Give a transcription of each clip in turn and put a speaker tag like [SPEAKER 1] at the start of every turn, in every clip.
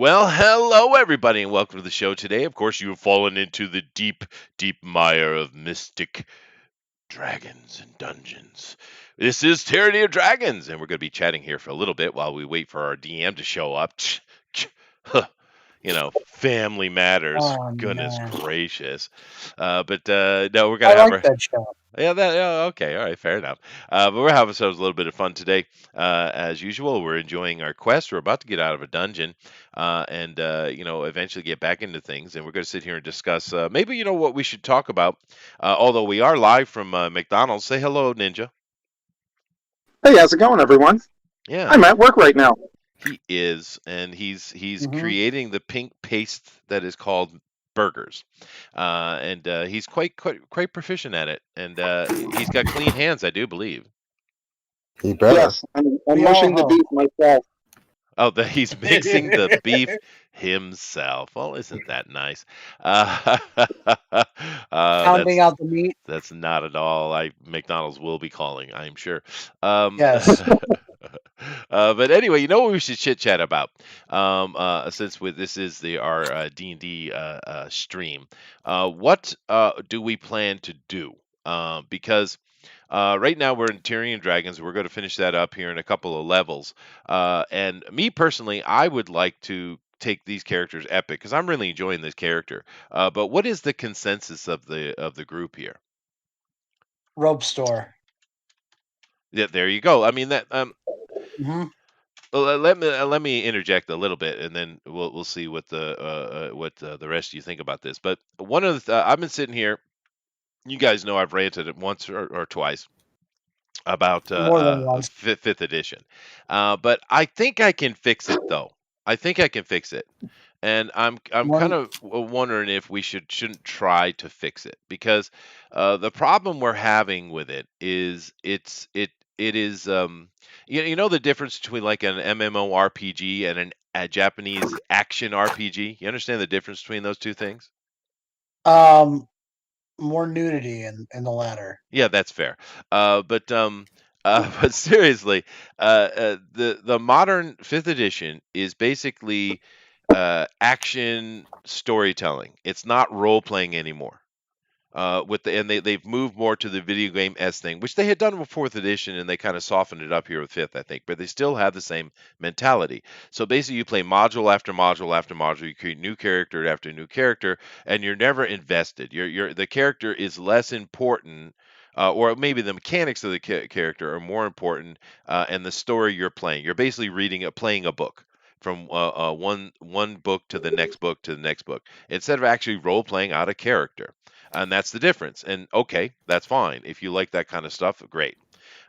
[SPEAKER 1] Well, hello everybody, and welcome to the show today. Of course, you have fallen into the deep, deep mire of mystic dragons and dungeons. This is Tyranny of Dragons, and we're going to be chatting here for a little bit while we wait for our DM to show up. Family matters.
[SPEAKER 2] Oh
[SPEAKER 1] Goodness
[SPEAKER 2] man,
[SPEAKER 1] gracious. But no, we're
[SPEAKER 2] I
[SPEAKER 1] gonna have
[SPEAKER 2] like
[SPEAKER 1] our
[SPEAKER 2] that show.
[SPEAKER 1] okay, all right, fair enough. But we're having ourselves a little bit of fun today. As usual, we're enjoying our quest. We're about to get out of a dungeon, and eventually get back into things. And we're going to sit here and discuss maybe what we should talk about. Although we are live from McDonald's. Say hello, Ninja.
[SPEAKER 3] Hey, how's it going, everyone?
[SPEAKER 1] Yeah,
[SPEAKER 3] I'm at work right now.
[SPEAKER 1] he is, and he's
[SPEAKER 2] Hmm.
[SPEAKER 1] creating the pink paste that is called burgers, and he's quite proficient at it, and he's got clean hands, I do believe.
[SPEAKER 4] He better.
[SPEAKER 3] Yes, I'm
[SPEAKER 2] We all
[SPEAKER 3] mushing the
[SPEAKER 2] hope.
[SPEAKER 3] beef myself.
[SPEAKER 1] Oh, he's mixing the beef himself. Well, isn't that nice? Uh,
[SPEAKER 2] Pounding out the meat.
[SPEAKER 1] that's not at all. McDonald's will be calling, I'm sure. Um,
[SPEAKER 2] Yes.
[SPEAKER 1] but anyway, you know what we should chit chat about? Since this is our D&D stream, what do we plan to do? Because right now we're in Tyranny and Dragons. We're going to finish that up here in a couple of levels. And me personally, I would like to take these characters epic because I'm really enjoying this character. But what is the consensus of the group here?
[SPEAKER 2] Rope store.
[SPEAKER 1] Yeah, there you go. I mean that.
[SPEAKER 2] Hmm.
[SPEAKER 1] Let me interject a little bit, and then we'll see what the rest of you think about this. But one of I've been sitting here. You guys know I've ranted it once or twice about
[SPEAKER 2] More than once.
[SPEAKER 1] fifth edition, but I think I can fix it though. I think I can fix it, and I'm kind
[SPEAKER 2] One.
[SPEAKER 1] of wondering if we shouldn't try to fix it because the problem we're having with it is it is you know the difference between like an MMORPG and a Japanese action RPG. You understand the difference between those two things?
[SPEAKER 2] Um, More nudity in the latter.
[SPEAKER 1] Yeah, that's fair. But seriously, the modern fifth edition is basically action storytelling. It's not role playing anymore. They've moved more to the video game S thing, which they had done with fourth edition, and they kind of softened it up here with fifth, I think. But they still have the same mentality. So basically, you play module after module after module. You create new character after new character, and you're never invested. The character is less important. Or maybe the mechanics of the character are more important, and the story you're playing. You're basically playing a book from one book to the next book to the next book, instead of actually role playing out a character, and that's the difference. And okay, that's fine if you like that kind of stuff. Great.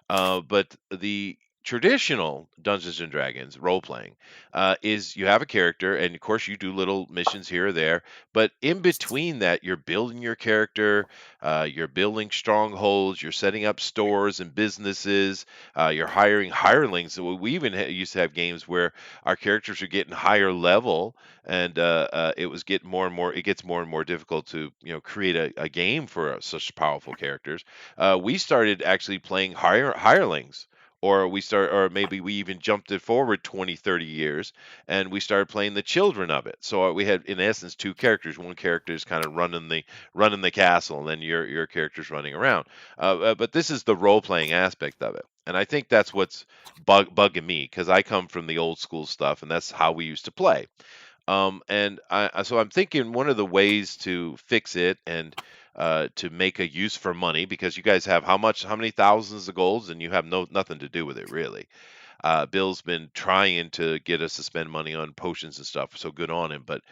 [SPEAKER 1] But the traditional Dungeons and Dragons role playing is you have a character, and of course you do little missions here or there. But in between that, you're building your character, you're building strongholds, you're setting up stores and businesses, you're hiring hirelings. So we even used to have games where our characters are getting higher level, and it was getting more and more. It gets more and more difficult to create a game for such powerful characters. We started actually playing hirelings, or maybe we even jumped it forward 20, 30 years, and we started playing the children of it. So we had, in essence, two characters. One character is kind of running the castle, and then your character's running around. But this is the role playing aspect of it. And I think that's what's bugging me, because I come from the old school stuff, and that's how we used to play. So I'm thinking one of the ways to fix it and to make a use for money, because you guys have how many thousands of golds, and you have nothing to do with it really. Bill's been trying to get us to spend money on potions and stuff, so good on him. But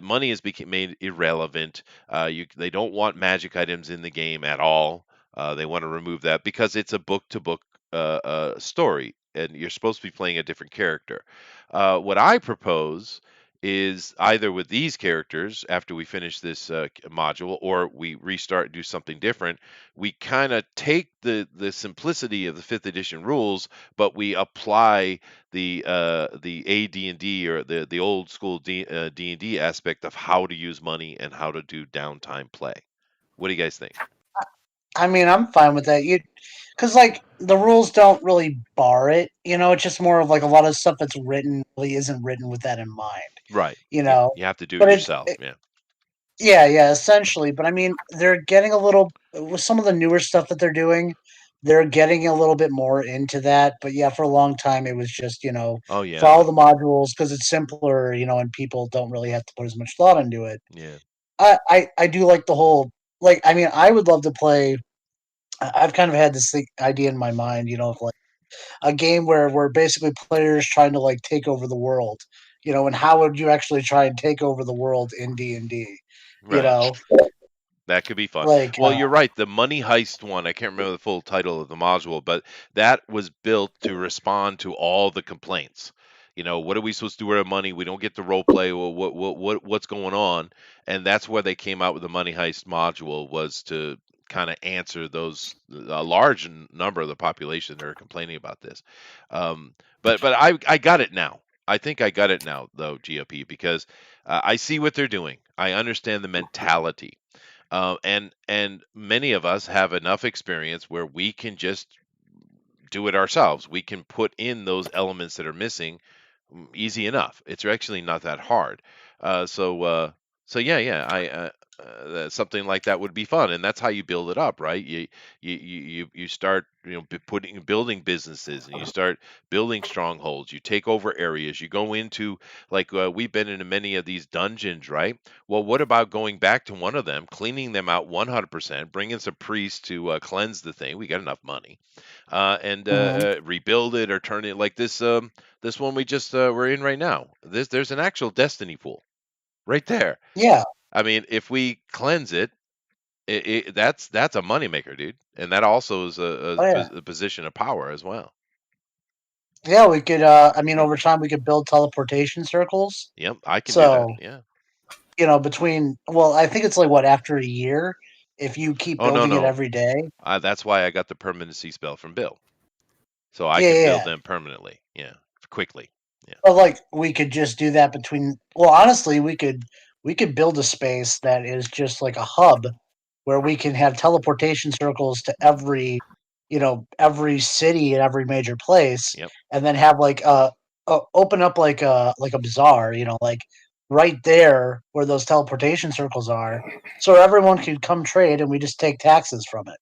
[SPEAKER 1] money has become made irrelevant. They don't want magic items in the game at all. They want to remove that because it's a book to book story, and you're supposed to be playing a different character. What I propose is either with these characters after we finish this module, or we restart and do something different. We kind of take the simplicity of the fifth edition rules, but we apply the AD&D, or the old school D&D aspect of how to use money and how to do downtime play. What do you guys think?
[SPEAKER 2] I mean, I'm fine with that. Because like the rules don't really bar it. It's just more of like a lot of stuff that's written really isn't written with that in mind.
[SPEAKER 1] Right.
[SPEAKER 2] You
[SPEAKER 1] You
[SPEAKER 2] know,
[SPEAKER 1] you have to do it
[SPEAKER 2] but
[SPEAKER 1] yourself. Yeah.
[SPEAKER 2] yeah, essentially. But I mean, they're getting a little with some of the newer stuff that they're doing. They're getting a little bit more into that. But yeah, for a long time, it was just
[SPEAKER 1] Oh yeah.
[SPEAKER 2] follow the modules because it's simpler. And people don't really have to put as much thought into it.
[SPEAKER 1] Yeah.
[SPEAKER 2] I do like the whole like. I mean, I would love to play. I've kind of had this idea in my mind, of like a game where basically players trying to like take over the world, and how would you actually try and take over the world in D&D? You
[SPEAKER 1] Right.
[SPEAKER 2] know,
[SPEAKER 1] That could be fun.
[SPEAKER 2] like
[SPEAKER 1] Well, you're right. The money heist one, I can't remember the full title of the module, but that was built to respond to all the complaints. What are we supposed to do with our money? We don't get the role play. Well, what's going on? And that's where they came out with the money heist module, was to kind of answer those, a large number of the population that are complaining about this. But I got it now. I think I got it now though, GOP, because I see what they're doing. I understand the mentality, and many of us have enough experience where we can just do it ourselves. We can put in those elements that are missing, easy enough. It's actually not that hard. Uh, so uh, so yeah, something like that would be fun, and that's how you build it up, right? You start, building businesses, and you start building strongholds. You take over areas. You go into, like, we've been into many of these dungeons, right? Well, what about going back to one of them, cleaning them out 100%, bringing some priests to cleanse the thing? We got enough money, and
[SPEAKER 2] mhm.
[SPEAKER 1] rebuild it or turn it like this. This one we just we're in right now. There's an actual destiny pool right there.
[SPEAKER 2] Yeah,
[SPEAKER 1] I mean, if we cleanse it, that's a moneymaker, dude, and that also is
[SPEAKER 2] oh yeah,
[SPEAKER 1] a position of power as well.
[SPEAKER 2] yeah. We could. I mean,
[SPEAKER 1] Yep,
[SPEAKER 2] over time, we could build teleportation circles.
[SPEAKER 1] yep, I can do that.
[SPEAKER 2] So
[SPEAKER 1] Yeah.
[SPEAKER 2] between I think it's like what after a year, if you keep
[SPEAKER 1] Oh no,
[SPEAKER 2] building it
[SPEAKER 1] no,
[SPEAKER 2] every day.
[SPEAKER 1] that's why I got the permanency spell from Bill, so I
[SPEAKER 2] Yeah,
[SPEAKER 1] can
[SPEAKER 2] yeah,
[SPEAKER 1] build
[SPEAKER 2] yeah.
[SPEAKER 1] them permanently. Yeah, quickly. Yeah.
[SPEAKER 2] But like we could just do that between. Well, honestly, we could build a space that is just like a hub where we can have teleportation circles to every city and every major place,
[SPEAKER 1] Yep.
[SPEAKER 2] and then have like open up like a bazaar, like right there where those teleportation circles are, so everyone can come trade, and we just take taxes from it.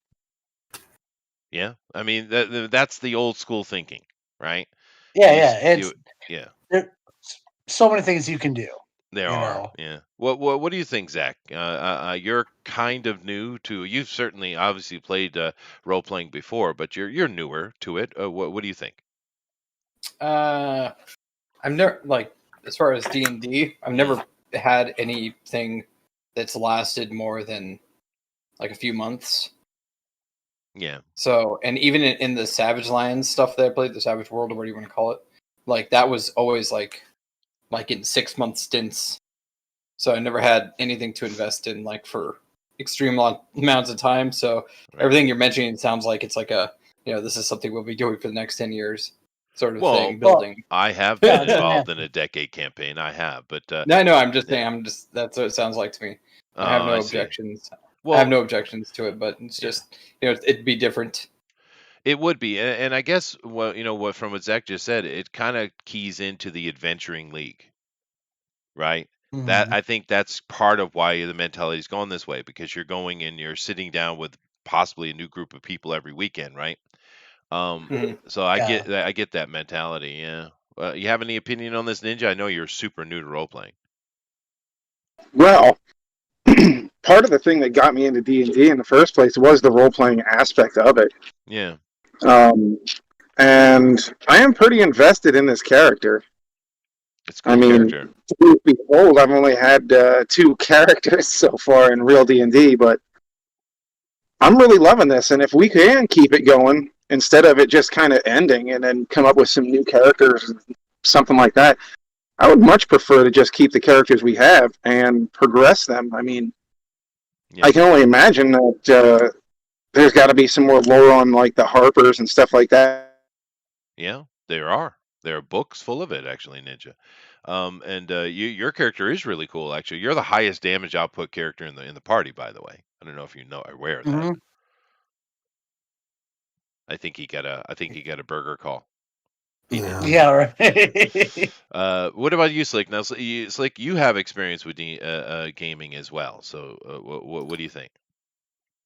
[SPEAKER 1] Yeah. I mean, that's the old school thinking, right?
[SPEAKER 2] Yeah,
[SPEAKER 1] You
[SPEAKER 2] yeah.
[SPEAKER 1] s-
[SPEAKER 2] It's
[SPEAKER 1] you yeah.
[SPEAKER 2] there. So many things you can do.
[SPEAKER 1] There
[SPEAKER 2] You
[SPEAKER 1] are,
[SPEAKER 2] know.
[SPEAKER 1] yeah. What do you think, Zach? You're kind of new to. You've certainly, obviously, played role playing before, but you're newer to it. What do you think?
[SPEAKER 5] Uh, I've never as far as D&D, I've never had anything that's lasted more than like a few months.
[SPEAKER 1] Yeah,
[SPEAKER 5] So, and even in the Savage Lands stuff that I played, the Savage World or whatever you want to call it, like that was always like in 6 month stints. So I never had anything to invest in like for extreme long amounts of time. So
[SPEAKER 1] right.
[SPEAKER 5] everything you're mentioning sounds like it's like this is something we'll be doing for the next 10 years sort of
[SPEAKER 1] Well,
[SPEAKER 5] thing,
[SPEAKER 2] Well,
[SPEAKER 5] building.
[SPEAKER 1] I have
[SPEAKER 2] no,
[SPEAKER 1] been
[SPEAKER 2] it doesn't have
[SPEAKER 1] involved in
[SPEAKER 2] to.
[SPEAKER 1] a decade campaign. I have, but
[SPEAKER 5] No, no, I'm just
[SPEAKER 1] yeah.
[SPEAKER 5] saying, that's what it sounds like to me. I have
[SPEAKER 1] Oh,
[SPEAKER 5] no
[SPEAKER 1] I see.
[SPEAKER 5] objections. I have
[SPEAKER 1] Well,
[SPEAKER 5] no objections to it, but it's
[SPEAKER 1] yeah,
[SPEAKER 5] just, it'd be different.
[SPEAKER 1] it would be, and I guess what from what Zach just said, it kind of keys into the adventuring league, right? That,
[SPEAKER 2] Mhm.
[SPEAKER 1] I think that's part of why the mentality's gone this way, because you're going and you're sitting down with possibly a new group of people every weekend, right? Um,
[SPEAKER 5] Mhm.
[SPEAKER 1] so
[SPEAKER 2] Yeah.
[SPEAKER 1] I get that mentality. Yeah. You have any opinion on this, Ninja? I know you're super new to role playing.
[SPEAKER 3] Well, part of the thing that got me into D&D in the first place was the role-playing aspect of it.
[SPEAKER 1] Yeah,
[SPEAKER 3] Um, and I am pretty invested in this character.
[SPEAKER 1] it's a
[SPEAKER 3] I
[SPEAKER 1] cool
[SPEAKER 3] mean,
[SPEAKER 1] character.
[SPEAKER 3] to be told, I've only had 2 characters so far in real D&D, but I'm really loving this. And if we can keep it going, instead of it just kind of ending and then come up with some new characters, something like that, I would much prefer to just keep the characters we have and progress them. I mean,
[SPEAKER 1] Yeah,
[SPEAKER 3] I can only imagine that there's got to be some more lore on like the Harpers and stuff like that.
[SPEAKER 1] yeah, there are. There are books full of it, actually, Ninja. And your character is really cool. Actually, you're the highest damage output character in the party, by the way. I don't know if you know, are aware of that.
[SPEAKER 2] Mhm.
[SPEAKER 1] I think he got a burger call. He did.
[SPEAKER 4] Yeah.
[SPEAKER 2] Yeah, right.
[SPEAKER 1] What about you, Slick? Now, Slick, you have experience with gaming as well. So, what do you think?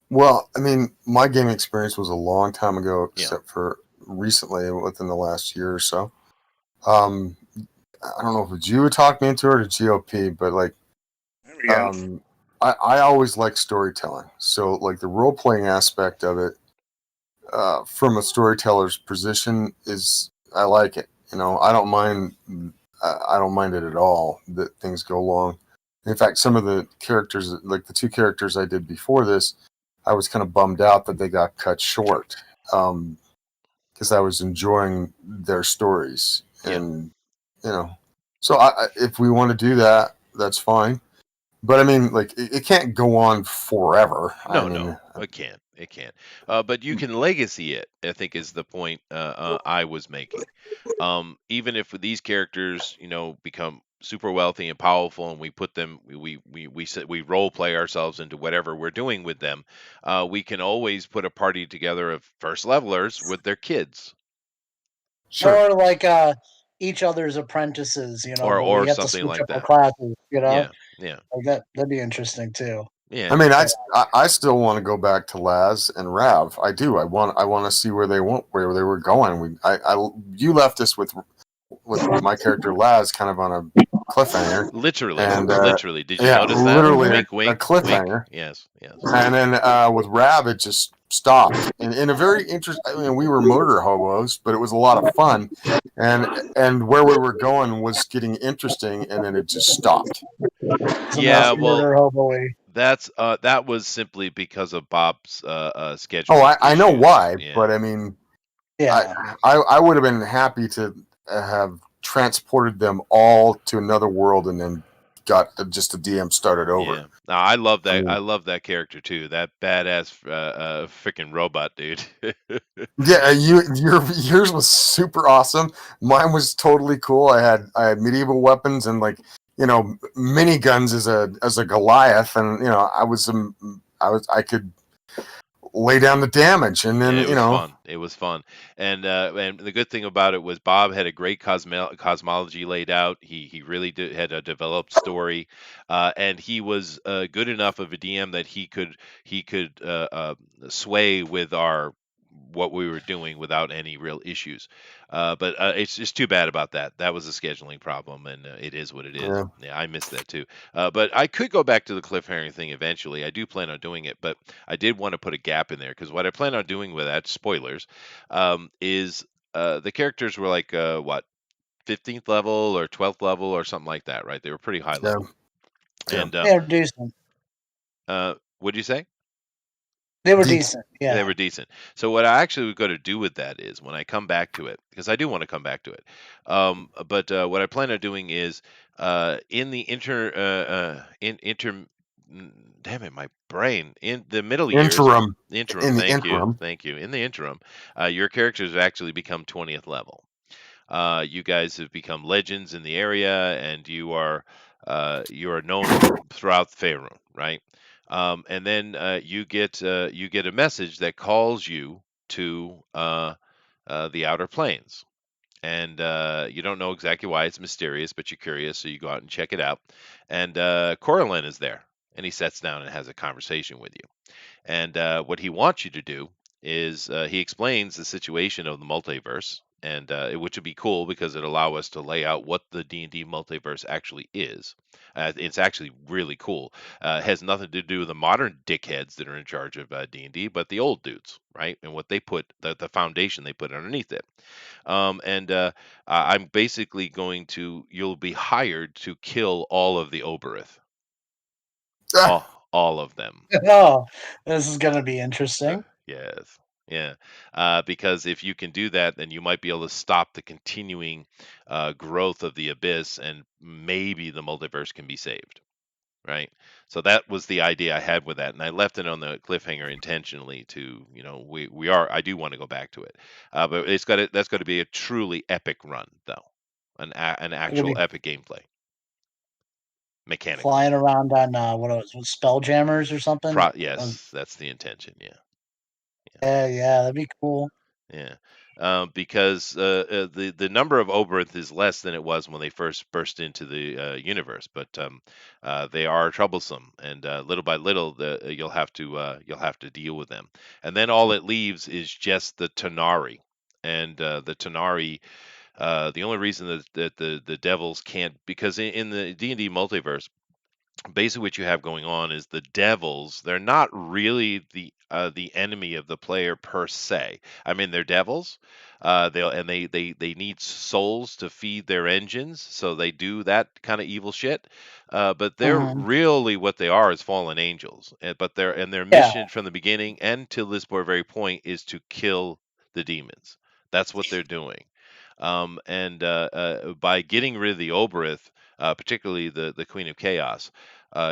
[SPEAKER 4] Well, I mean, my gaming experience was a long time ago,
[SPEAKER 1] Yeah.
[SPEAKER 4] except for recently, within the last year or so. Um, I don't know if it's you who talked me into it or GOP, but like,
[SPEAKER 2] There we go.
[SPEAKER 4] I always like storytelling. So, like, the role playing aspect of it, from a storyteller's position, is I like it. You know, I don't mind. I don't mind it at all that things go long. In fact, some of the characters, like the two characters I did before this, I was kind of bummed out that they got cut short, because I was enjoying their stories,
[SPEAKER 1] Yeah.
[SPEAKER 4] and you know, so if we want to do that, that's fine. But I mean, like, it can't go on forever. I
[SPEAKER 1] No,
[SPEAKER 4] mean,
[SPEAKER 1] it can't. It can't. But you can legacy it, I think, is the point I was making. Even if these characters, become super wealthy and powerful, and we put them, we role play ourselves into whatever we're doing with them, we can always put a party together of first levelers with their kids,
[SPEAKER 4] sure,
[SPEAKER 2] Or like each other's apprentices, but we
[SPEAKER 1] or
[SPEAKER 2] have to
[SPEAKER 1] something
[SPEAKER 2] switch
[SPEAKER 1] like
[SPEAKER 2] up our
[SPEAKER 1] that.
[SPEAKER 2] classes,
[SPEAKER 1] Yeah, yeah,
[SPEAKER 2] like that'd be interesting too.
[SPEAKER 4] I
[SPEAKER 1] yeah.
[SPEAKER 4] mean, I still want to go back to Laz and Rav. I do. I want to see where they were going. You left us with my character Laz kind of on a cliffhanger,
[SPEAKER 1] Literally,
[SPEAKER 4] and
[SPEAKER 1] literally. Did you
[SPEAKER 4] yeah,
[SPEAKER 1] notice that?
[SPEAKER 4] literally
[SPEAKER 1] Wink,
[SPEAKER 4] a
[SPEAKER 1] wink, wink.
[SPEAKER 4] cliffhanger.
[SPEAKER 1] Yes, yes.
[SPEAKER 4] And then with Rav, it just stopped. And in a very interesting, I mean, we were motor hobos, but it was a lot of fun. And where we were going was getting interesting, and then it just stopped.
[SPEAKER 2] So
[SPEAKER 1] Yeah,
[SPEAKER 2] that's
[SPEAKER 1] well,
[SPEAKER 2] murder hobo-y.
[SPEAKER 1] that was simply because of Bob's
[SPEAKER 4] Oh,
[SPEAKER 1] scheduling
[SPEAKER 4] I know
[SPEAKER 1] issues.
[SPEAKER 4] why,
[SPEAKER 1] Yeah,
[SPEAKER 4] but I mean,
[SPEAKER 2] Yeah,
[SPEAKER 4] I would have been happy to have transported them all to another world and then got just a DM started over.
[SPEAKER 1] yeah. No, I love
[SPEAKER 4] I
[SPEAKER 1] that. I
[SPEAKER 4] mean,
[SPEAKER 1] love that character too. That badass freaking robot dude.
[SPEAKER 4] yeah, yours was super awesome. Mine was totally cool. I had medieval weapons and, like, miniguns as a Goliath, and I could lay down the damage, and
[SPEAKER 1] Yeah,
[SPEAKER 4] then
[SPEAKER 1] it was fun. It was fun, and the good thing about it was Bob had a great cosmology laid out. He really had a developed story, and he was good enough of a DM that he could sway with our what we were doing without any real issues. But it's just too bad about that. That was a scheduling problem, and it is what it is.
[SPEAKER 4] yeah,
[SPEAKER 1] Yeah, I missed that too. But I could go back to the cliffhanger thing eventually. I do plan on doing it, but I did want to put a gap in there because what I plan on doing with that, spoilers, is the characters were like what 15th level or 12th level or something like that, right? They were pretty high
[SPEAKER 4] yeah,
[SPEAKER 1] level.
[SPEAKER 4] yeah.
[SPEAKER 1] And
[SPEAKER 2] they were decent.
[SPEAKER 1] what'd you say?
[SPEAKER 2] They were
[SPEAKER 4] Deep.
[SPEAKER 2] decent.
[SPEAKER 1] They
[SPEAKER 2] Yeah,
[SPEAKER 1] were decent. So what I actually going to do with that is when I come back to it, because I do want to come back to it. But what I plan on doing is in the damn it, my brain in the middle years,
[SPEAKER 4] Interim.
[SPEAKER 1] interim.
[SPEAKER 4] In the
[SPEAKER 1] Thank
[SPEAKER 4] interim.
[SPEAKER 1] you. In the interim, your characters have actually become 20th level. You guys have become legends in the area, and you are known throughout Faerun, right? And then you get a message that calls you to the outer planes, and you don't know exactly why. It's mysterious, but you're curious, so you go out and check it out. And Coralin is there, and he sits down and has a conversation with you. And what he wants you to do is he explains the situation of the multiverse, and which would be cool because it allow us to lay out what the D&D multiverse actually is. It's actually really cool. It has nothing to do with the modern dickheads that are in charge of D&D, but the old dudes, right? And what they put, the foundation they put underneath it. And I'm basically you'll be hired to kill all of the Oberith, all of them.
[SPEAKER 2] oh, this is gonna be interesting.
[SPEAKER 1] Yes. Yeah. Because if you can do that, then you might be able to stop the continuing growth of the abyss, and maybe the multiverse can be saved. Right. So that was the idea I had with that, and I left it on the cliffhanger intentionally to, I do want to go back to it, but that's got to be a truly epic run, though, an
[SPEAKER 2] They're gonna
[SPEAKER 1] actual
[SPEAKER 2] be
[SPEAKER 1] epic gameplay mechanically.
[SPEAKER 2] flying around on what Spelljammers or something.
[SPEAKER 1] Yes, that's the intention. Yeah.
[SPEAKER 2] Yeah, yeah, that'd be cool.
[SPEAKER 1] Yeah, because the number of Oberth is less than it was when they first burst into the universe, but they are troublesome, and little by little, you'll have to deal with them, and then all it leaves is just the Tanari, and the Tanari. The only reason that the devils can't, because in the D&D multiverse, basically what you have going on is the devils, they're not really the enemy of the player per se. I mean, they're devils. They need souls to feed their engines, so they do that kind of evil shit. But they're
[SPEAKER 2] Mhm.
[SPEAKER 1] really, what they are is fallen angels. But their
[SPEAKER 2] Yeah.
[SPEAKER 1] mission from the beginning and till this very point is to kill the demons. That's what they're doing. And By getting rid of the Oberith, particularly the Queen of Chaos,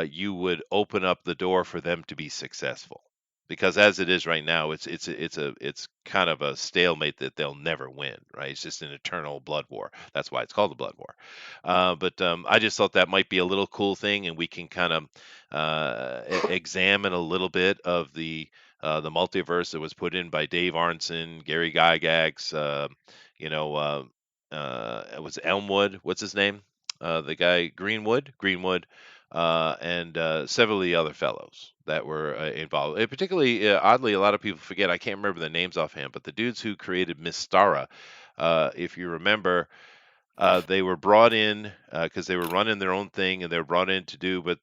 [SPEAKER 1] you would open up the door for them to be successful. Because as it is right now, it's kind of a stalemate that they'll never win, right? It's just an eternal blood war. That's why it's called the blood war. But I just thought that might be a little cool thing, and we can kind of examine a little bit of the multiverse that was put in by Dave Arnson, Gary Gygax, you know, it was Elmwood. What's his name? The guy Greenwood, and several of the other fellows that were involved. Particularly, oddly, a lot of people forget. I can't remember the names offhand, but the dudes who created Mystara, if you remember, they were brought in because they were running their own thing, and they were brought in to do, but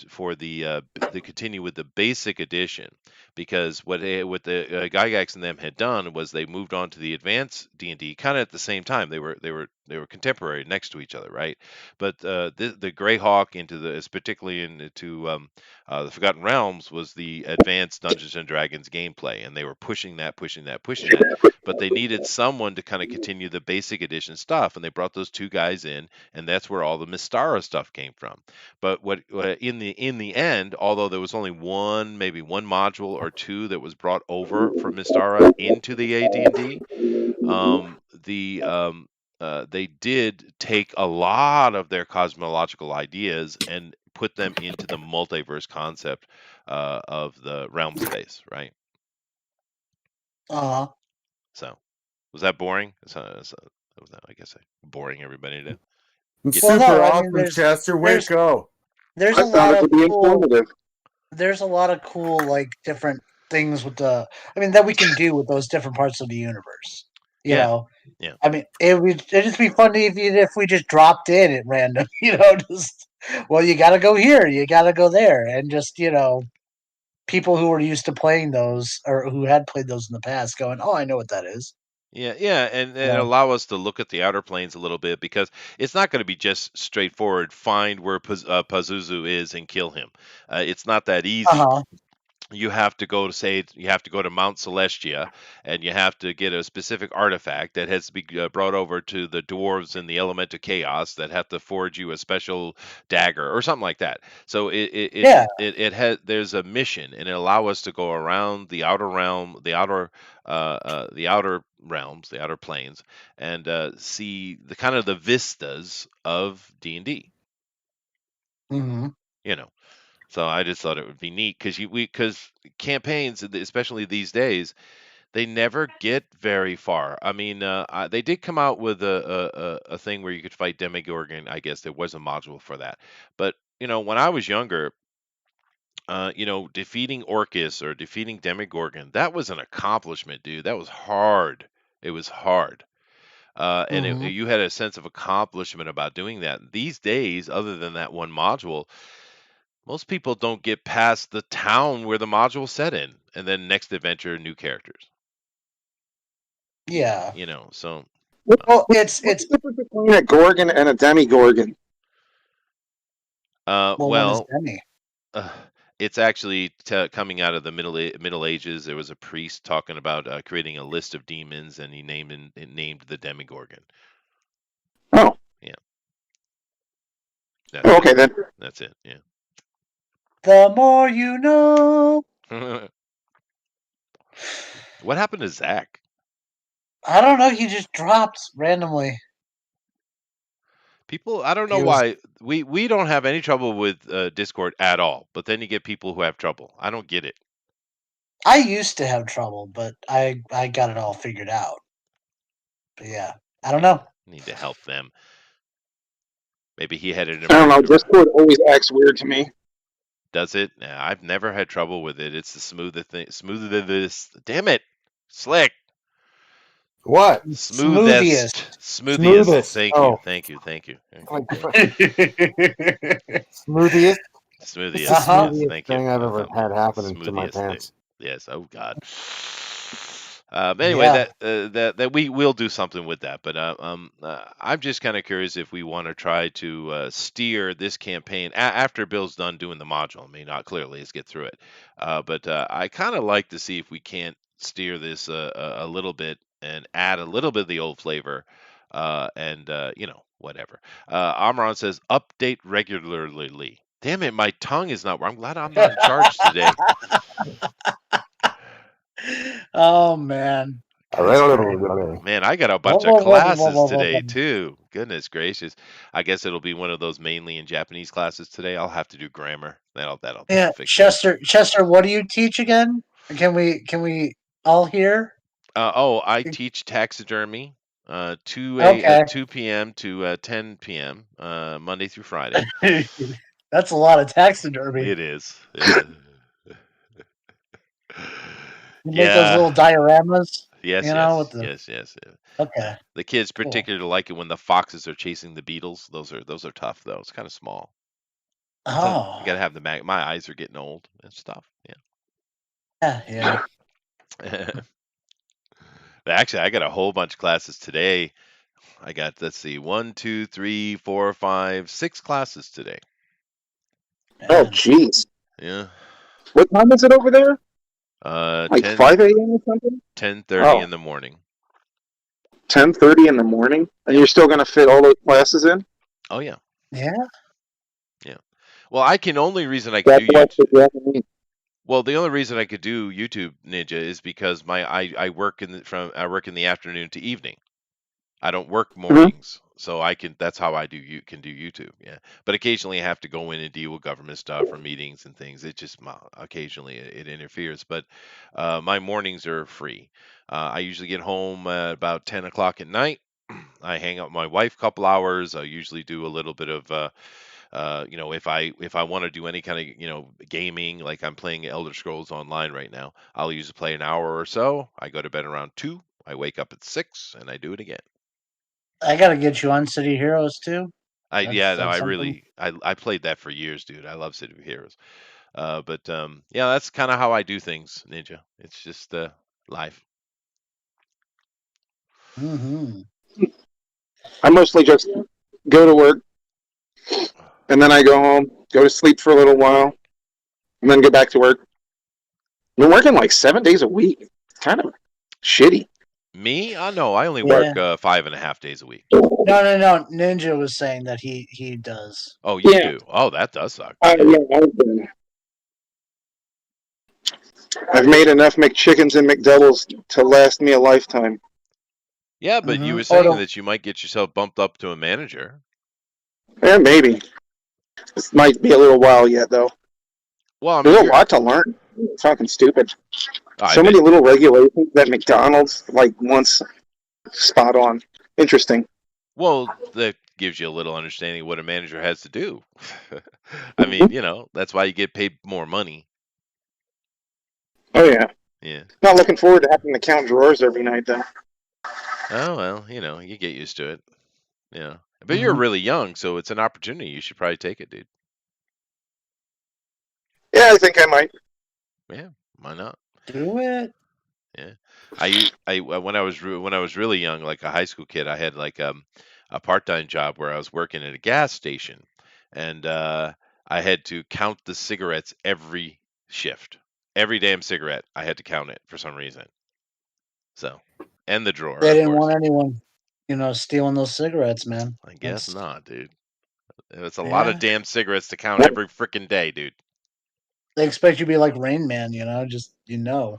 [SPEAKER 1] for the continue with the basic edition, because what the Gygax and them had done was they moved on to the advanced D&D kind of at the same time. They were contemporary next to each other, right? But the Greyhawk into particularly into the Forgotten Realms was the advanced Dungeons and Dragons gameplay, and they were pushing that, pushing that, pushing that, but they needed someone to kind of continue the basic edition stuff, and they brought those two guys in, and that's where all the Mystara stuff came from. But in the end, although there was only maybe one module or two that was brought over from Mystara into the AD&D, they did take a lot of their cosmological ideas and put them into the multiverse concept of the realm space, right?
[SPEAKER 2] Uh-huh.
[SPEAKER 1] So, was that boring? Was that, I guess, boring everybody to get.
[SPEAKER 2] Well,
[SPEAKER 4] Super
[SPEAKER 2] no, I mean,
[SPEAKER 4] awesome, Chester. Way to
[SPEAKER 2] there's
[SPEAKER 4] go.
[SPEAKER 2] there's
[SPEAKER 3] I
[SPEAKER 2] a
[SPEAKER 3] found
[SPEAKER 2] lot
[SPEAKER 3] it
[SPEAKER 2] of
[SPEAKER 3] to be
[SPEAKER 2] cool
[SPEAKER 3] informative.
[SPEAKER 2] there's a lot of cool like different things with the I mean that we can do with those different parts of the universe. You
[SPEAKER 1] Yeah,
[SPEAKER 2] know,
[SPEAKER 1] yeah,
[SPEAKER 2] I mean, it'd just be funny if we just dropped in at random. Just well, you got to go here, you got to go there, and just people who were used to playing those or who had played those in the past, going, "Oh, I know what that is."
[SPEAKER 1] yeah, and
[SPEAKER 2] Yeah.
[SPEAKER 1] allow us to look at the outer planes a little bit, because it's not going to be just straightforward. Find where Pazuzu is and kill him. It's not that
[SPEAKER 2] Uh
[SPEAKER 1] easy.
[SPEAKER 2] huh.
[SPEAKER 1] You have to go to Mount Celestia, and you have to get a specific artifact that has to be brought over to the dwarves in the element of chaos that have to forge you a special dagger or something like that. So
[SPEAKER 2] Yeah.
[SPEAKER 1] it has there's a mission, and it allow us to go around the outer realm, the outer realms, the outer planes, and see the kind of the vistas of D&D.
[SPEAKER 2] Hmm.
[SPEAKER 1] You know. So I just thought it would be neat, because campaigns, especially these days, they never get very far. I mean, they did come out with a thing where you could fight Demogorgon. I guess there was a module for that. But when I was younger, defeating Orcus or defeating Demogorgon, that was an accomplishment, dude. That was hard. It was hard.
[SPEAKER 2] Hmm.
[SPEAKER 1] You had a sense of accomplishment about doing that. These days, other than that one module, most people don't get past the town where the module set in, and then next adventure, new characters.
[SPEAKER 2] Yeah.
[SPEAKER 1] So
[SPEAKER 2] Well,
[SPEAKER 3] What's the difference between a Gorgon and a Demigorgon?
[SPEAKER 2] well, one is
[SPEAKER 1] well,
[SPEAKER 2] Demi.
[SPEAKER 1] uh, it's actually coming out of the Middle Ages. There was a priest talking about creating a list of demons, and he named the Demigorgon.
[SPEAKER 3] Oh,
[SPEAKER 1] Yeah, that's
[SPEAKER 3] okay
[SPEAKER 1] it.
[SPEAKER 3] then.
[SPEAKER 1] That's it. Yeah.
[SPEAKER 2] The more you know.
[SPEAKER 1] What happened to Zach?
[SPEAKER 2] I don't know. He just dropped randomly.
[SPEAKER 1] People, I don't know
[SPEAKER 2] He was
[SPEAKER 1] why we don't have any trouble with Discord at all, but then you get people who have trouble. I don't get it.
[SPEAKER 2] I used to have trouble, but I got it all figured out. But yeah, I don't know.
[SPEAKER 1] Need to help them. Maybe he had it
[SPEAKER 3] I don't know.
[SPEAKER 1] improved.
[SPEAKER 3] Discord always acts weird to me.
[SPEAKER 1] Does it? Nah, I've never had trouble with it. It's the smoother thing. Smoother than this. Damn it, Slick.
[SPEAKER 4] What?
[SPEAKER 2] Smoothiest.
[SPEAKER 1] Smoothest.
[SPEAKER 4] Smoothest.
[SPEAKER 1] Thank you.
[SPEAKER 4] Oh,
[SPEAKER 1] Thank you. Thank you.
[SPEAKER 4] like
[SPEAKER 1] Yeah.
[SPEAKER 4] smoothiest. It's the
[SPEAKER 1] Smoothiest.
[SPEAKER 2] Uh-huh.
[SPEAKER 1] Yes.
[SPEAKER 4] smoothest
[SPEAKER 1] Thank you.
[SPEAKER 4] thing I've ever
[SPEAKER 1] Thumbs
[SPEAKER 4] had
[SPEAKER 1] up.
[SPEAKER 4] happen to my
[SPEAKER 1] Smoothest thing.
[SPEAKER 4] pants.
[SPEAKER 1] Yes. Oh God. Anyway,
[SPEAKER 2] Yeah.
[SPEAKER 1] that we will do something with that, but I'm just kind of curious if we want to try to steer this campaign after Bill's done doing the module. I mean, not clearly, let's get through it, but I kind of like to see if we can't steer this a little bit and add a little bit of the old flavor, and whatever. Amron says update regularly. Damn it, my tongue is not. I'm glad I'm not in charge today.
[SPEAKER 2] Oh man.
[SPEAKER 1] Goodness
[SPEAKER 2] great.
[SPEAKER 1] man, I got a
[SPEAKER 2] Blah,
[SPEAKER 1] bunch of
[SPEAKER 2] blah, blah, blah, blah,
[SPEAKER 1] classes
[SPEAKER 2] blah, blah,
[SPEAKER 1] today
[SPEAKER 2] blah.
[SPEAKER 1] too. Goodness gracious. I guess it'll be one of those mainly in Japanese classes today. I'll have to do grammar. That'll
[SPEAKER 2] Yeah,
[SPEAKER 1] fix that.
[SPEAKER 2] Chester, what do you teach again? Can we all hear?
[SPEAKER 1] I teach taxidermy. 2 p.m. to 10 p.m. Monday through Friday.
[SPEAKER 2] That's a lot of taxidermy.
[SPEAKER 1] It is. Yeah.
[SPEAKER 2] You make those
[SPEAKER 1] Yeah.
[SPEAKER 2] little dioramas,
[SPEAKER 1] Yes,
[SPEAKER 2] with
[SPEAKER 1] yes,
[SPEAKER 2] the
[SPEAKER 1] yes, yes.
[SPEAKER 2] okay,
[SPEAKER 1] The kids
[SPEAKER 2] cool.
[SPEAKER 1] particularly like it when the foxes are chasing the beetles. Those are tough though. It's kind of small. You
[SPEAKER 2] Oh,
[SPEAKER 1] gotta have the mag. My eyes are getting old and stuff.
[SPEAKER 2] yeah.
[SPEAKER 1] Yeah. Actually, I got a whole bunch of classes today. I got, let's see, 6 classes today.
[SPEAKER 3] Oh,
[SPEAKER 2] Man.
[SPEAKER 3] jeez.
[SPEAKER 1] Yeah.
[SPEAKER 3] What time is it over there? Like
[SPEAKER 1] 10,
[SPEAKER 3] 5 a.m. or something?
[SPEAKER 1] 10:30
[SPEAKER 3] Oh,
[SPEAKER 1] in the morning.
[SPEAKER 3] 10:30 in the morning? And
[SPEAKER 1] Yep.
[SPEAKER 3] you're still going to fit all those classes in?
[SPEAKER 1] Oh yeah.
[SPEAKER 2] Yeah.
[SPEAKER 1] Yeah. Well, only reason I could
[SPEAKER 3] That's
[SPEAKER 1] do
[SPEAKER 3] what
[SPEAKER 1] YouTube.
[SPEAKER 3] Japanese.
[SPEAKER 1] Well, the only reason I could do YouTube Ninja is because I work I work in the afternoon to evening. I don't work
[SPEAKER 3] Mm-hmm.
[SPEAKER 1] mornings, so I can. That's how I can do YouTube. Yeah, but occasionally I have to go in and deal with government stuff or meetings and things. It just occasionally it interferes, but my mornings are free. I usually get home at about 10 o'clock at night. I hang out with my wife a couple hours. I usually do a little bit of if I want to do any kind of gaming, like I'm playing Elder Scrolls Online right now, I'll usually play an hour or so. I go to bed around 2. I wake up at 6 and I do it again.
[SPEAKER 2] I gotta get you on City Heroes too.
[SPEAKER 1] Yeah, no,
[SPEAKER 2] That's something.
[SPEAKER 1] I played that for years, dude. I love City of Heroes. But yeah, that's kind of how I do things, Ninja. It's just life.
[SPEAKER 2] Mm-hmm.
[SPEAKER 3] I mostly just go to work, and then I go home, go to sleep for a little while, and then go back to work. I've been working like 7 days a week. It's kind of shitty.
[SPEAKER 1] Me? No, I only
[SPEAKER 2] Yeah.
[SPEAKER 1] work 5.5 days a week.
[SPEAKER 2] No. Ninja was saying that he does.
[SPEAKER 1] Oh, you
[SPEAKER 3] Yeah.
[SPEAKER 1] do? Oh, that does suck.
[SPEAKER 3] Yeah, I've made enough McChickens and McDoubles to last me a lifetime.
[SPEAKER 1] Yeah, but you
[SPEAKER 2] Mm-hmm.
[SPEAKER 1] were saying that you might get yourself bumped up to a manager.
[SPEAKER 3] Yeah, maybe. This might be a little while yet, though.
[SPEAKER 1] Well, I mean,
[SPEAKER 3] There's a lot to learn. It's fucking stupid.
[SPEAKER 1] I
[SPEAKER 3] So
[SPEAKER 1] bet.
[SPEAKER 3] many little regulations that McDonald's once spot on. Interesting.
[SPEAKER 1] Well, that gives you a little understanding of what a manager has to do. I mean, that's why you get paid more money.
[SPEAKER 3] Oh yeah.
[SPEAKER 1] Yeah.
[SPEAKER 3] Not looking forward to having to count drawers every night, though.
[SPEAKER 1] Oh well, you get used to it. Yeah. But you're
[SPEAKER 2] Mm-hmm.
[SPEAKER 1] really young, so it's an opportunity. You should probably take it, dude.
[SPEAKER 3] Yeah, I think I might.
[SPEAKER 1] Yeah. Why not?
[SPEAKER 2] Do it.
[SPEAKER 1] Yeah. When I was really young, like a high school kid, I had like a part-time job where I was working at a gas station, and I had to count the cigarettes every shift. Every damn cigarette, I had to count it for some reason. So, and the drawer,
[SPEAKER 2] They
[SPEAKER 1] of
[SPEAKER 2] didn't
[SPEAKER 1] course.
[SPEAKER 2] want anyone, stealing those cigarettes, man.
[SPEAKER 1] I guess
[SPEAKER 2] That's
[SPEAKER 1] not, dude. It's a lot of
[SPEAKER 2] yeah.
[SPEAKER 1] damn cigarettes to count every freaking day, dude.
[SPEAKER 2] They expect you to be like Rain Man, just
[SPEAKER 1] Yeah.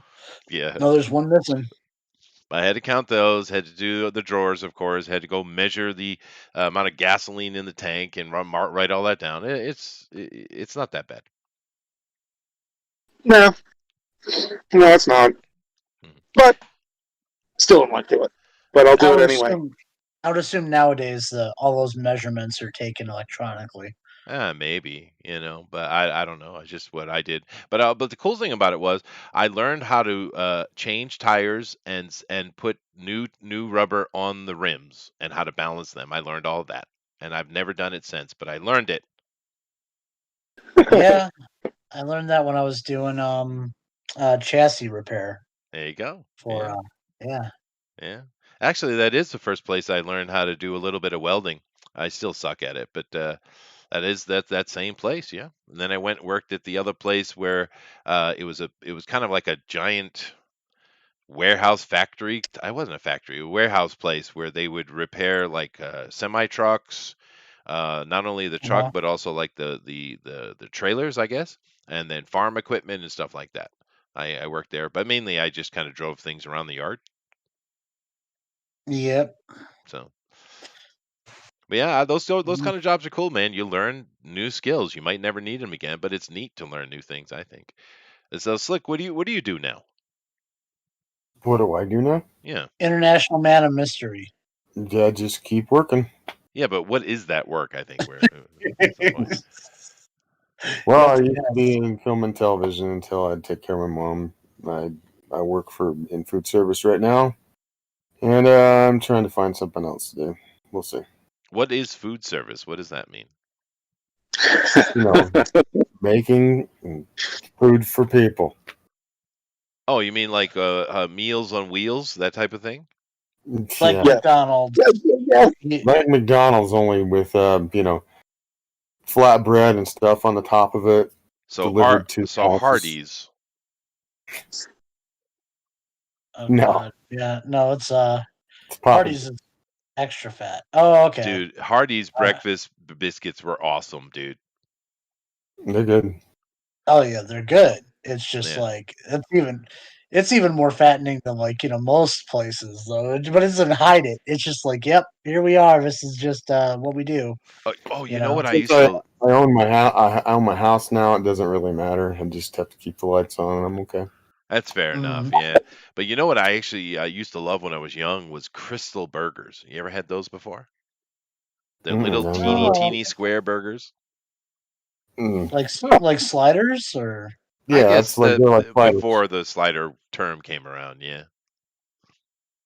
[SPEAKER 2] No, there's one missing.
[SPEAKER 1] I had to count those, had to do the drawers, of course, had to go measure the amount of gasoline in the tank and write all that down. It's not that bad.
[SPEAKER 3] No, No, it's not. But still don't want to do it. But I'll
[SPEAKER 2] I
[SPEAKER 3] do it
[SPEAKER 2] would
[SPEAKER 3] anyway.
[SPEAKER 2] assume. I would assume nowadays all those measurements are taken electronically.
[SPEAKER 1] Maybe, but I don't know. It's just what I did. But the cool thing about it was I learned how to change tires and put new rubber on the rims and how to balance them. I learned all of that, and I've never done it since. But I learned it.
[SPEAKER 2] Yeah, I learned that when I was doing chassis repair
[SPEAKER 1] There you go.
[SPEAKER 2] for
[SPEAKER 1] Yeah,
[SPEAKER 2] yeah.
[SPEAKER 1] yeah. Actually, that is the first place I learned how to do a little bit of welding. I still suck at it, but that same place, yeah. And then I went and worked at the other place where it was kind of like a giant warehouse factory. I wasn't a factory, a warehouse place where they would repair like semi trucks, not only the truck
[SPEAKER 2] Uh-huh.
[SPEAKER 1] but also like the trailers, I guess, and then farm equipment and stuff like that. I worked there, but mainly I just kind of drove things around the yard.
[SPEAKER 2] Yep.
[SPEAKER 1] So, but yeah, those
[SPEAKER 2] Mhm.
[SPEAKER 1] kind of jobs are cool, man. You learn new skills. You might never need them again, but it's neat to learn new things, I think. So, Slick, what do you do now?
[SPEAKER 4] What do I do now?
[SPEAKER 1] Yeah.
[SPEAKER 2] International man of mystery.
[SPEAKER 4] Yeah, just keep working.
[SPEAKER 1] Yeah, but what is that work? I think that's the point.
[SPEAKER 4] Well, I
[SPEAKER 2] Yes,
[SPEAKER 4] used to be
[SPEAKER 2] yes.
[SPEAKER 4] in film and television until I had to take care of my mom. I work in food service right now, and I'm trying to find something else to do. We'll see.
[SPEAKER 1] What is food service? What does that mean?
[SPEAKER 4] You know, making food for people.
[SPEAKER 1] Oh, you mean like Meals on Wheels, that type of thing?
[SPEAKER 2] Like
[SPEAKER 4] Yeah,
[SPEAKER 3] Yeah.
[SPEAKER 2] McDonald's.
[SPEAKER 3] Yeah.
[SPEAKER 4] like McDonald's, only with flatbread and stuff on the top of it, delivered to houses.
[SPEAKER 1] Hardee's,
[SPEAKER 2] Oh
[SPEAKER 4] No,
[SPEAKER 2] god. Yeah. No, it's
[SPEAKER 4] it's Papa.
[SPEAKER 2] Hardee's is extra fat. Oh, okay.
[SPEAKER 1] dude. Hardee's
[SPEAKER 2] Uh,
[SPEAKER 1] breakfast biscuits were awesome, dude.
[SPEAKER 4] They're good.
[SPEAKER 2] oh yeah, they're good. It's just
[SPEAKER 1] Yeah.
[SPEAKER 2] like it's even more fattening than most places though. But it doesn't hide it. It's just like, yep, here we are. This is just what we do.
[SPEAKER 1] Oh,
[SPEAKER 2] You
[SPEAKER 1] you know
[SPEAKER 2] know.
[SPEAKER 1] what I
[SPEAKER 4] Since
[SPEAKER 1] used
[SPEAKER 4] I,
[SPEAKER 1] to.
[SPEAKER 4] I own my house, I own my house now. It doesn't really matter. I just have to keep the lights on, and I'm okay.
[SPEAKER 1] That's fair enough,
[SPEAKER 2] Mhm.
[SPEAKER 1] yeah. But you know what I actually used to love when I was young was Crystal Burgers. You ever had those before? The little teeny
[SPEAKER 4] No.
[SPEAKER 2] Oh,
[SPEAKER 1] teeny square burgers.
[SPEAKER 2] like sliders or
[SPEAKER 1] I
[SPEAKER 4] Yeah,
[SPEAKER 1] guess
[SPEAKER 4] it's like they're like fighters.
[SPEAKER 1] before the slider term came around, yeah.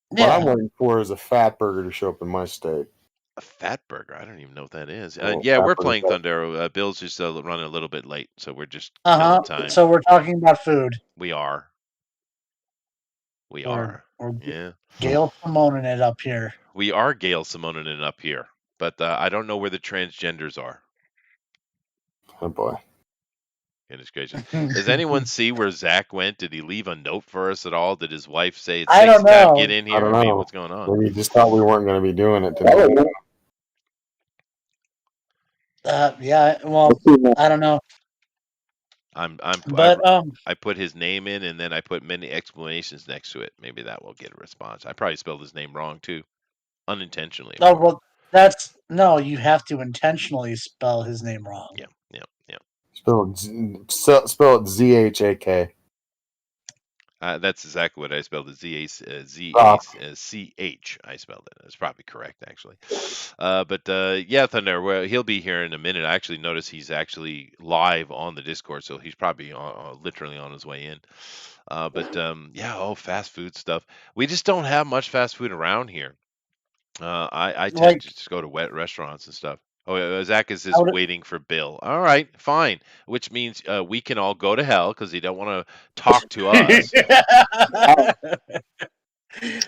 [SPEAKER 4] What I'm
[SPEAKER 2] yeah.
[SPEAKER 4] waiting for is a fat burger to show up in my state.
[SPEAKER 1] A fat burger. I don't even know what that is.
[SPEAKER 4] Oh,
[SPEAKER 1] Yeah,
[SPEAKER 4] fat
[SPEAKER 1] we're
[SPEAKER 4] burger.
[SPEAKER 1] playing Thunder. Bill's just running a little bit late, so we're just
[SPEAKER 2] Uh
[SPEAKER 1] killing
[SPEAKER 2] huh.
[SPEAKER 1] time.
[SPEAKER 2] So we're talking about food.
[SPEAKER 1] We are. We
[SPEAKER 2] We're
[SPEAKER 1] are.
[SPEAKER 2] we're
[SPEAKER 1] Yeah.
[SPEAKER 2] Gail Simonin it up here.
[SPEAKER 1] We are Gail Simonin it up here. But I don't know where the transgenders are.
[SPEAKER 4] Oh boy.
[SPEAKER 1] Goodness gracious. Does anyone see where Zach went? Did he leave a note for us at all? Did his wife say it's
[SPEAKER 2] I don't
[SPEAKER 1] time get
[SPEAKER 2] know.
[SPEAKER 1] in
[SPEAKER 4] I
[SPEAKER 1] here?
[SPEAKER 4] don't
[SPEAKER 1] I mean,
[SPEAKER 4] know.
[SPEAKER 1] what's going on?
[SPEAKER 4] Maybe you just thought we weren't going to be doing it tonight.
[SPEAKER 2] Yeah. Well, I don't know,
[SPEAKER 1] I'm I'm I,
[SPEAKER 2] but
[SPEAKER 1] I put his name in and then I put many explanations next to it. Maybe that will get a response. I probably spelled his name wrong too, unintentionally, of
[SPEAKER 2] oh
[SPEAKER 1] course.
[SPEAKER 2] well. That's no. You have to intentionally spell his name wrong.
[SPEAKER 1] Yeah, yeah, yeah.
[SPEAKER 4] Spell it ZHAK.
[SPEAKER 1] That's exactly what I spelled it.
[SPEAKER 4] Ah,
[SPEAKER 1] Z-A-C-H. I spelled it. That's probably correct, actually. But yeah, Thunder, well, he'll be here in a minute. I actually noticed he's actually live on the Discord, so he's probably literally on his way in. But yeah, fast food stuff. We just don't have much fast food around here. I tend
[SPEAKER 2] Like
[SPEAKER 1] to just go to wet restaurants and stuff. Oh, Zach is
[SPEAKER 2] I
[SPEAKER 1] just
[SPEAKER 2] would.
[SPEAKER 1] waiting for Bill. All right, fine. Which means we can all go to hell because he don't want to talk to us.
[SPEAKER 3] Wow,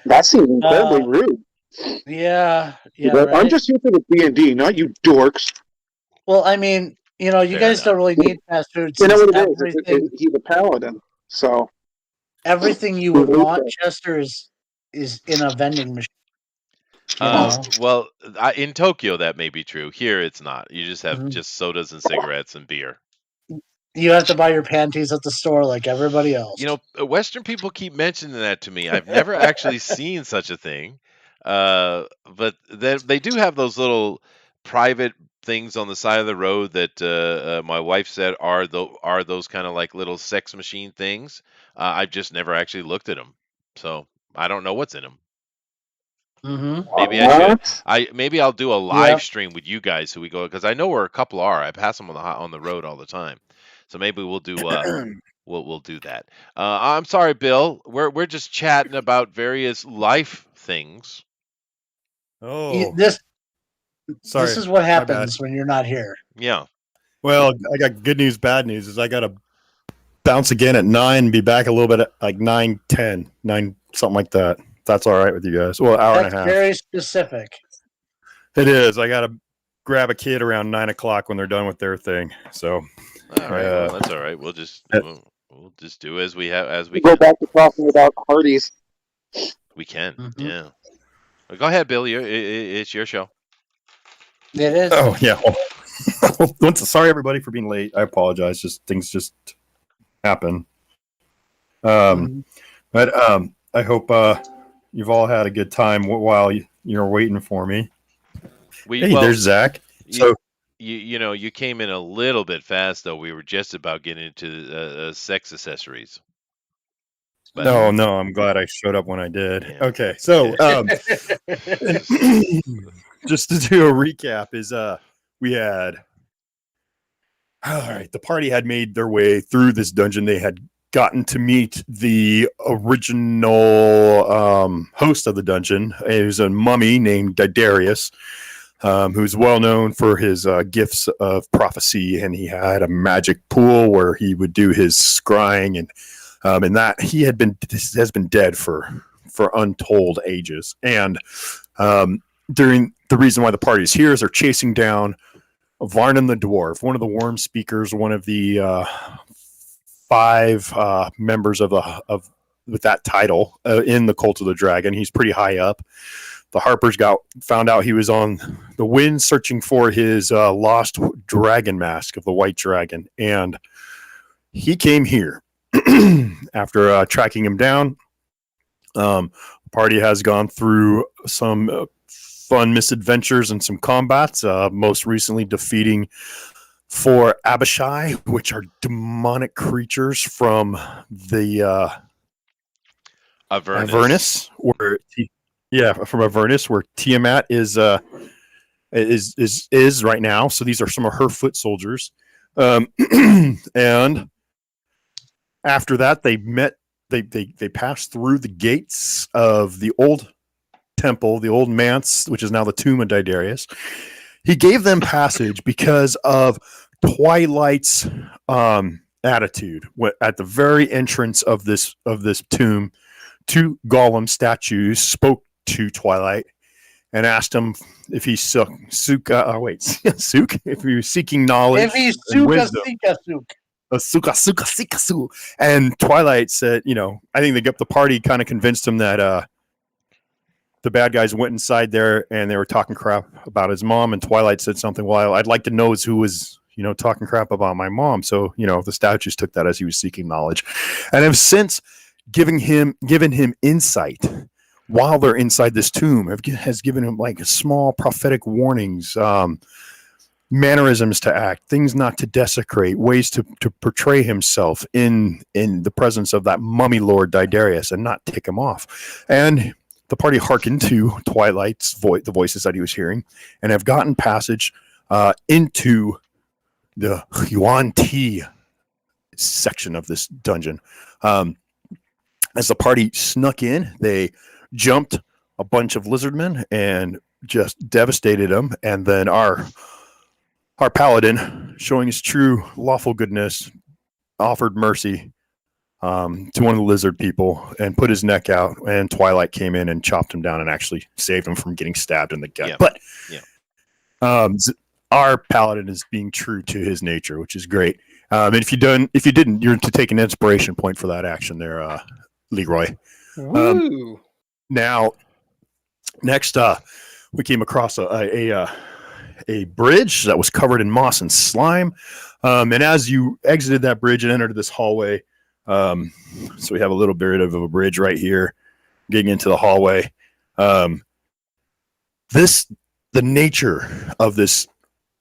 [SPEAKER 3] that seems incredibly
[SPEAKER 2] uh,
[SPEAKER 3] rude.
[SPEAKER 2] yeah, yeah,
[SPEAKER 3] But I'm
[SPEAKER 2] right.
[SPEAKER 3] just here for the D&D, not you dorks.
[SPEAKER 2] Well, I mean, you
[SPEAKER 1] Fair
[SPEAKER 2] guys
[SPEAKER 1] enough.
[SPEAKER 2] don't really need fast food
[SPEAKER 3] You know
[SPEAKER 2] since
[SPEAKER 3] what it is? He's a paladin, so
[SPEAKER 2] everything you would want, Chester, is in a vending machine. You know.
[SPEAKER 1] Well, in Tokyo that may be true. Here it's not. You just have
[SPEAKER 2] Mhm.
[SPEAKER 1] just sodas and cigarettes and beer.
[SPEAKER 2] You have to buy your panties at the store like everybody else.
[SPEAKER 1] Western people keep mentioning that to me. I've never actually seen such a thing. But they do have those little private things on the side of the road that my wife said are those kind of like little sex machine things. I've just never actually looked at them, so I don't know what's in them.
[SPEAKER 2] Mm-hmm.
[SPEAKER 1] Maybe I should.
[SPEAKER 3] What?
[SPEAKER 1] Maybe I'll do a
[SPEAKER 2] Yeah.
[SPEAKER 1] live stream with you guys so we go because I know where a couple are. I pass them on the road all the time, so maybe we'll do we'll do that. I'm sorry, Bill. We're just chatting about various life things.
[SPEAKER 6] Oh,
[SPEAKER 2] This
[SPEAKER 6] sorry.
[SPEAKER 2] is what
[SPEAKER 6] My bad.
[SPEAKER 2] happens when you're not here.
[SPEAKER 1] Yeah.
[SPEAKER 6] Well, I got good news, bad news is I got to bounce again at 9, be back a little bit at like 9:10, 9 something like that. That's all right with you guys. Well, hour
[SPEAKER 2] That's
[SPEAKER 6] and a half.
[SPEAKER 2] very specific.
[SPEAKER 6] It is. I got to grab a kid around 9 o'clock when they're done with their thing. So,
[SPEAKER 1] All right. Well, that's all right. We'll just do as we have as we
[SPEAKER 3] Go
[SPEAKER 1] can.
[SPEAKER 3] back to talking about parties.
[SPEAKER 1] We can.
[SPEAKER 2] Mhm.
[SPEAKER 1] Yeah. Well, go ahead, Bill. It's your show.
[SPEAKER 2] It is.
[SPEAKER 6] oh yeah. Sorry everybody for being late. I apologize. Just things just happen.
[SPEAKER 2] Mhm.
[SPEAKER 6] But I hope you've all had a good time while you're waiting for me. Hey,
[SPEAKER 1] Well,
[SPEAKER 6] there's Zach. So
[SPEAKER 1] you came in a little bit fast though. We were just about getting into sex accessories. But
[SPEAKER 6] no, I'm glad I showed up when I did.
[SPEAKER 1] Yeah.
[SPEAKER 6] Okay, so just to do a recap is we had all right, the party had made their way through this dungeon. They had gotten to meet the original host of the dungeon. It was a mummy named Didarius, who's well known for his gifts of prophecy, and he had a magic pool where he would do his scrying, and that he has been dead for untold ages. And during the reason why the party is here is they're chasing down Varnum the dwarf, one of the worm speakers, one of the 5 members of with that title in the Cult of the Dragon. He's pretty high up. The Harpers found out he was on the wind searching for his lost dragon mask of the White Dragon, and he came here after tracking him down. The party has gone through some fun misadventures and some combats, most recently defeating 4 Abishai, which are demonic creatures from the Avernus, where from Avernus, where Tiamat is right now. So these are some of her foot soldiers, and after that they passed through the gates of the old temple, the old manse, which is now the tomb of Didarius. He gave them passage because of Twilight's attitude. At the very entrance of this tomb, 2 golem statues spoke to Twilight and asked him if he's if he was seeking knowledge
[SPEAKER 2] If he's
[SPEAKER 6] and wisdom. And Twilight said, I think the party kind of convinced him that the bad guys went inside there and they were talking crap about his mom. And Twilight said something, well, I'd like to know who was, talking crap about my mom. So, the statues took that as he was seeking knowledge, and have since given him insight while they're inside this tomb. Has given him like small prophetic warnings, mannerisms to act, things not to desecrate, ways to portray himself in the presence of that mummy lord Didarius and not tick him off. And the party hearkened to Twilight's the voices that he was hearing, and have gotten passage into the Yuan Ti section of this dungeon. As the party snuck in, they jumped a bunch of lizardmen and just devastated them. And then our paladin, showing his true lawful goodness, offered mercy to one of the lizard people and put his neck out, and Twilight came in and chopped him down and actually saved him from getting stabbed in the gut.
[SPEAKER 1] Yeah.
[SPEAKER 6] But our paladin is being true to his nature, which is great. And if you didn't, you're to take an inspiration point for that action there, Leroy. Now, next, we came across a bridge that was covered in moss and slime, and as you exited that bridge and entered this hallway. So we have a little bit of a bridge right here, getting into the hallway. The nature of this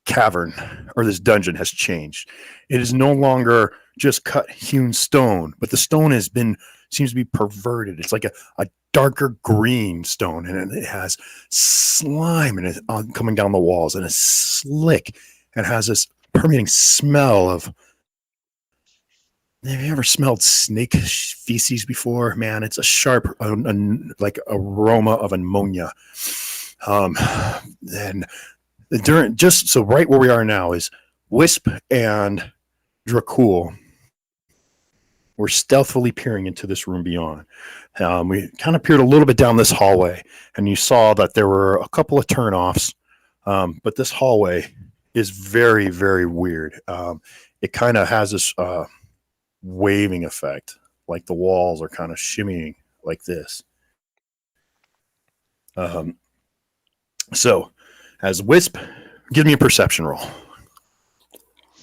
[SPEAKER 6] cavern or this dungeon has changed. It is no longer just cut hewn stone, but the stone seems to be perverted. It's like a darker green stone, and it has slime and it's coming down the walls, and it's slick and has this permeating smell of. Have you ever smelled snake feces before? Man, it's a sharp, like aroma of ammonia. And right where we are now is Wisp and Dracul. We're stealthily peering into this room beyond. We kind of peered a little bit down this hallway, and you saw that there were a couple of turnoffs, but this hallway is very, very weird. It kind of has this waving effect, like the walls are kind of shimmying like this. So, as Wisp, give me a perception roll.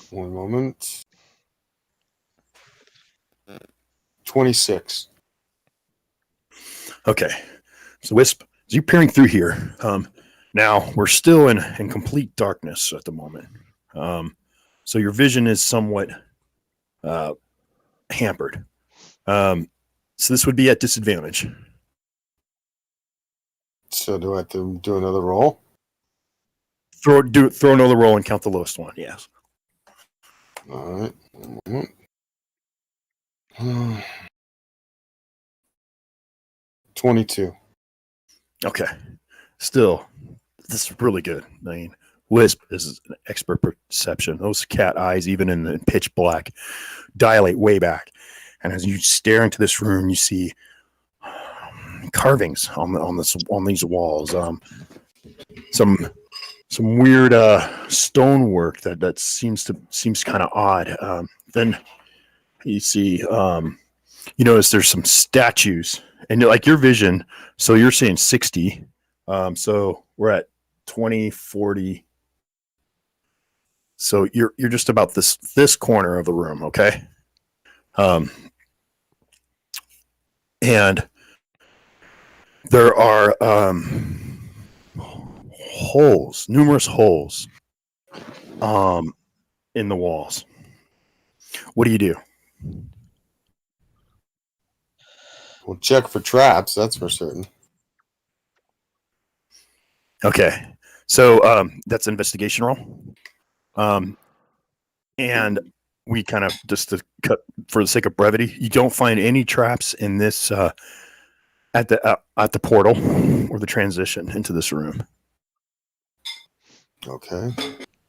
[SPEAKER 4] One moment. 26.
[SPEAKER 6] Okay. So, Wisp, as you're peering through here, now we're still in complete darkness at the moment. So, your vision is somewhat hampered. So, this would be at disadvantage.
[SPEAKER 4] So do I have to do another roll?
[SPEAKER 6] Throw another roll and count the lowest one. Yes.
[SPEAKER 4] All right. One moment. 22.
[SPEAKER 6] Okay. Still, this is really good. I mean, Wisp is an expert perception. Those cat eyes, even in the pitch black, dilate way back. And as you stare into this room, you see carvings on these walls. Some weird stonework that seems kind of odd. Then you see, you notice there's some statues, and like your vision. So you're saying 60. So we're at 20, 40. So you're just about this corner of the room, okay? And there are numerous holes in the walls. What do you do?
[SPEAKER 4] We'll check for traps, that's for certain.
[SPEAKER 6] Okay. So that's an investigation roll. And we kind of, just to cut for the sake of brevity, you don't find any traps in this at the portal or the transition into this room.
[SPEAKER 4] Okay.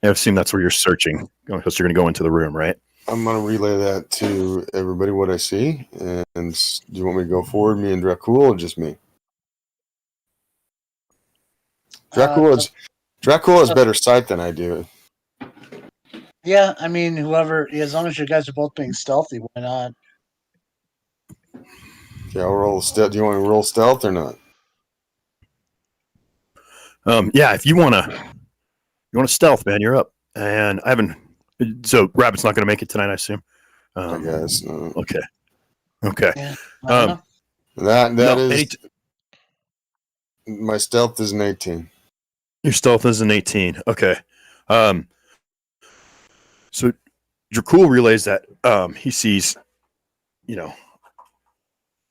[SPEAKER 6] I assume that's where you're searching, because you're going to go into the room, right?
[SPEAKER 4] I'm going to relay that to everybody what I see. And do you want me to go forward, me and Dracul, or just me? Dracul has better sight than I do.
[SPEAKER 2] Yeah, I mean, as long as you guys are both being stealthy, why not?
[SPEAKER 4] Okay, I'll roll stealth. Do you want me to roll stealth or not?
[SPEAKER 6] Yeah, if you want to stealth, man, you're up. And I haven't. So Rabbit's not going to make it tonight, I assume.
[SPEAKER 4] I guess. No.
[SPEAKER 6] Okay.
[SPEAKER 2] Yeah, I don't know.
[SPEAKER 4] That is. My stealth is an 18.
[SPEAKER 6] Your stealth is an 18. Okay. So Dracul relays that he sees,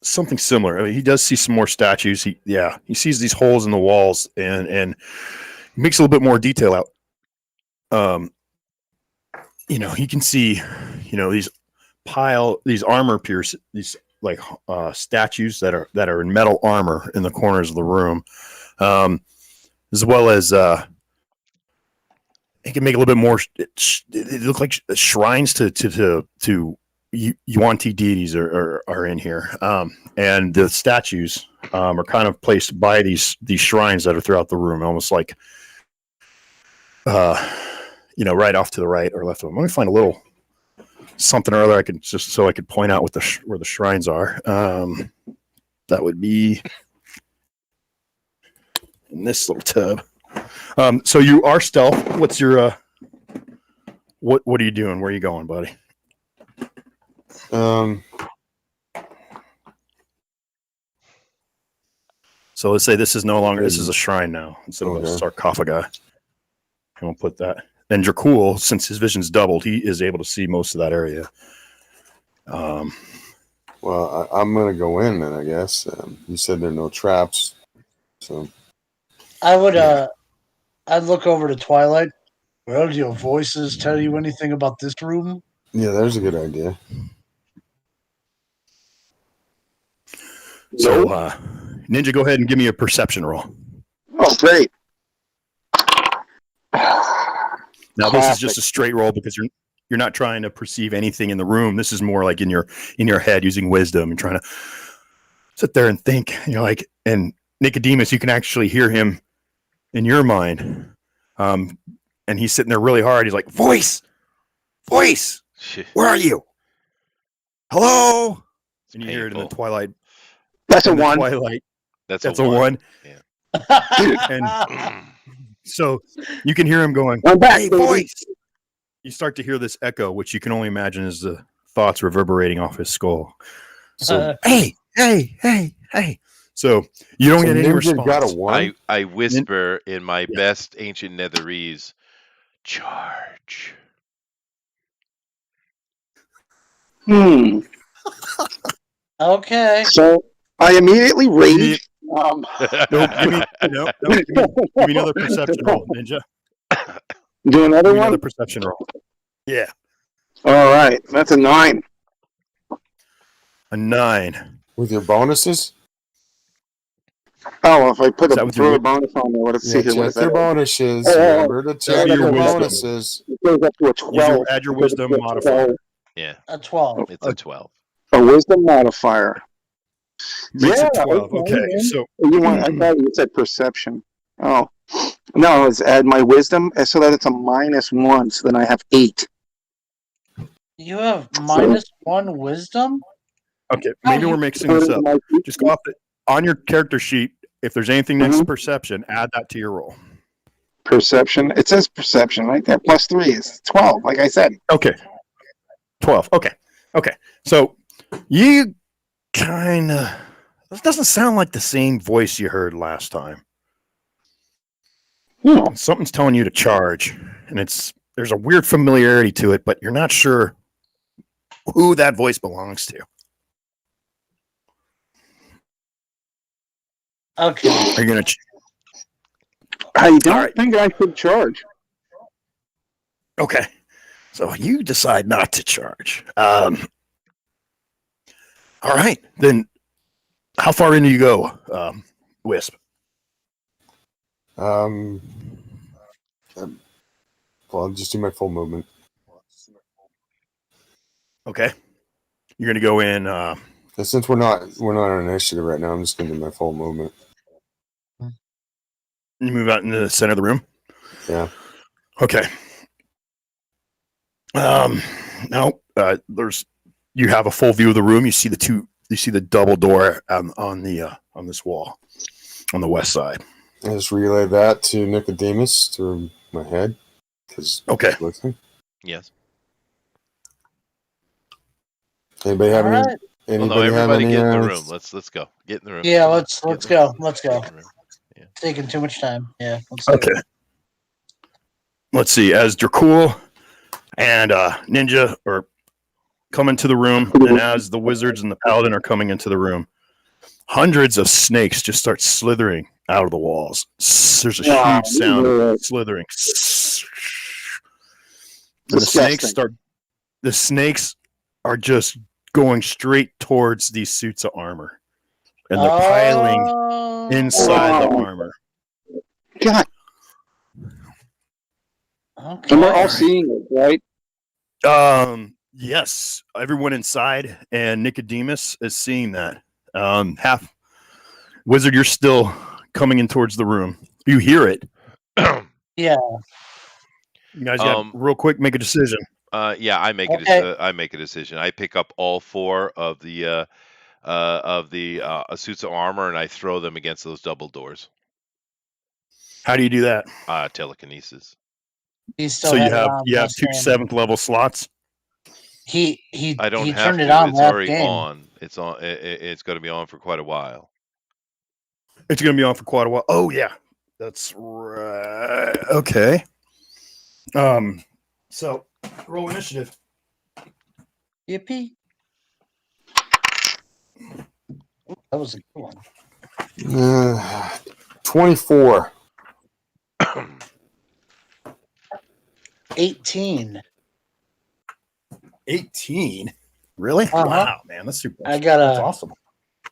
[SPEAKER 6] something similar. I mean, he does see some more statues. He sees these holes in the walls, and he makes a little bit more detail out. He can see, these armor pierce, these like statues that are in metal armor in the corners of the room, as well as it can make a little bit more. It look like shrines to Yuan-Ti deities are in here, and the statues are kind of placed by these shrines that are throughout the room, almost like right off to the right or left of them. Let me find a little something or other I could point out where the shrines are. That would be in this little tub. So you are stealth. What's your what are you doing? Where are you going, buddy? So let's say this is a shrine now instead of a sarcophagi. And we'll put that. And Dracul, since his vision's doubled, he is able to see most of that area.
[SPEAKER 4] Well, I'm going to go in then, I guess. You said there are no traps. So
[SPEAKER 2] I would I'd look over to Twilight. Well, do your voices tell you anything about this room?
[SPEAKER 4] yeah, there's a good idea.
[SPEAKER 6] So, Ninja, go ahead and give me a perception roll.
[SPEAKER 3] Oh, great.
[SPEAKER 6] Now, this is just a straight roll because you're not trying to perceive anything in the room. This is more like in your head using wisdom and trying to sit there and think. You know, like, and Nicodemus, you can actually hear him in your mind, and he's sitting there really hard. He's like, "Voice, where are you? Hello?" And you hear it in the twilight.
[SPEAKER 3] That's a one.
[SPEAKER 6] Twilight.
[SPEAKER 1] That's
[SPEAKER 6] a one.
[SPEAKER 1] Yeah.
[SPEAKER 6] And so you can hear him going,
[SPEAKER 3] I'm back,
[SPEAKER 6] "Hey,
[SPEAKER 3] baby."
[SPEAKER 6] voice!" You start to hear this echo, which you can only imagine is the thoughts reverberating off his skull. So, hey. So you don't get any
[SPEAKER 4] Ninja
[SPEAKER 6] response.
[SPEAKER 4] got a one.
[SPEAKER 1] I whisper in my best ancient netherese, charge.
[SPEAKER 2] Okay.
[SPEAKER 3] So I immediately rage.
[SPEAKER 6] Nope, give me another perception roll, Ninja.
[SPEAKER 3] Do another
[SPEAKER 6] Give me
[SPEAKER 3] one?
[SPEAKER 6] another perception roll. Yeah.
[SPEAKER 3] All right. That's a 9.
[SPEAKER 6] A 9.
[SPEAKER 4] With your bonuses?
[SPEAKER 3] Oh, if I put
[SPEAKER 6] Is that
[SPEAKER 3] a
[SPEAKER 6] with your
[SPEAKER 3] throw a bonus on there, let's see
[SPEAKER 4] Yeah,
[SPEAKER 3] here. What is
[SPEAKER 4] check your
[SPEAKER 3] that?
[SPEAKER 4] bonuses.
[SPEAKER 3] Oh,
[SPEAKER 4] Remember to check
[SPEAKER 6] your
[SPEAKER 4] your
[SPEAKER 6] wisdom.
[SPEAKER 4] bonuses.
[SPEAKER 3] It goes up to a 12.
[SPEAKER 6] Add your wisdom modifier.
[SPEAKER 1] Yeah,
[SPEAKER 2] A 12.
[SPEAKER 1] it's a 12.
[SPEAKER 3] A wisdom modifier.
[SPEAKER 6] Makes it
[SPEAKER 3] Yeah,
[SPEAKER 6] 12.
[SPEAKER 3] okay,
[SPEAKER 6] Okay.
[SPEAKER 3] man.
[SPEAKER 6] So
[SPEAKER 3] You want? I thought you said perception. Oh, no, it's add my wisdom, so that it's a -1. So then I have 8.
[SPEAKER 2] You have -1 wisdom?
[SPEAKER 6] okay, maybe we're mixing this up. Just go off on your character sheet. If there's anything next to perception, add that to your roll.
[SPEAKER 3] Perception. It says perception right there. +3 is 12. Like I said.
[SPEAKER 6] Okay. 12. Okay. So you kind of. This doesn't sound like the same voice you heard last time. Something's telling you to charge, and there's a weird familiarity to it, but you're not sure who that voice belongs to.
[SPEAKER 2] Okay.
[SPEAKER 6] Are you gonna?
[SPEAKER 3] I don't think I should charge.
[SPEAKER 6] Okay. So you decide not to charge. All right. Then how far into you go, Wisp?
[SPEAKER 4] Well, I'll just do my full movement.
[SPEAKER 6] Okay. You're gonna go in.
[SPEAKER 4] And since we're not on initiative right now, I'm just gonna do my full movement.
[SPEAKER 6] You move out into the center of the room.
[SPEAKER 4] Yeah.
[SPEAKER 6] Okay. Now, you have a full view of the room. You see the double door on this wall on the west side.
[SPEAKER 4] I just relay that to Nicodemus through my head.
[SPEAKER 6] Okay.
[SPEAKER 1] Yes.
[SPEAKER 4] Anybody have any?
[SPEAKER 2] Alright.
[SPEAKER 4] Anybody have
[SPEAKER 1] everybody
[SPEAKER 4] any?
[SPEAKER 1] get in the room. Let's go. Get in the room.
[SPEAKER 2] Yeah, let's
[SPEAKER 1] Get in the
[SPEAKER 2] go.
[SPEAKER 1] room.
[SPEAKER 2] Let's go.
[SPEAKER 1] Get in the room. Yeah.
[SPEAKER 2] Taking too much time. Yeah. Let's do
[SPEAKER 6] Okay.
[SPEAKER 2] it.
[SPEAKER 6] Let's see. As Dracul and Ninja are coming to the room, and as the wizards and the paladin are coming into the room, hundreds of snakes just start slithering out of the walls. There's a huge sound of slithering. And the snakes are just going straight towards these suits of armor. And they're piling inside the armor.
[SPEAKER 3] God.
[SPEAKER 2] Okay.
[SPEAKER 3] And we're all seeing it, right?
[SPEAKER 6] Yes, everyone inside and Nicodemus is seeing that. Half Wizard, you're still coming in towards the room. You hear it.
[SPEAKER 2] Yeah.
[SPEAKER 6] You guys got real quick make a decision.
[SPEAKER 1] Yeah, I make a decision. I pick up all 4 of the suits of armor and I throw them against those double doors.
[SPEAKER 6] How do you do that?
[SPEAKER 1] Telekinesis.
[SPEAKER 6] So you have 2 7th level slots.
[SPEAKER 2] He
[SPEAKER 1] I don't have
[SPEAKER 2] turned
[SPEAKER 1] to.
[SPEAKER 2] it on
[SPEAKER 1] It's
[SPEAKER 2] last
[SPEAKER 1] already
[SPEAKER 2] game.
[SPEAKER 1] on. It's on. It's going to be on for quite a while.
[SPEAKER 6] It's going to be on for quite a while. Oh yeah, that's right. Okay. So roll initiative.
[SPEAKER 2] Yippee! That was a good one.
[SPEAKER 4] 24.
[SPEAKER 2] 18.
[SPEAKER 6] 18. Really?
[SPEAKER 2] Uh-huh.
[SPEAKER 6] Wow, man, that's super.
[SPEAKER 2] I got
[SPEAKER 6] That's
[SPEAKER 2] a
[SPEAKER 6] awesome.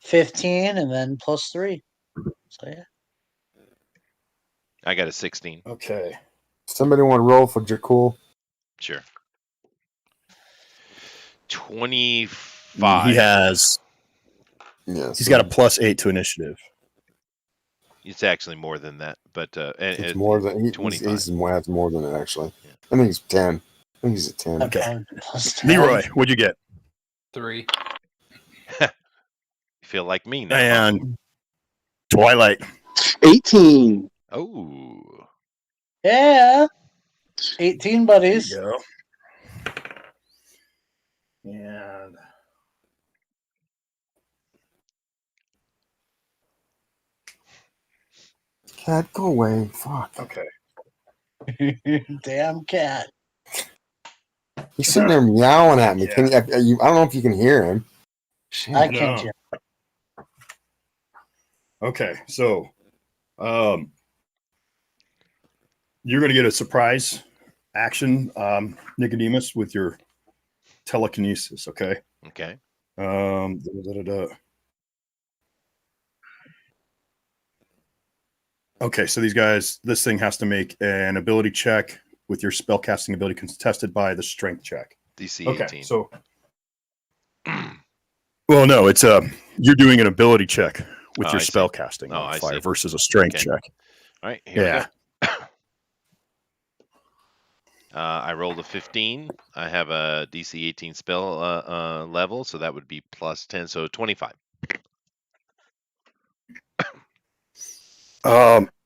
[SPEAKER 2] 15 and then plus 3. So yeah.
[SPEAKER 1] I got a 16.
[SPEAKER 6] Okay.
[SPEAKER 4] Somebody want to roll for Jakul?
[SPEAKER 1] Sure. 25.
[SPEAKER 6] He has.
[SPEAKER 4] Yes.
[SPEAKER 6] He's got a +8 to initiative.
[SPEAKER 1] It's actually more than that, but
[SPEAKER 4] It's more than
[SPEAKER 1] 25.
[SPEAKER 4] He's more than it actually.
[SPEAKER 1] Yeah.
[SPEAKER 4] I think he's 10. I think he's at 10.
[SPEAKER 6] Okay.
[SPEAKER 2] Plus 10.
[SPEAKER 6] Leroy, what'd you get?
[SPEAKER 5] 3.
[SPEAKER 1] You feel like me now.
[SPEAKER 6] And Twilight.
[SPEAKER 3] 18.
[SPEAKER 1] Oh.
[SPEAKER 2] Yeah. 18
[SPEAKER 6] There
[SPEAKER 2] buddies.
[SPEAKER 6] you go. And
[SPEAKER 4] Cat, go away. Fuck.
[SPEAKER 6] okay.
[SPEAKER 2] Damn cat.
[SPEAKER 4] He's sitting there meowing at me.
[SPEAKER 6] Yeah.
[SPEAKER 4] Can you, I don't know if you can hear him. Shit.
[SPEAKER 2] I can't hear.
[SPEAKER 6] Okay, so you're gonna get a surprise action, Nicodemus, with your telekinesis, okay?
[SPEAKER 1] Okay.
[SPEAKER 6] Okay, so these guys, this thing has to make an ability check with your spellcasting ability contested by the strength check.
[SPEAKER 1] DC
[SPEAKER 6] Okay,
[SPEAKER 1] 18.
[SPEAKER 6] so well, no, it's you're doing an ability check with your
[SPEAKER 1] I see.
[SPEAKER 6] spellcasting
[SPEAKER 1] Oh, I
[SPEAKER 6] modifier
[SPEAKER 1] see.
[SPEAKER 6] versus a strength
[SPEAKER 1] Okay.
[SPEAKER 6] check.
[SPEAKER 1] All right, here
[SPEAKER 6] Yeah.
[SPEAKER 1] we go. I rolled a 15. I have a DC 18 spell level, so that would be plus 10, so 25.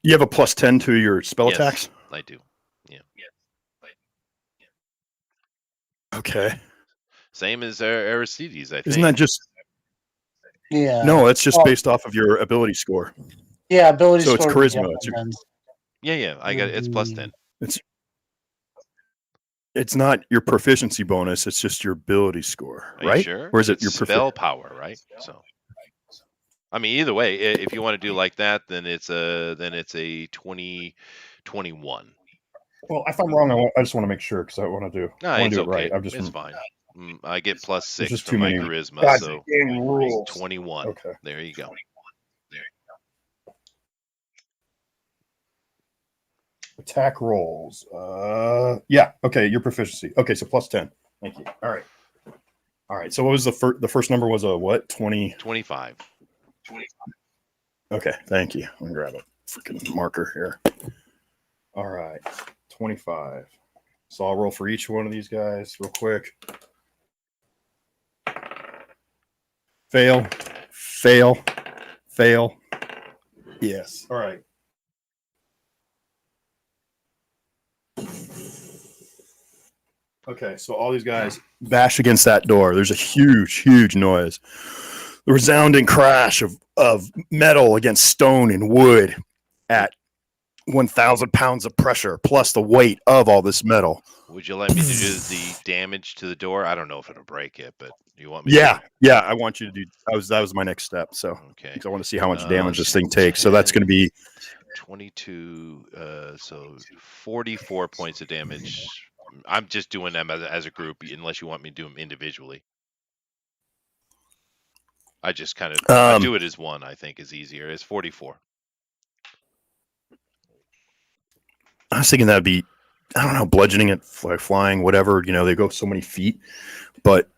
[SPEAKER 6] You have a +10 to your spell
[SPEAKER 1] Yes,
[SPEAKER 6] attacks.
[SPEAKER 1] I do.
[SPEAKER 6] Okay,
[SPEAKER 1] Same as Aristides, I think.
[SPEAKER 6] isn't that just
[SPEAKER 2] Yeah.
[SPEAKER 6] no? It's just
[SPEAKER 2] Well-
[SPEAKER 6] based off of your ability score.
[SPEAKER 2] Yeah, ability
[SPEAKER 6] So it's
[SPEAKER 2] score.
[SPEAKER 6] charisma. It's,
[SPEAKER 1] Yeah, I got it's plus 10.
[SPEAKER 6] it's not your proficiency bonus. It's just your ability score,
[SPEAKER 1] Are you
[SPEAKER 6] right?
[SPEAKER 1] sure?
[SPEAKER 6] Or is it
[SPEAKER 1] It's
[SPEAKER 6] your
[SPEAKER 1] spell power, right? So, I mean, either way, if you want to do like that, then it's a 21.
[SPEAKER 6] Well, if I'm wrong, I just want to make sure because I want to do.
[SPEAKER 1] No,
[SPEAKER 6] I want
[SPEAKER 1] it's
[SPEAKER 6] to do
[SPEAKER 1] okay.
[SPEAKER 6] it right. I'm just
[SPEAKER 1] It's fine. I get plus
[SPEAKER 6] There's
[SPEAKER 1] 6
[SPEAKER 6] just
[SPEAKER 1] from
[SPEAKER 6] too
[SPEAKER 1] my
[SPEAKER 6] many
[SPEAKER 1] charisma, so
[SPEAKER 6] goddamn rules.
[SPEAKER 1] 21.
[SPEAKER 6] Okay.
[SPEAKER 1] There you go.
[SPEAKER 6] Attack rolls. Yeah. Okay. Your proficiency. Okay. So plus 10. Thank you. All right. All right. So what was the first number was a what? 20.
[SPEAKER 1] 25.
[SPEAKER 6] Okay. Thank you. I'm gonna grab a freaking marker here. All right. 25. So I'll roll for each one of these guys real quick. Fail. Fail. Fail. Yes. All right. Okay, so all these guys bash against that door. There's a huge, huge noise. The resounding crash of metal against stone and wood at 1,000 pounds of pressure, plus the weight of all this metal.
[SPEAKER 1] Would you like me to do the damage to the door? I don't know if it'll break it, but you want me
[SPEAKER 6] Yeah,
[SPEAKER 1] to?
[SPEAKER 6] yeah, I want you to do. That was my next step. So
[SPEAKER 1] Okay.
[SPEAKER 6] because I want to see how much damage this thing takes. So that's going to be
[SPEAKER 1] 22, so 44 points of damage. I'm just doing them as a group, unless you want me to do them individually. I just kind of I do it as one. I think is easier. It's 44.
[SPEAKER 6] I was thinking that'd be, I don't know, bludgeoning it, flying, whatever. You know, they go so many feet. But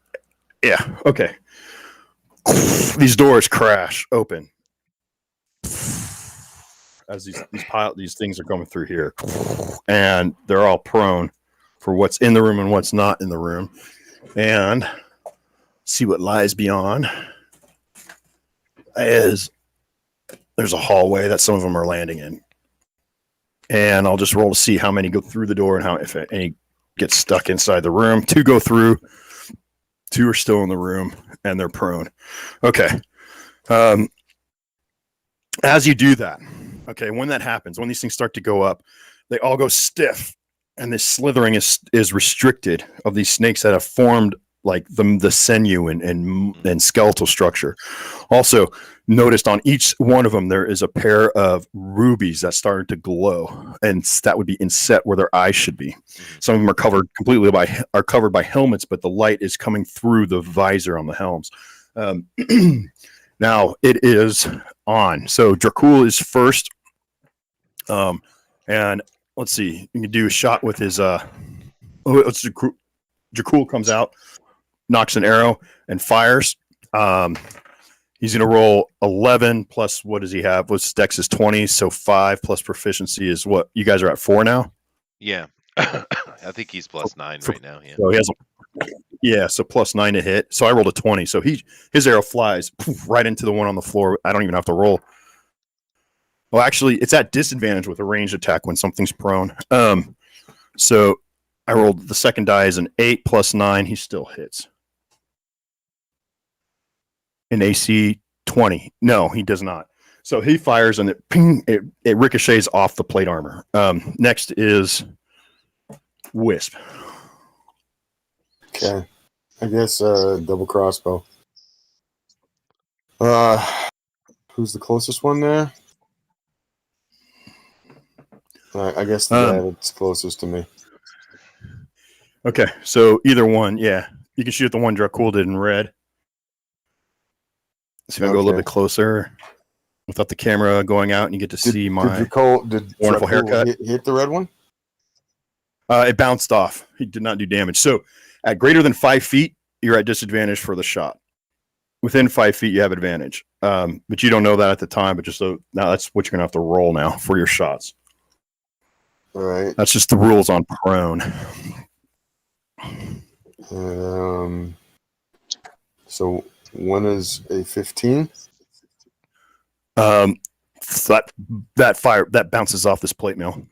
[SPEAKER 6] yeah, okay. These doors crash open as these things are coming through here, and they're all prone for what's in the room and what's not in the room, and see what lies beyond. There's a hallway that some of them are landing in. And I'll just roll to see how many go through the door and how, if any get stuck inside the room. 2 go through, 2 are still in the room, and they're prone. Okay. As you do that, okay, when that happens, when these things start to go up, they all go stiff and this slithering is restricted of these snakes that have formed like the sinew and skeletal structure. Also, noticed on each one of them there is a pair of rubies that started to glow, and that would be inset where their eyes should be. Some of them are covered by helmets, but the light is coming through the visor on the helms. Now it is on. So Dracul is first, and let's see. You can do a shot with his. Dracul comes out, knocks an arrow, and fires. He's going to roll 11 plus, what does he have? What's Dex is 20, so 5 plus proficiency is what? You guys are at 4 now?
[SPEAKER 1] Yeah. I think he's plus 9 right now. Yeah.
[SPEAKER 6] So he has so plus 9 to hit. So I rolled a 20. So his arrow flies right into the one on the floor. I don't even have to roll. Well, actually, it's at disadvantage with a ranged attack when something's prone. So I rolled the second die is an 8 plus 9. He still hits. An AC 20. No, he does not. So he fires and it ricochets off the plate armor. Next is Wisp.
[SPEAKER 4] Okay. I guess double crossbow. Who's the closest one there? I guess the guy that's closest to me.
[SPEAKER 6] Okay, so either one, yeah. You can shoot the one Dracul did in red. So I'm going to go a little bit closer without the camera going out, and you get to see my wonderful haircut.
[SPEAKER 4] Hit the red one?
[SPEAKER 6] It bounced off. He did not do damage. So at greater than 5 feet, you're at disadvantage for the shot. Within 5 feet, you have advantage. But you don't know that at the time, but just so now that's what you're going to have to roll now for your shots.
[SPEAKER 4] All right.
[SPEAKER 6] That's just the rules on prone.
[SPEAKER 4] So one is a 15.
[SPEAKER 6] That fire that bounces off this plate mail.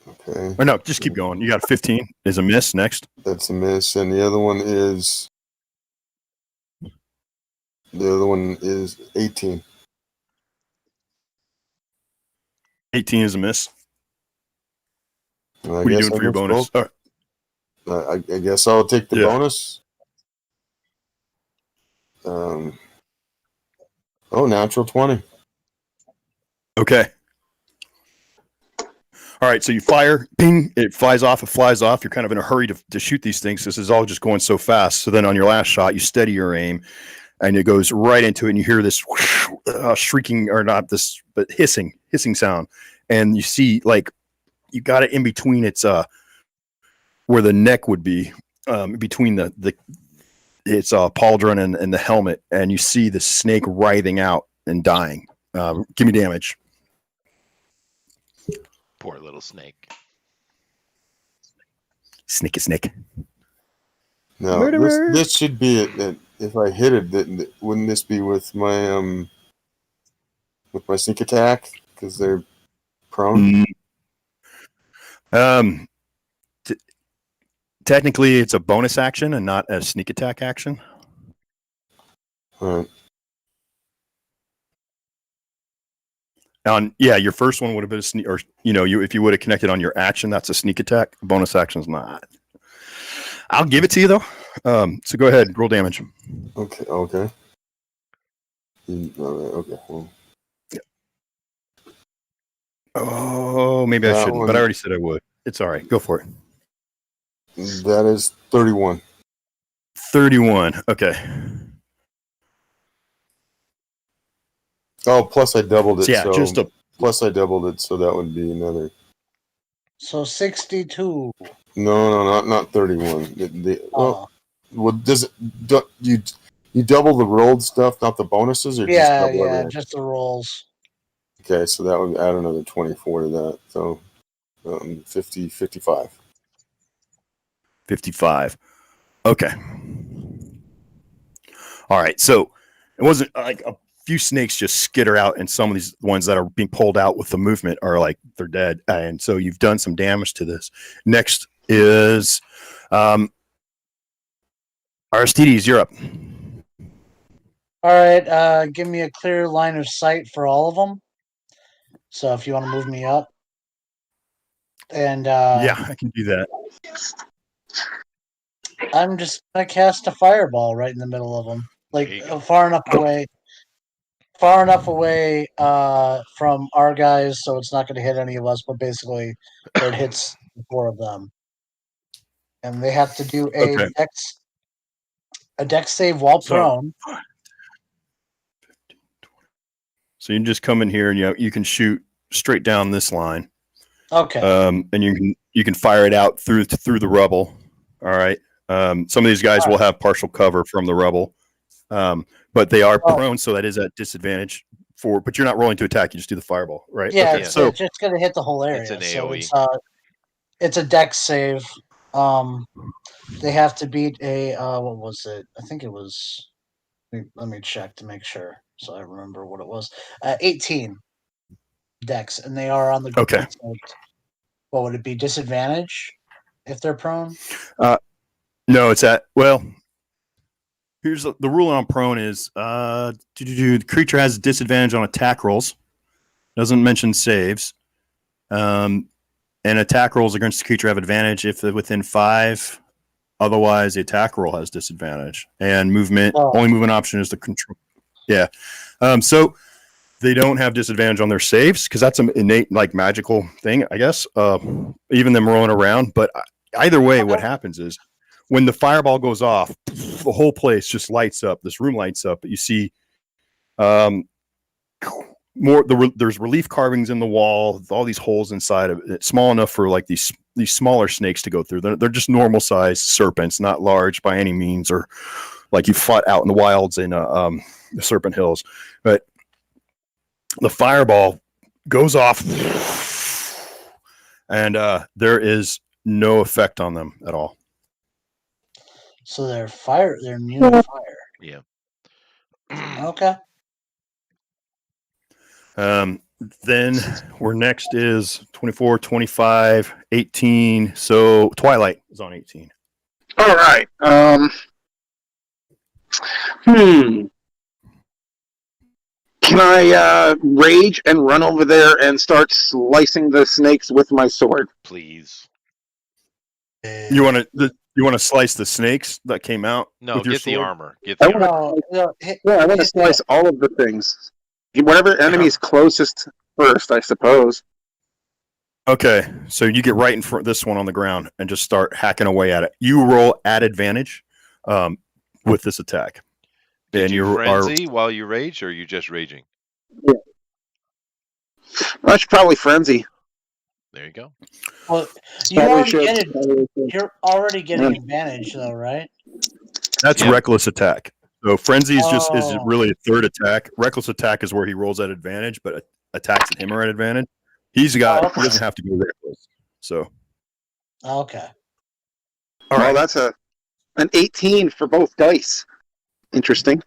[SPEAKER 4] Okay.
[SPEAKER 6] Or no, just keep going. You got a 15 is a miss next.
[SPEAKER 4] That's a miss, and the other one is 18.
[SPEAKER 6] 18 is a miss.
[SPEAKER 4] What
[SPEAKER 6] are you doing for your bonus?
[SPEAKER 4] I guess I'll take the bonus. Natural 20.
[SPEAKER 6] Okay. All right, so you fire, ping, it flies off, You're kind of in a hurry to shoot these things. This is all just going so fast. So then on your last shot, you steady your aim, and it goes right into it, and you hear this shrieking, or not this, but hissing sound. And you see, like, you got it in between its, where the neck would be, between its pauldron and the helmet, and you see the snake writhing out and dying. Give me damage.
[SPEAKER 1] Poor little snake.
[SPEAKER 6] Snake.
[SPEAKER 4] No, this should be it. If I hit it, wouldn't this be with my sneak attack because they're prone?
[SPEAKER 6] Technically, it's a bonus action and not a sneak attack action.
[SPEAKER 4] All right.
[SPEAKER 6] Your first one would have been a sneak, or if you would have connected on your action, that's a sneak attack. Bonus action's not. I'll give it to you though. So go ahead, roll damage.
[SPEAKER 4] Okay. All right. Okay. Well.
[SPEAKER 6] Oh, maybe I shouldn't, but I already said I would. It's all right. Go for it.
[SPEAKER 4] That is 31.
[SPEAKER 6] 31. Okay.
[SPEAKER 4] Oh, plus I doubled it.
[SPEAKER 6] So
[SPEAKER 4] plus I doubled it, so that would be another.
[SPEAKER 2] So 62.
[SPEAKER 4] No, not 31. Well, does it? You double the rolled stuff, not the bonuses, or just double everything?
[SPEAKER 2] Just the rolls.
[SPEAKER 4] Okay, so that would add another 24 to that. So 50, 55.
[SPEAKER 6] 55. Okay. All right. So it wasn't like a few snakes just skitter out, and some of these ones that are being pulled out with the movement are like they're dead. And so you've done some damage to this. Next is Aristides, you're up.
[SPEAKER 2] All right. Give me a clear line of sight for all of them. So if you want to move me up. And
[SPEAKER 6] Yeah, I can do that.
[SPEAKER 2] I'm just gonna cast a fireball right in the middle of them, like
[SPEAKER 1] There you go.
[SPEAKER 2] far enough away from our guys, so it's not going to hit any of us. But basically, where it hits the four of them, and they have to do
[SPEAKER 6] Okay.
[SPEAKER 2] a dex save while
[SPEAKER 6] So-
[SPEAKER 2] prone.
[SPEAKER 6] So you can just come in here and you can shoot straight down this line.
[SPEAKER 2] Okay.
[SPEAKER 6] And you can fire it out through the rubble. All right. Some of these guys will have partial cover from the rubble, but they are prone, so that is at disadvantage but you're not rolling to attack. You just do the fireball, right?
[SPEAKER 2] Yeah,
[SPEAKER 6] Okay,
[SPEAKER 2] it's
[SPEAKER 6] so
[SPEAKER 2] just going to hit the whole area.
[SPEAKER 1] It's an
[SPEAKER 2] so
[SPEAKER 1] AoE.
[SPEAKER 2] it's a dex save. They have to beat a what was it? I think it was. Let me check to make sure, so I remember what it was. 18 dex, and they are on the ground.
[SPEAKER 6] Okay.
[SPEAKER 2] So what would it be? Disadvantage if they're prone?
[SPEAKER 6] No, it's here's the rule on prone is the creature has disadvantage on attack rolls. Doesn't mention saves. And attack rolls against the creature have advantage if they're within 5. Otherwise, the attack roll has disadvantage. And only movement option is the control. Yeah. So they don't have disadvantage on their saves because that's an innate, like, magical thing, I guess. Even them rolling around. But either way, what happens is when the fireball goes off, the whole place just lights up. This room lights up. But you see there's relief carvings in the wall, all these holes inside of it, small enough for like these smaller snakes to go through. They're just normal sized serpents, not large by any means, or like you fought out in the wilds in the Serpent Hills. But the fireball goes off, and there is no effect on them at all.
[SPEAKER 2] So they're immune to fire.
[SPEAKER 1] Yeah.
[SPEAKER 2] Okay.
[SPEAKER 6] Then we're next is 24, 25, 18. So Twilight is on 18.
[SPEAKER 3] All right. Can I rage and run over there and start slicing the snakes with my sword?
[SPEAKER 1] Please.
[SPEAKER 6] You want to slice the snakes that came out?
[SPEAKER 1] No,
[SPEAKER 6] with your
[SPEAKER 1] get the
[SPEAKER 6] sword?
[SPEAKER 1] armor. Get the armor.
[SPEAKER 3] I want to slice all of the things. Whatever enemy is closest first, I suppose.
[SPEAKER 6] Okay, so you get right in front of this one on the ground and just start hacking away at it. You roll at advantage with this attack.
[SPEAKER 1] Did you frenzy while you rage, or are you just raging?
[SPEAKER 3] Yeah. I should probably frenzy.
[SPEAKER 1] There you go.
[SPEAKER 2] Well, you're already getting advantage, though, right?
[SPEAKER 6] That's reckless attack. So frenzy is really a third attack. Reckless attack is where he rolls at advantage, but attacks at him are at advantage. He doesn't have to be reckless. So
[SPEAKER 2] okay.
[SPEAKER 3] All right, that's an 18 for both dice. Interesting.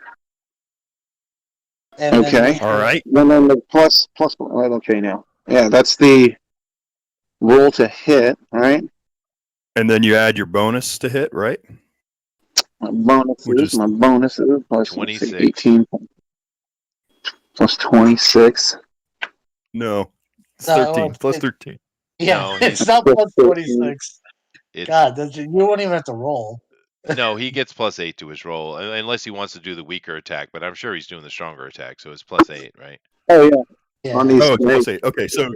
[SPEAKER 2] And
[SPEAKER 3] okay.
[SPEAKER 6] All right.
[SPEAKER 3] And then the plus. Okay, now. Yeah, that's the roll to hit, right?
[SPEAKER 6] And then you add your bonus to hit, right?
[SPEAKER 3] My bonuses plus
[SPEAKER 1] 26.
[SPEAKER 3] 18 plus 26.
[SPEAKER 6] No, it's 13 plus 13.
[SPEAKER 2] Yeah,
[SPEAKER 1] No,
[SPEAKER 2] it's not plus 26. God, you won't even have to roll.
[SPEAKER 1] No, he gets plus 8 to his roll, unless he wants to do the weaker attack. But I'm sure he's doing the stronger attack, so it's plus 8, right?
[SPEAKER 3] Oh yeah.
[SPEAKER 6] Oh, it's plus 8. Okay, so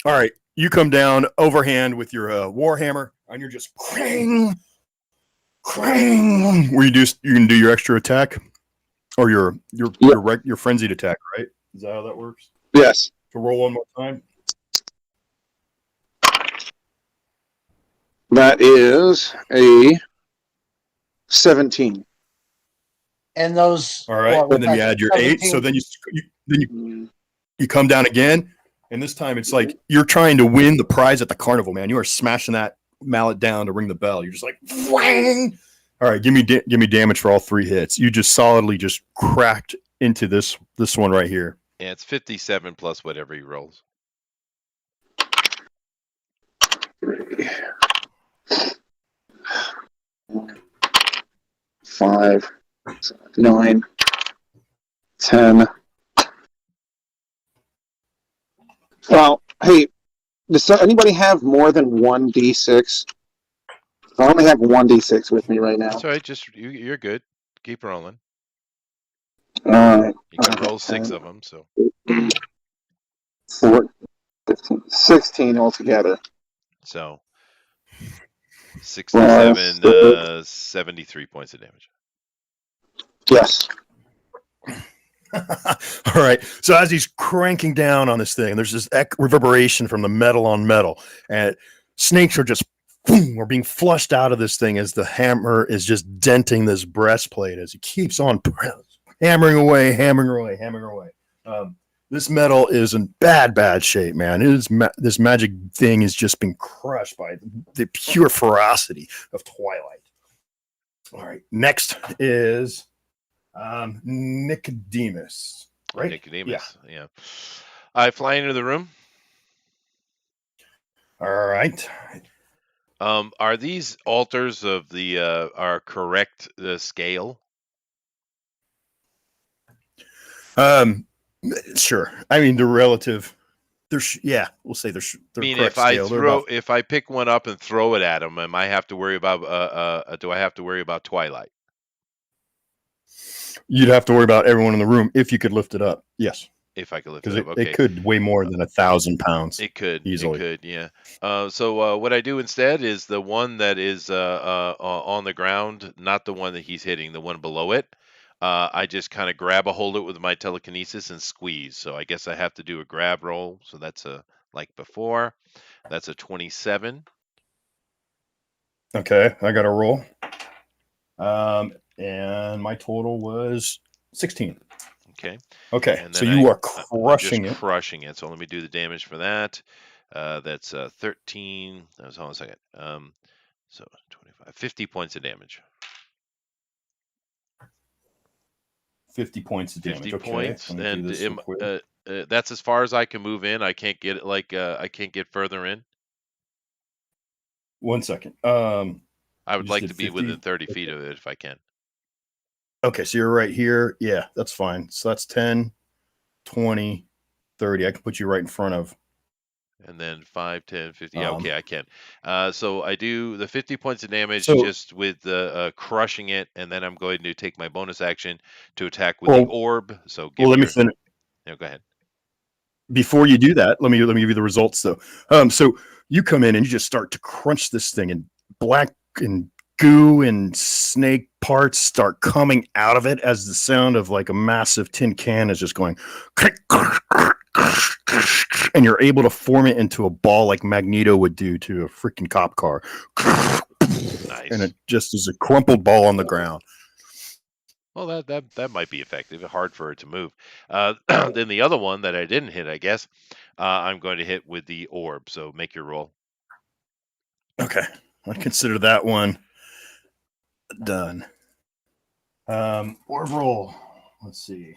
[SPEAKER 6] all right, you come down overhand with your warhammer, and you're just crang. Where you can do your extra attack, or your frenzied attack, right? Is that how that works?
[SPEAKER 3] Yes.
[SPEAKER 6] To roll one more time.
[SPEAKER 3] That is a 17.
[SPEAKER 2] And those.
[SPEAKER 6] All right, and then you add your 8. So then you come down again, and this time it's like you're trying to win the prize at the carnival, man. You are smashing that mallet down to ring the bell. You're just like, whang! All right, give me damage for all 3 hits. You just solidly just cracked into this one right here.
[SPEAKER 1] Yeah, it's 57 plus whatever he rolls.
[SPEAKER 3] 5, 9, 10. Well, hey, Does anybody have more than 1d6? I only have 1d6 with me right now.
[SPEAKER 1] That's all right. Just you're good. Keep rolling.
[SPEAKER 3] All right.
[SPEAKER 1] You can roll 6 of them. So
[SPEAKER 3] 4, 15, 16 altogether.
[SPEAKER 1] so 67,
[SPEAKER 3] Plus,
[SPEAKER 1] 73 points of damage.
[SPEAKER 3] yes.
[SPEAKER 6] All right. So as he's cranking down on this thing, there's this reverberation from the metal on metal, and snakes are just boom, are being flushed out of this thing as the hammer is just denting this breastplate as he keeps on hammering away, hammering away, hammering away. This metal is in bad shape, man. It is this magic thing has just been crushed by the pure ferocity of Twilight. All right. Next is Nicodemus. Right?
[SPEAKER 1] Nicodemus. Yeah. I fly into the room.
[SPEAKER 6] All right.
[SPEAKER 1] Are these altars of the are correct scale?
[SPEAKER 6] Sure. I mean, the relative. Yeah, we'll say they're
[SPEAKER 1] I mean,
[SPEAKER 6] correct scale.
[SPEAKER 1] if I pick one up and throw it at him, am I have to worry about do I have to worry about Twilight?
[SPEAKER 6] You'd have to worry about everyone in the room if you could lift it up. Yes,
[SPEAKER 1] If I could lift it
[SPEAKER 6] because
[SPEAKER 1] up, okay.
[SPEAKER 6] it could weigh more than 1,000 pounds.
[SPEAKER 1] It could
[SPEAKER 6] easily.
[SPEAKER 1] It could, yeah. So what I do instead is the one that is on the ground, not the one that he's hitting, the one below it. I just kind of grab a hold of it with my telekinesis and squeeze. So I guess I have to do a grab roll. So that's a like before. That's a 27.
[SPEAKER 6] Okay, I got a roll. And my total was 16.
[SPEAKER 1] Okay.
[SPEAKER 6] Okay,
[SPEAKER 1] And
[SPEAKER 6] so
[SPEAKER 1] then
[SPEAKER 6] you are
[SPEAKER 1] I'm
[SPEAKER 6] crushing
[SPEAKER 1] just
[SPEAKER 6] it.
[SPEAKER 1] crushing it. So let me do the damage for that. That's 13. That was hold on a second. So 25, 50 points of damage.
[SPEAKER 6] 50 points of damage.
[SPEAKER 1] 50
[SPEAKER 6] Okay,
[SPEAKER 1] points,
[SPEAKER 6] let me do
[SPEAKER 1] and
[SPEAKER 6] this real quick.
[SPEAKER 1] that's as far as I can move in. I can't get it I can't get further in.
[SPEAKER 6] 1 second.
[SPEAKER 1] I would
[SPEAKER 6] just
[SPEAKER 1] like
[SPEAKER 6] did
[SPEAKER 1] to be
[SPEAKER 6] 50?
[SPEAKER 1] within 30 feet of it if I can.
[SPEAKER 6] Okay, so you're right here. Yeah, that's fine. So that's 10, 20, 30. I can put you right in front of.
[SPEAKER 1] And then 5, 10, 50. Yeah, okay, I can. So I do the 50 points of damage
[SPEAKER 6] So-
[SPEAKER 1] just with the crushing it, and then I'm going to take my bonus action to attack with the orb. So give
[SPEAKER 6] Well, let me
[SPEAKER 1] your.
[SPEAKER 6] finish.
[SPEAKER 1] No, go ahead.
[SPEAKER 6] Before you do that, let me give you the results though. So you come in and you just start to crunch this thing, and black and goo and snake parts start coming out of it as the sound of like a massive tin can is just going, and you're able to form it into a ball like Magneto would do to a freaking cop car.
[SPEAKER 1] Nice.
[SPEAKER 6] And it just is a crumpled ball on the ground.
[SPEAKER 1] Well, that might be effective. Hard for it to move. Then the other one that I didn't hit, I guess, I'm going to hit with the orb. So make your roll.
[SPEAKER 6] Okay, I consider that one done. Orb roll. Let's see.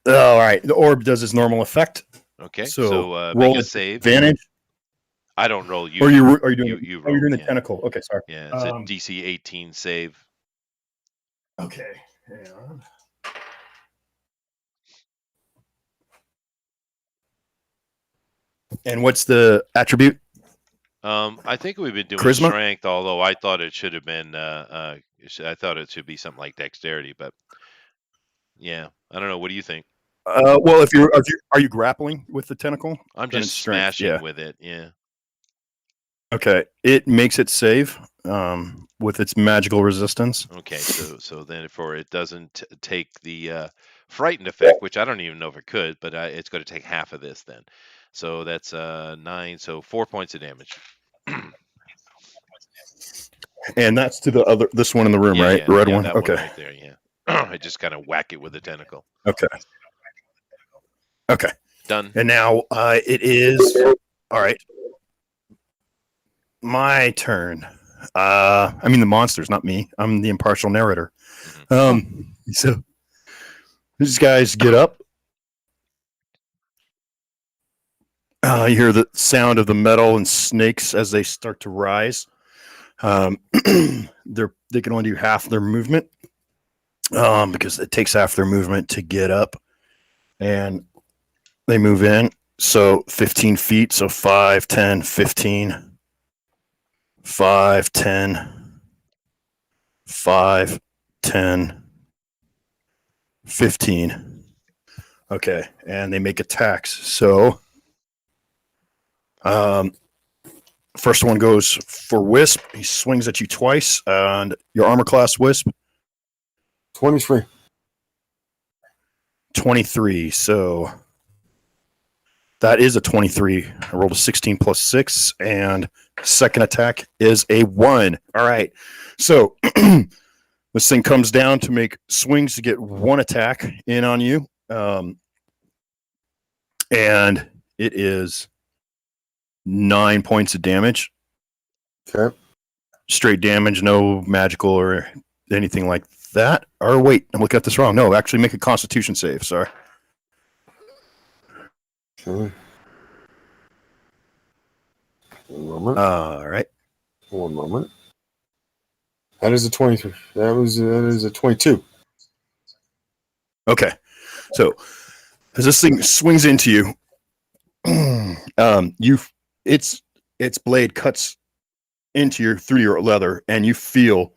[SPEAKER 6] Oh, all right. The orb does its normal effect.
[SPEAKER 1] Okay.
[SPEAKER 6] So
[SPEAKER 1] make
[SPEAKER 6] roll
[SPEAKER 1] a save.
[SPEAKER 6] advantage.
[SPEAKER 1] I don't roll. You
[SPEAKER 6] Or
[SPEAKER 1] do.
[SPEAKER 6] are you doing?
[SPEAKER 1] You
[SPEAKER 6] Oh,
[SPEAKER 1] roll.
[SPEAKER 6] you're doing the
[SPEAKER 1] Yeah.
[SPEAKER 6] tentacle. Okay, sorry.
[SPEAKER 1] Yeah, it's a DC 18 save.
[SPEAKER 6] Okay. And what's the attribute?
[SPEAKER 1] I think we've been doing
[SPEAKER 6] Charisma?
[SPEAKER 1] strength, although I thought it should have been. I thought it should be something like dexterity, but yeah, I don't know. What do you think?
[SPEAKER 6] Well, if are you grappling with the tentacle?
[SPEAKER 1] I'm
[SPEAKER 6] Then
[SPEAKER 1] just
[SPEAKER 6] it's strength,
[SPEAKER 1] smashing
[SPEAKER 6] yeah.
[SPEAKER 1] with it. Yeah.
[SPEAKER 6] Okay, it makes it save with its magical resistance.
[SPEAKER 1] Okay, so then for it doesn't take the frightened effect, which I don't even know if it could, but it's going to take half of this then. So that's 9, so 4 points of damage.
[SPEAKER 6] And that's to this one in the room,
[SPEAKER 1] Yeah,
[SPEAKER 6] right?
[SPEAKER 1] yeah,
[SPEAKER 6] The red
[SPEAKER 1] yeah,
[SPEAKER 6] one.
[SPEAKER 1] that
[SPEAKER 6] Okay.
[SPEAKER 1] one right there. Yeah, I just kind of whack it with a tentacle.
[SPEAKER 6] Okay.
[SPEAKER 1] Done.
[SPEAKER 6] And now it is all right. My turn. I mean the monsters, not me. I'm the impartial narrator. So these guys get up. You hear the sound of the metal and snakes as they start to rise. They can only do half their movement because it takes half their movement to get up, and they move in So 15 feet. So 5, 10, 15. 5, 10. 5, 10. 15. Okay. And they make attacks. So first one goes for Wisp. He swings at you twice. And your armor class, Wisp?
[SPEAKER 4] 23.
[SPEAKER 6] 23. So that is a 23. I rolled a 16 plus 6. And second attack is a 1. All right. So this thing comes down to make swings to get one attack in on you. And it is 9 points of damage.
[SPEAKER 4] Okay.
[SPEAKER 6] Straight damage, no magical or anything like that. Or wait, I'm looking at this wrong. No, actually make a constitution save. Sorry.
[SPEAKER 4] Okay. One moment.
[SPEAKER 6] All right.
[SPEAKER 4] One moment. That is a 23. That is a 22.
[SPEAKER 6] Okay. So as this thing swings into you, its blade cuts through your leather, and you feel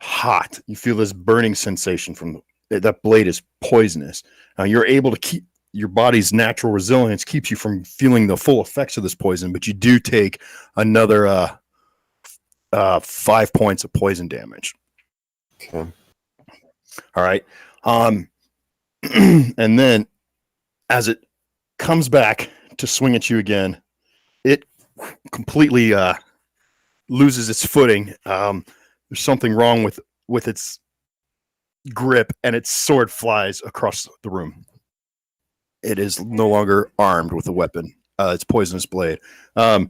[SPEAKER 6] hot. You feel this burning sensation from that blade is poisonous. Now you're able to keep your body's natural resilience keeps you from feeling the full effects of this poison, but you do take another 5 points of poison damage.
[SPEAKER 4] Okay.
[SPEAKER 6] All right. And then as it comes back to swing at you again, it completely loses its footing. There's something wrong with its grip, and its sword flies across the room. It is no longer armed with a weapon. It's poisonous blade. The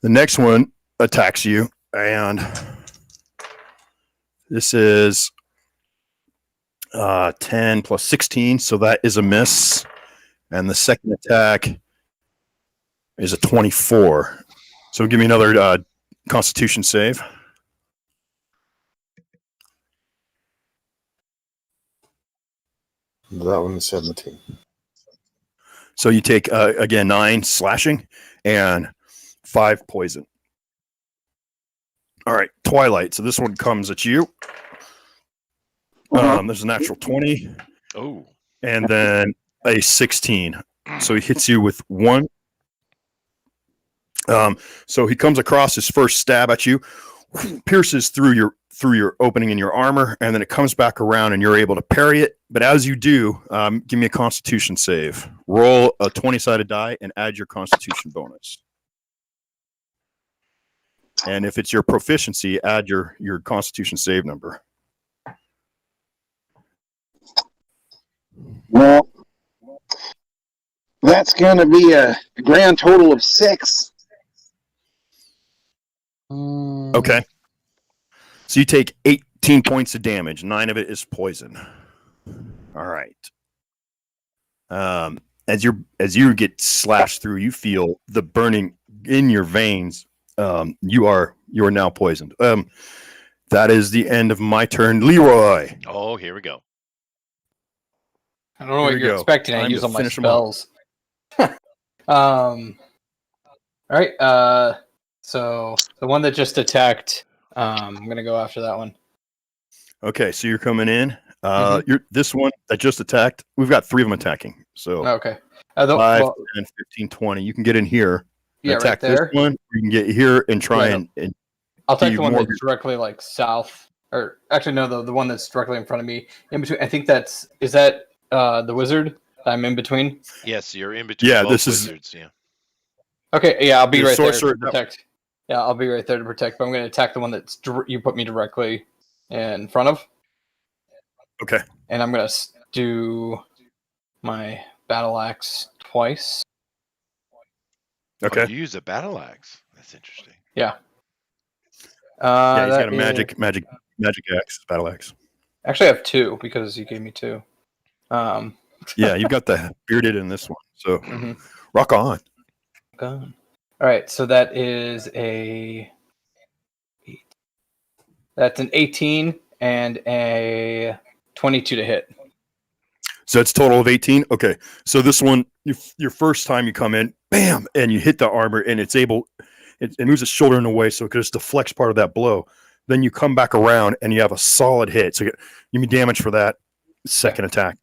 [SPEAKER 6] next one attacks you, and this is 10 plus 16, so that is a miss. And the second attack is a 24. So give me another Constitution save.
[SPEAKER 4] That one is 17.
[SPEAKER 6] So you take, again, 9 slashing and 5 poison. All right, Twilight. So this one comes at you. There's a natural 20.
[SPEAKER 1] Oh.
[SPEAKER 6] And then a 16. So he hits you with 1. So he comes across his first stab at you, pierces through your opening in your armor, and then it comes back around and you're able to parry it. But as you do, give me a Constitution save. Roll a 20-sided die and add your Constitution bonus. And if it's your proficiency, add your Constitution save number.
[SPEAKER 3] Well, that's going to be a grand total of 6.
[SPEAKER 6] Okay. So you take 18 points of damage. 9 of it is poison. All right. As you get slashed through, you feel the burning in your veins. You are now poisoned. That is the end of my turn, Leroy.
[SPEAKER 1] Oh, here we go.
[SPEAKER 5] I don't know what
[SPEAKER 6] Here we
[SPEAKER 5] you're
[SPEAKER 6] go.
[SPEAKER 5] expecting. I
[SPEAKER 6] Time
[SPEAKER 5] use
[SPEAKER 6] to
[SPEAKER 5] all my
[SPEAKER 6] finish 'em off.
[SPEAKER 5] spells. All right. So the one that just attacked, I'm gonna go after that one.
[SPEAKER 6] Okay, so you're coming in. You're this one that just attacked. We've got 3 of them attacking. So
[SPEAKER 5] Okay.
[SPEAKER 6] 5, 10, 15, 20. You can get in here and
[SPEAKER 5] Yeah,
[SPEAKER 6] attack
[SPEAKER 5] right there.
[SPEAKER 6] this one. You can get here and try
[SPEAKER 5] Yeah,
[SPEAKER 6] and
[SPEAKER 5] I'll take
[SPEAKER 6] do
[SPEAKER 5] the one
[SPEAKER 6] more
[SPEAKER 5] that's directly like south, or actually no, the one that's directly in front of me. In between, I think is that the wizard I'm in between.
[SPEAKER 1] Yes, you're in between
[SPEAKER 6] Yeah,
[SPEAKER 1] both
[SPEAKER 6] this is-
[SPEAKER 1] wizards. Yeah.
[SPEAKER 5] Okay, yeah, I'll be
[SPEAKER 6] The
[SPEAKER 5] right there
[SPEAKER 6] sorcerer-
[SPEAKER 5] to protect. Yeah, I'll be right there to protect. But I'm going to attack the one that's you put me directly in front of.
[SPEAKER 6] Okay.
[SPEAKER 5] And I'm going to do my battle axe twice.
[SPEAKER 6] Okay.
[SPEAKER 1] Oh, you use a battle axe. That's interesting.
[SPEAKER 5] Yeah.
[SPEAKER 6] Yeah, he's
[SPEAKER 5] that
[SPEAKER 6] got a magic axe, battle axe.
[SPEAKER 5] Actually, I have 2 because you gave me 2.
[SPEAKER 6] Yeah, you've got the bearded in this one. So
[SPEAKER 5] Mhm.
[SPEAKER 6] rock on.
[SPEAKER 5] All right, so that is that's an 18 and a 22 to hit.
[SPEAKER 6] So it's total of 18. Okay. So this one your first time you come in, bam, and you hit the armor, and it moves its shoulder in the way, so it just deflects part of that blow. Then you come back around, and you have a solid hit. So give me damage for that second attack.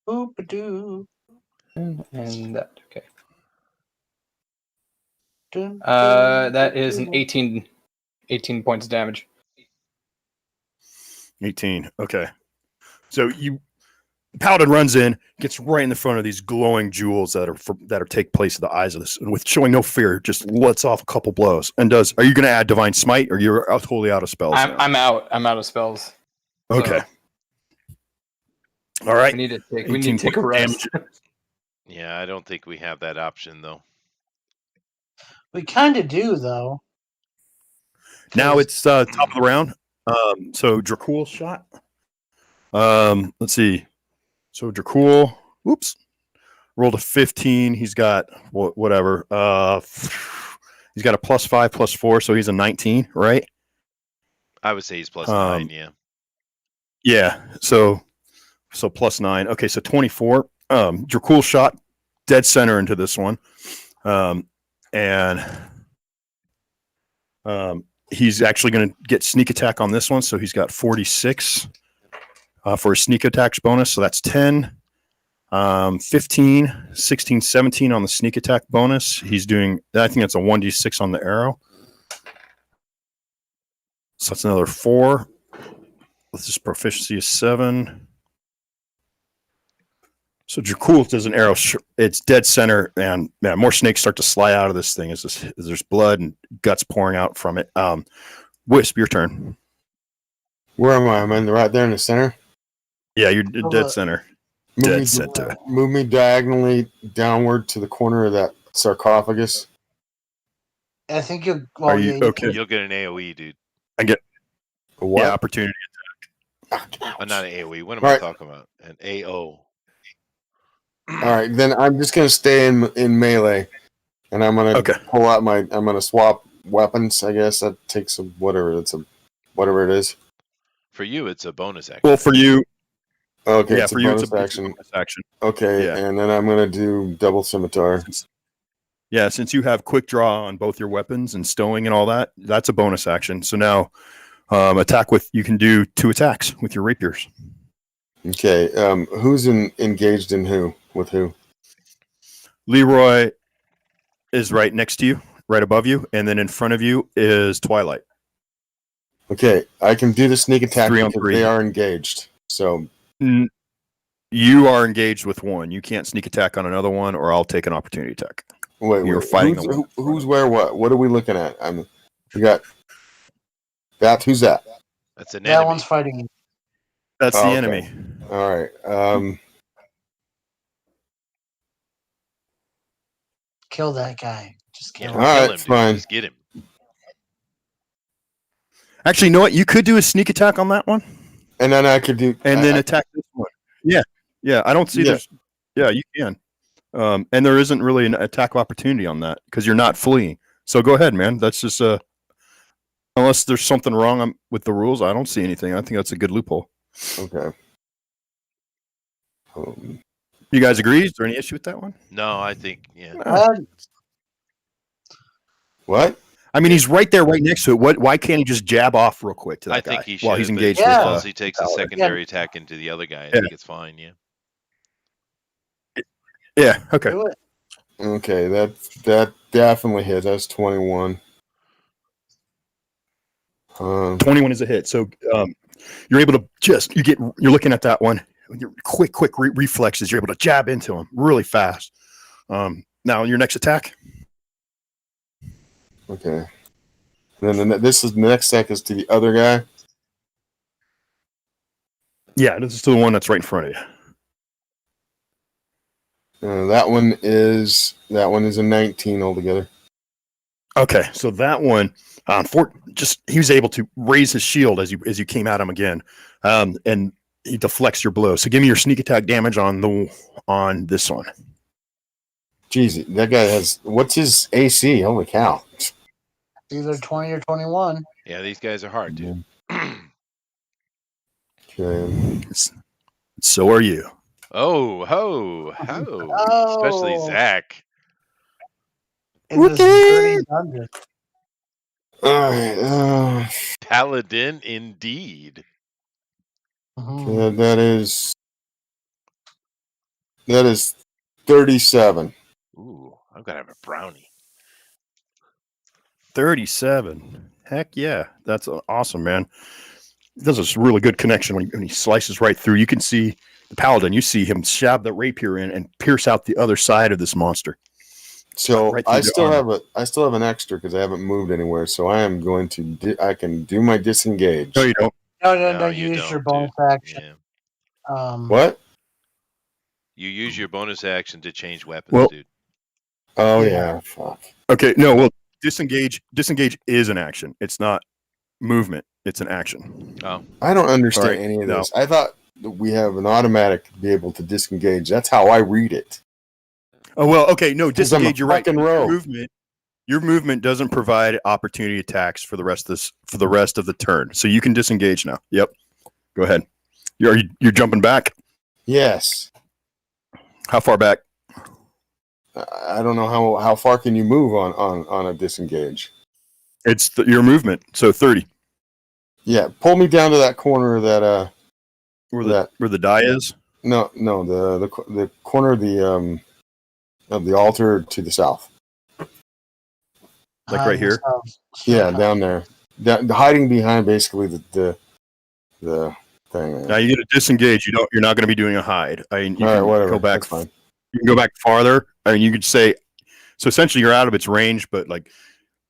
[SPEAKER 2] Boop-a-doo.
[SPEAKER 5] And that, okay.
[SPEAKER 2] Dun,
[SPEAKER 5] That is an 18 points of damage.
[SPEAKER 6] 18. Okay. So Paladin runs in, gets right in the front of these glowing jewels that take place in the eyes of this, and with showing no fear, just lets off a couple blows. And are you going to add Divine Smite, or you're totally out of spells?
[SPEAKER 5] I'm out. I'm out of spells.
[SPEAKER 6] Okay.
[SPEAKER 5] So
[SPEAKER 6] all right.
[SPEAKER 5] We need to take a rest.
[SPEAKER 1] Yeah, I don't think we have that option though.
[SPEAKER 2] We kind of do, though.
[SPEAKER 6] Now it's top of the round. So Dracul shot. Let's see. So Dracul, rolled a 15. He's got whatever. He's got a +5, +4, so he's a 19, right?
[SPEAKER 1] I would say he's +9. Yeah.
[SPEAKER 6] Yeah. So +9. Okay, so 24. Dracul shot dead center into this one, and he's actually going to get sneak attack on this one. So he's got 46 for a sneak attacks bonus. So that's 10, 15, 16, 17 on the sneak attack bonus. He's doing, I think that's a 1d6 on the arrow. So that's another 4. This proficiency is 7. So Dracul does an arrow. It's dead center, and more snakes start to slide out of this thing as there's blood and guts pouring out from it. Wisp, your turn.
[SPEAKER 4] Where am I? Am I right there in the center?
[SPEAKER 6] Yeah, you're dead center. Dead center.
[SPEAKER 4] Move me diagonally downward to the corner of that sarcophagus.
[SPEAKER 2] I think you'll.
[SPEAKER 6] Are you okay?
[SPEAKER 1] You'll get an AOE, dude.
[SPEAKER 6] I get
[SPEAKER 4] A what?
[SPEAKER 6] Yeah, opportunity
[SPEAKER 1] Not an AOE. What am I talking about? An AO.
[SPEAKER 4] All right, then I'm just gonna stay in melee, and I'm gonna pull out I'm gonna swap weapons. I guess that takes whatever it is.
[SPEAKER 1] For you, it's a bonus action.
[SPEAKER 6] Well, for you,
[SPEAKER 4] okay,
[SPEAKER 6] yeah,
[SPEAKER 4] it's
[SPEAKER 6] for
[SPEAKER 4] a
[SPEAKER 6] you,
[SPEAKER 4] bonus
[SPEAKER 6] it's a
[SPEAKER 4] action.
[SPEAKER 6] bonus action.
[SPEAKER 4] Okay,
[SPEAKER 6] Yeah.
[SPEAKER 4] And then I'm gonna do double scimitar.
[SPEAKER 6] Yeah, since you have quick draw on both your weapons and stowing and all that, that's a bonus action. So now, you can do 2 attacks with your rapiers.
[SPEAKER 4] Okay, who's engaged in who? With who?
[SPEAKER 6] Leroy is right next to you, right above you, and then in front of you is Twilight.
[SPEAKER 4] Okay, I can do the sneak attack
[SPEAKER 6] 3 on
[SPEAKER 4] because
[SPEAKER 6] 3.
[SPEAKER 4] they are engaged. So
[SPEAKER 6] you are engaged with one. You can't sneak attack on another one, or I'll take an opportunity attack.
[SPEAKER 4] Wait,
[SPEAKER 6] you're fighting
[SPEAKER 4] who's where? What are we looking at? We got that. Who's that?
[SPEAKER 1] That's an
[SPEAKER 2] That
[SPEAKER 1] enemy.
[SPEAKER 2] one's fighting you.
[SPEAKER 6] That's the enemy.
[SPEAKER 4] All right.
[SPEAKER 2] Kill that guy. Just kill him.
[SPEAKER 4] All right,
[SPEAKER 1] Kill him, dude.
[SPEAKER 4] fine.
[SPEAKER 1] Just get him.
[SPEAKER 6] Actually, you know what? You could do a sneak attack on that one,
[SPEAKER 4] and then I could do,
[SPEAKER 6] and then attack this one. Yeah. I don't see there's. Yeah, you can. And there isn't really an attack of opportunity on that because you're not fleeing. So go ahead, man. That's just unless there's something wrong with the rules, I don't see anything. I think that's a good loophole.
[SPEAKER 4] Okay.
[SPEAKER 6] You guys agree? Is there any issue with that one?
[SPEAKER 1] No, I think
[SPEAKER 4] What?
[SPEAKER 6] I mean, he's right there, right next to it. Why can't he just jab off real quick to that
[SPEAKER 1] I
[SPEAKER 6] guy
[SPEAKER 1] think he should.
[SPEAKER 6] while he's engaged
[SPEAKER 1] as
[SPEAKER 6] with?
[SPEAKER 1] long as he takes a secondary attack into the other guy, I think it's fine. Yeah.
[SPEAKER 6] Yeah. Okay.
[SPEAKER 2] Do it.
[SPEAKER 4] Okay. That definitely hits. That's 21.
[SPEAKER 6] 21 is a hit. So you're able to you're looking at that one. Your quick reflexes. You're able to jab into him really fast. Now your next attack.
[SPEAKER 4] Okay. Then this is the next attack is to the other guy.
[SPEAKER 6] Yeah, this is to the one that's right in front of you.
[SPEAKER 4] That one is a 19 altogether.
[SPEAKER 6] Okay, so that one, he was able to raise his shield as you came at him again, and he deflects your blow. So give me your sneak attack damage on this one.
[SPEAKER 4] Jeez, that guy has what's his AC? Holy cow!
[SPEAKER 2] Either 20 or 21.
[SPEAKER 1] Yeah, these guys are hard, dude.
[SPEAKER 4] Okay.
[SPEAKER 6] So are you.
[SPEAKER 1] Oh, ho, ho. Especially
[SPEAKER 2] Oh,
[SPEAKER 1] Zach.
[SPEAKER 2] in this dirty dungeon.
[SPEAKER 4] All right.
[SPEAKER 1] Paladin indeed.
[SPEAKER 2] Mhm.
[SPEAKER 4] That is 37.
[SPEAKER 1] Ooh, I'm gonna have a brownie.
[SPEAKER 6] 37. Heck yeah. That's awesome, man. There's this really good connection when he slices right through. You can see the paladin. You see him stab the rapier in and pierce out the other side of this monster.
[SPEAKER 4] So
[SPEAKER 6] Right through
[SPEAKER 4] I
[SPEAKER 6] the
[SPEAKER 4] still
[SPEAKER 6] armor.
[SPEAKER 4] have an extra because I haven't moved anywhere. So I am going to I can do my disengage.
[SPEAKER 6] No, you don't.
[SPEAKER 2] No.
[SPEAKER 1] You
[SPEAKER 2] Use your
[SPEAKER 1] don't,
[SPEAKER 2] bonus
[SPEAKER 1] dude.
[SPEAKER 2] action.
[SPEAKER 1] Yeah.
[SPEAKER 4] What?
[SPEAKER 1] You use your bonus action to change weapons,
[SPEAKER 6] Well-
[SPEAKER 1] dude.
[SPEAKER 4] Oh
[SPEAKER 2] Yeah.
[SPEAKER 4] yeah. Fuck.
[SPEAKER 6] Okay, no, well, disengage is an action. It's not movement. It's an action.
[SPEAKER 1] Oh,
[SPEAKER 4] I don't understand
[SPEAKER 6] Alright,
[SPEAKER 4] any of
[SPEAKER 6] no.
[SPEAKER 4] this. I thought that we have an automatic to be able to disengage. That's how I read it.
[SPEAKER 6] Oh well, okay, no,
[SPEAKER 4] 'Cause I'm a
[SPEAKER 6] disengage. You're right.
[SPEAKER 4] fucking rogue.
[SPEAKER 6] Your movement doesn't provide opportunity attacks for the rest of the turn. So you can disengage now. Yep. Go ahead. You're jumping back.
[SPEAKER 4] Yes.
[SPEAKER 6] How far back?
[SPEAKER 4] I don't know how far can you move on a disengage.
[SPEAKER 6] It's your movement. So 30.
[SPEAKER 4] Yeah, pull me down to that corner of that
[SPEAKER 6] Where the die is.
[SPEAKER 4] no the corner of the altar to the south.
[SPEAKER 6] Like right here?
[SPEAKER 4] Yeah, down there. Hiding behind basically the thing.
[SPEAKER 6] Now you get to disengage. You're not going to be doing a hide. I mean, you
[SPEAKER 4] All right,
[SPEAKER 6] can
[SPEAKER 4] whatever.
[SPEAKER 6] go back.
[SPEAKER 4] That's fine.
[SPEAKER 6] You can go back farther. I mean, you could say. So essentially, you're out of its range, but like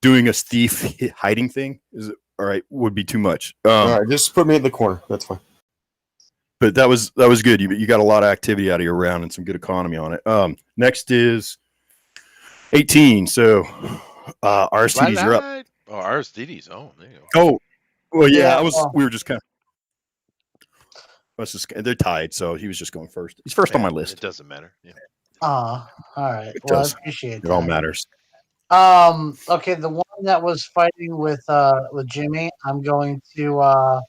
[SPEAKER 6] doing a thief hiding thing is all right. Would be too much.
[SPEAKER 4] All right, just put me at the corner. That's fine.
[SPEAKER 6] But that was good. You got a lot of activity out of your round and some good economy on it. Next is 18. So RSTDs are up.
[SPEAKER 1] Oh, Aristides. Oh, there you go.
[SPEAKER 6] Oh, well, yeah.
[SPEAKER 2] Yeah,
[SPEAKER 6] We were just kind of. They're tied, so he was just going first. He's first on my list.
[SPEAKER 1] It doesn't matter. Yeah.
[SPEAKER 2] All right.
[SPEAKER 6] It
[SPEAKER 2] Well,
[SPEAKER 6] does.
[SPEAKER 2] I appreciate
[SPEAKER 6] It all
[SPEAKER 2] that.
[SPEAKER 6] matters.
[SPEAKER 2] Okay, the one that was fighting with Jimmy, I'm going to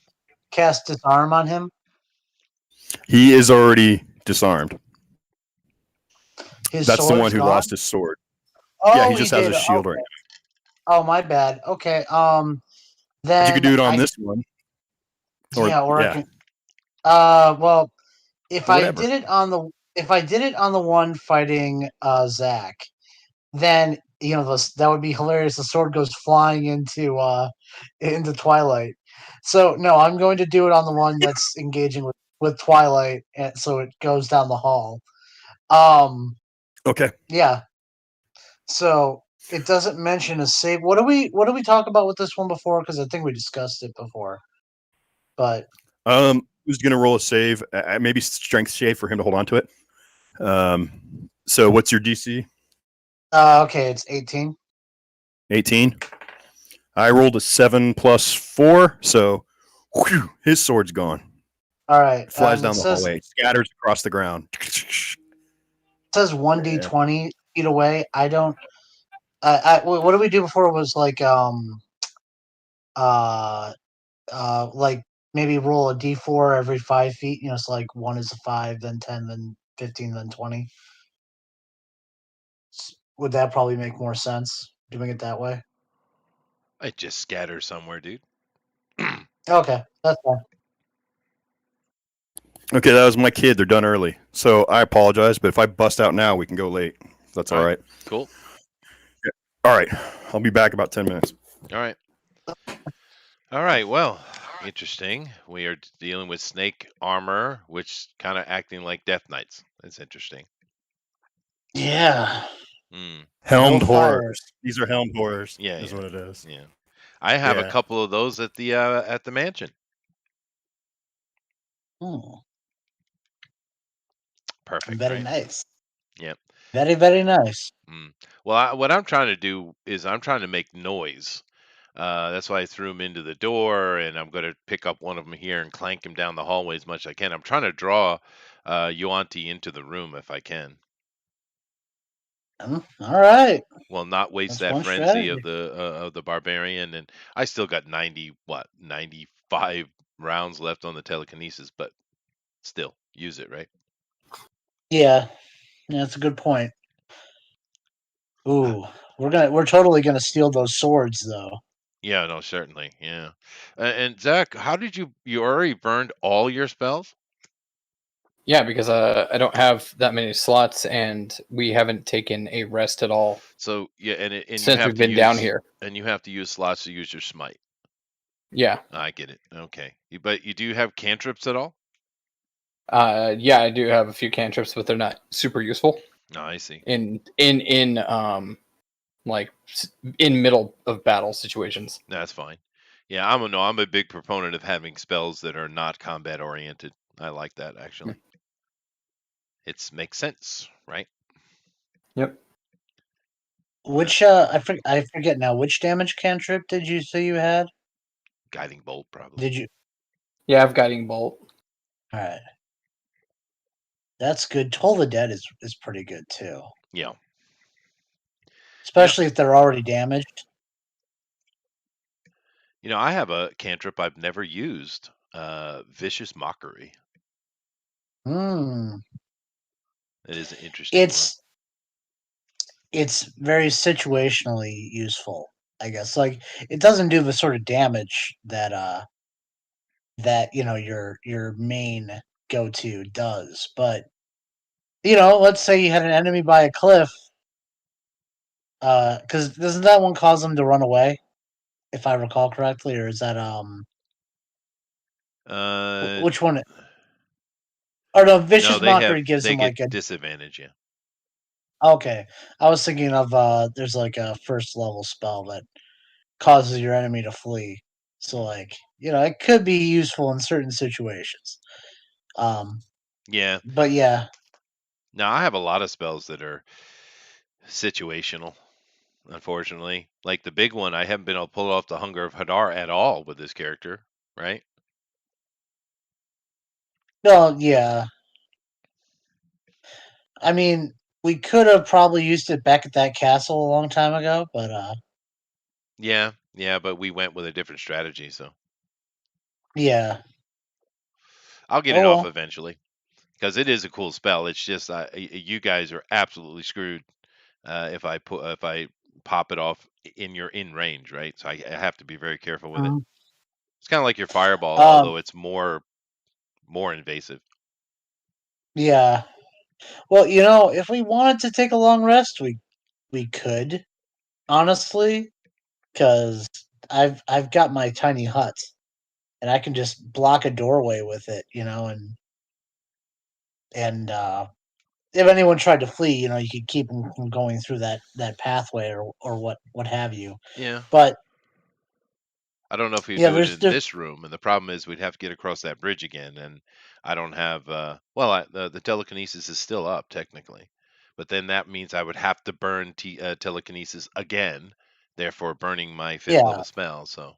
[SPEAKER 2] cast disarm on him.
[SPEAKER 6] He is already disarmed.
[SPEAKER 2] His
[SPEAKER 6] That's the
[SPEAKER 2] sword's
[SPEAKER 6] one who
[SPEAKER 2] gone?
[SPEAKER 6] lost his sword.
[SPEAKER 2] Oh,
[SPEAKER 6] Yeah, he just has
[SPEAKER 2] did.
[SPEAKER 6] a shield
[SPEAKER 2] Okay.
[SPEAKER 6] right
[SPEAKER 2] Oh, my bad. Okay.
[SPEAKER 6] now.
[SPEAKER 2] Then
[SPEAKER 6] But you could do it on this one.
[SPEAKER 2] I can. Well, if
[SPEAKER 6] Whatever.
[SPEAKER 2] I did it on the one fighting Zach, then that would be hilarious. The sword goes flying into Twilight. So no, I'm going to do it on the one that's engaging with Twilight, and so it goes down the hall.
[SPEAKER 6] Okay.
[SPEAKER 2] Yeah. So it doesn't mention a save. What do we talk about with this one before? Because I think we discussed it before. But
[SPEAKER 6] who's going to roll a save? Maybe strength save for him to hold on to it. So what's your DC?
[SPEAKER 2] okay, it's 18.
[SPEAKER 6] 18. I rolled a 7 plus 4, so whew, his sword's gone.
[SPEAKER 2] All right.
[SPEAKER 6] Flies down the hallway, scatters across the ground.
[SPEAKER 2] It says 1d20 feet away. I don't. What did we do before? It was like like maybe roll a d4 every 5 feet. It's like 1 is a 5, then 10, then 15, then 20. Would that probably make more sense doing it that way?
[SPEAKER 1] I just scatter somewhere, dude.
[SPEAKER 2] Okay, that's fine.
[SPEAKER 6] Okay, that was my kid. They're done early, so I apologize. But if I bust out now, we can go late. That's all right.
[SPEAKER 1] Cool.
[SPEAKER 6] Yeah. All right, I'll be back about 10 minutes.
[SPEAKER 1] All right. All right. Well, interesting. We are dealing with snake armor, which kind of acting like death knights. That's interesting.
[SPEAKER 2] Yeah.
[SPEAKER 6] Helmed
[SPEAKER 2] No
[SPEAKER 6] horrors.
[SPEAKER 2] fires.
[SPEAKER 6] These are helmed horrors.
[SPEAKER 1] Yeah,
[SPEAKER 6] is what it is.
[SPEAKER 1] Yeah. I have a
[SPEAKER 6] Yeah.
[SPEAKER 1] couple of those at the mansion. Perfect.
[SPEAKER 2] Very
[SPEAKER 1] right?
[SPEAKER 2] nice.
[SPEAKER 1] Yep.
[SPEAKER 2] Very, very nice.
[SPEAKER 1] Well, what I'm trying to do is I'm trying to make noise. That's why I threw him into the door, and I'm going to pick up one of them here and clank him down the hallway as much as I can. I'm trying to draw Yuanti into the room if I can.
[SPEAKER 2] All right.
[SPEAKER 1] Well, not waste
[SPEAKER 2] That's
[SPEAKER 1] that
[SPEAKER 2] one
[SPEAKER 1] frenzy
[SPEAKER 2] strategy.
[SPEAKER 1] of the barbarian, and I still got 95 rounds left on the telekinesis, but still use it, right?
[SPEAKER 2] Yeah, that's a good point. Ooh, we're totally gonna steal those swords though.
[SPEAKER 1] Yeah, no, certainly. Yeah. And Zach, how did you already burned all your spells?
[SPEAKER 5] Yeah, because I don't have that many slots, and we haven't taken a rest at all
[SPEAKER 1] So yeah, and you
[SPEAKER 5] since
[SPEAKER 1] have
[SPEAKER 5] we've
[SPEAKER 1] to
[SPEAKER 5] been down
[SPEAKER 1] use
[SPEAKER 5] here.
[SPEAKER 1] slots to use your smite.
[SPEAKER 5] Yeah,
[SPEAKER 1] I get it. Okay. But you do have cantrips at all?
[SPEAKER 5] yeah, I do have a few cantrips, but they're not super useful
[SPEAKER 1] No, I see.
[SPEAKER 5] in like in middle of battle situations.
[SPEAKER 1] That's fine. Yeah, I'm a big proponent of having spells that are not combat oriented. I like that actually. It makes sense, right?
[SPEAKER 5] Yep.
[SPEAKER 2] Which I forget now. Which damage cantrip did you say you had?
[SPEAKER 1] Guiding bolt probably.
[SPEAKER 2] Did you?
[SPEAKER 5] Yeah, I've guiding bolt.
[SPEAKER 2] All right, that's good. Toll the Dead is pretty good too,
[SPEAKER 1] Yeah. Yeah.
[SPEAKER 2] especially if they're already damaged.
[SPEAKER 1] I have a cantrip I've never used. Vicious Mockery.
[SPEAKER 2] Hmm.
[SPEAKER 1] It is an interesting one.
[SPEAKER 2] It's very situationally useful, I guess. Like it doesn't do the sort of damage that your main go to does, but let's say you had an enemy by a cliff, because doesn't that one cause them to run away, if I recall correctly, or is that
[SPEAKER 1] Uh,
[SPEAKER 2] which one? Or no,
[SPEAKER 1] no,
[SPEAKER 2] vicious mockery gives
[SPEAKER 1] they
[SPEAKER 2] them
[SPEAKER 1] get
[SPEAKER 2] like a
[SPEAKER 1] disadvantage. Yeah.
[SPEAKER 2] okay. I was thinking of there's like a first level spell that causes your enemy to flee. So like, it could be useful in certain situations. Um,
[SPEAKER 1] Yeah.
[SPEAKER 2] but yeah,
[SPEAKER 1] Now I have a lot of spells that are situational. Unfortunately, like the big one, I haven't been able to pull off the Hunger of Hadar at all with this character, right?
[SPEAKER 2] no, yeah. I mean, we could have probably used it back at that castle a long time ago, but
[SPEAKER 1] Yeah, yeah, but we went with a different strategy, so
[SPEAKER 2] yeah.
[SPEAKER 1] I'll get it
[SPEAKER 2] Oh
[SPEAKER 1] off
[SPEAKER 2] well.
[SPEAKER 1] eventually because it is a cool spell. It's just you guys are absolutely screwed if I pop it off in your in range, right? So I have to be very careful with it.
[SPEAKER 2] Mhm.
[SPEAKER 1] It's kind of like your fireball,
[SPEAKER 2] Um,
[SPEAKER 1] although it's more invasive.
[SPEAKER 2] yeah. Well, if we wanted to take a long rest, we could, honestly, because I've got my tiny hut, and I can just block a doorway with it, and if anyone tried to flee, you could keep them from going through that pathway or what have you.
[SPEAKER 1] Yeah,
[SPEAKER 2] But
[SPEAKER 1] I don't know if we
[SPEAKER 2] yeah,
[SPEAKER 1] do it
[SPEAKER 2] there's
[SPEAKER 1] in
[SPEAKER 2] there's
[SPEAKER 1] this room, and the problem is we'd have to get across that bridge again, and I don't have. The telekinesis is still up technically, but then that means I would have to burn telekinesis again, therefore burning my fifth
[SPEAKER 2] yeah.
[SPEAKER 1] level spell. So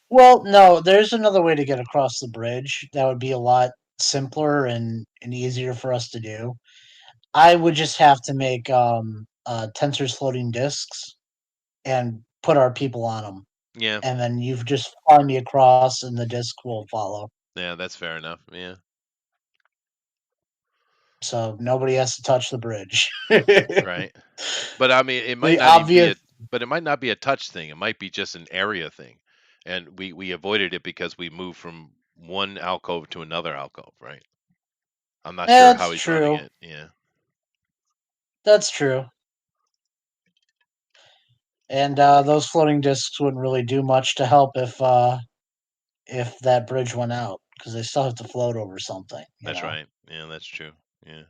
[SPEAKER 2] Well, no, there's another way to get across the bridge that would be a lot simpler and easier for us to do. I would just have to make tensors floating discs and put our people on them,
[SPEAKER 1] yeah,
[SPEAKER 2] and then you just fly me across, and the disc will follow.
[SPEAKER 1] yeah, that's fair enough. Yeah,
[SPEAKER 2] So nobody has to touch the bridge.
[SPEAKER 1] right. But I mean, it might
[SPEAKER 2] The
[SPEAKER 1] not even be
[SPEAKER 2] obvious,
[SPEAKER 1] a. But it might not be a touch thing. It might be just an area thing, and we avoided it because we moved from one alcove to another alcove, right? I'm not sure
[SPEAKER 2] that's
[SPEAKER 1] how he's running
[SPEAKER 2] true.
[SPEAKER 1] it. Yeah.
[SPEAKER 2] That's true. And those floating discs wouldn't really do much to help if that bridge went out because they still have to float over something.
[SPEAKER 1] That's right. Yeah, that's true. Yeah.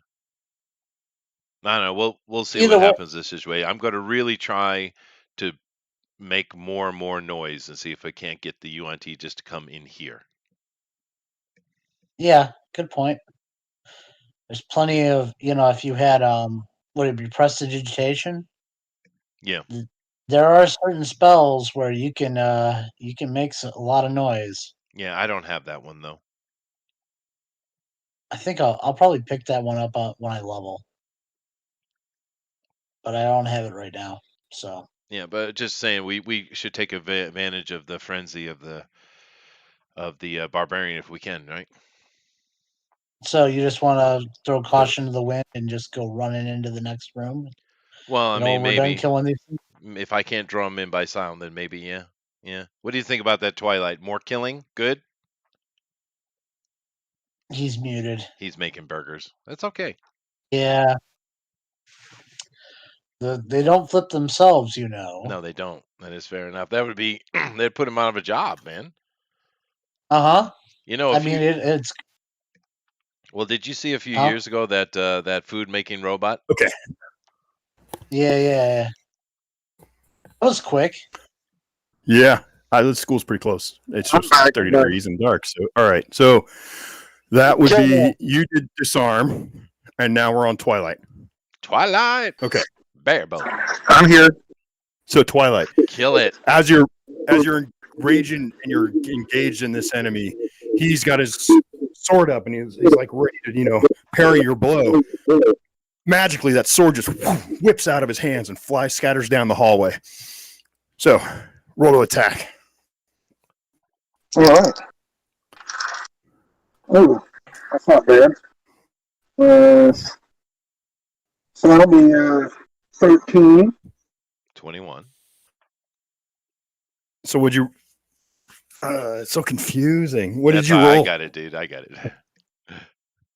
[SPEAKER 1] I don't know. We'll see what
[SPEAKER 2] Either way,
[SPEAKER 1] happens this situation. I'm going to really try to make more and more noise and see if I can't get the UNT just to come in here.
[SPEAKER 2] yeah, good point. There's plenty of if you had would it be prestidigitation?
[SPEAKER 1] Yeah.
[SPEAKER 2] There are certain spells where you can make a lot of noise.
[SPEAKER 1] Yeah, I don't have that one though.
[SPEAKER 2] I think I'll probably pick that one up when I level, but I don't have it right now. So
[SPEAKER 1] Yeah, but just saying we should take advantage of the frenzy of of the barbarian if we can, right?
[SPEAKER 2] So you just want to throw caution to the wind and just go running into the next room.
[SPEAKER 1] Well, I mean,
[SPEAKER 2] When we're done
[SPEAKER 1] maybe
[SPEAKER 2] killing these things?
[SPEAKER 1] if I can't draw him in by sound, then maybe yeah, yeah. What do you think about that Twilight? More killing? Good.
[SPEAKER 2] He's muted.
[SPEAKER 1] He's making burgers. That's okay.
[SPEAKER 2] Yeah. They don't flip themselves, you know.
[SPEAKER 1] No, they don't. That is fair enough. That would be they'd put him out of a job, man.
[SPEAKER 2] Uh huh.
[SPEAKER 1] You know,
[SPEAKER 2] I
[SPEAKER 1] if
[SPEAKER 2] mean,
[SPEAKER 1] you
[SPEAKER 2] it's.
[SPEAKER 1] well, did you see a few
[SPEAKER 2] Huh?
[SPEAKER 1] years ago that that food making robot?
[SPEAKER 6] Okay.
[SPEAKER 2] Yeah. That was quick.
[SPEAKER 6] Yeah. The school's pretty close. It's
[SPEAKER 3] I'm
[SPEAKER 6] just
[SPEAKER 3] back.
[SPEAKER 6] 30 degrees and dark. So, all right. So that would be, you did disarm, and now we're on Twilight.
[SPEAKER 1] Twilight.
[SPEAKER 6] Okay.
[SPEAKER 1] Barebow.
[SPEAKER 3] I'm here.
[SPEAKER 6] So Twilight,
[SPEAKER 1] Kill it.
[SPEAKER 6] as you're raging and you're engaged in this enemy, he's got his sword up and he's like ready to, parry your blow. Magically, that sword just whips out of his hands and scatters down the hallway. So, roll to attack.
[SPEAKER 3] All right. Oh, that's not bad. So that'll be 13.
[SPEAKER 1] 21.
[SPEAKER 6] So, would you? It's so confusing. What
[SPEAKER 1] That's
[SPEAKER 6] did you
[SPEAKER 1] how
[SPEAKER 6] roll?
[SPEAKER 1] I got it, dude. I got it.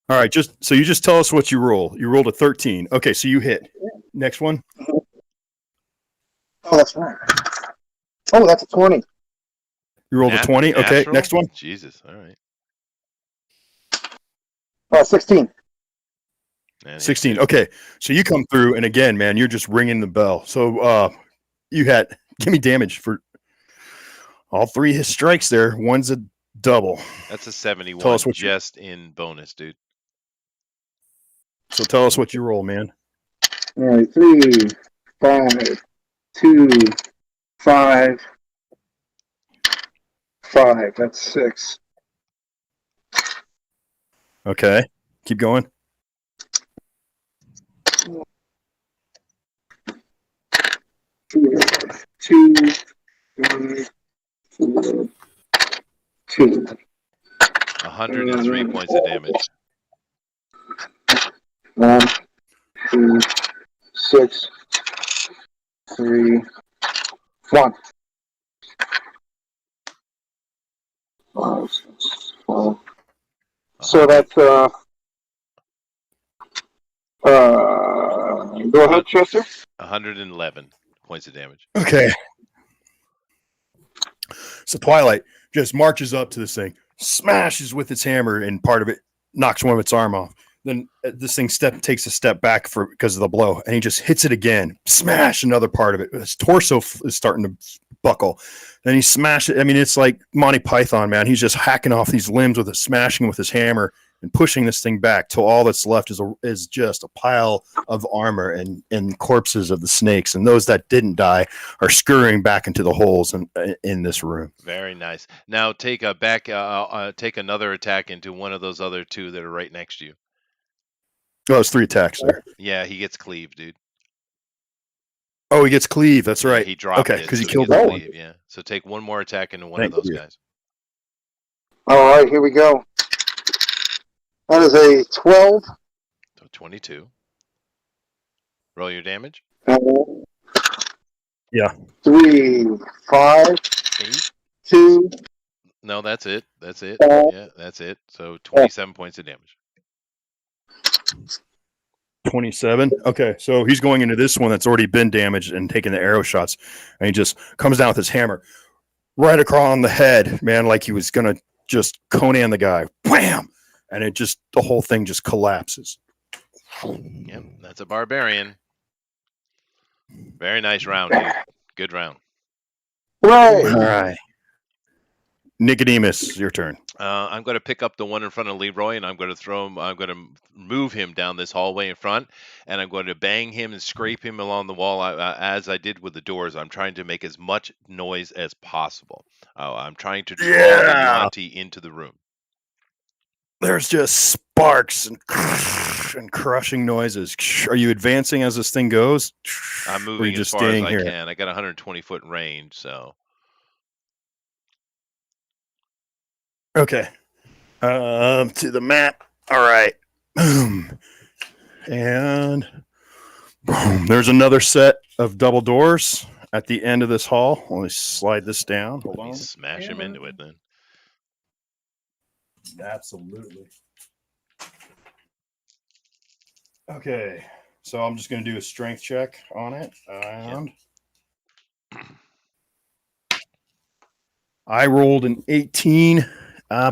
[SPEAKER 6] All right, you just tell us what you roll. You rolled a 13. Okay, so you hit. Next one.
[SPEAKER 3] Oh, that's right. Oh, that's a 20.
[SPEAKER 6] You rolled a 20. Okay,
[SPEAKER 1] Natural?
[SPEAKER 6] next one.
[SPEAKER 1] Jesus. All right.
[SPEAKER 3] 16.
[SPEAKER 1] And
[SPEAKER 6] 16. Okay, so you come through, and again, man, you're just ringing the bell. So you had give me damage for all three his strikes there. One's a double.
[SPEAKER 1] That's a 71
[SPEAKER 6] Tell us what
[SPEAKER 1] just in bonus, dude.
[SPEAKER 6] So tell us what you roll, man.
[SPEAKER 3] All right, 3, 5, 2, 5, 5. That's 6.
[SPEAKER 6] Okay, keep going.
[SPEAKER 3] 2, 1, 4, 2.
[SPEAKER 1] 103 points of damage.
[SPEAKER 3] 1, 2, 6, 3, 1. 5, 6, 12. So that's go ahead, Chester.
[SPEAKER 1] 111 points of damage.
[SPEAKER 6] Okay. So Twilight just marches up to this thing, smashes with its hammer, and part of it knocks one of its arm off. Then this thing takes a step back because of the blow, and he just hits it again. Smash another part of it. His torso is starting to buckle. Then he smashes it. I mean, it's like Monty Python, man. He's just hacking off these limbs smashing with his hammer and pushing this thing back till all that's left is just a pile of armor and corpses of the snakes. And those that didn't die are scurrying back into the holes in this room.
[SPEAKER 1] Very nice. Now take take another attack into one of those other two that are right next to you.
[SPEAKER 6] Oh, there's 3 attacks there.
[SPEAKER 1] Yeah, he gets cleave, dude.
[SPEAKER 6] Oh, he gets cleave. That's right.
[SPEAKER 1] He dropped
[SPEAKER 6] okay,
[SPEAKER 1] it.
[SPEAKER 6] because
[SPEAKER 1] So
[SPEAKER 6] he killed
[SPEAKER 1] gets
[SPEAKER 6] that
[SPEAKER 1] cleave, yeah. So take one more attack into one
[SPEAKER 6] Thank
[SPEAKER 1] of those
[SPEAKER 6] you.
[SPEAKER 1] guys.
[SPEAKER 3] All right, here we go. That is a 12.
[SPEAKER 1] So 22. Roll your damage.
[SPEAKER 6] Yeah.
[SPEAKER 3] 3, 5,
[SPEAKER 1] 8.
[SPEAKER 3] 2.
[SPEAKER 1] No, that's it. That's it.
[SPEAKER 3] Oh.
[SPEAKER 1] Yeah, that's it. So 27 points of damage.
[SPEAKER 6] 27. Okay, so he's going into this one that's already been damaged and taking the arrow shots, and he just comes down with his hammer right across on the head, man, like he was gonna just Conan the guy. Wham! And the whole thing just collapses.
[SPEAKER 1] Yep, that's a barbarian. Very nice round, dude. Good round.
[SPEAKER 3] Hooray!
[SPEAKER 6] All right. Nicodemus, your turn.
[SPEAKER 1] I'm going to pick up the one in front of Leroy, and I'm going to throw him. I'm going to move him down this hallway in front, and I'm going to bang him and scrape him along the wall as I did with the doors. I'm trying to make as much noise as possible. I'm trying to draw the Yuan-ti into the room.
[SPEAKER 6] There's just sparks and crushing noises. Are you advancing as this thing goes?
[SPEAKER 1] I'm
[SPEAKER 6] Or are
[SPEAKER 1] moving
[SPEAKER 6] you
[SPEAKER 1] as
[SPEAKER 6] just
[SPEAKER 1] far as
[SPEAKER 6] staying
[SPEAKER 1] I
[SPEAKER 6] here?
[SPEAKER 1] can. I got 120-foot range, so
[SPEAKER 6] Okay. To the map. All right. Boom. And boom. There's another set of double doors at the end of this hall. Let me slide this down. Hold
[SPEAKER 1] Let me
[SPEAKER 6] on.
[SPEAKER 1] smash him into it then.
[SPEAKER 6] Absolutely. Okay. So I'm just going to do a strength check on it. And I rolled an 18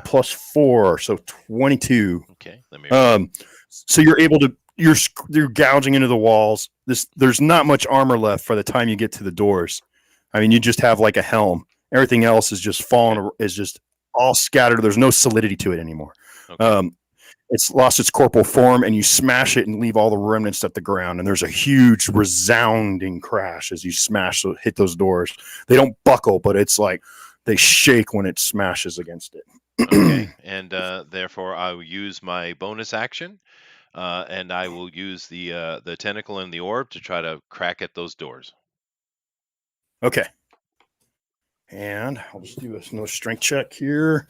[SPEAKER 6] plus 4, so 22.
[SPEAKER 1] Okay, let me.
[SPEAKER 6] So you're able to you're gouging into the walls. There's not much armor left by the time you get to the doors. I mean, you just have like a helm. Everything else is just fallen, is just all scattered. There's no solidity to it anymore.
[SPEAKER 1] Okay.
[SPEAKER 6] It's lost its corporal form, and you smash it and leave all the remnants at the ground. And there's a huge resounding crash as you hit those doors. They don't buckle, but it's like they shake when it smashes against it.
[SPEAKER 1] Okay, and therefore I will use my bonus action, and I will use the tentacle and the orb to try to crack at those doors.
[SPEAKER 6] Okay. And I'll just do another strength check here.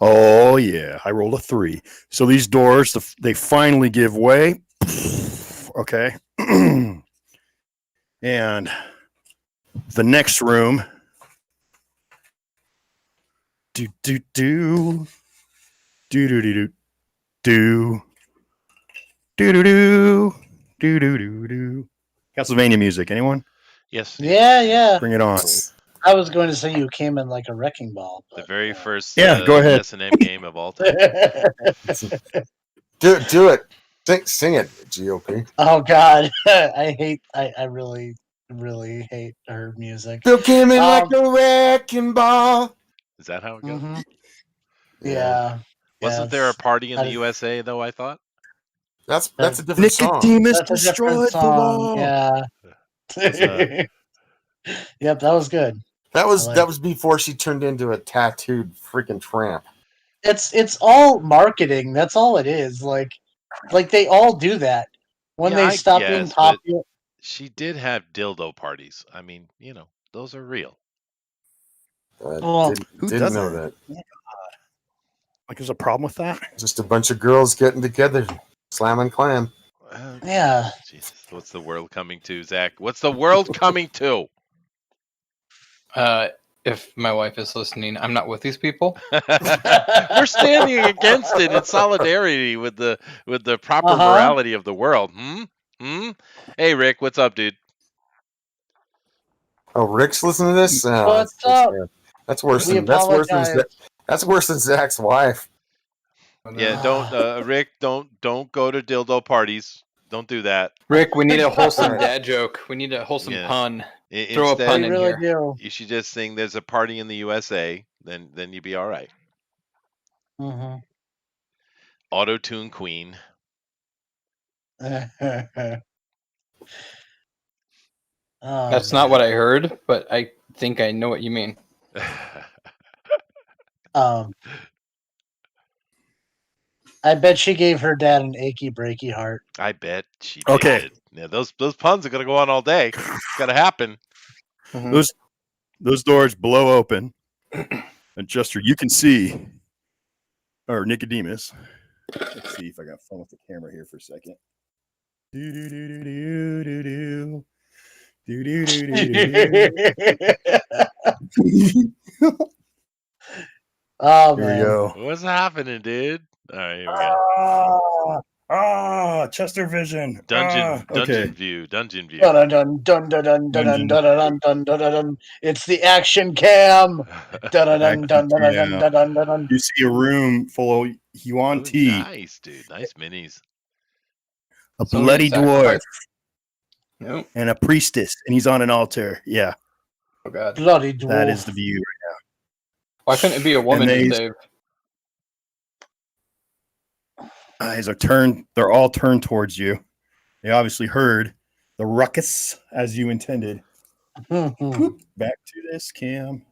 [SPEAKER 6] Oh, yeah. I rolled a 3. So these doors, they finally give way. Okay. And the next room. Do, do, do. Do, do, do, do. Do. Do, do, do. Do, do, do, do. Castlevania music. Anyone?
[SPEAKER 1] Yes.
[SPEAKER 2] Yeah.
[SPEAKER 6] Bring it on.
[SPEAKER 2] I was going to say you came in like a wrecking ball.
[SPEAKER 1] The very first
[SPEAKER 6] Yeah, go ahead.
[SPEAKER 1] S&M game of all time.
[SPEAKER 4] Do it. Sing it, GOP.
[SPEAKER 2] Oh God, I really hate her music.
[SPEAKER 4] Bill came in like a wrecking ball.
[SPEAKER 1] Is that how it goes?
[SPEAKER 2] Mhm. Yeah.
[SPEAKER 1] Wasn't there a party in the USA though? I thought.
[SPEAKER 4] That's a different song.
[SPEAKER 6] Nicodemus
[SPEAKER 2] That's a
[SPEAKER 6] destroyed
[SPEAKER 2] different
[SPEAKER 6] the
[SPEAKER 2] song.
[SPEAKER 6] wall.
[SPEAKER 2] Yeah. Yep, that was good.
[SPEAKER 4] That was before she turned into a tattooed freaking tramp.
[SPEAKER 2] It's all marketing. That's all it is. Like they all do that when
[SPEAKER 1] Yeah,
[SPEAKER 2] they
[SPEAKER 1] I
[SPEAKER 2] stop being
[SPEAKER 1] guess, but
[SPEAKER 2] popular.
[SPEAKER 1] she did have dildo parties. I mean, those are real.
[SPEAKER 2] Well,
[SPEAKER 6] Who
[SPEAKER 4] Didn't know
[SPEAKER 6] doesn't?
[SPEAKER 4] that.
[SPEAKER 6] Like, there's a problem with that?
[SPEAKER 4] Just a bunch of girls getting together, slam and clam.
[SPEAKER 2] Yeah.
[SPEAKER 1] Jesus, what's the world coming to, Zach? What's the world coming to?
[SPEAKER 5] If my wife is listening, I'm not with these people.
[SPEAKER 1] We're standing against it in solidarity with the proper morality of the world. Hey, Rick, what's up, dude?
[SPEAKER 4] Oh, Rick's listening to this.
[SPEAKER 2] What's up?
[SPEAKER 4] That's worse
[SPEAKER 2] We
[SPEAKER 4] than
[SPEAKER 2] apologize.
[SPEAKER 4] that's worse than Zach's wife.
[SPEAKER 1] Yeah, don't, Rick, don't go to dildo parties. Don't do that.
[SPEAKER 5] Rick, we need a wholesome dad joke. We need a wholesome pun. Throw a pun
[SPEAKER 2] We
[SPEAKER 5] in
[SPEAKER 2] really
[SPEAKER 5] here.
[SPEAKER 2] do.
[SPEAKER 1] You should just sing "There's a party in the USA." Then you'd be all right.
[SPEAKER 2] Mm-hmm.
[SPEAKER 1] Auto-tune queen.
[SPEAKER 2] Oh,
[SPEAKER 5] That's not what I heard, but I think I know what you mean.
[SPEAKER 2] I bet she gave her dad an achy breaky heart.
[SPEAKER 1] I bet she
[SPEAKER 6] Okay.
[SPEAKER 1] did. Yeah, those puns are gonna go on all day. It's gotta happen.
[SPEAKER 5] Mhm.
[SPEAKER 6] Those doors blow open, and Jester, you can see, or Nicodemus. Let's see if I got fun with the camera here for a second. Do do do do do do do. Do do do do do.
[SPEAKER 2] Oh
[SPEAKER 6] Here
[SPEAKER 2] man.
[SPEAKER 6] we go.
[SPEAKER 1] What's happening, dude? All right, here we go.
[SPEAKER 6] Chester vision.
[SPEAKER 1] Dungeon
[SPEAKER 6] Okay.
[SPEAKER 1] view. Dungeon view.
[SPEAKER 2] Dun dun dun dun dun dun dun dun dun dun dun. It's the action cam. Dun dun dun dun dun dun dun dun.
[SPEAKER 6] You see a room full of Yuan
[SPEAKER 1] Ooh,
[SPEAKER 6] Ti,
[SPEAKER 1] nice, dude. Nice minis.
[SPEAKER 6] a
[SPEAKER 5] So
[SPEAKER 6] bloody
[SPEAKER 5] many
[SPEAKER 6] dwarf,
[SPEAKER 5] sacrifices. Nope.
[SPEAKER 6] and a priestess, and he's on an altar. Yeah,
[SPEAKER 5] Oh god.
[SPEAKER 2] Bloody dwarf.
[SPEAKER 6] that is the view.
[SPEAKER 5] Why couldn't it be a woman,
[SPEAKER 6] they-
[SPEAKER 5] Dave?
[SPEAKER 6] Eyes are turned. They're all turned towards you. They obviously heard the ruckus as you intended. Whoop, back to this cam.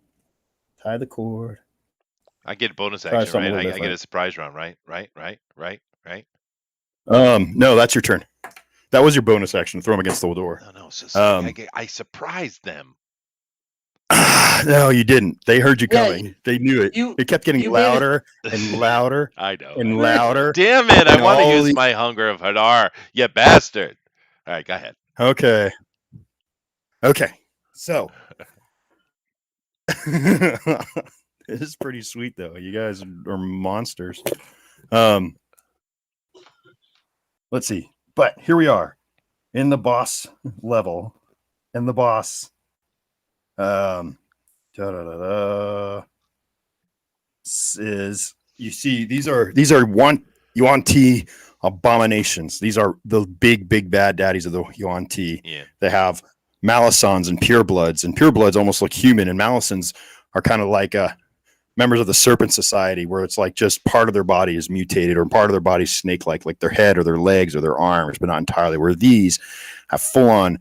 [SPEAKER 6] Tie the cord.
[SPEAKER 1] I get bonus
[SPEAKER 6] Try
[SPEAKER 1] action,
[SPEAKER 6] something
[SPEAKER 1] right?
[SPEAKER 6] a little
[SPEAKER 1] I get a
[SPEAKER 6] different.
[SPEAKER 1] surprise round, right? Right.
[SPEAKER 6] No, that's your turn. That was your bonus action. Throw him against the door.
[SPEAKER 1] No. So
[SPEAKER 6] Um,
[SPEAKER 1] I surprised them.
[SPEAKER 6] No, you didn't. They heard you
[SPEAKER 2] Yeah,
[SPEAKER 6] coming. They knew it.
[SPEAKER 2] you
[SPEAKER 6] It kept getting
[SPEAKER 2] you made it.
[SPEAKER 6] louder and louder
[SPEAKER 1] I know.
[SPEAKER 6] and louder.
[SPEAKER 1] Damn it! I
[SPEAKER 6] And
[SPEAKER 1] want to
[SPEAKER 6] all
[SPEAKER 1] use
[SPEAKER 6] these.
[SPEAKER 1] my hunger of Hadar, you bastard. All right, go ahead.
[SPEAKER 6] Okay. Okay. So this is pretty sweet, though. You guys are monsters. Let's see. But here we are in the boss level, and the boss. Is you see these are one Yuan-Ti abominations. These are the big bad daddies of the Yuan-Ti.
[SPEAKER 1] Yeah.
[SPEAKER 6] They have Malisons and purebloods, and purebloods almost look human, and Malisons are kind of like members of the Serpent Society, where it's like just part of their body is mutated, or part of their body snake-like, like their head or their legs or their arms, but not entirely. Where these have full-on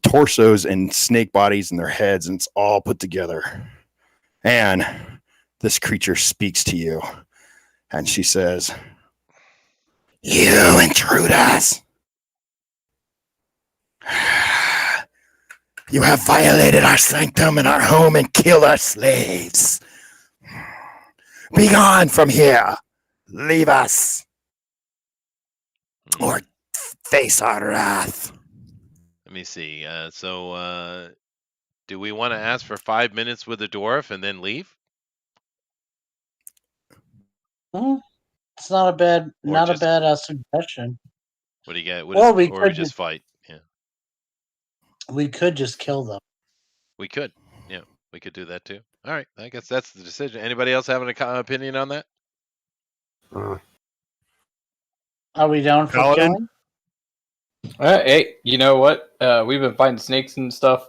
[SPEAKER 6] torsos and snake bodies in their heads, and it's all put together. And this creature speaks to you, and she says, "You intruders! You have violated our sanctum and our home and killed our slaves. Be gone from here. Leave us, or face our wrath."
[SPEAKER 1] Let me see. Do we want to ask for 5 minutes with the dwarf and then leave?
[SPEAKER 2] It's not a bad,
[SPEAKER 1] Or
[SPEAKER 2] not
[SPEAKER 1] just-
[SPEAKER 2] a bad suggestion.
[SPEAKER 1] What do you get?
[SPEAKER 2] Well, we
[SPEAKER 1] or we
[SPEAKER 2] could
[SPEAKER 1] just fight? Yeah,
[SPEAKER 2] We could just kill them.
[SPEAKER 1] we could. Yeah, we could do that too. All right, I guess that's the decision. Anybody else have an opinion on that?
[SPEAKER 2] Are we down for
[SPEAKER 6] Paladin?
[SPEAKER 2] killing?
[SPEAKER 5] Hey, you know what? We've been fighting snakes and stuff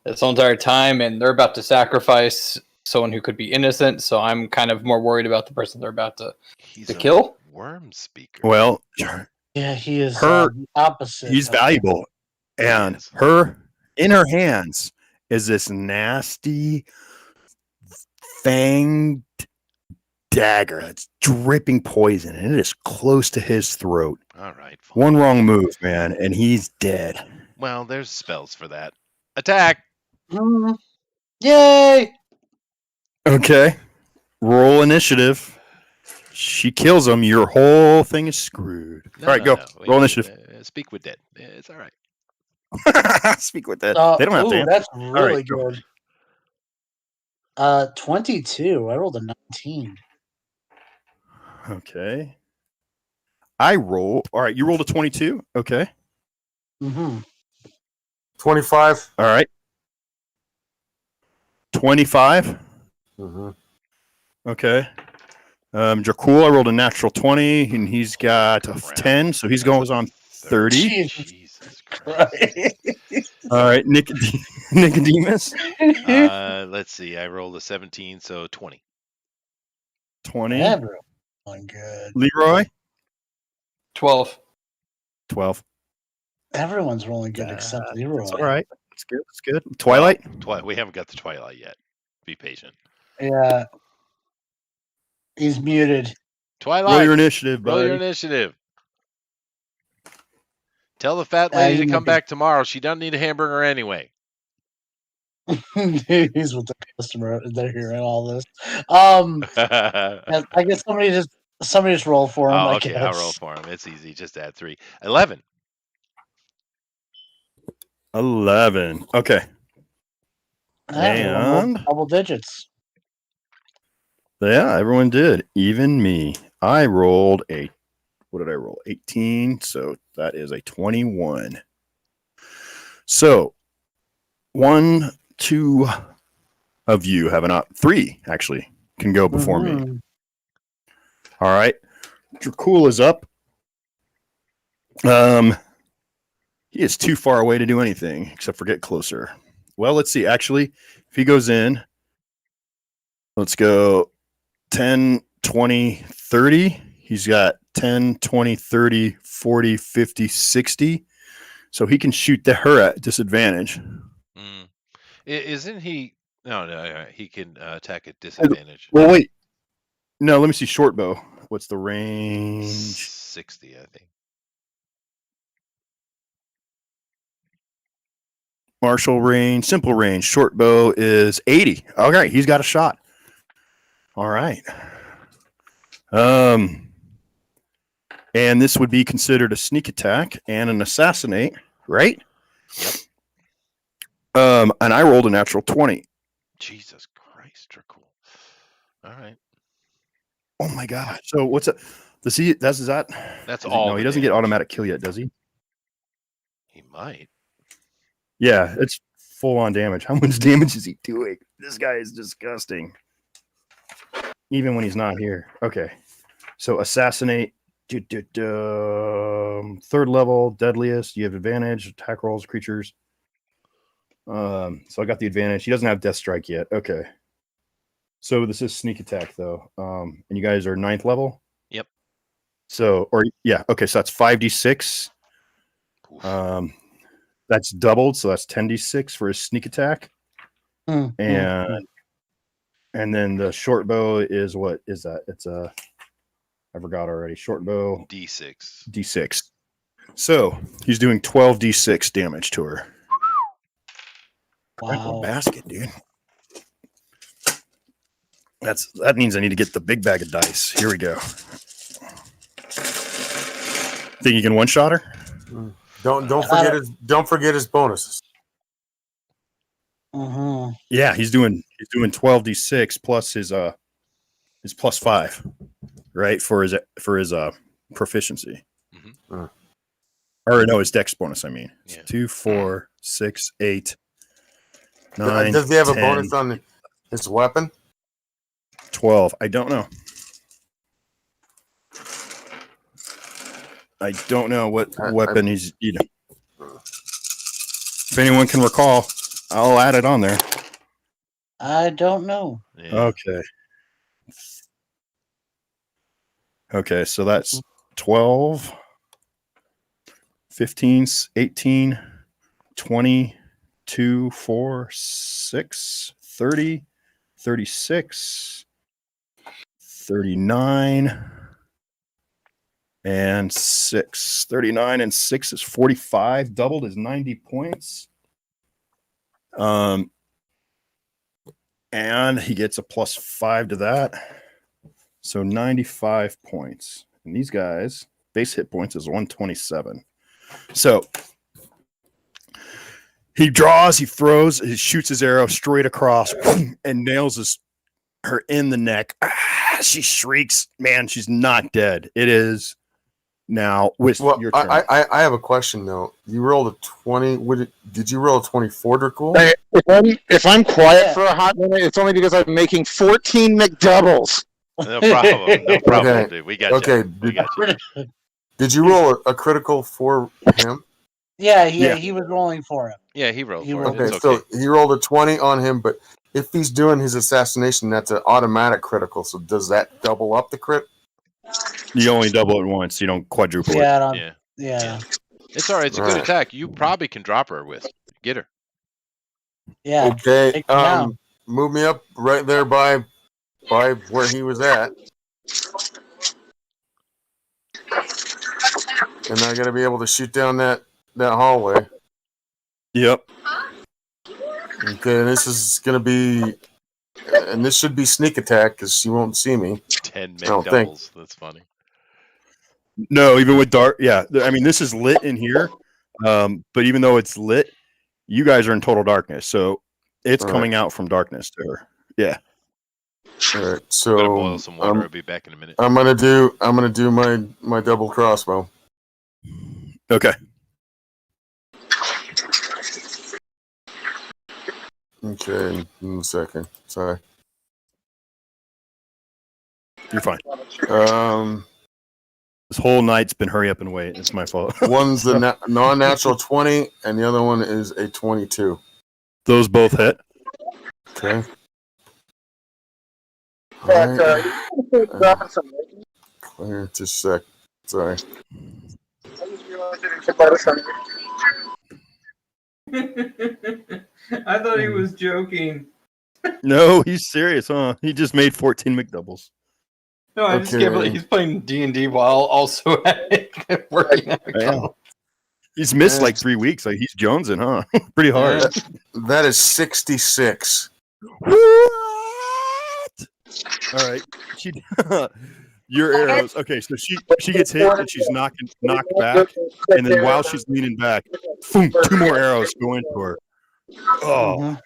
[SPEAKER 5] this whole entire time, and they're about to sacrifice someone who could be innocent. So I'm kind of more worried about the person they're about to
[SPEAKER 1] He's
[SPEAKER 5] to kill.
[SPEAKER 1] worm speaker.
[SPEAKER 6] Well,
[SPEAKER 2] Yeah, he is
[SPEAKER 6] Her-
[SPEAKER 2] the opposite.
[SPEAKER 6] he's
[SPEAKER 2] of-
[SPEAKER 6] valuable, and
[SPEAKER 1] Yes.
[SPEAKER 6] in her hands is this nasty fanged dagger that's dripping poison, and it is close to his throat.
[SPEAKER 1] All right. Fine.
[SPEAKER 6] One wrong move, man, and he's dead.
[SPEAKER 1] Well, there's spells for that. Attack.
[SPEAKER 2] Yay!
[SPEAKER 6] Okay, roll initiative. She kills him. Your whole thing is screwed.
[SPEAKER 1] No,
[SPEAKER 6] All right,
[SPEAKER 1] no,
[SPEAKER 6] go.
[SPEAKER 1] no.
[SPEAKER 6] Roll initiative.
[SPEAKER 1] Speak with dead. It's all right.
[SPEAKER 6] Speak with that.
[SPEAKER 2] Oh,
[SPEAKER 6] They don't have to. Answer.
[SPEAKER 2] that's really
[SPEAKER 6] right, go.
[SPEAKER 2] good. 22. I rolled a 19.
[SPEAKER 6] Okay. I roll. All right, you rolled a 22. Okay.
[SPEAKER 2] Mm-hmm.
[SPEAKER 4] 25.
[SPEAKER 6] All right. 25.
[SPEAKER 4] Mm-hmm.
[SPEAKER 6] Okay. Jakul, I rolled a natural 20, and he's got a
[SPEAKER 1] Crap.
[SPEAKER 6] 10, so he's going on 30.
[SPEAKER 1] Jesus Christ.
[SPEAKER 6] All right, Nicodemus,
[SPEAKER 1] Let's see. I rolled a 17, so 20.
[SPEAKER 6] 20.
[SPEAKER 2] Everyone good.
[SPEAKER 6] Leroy,
[SPEAKER 5] 12.
[SPEAKER 6] 12.
[SPEAKER 2] Everyone's rolling good except Leroy.
[SPEAKER 6] That's all right. That's good. That's good. Twilight,
[SPEAKER 1] We haven't got the Twilight yet. Be patient.
[SPEAKER 2] Yeah. He's muted.
[SPEAKER 1] Twilight.
[SPEAKER 6] roll your initiative,
[SPEAKER 1] Roll your
[SPEAKER 6] buddy.
[SPEAKER 1] initiative. Tell the fat lady to
[SPEAKER 2] you
[SPEAKER 1] come
[SPEAKER 2] might be-
[SPEAKER 1] back tomorrow. She doesn't need a hamburger anyway.
[SPEAKER 2] He's with the customer. They're hearing all this. I guess somebody just roll for him.
[SPEAKER 1] Oh,
[SPEAKER 2] I
[SPEAKER 1] okay.
[SPEAKER 2] guess.
[SPEAKER 1] I'll roll for him. It's easy. Just add 3. 11.
[SPEAKER 6] 11. Okay.
[SPEAKER 2] Everyone rolled
[SPEAKER 6] And-
[SPEAKER 2] double digits.
[SPEAKER 6] Yeah, everyone did. Even me. I rolled what did I roll? 18. So that is a 21. So 1, 2 of you have an 3 actually can go before me.
[SPEAKER 2] Mhm.
[SPEAKER 6] All right. Dracul is up. He is too far away to do anything except for get closer. Well, let's see. Actually, if he goes in, let's go 10, 20, 30. He's got 10, 20, 30, 40, 50, 60. So he can shoot her at disadvantage.
[SPEAKER 1] Mm. Isn't he? No. He can attack at disadvantage.
[SPEAKER 6] Well, wait. No, let me see short bow. What's the range?
[SPEAKER 1] 60, I think.
[SPEAKER 6] Martial range, simple range, short bow is 80. Okay, he's got a shot. All right. And this would be considered a sneak attack and an assassinate, right?
[SPEAKER 1] Yep.
[SPEAKER 6] And I rolled a natural 20.
[SPEAKER 1] Jesus Christ, Trickle. All right.
[SPEAKER 6] Oh my god. So what's that? Does he that's is that
[SPEAKER 1] That's
[SPEAKER 6] is
[SPEAKER 1] all
[SPEAKER 6] no,
[SPEAKER 1] the
[SPEAKER 6] he doesn't get
[SPEAKER 1] damage.
[SPEAKER 6] automatic kill yet, does he?
[SPEAKER 1] He might.
[SPEAKER 6] Yeah, it's full on damage. How much damage is he doing? This guy is disgusting. Even when he's not here. Okay. So assassinate. Third level, deadliest. You have advantage. Attack rolls, creatures. So I got the advantage. He doesn't have death strike yet. Okay. So this is sneak attack though. And you guys are 9th level?
[SPEAKER 1] Yep.
[SPEAKER 6] So okay, so that's 5d6.
[SPEAKER 1] Oof.
[SPEAKER 6] That's doubled, so that's 10d6 for his sneak attack. And then the short bow is what is that? It's I forgot already. Short bow
[SPEAKER 1] D6.
[SPEAKER 6] D6. So he's doing 12d6 damage to her.
[SPEAKER 2] Wow.
[SPEAKER 6] Basket, dude. That means I need to get the big bag of dice. Here we go. Think you can one shot her?
[SPEAKER 4] Don't forget his bonuses.
[SPEAKER 2] Mm-hmm.
[SPEAKER 6] Yeah, he's doing 12d6 plus his plus 5, right? For his proficiency.
[SPEAKER 1] Mm-hmm.
[SPEAKER 6] Or no, his dex bonus, I mean.
[SPEAKER 1] Yeah.
[SPEAKER 6] 2, 4, 6, 8, 9.
[SPEAKER 4] Does he have
[SPEAKER 6] 10,
[SPEAKER 4] a bonus on his weapon?
[SPEAKER 6] 12. I don't know. I don't know what weapon he's eating. If anyone can recall, I'll add it on there.
[SPEAKER 2] I don't know.
[SPEAKER 1] Yeah.
[SPEAKER 6] Okay, so that's 12, 15, 18, 20, 2, 4, 6, 30, 36, 39, and 6. 39 and 6 is 45. Doubled is 90 points. And he gets a plus 5 to that. So 95 points. And these guys, base hit points is 127. So he draws, he throws, he shoots his arrow straight across and nails her in the neck. She shrieks. Man, she's not dead. It is now with your turn.
[SPEAKER 4] I have a question though. You rolled a 20. Did you roll a 24, Dracul?
[SPEAKER 3] Hey, if I'm quiet for a hot minute, it's only because I'm making 14 McDoubles.
[SPEAKER 1] No problem. No problem,
[SPEAKER 4] Okay.
[SPEAKER 1] dude. We got you. We got you.
[SPEAKER 4] Did you roll a critical for him?
[SPEAKER 2] Yeah, he was rolling for him.
[SPEAKER 1] Yeah, he rolled
[SPEAKER 2] He
[SPEAKER 1] for
[SPEAKER 2] rolled
[SPEAKER 1] it.
[SPEAKER 4] Okay,
[SPEAKER 1] It's okay.
[SPEAKER 4] so he rolled a 20 on him, but if he's doing his assassination, that's an automatic critical. So does that double up the crit?
[SPEAKER 6] You only double it once. You don't quadruple it.
[SPEAKER 2] Yeah.
[SPEAKER 1] It's all right. It's a good attack. You probably can drop her with. Get her.
[SPEAKER 2] Yeah.
[SPEAKER 4] Okay.
[SPEAKER 2] Take him down.
[SPEAKER 4] Move me up right there by where he was at. And I gotta be able to shoot down that hallway.
[SPEAKER 6] Yep.
[SPEAKER 4] Okay, this is gonna be, and this should be sneak attack because she won't see me.
[SPEAKER 1] 10
[SPEAKER 4] don't think.
[SPEAKER 1] McDoubles. That's funny.
[SPEAKER 6] No, even with dark. Yeah. I mean, this is lit in here. But even though it's lit, you guys are in total darkness. So it's
[SPEAKER 4] All
[SPEAKER 6] coming out from darkness to her. Yeah.
[SPEAKER 4] All right,
[SPEAKER 1] I'm gonna boil
[SPEAKER 4] so
[SPEAKER 1] some water. I'll be back in a minute.
[SPEAKER 4] I'm gonna do my double crossbow.
[SPEAKER 6] Okay.
[SPEAKER 4] Okay, in a second. Sorry.
[SPEAKER 6] You're fine.
[SPEAKER 4] Um,
[SPEAKER 6] This whole night's been hurry up and wait. It's my fault.
[SPEAKER 4] one's the non-natural 20, and the other one is a 22.
[SPEAKER 6] Those both hit.
[SPEAKER 4] Okay.
[SPEAKER 3] But,
[SPEAKER 4] Clear, just a sec. Sorry.
[SPEAKER 5] I thought he was joking.
[SPEAKER 6] No, he's serious, huh? He just made 14 McDoubles.
[SPEAKER 5] No, I just can't believe he's playing D&D while also working at McDonald's.
[SPEAKER 6] He's missed like 3 weeks. Like he's jonesing, huh? Pretty hard.
[SPEAKER 4] That is 66.
[SPEAKER 6] What? All right. She your arrows. Okay, so she gets hit and she's knocked back, and then while she's leaning back, boom, 2 more arrows go into her. Oh.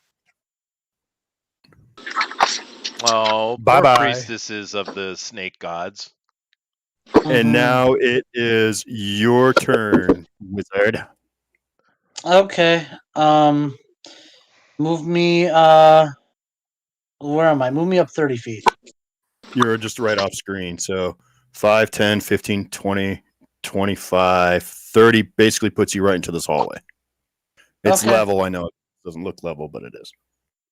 [SPEAKER 1] Oh,
[SPEAKER 6] Bye
[SPEAKER 1] poor
[SPEAKER 6] bye.
[SPEAKER 1] priestesses of the snake gods.
[SPEAKER 6] And now it is your turn, wizard.
[SPEAKER 2] Okay. Move me. Where am I? Move me up 30 feet.
[SPEAKER 6] You're just right off screen. So 5, 10, 15, 20, 25, 30 basically puts you right into this hallway. It's
[SPEAKER 2] Okay.
[SPEAKER 6] level. I know it doesn't look level, but it is.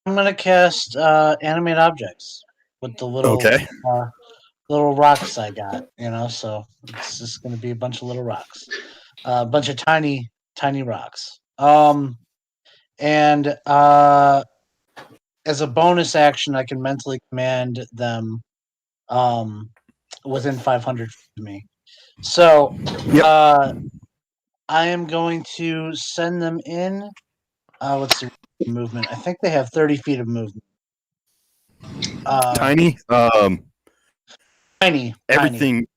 [SPEAKER 2] I'm gonna cast animate objects with the little
[SPEAKER 6] Okay.
[SPEAKER 2] little rocks I got. So it's just gonna be a bunch of little rocks, a bunch of tiny rocks. And as a bonus action, I can mentally command them within 500 feet of me. So I am going to send them in. Let's see, movement. I think they have 30 feet of movement.
[SPEAKER 6] Tiny.
[SPEAKER 2] Tiny.
[SPEAKER 6] Everything.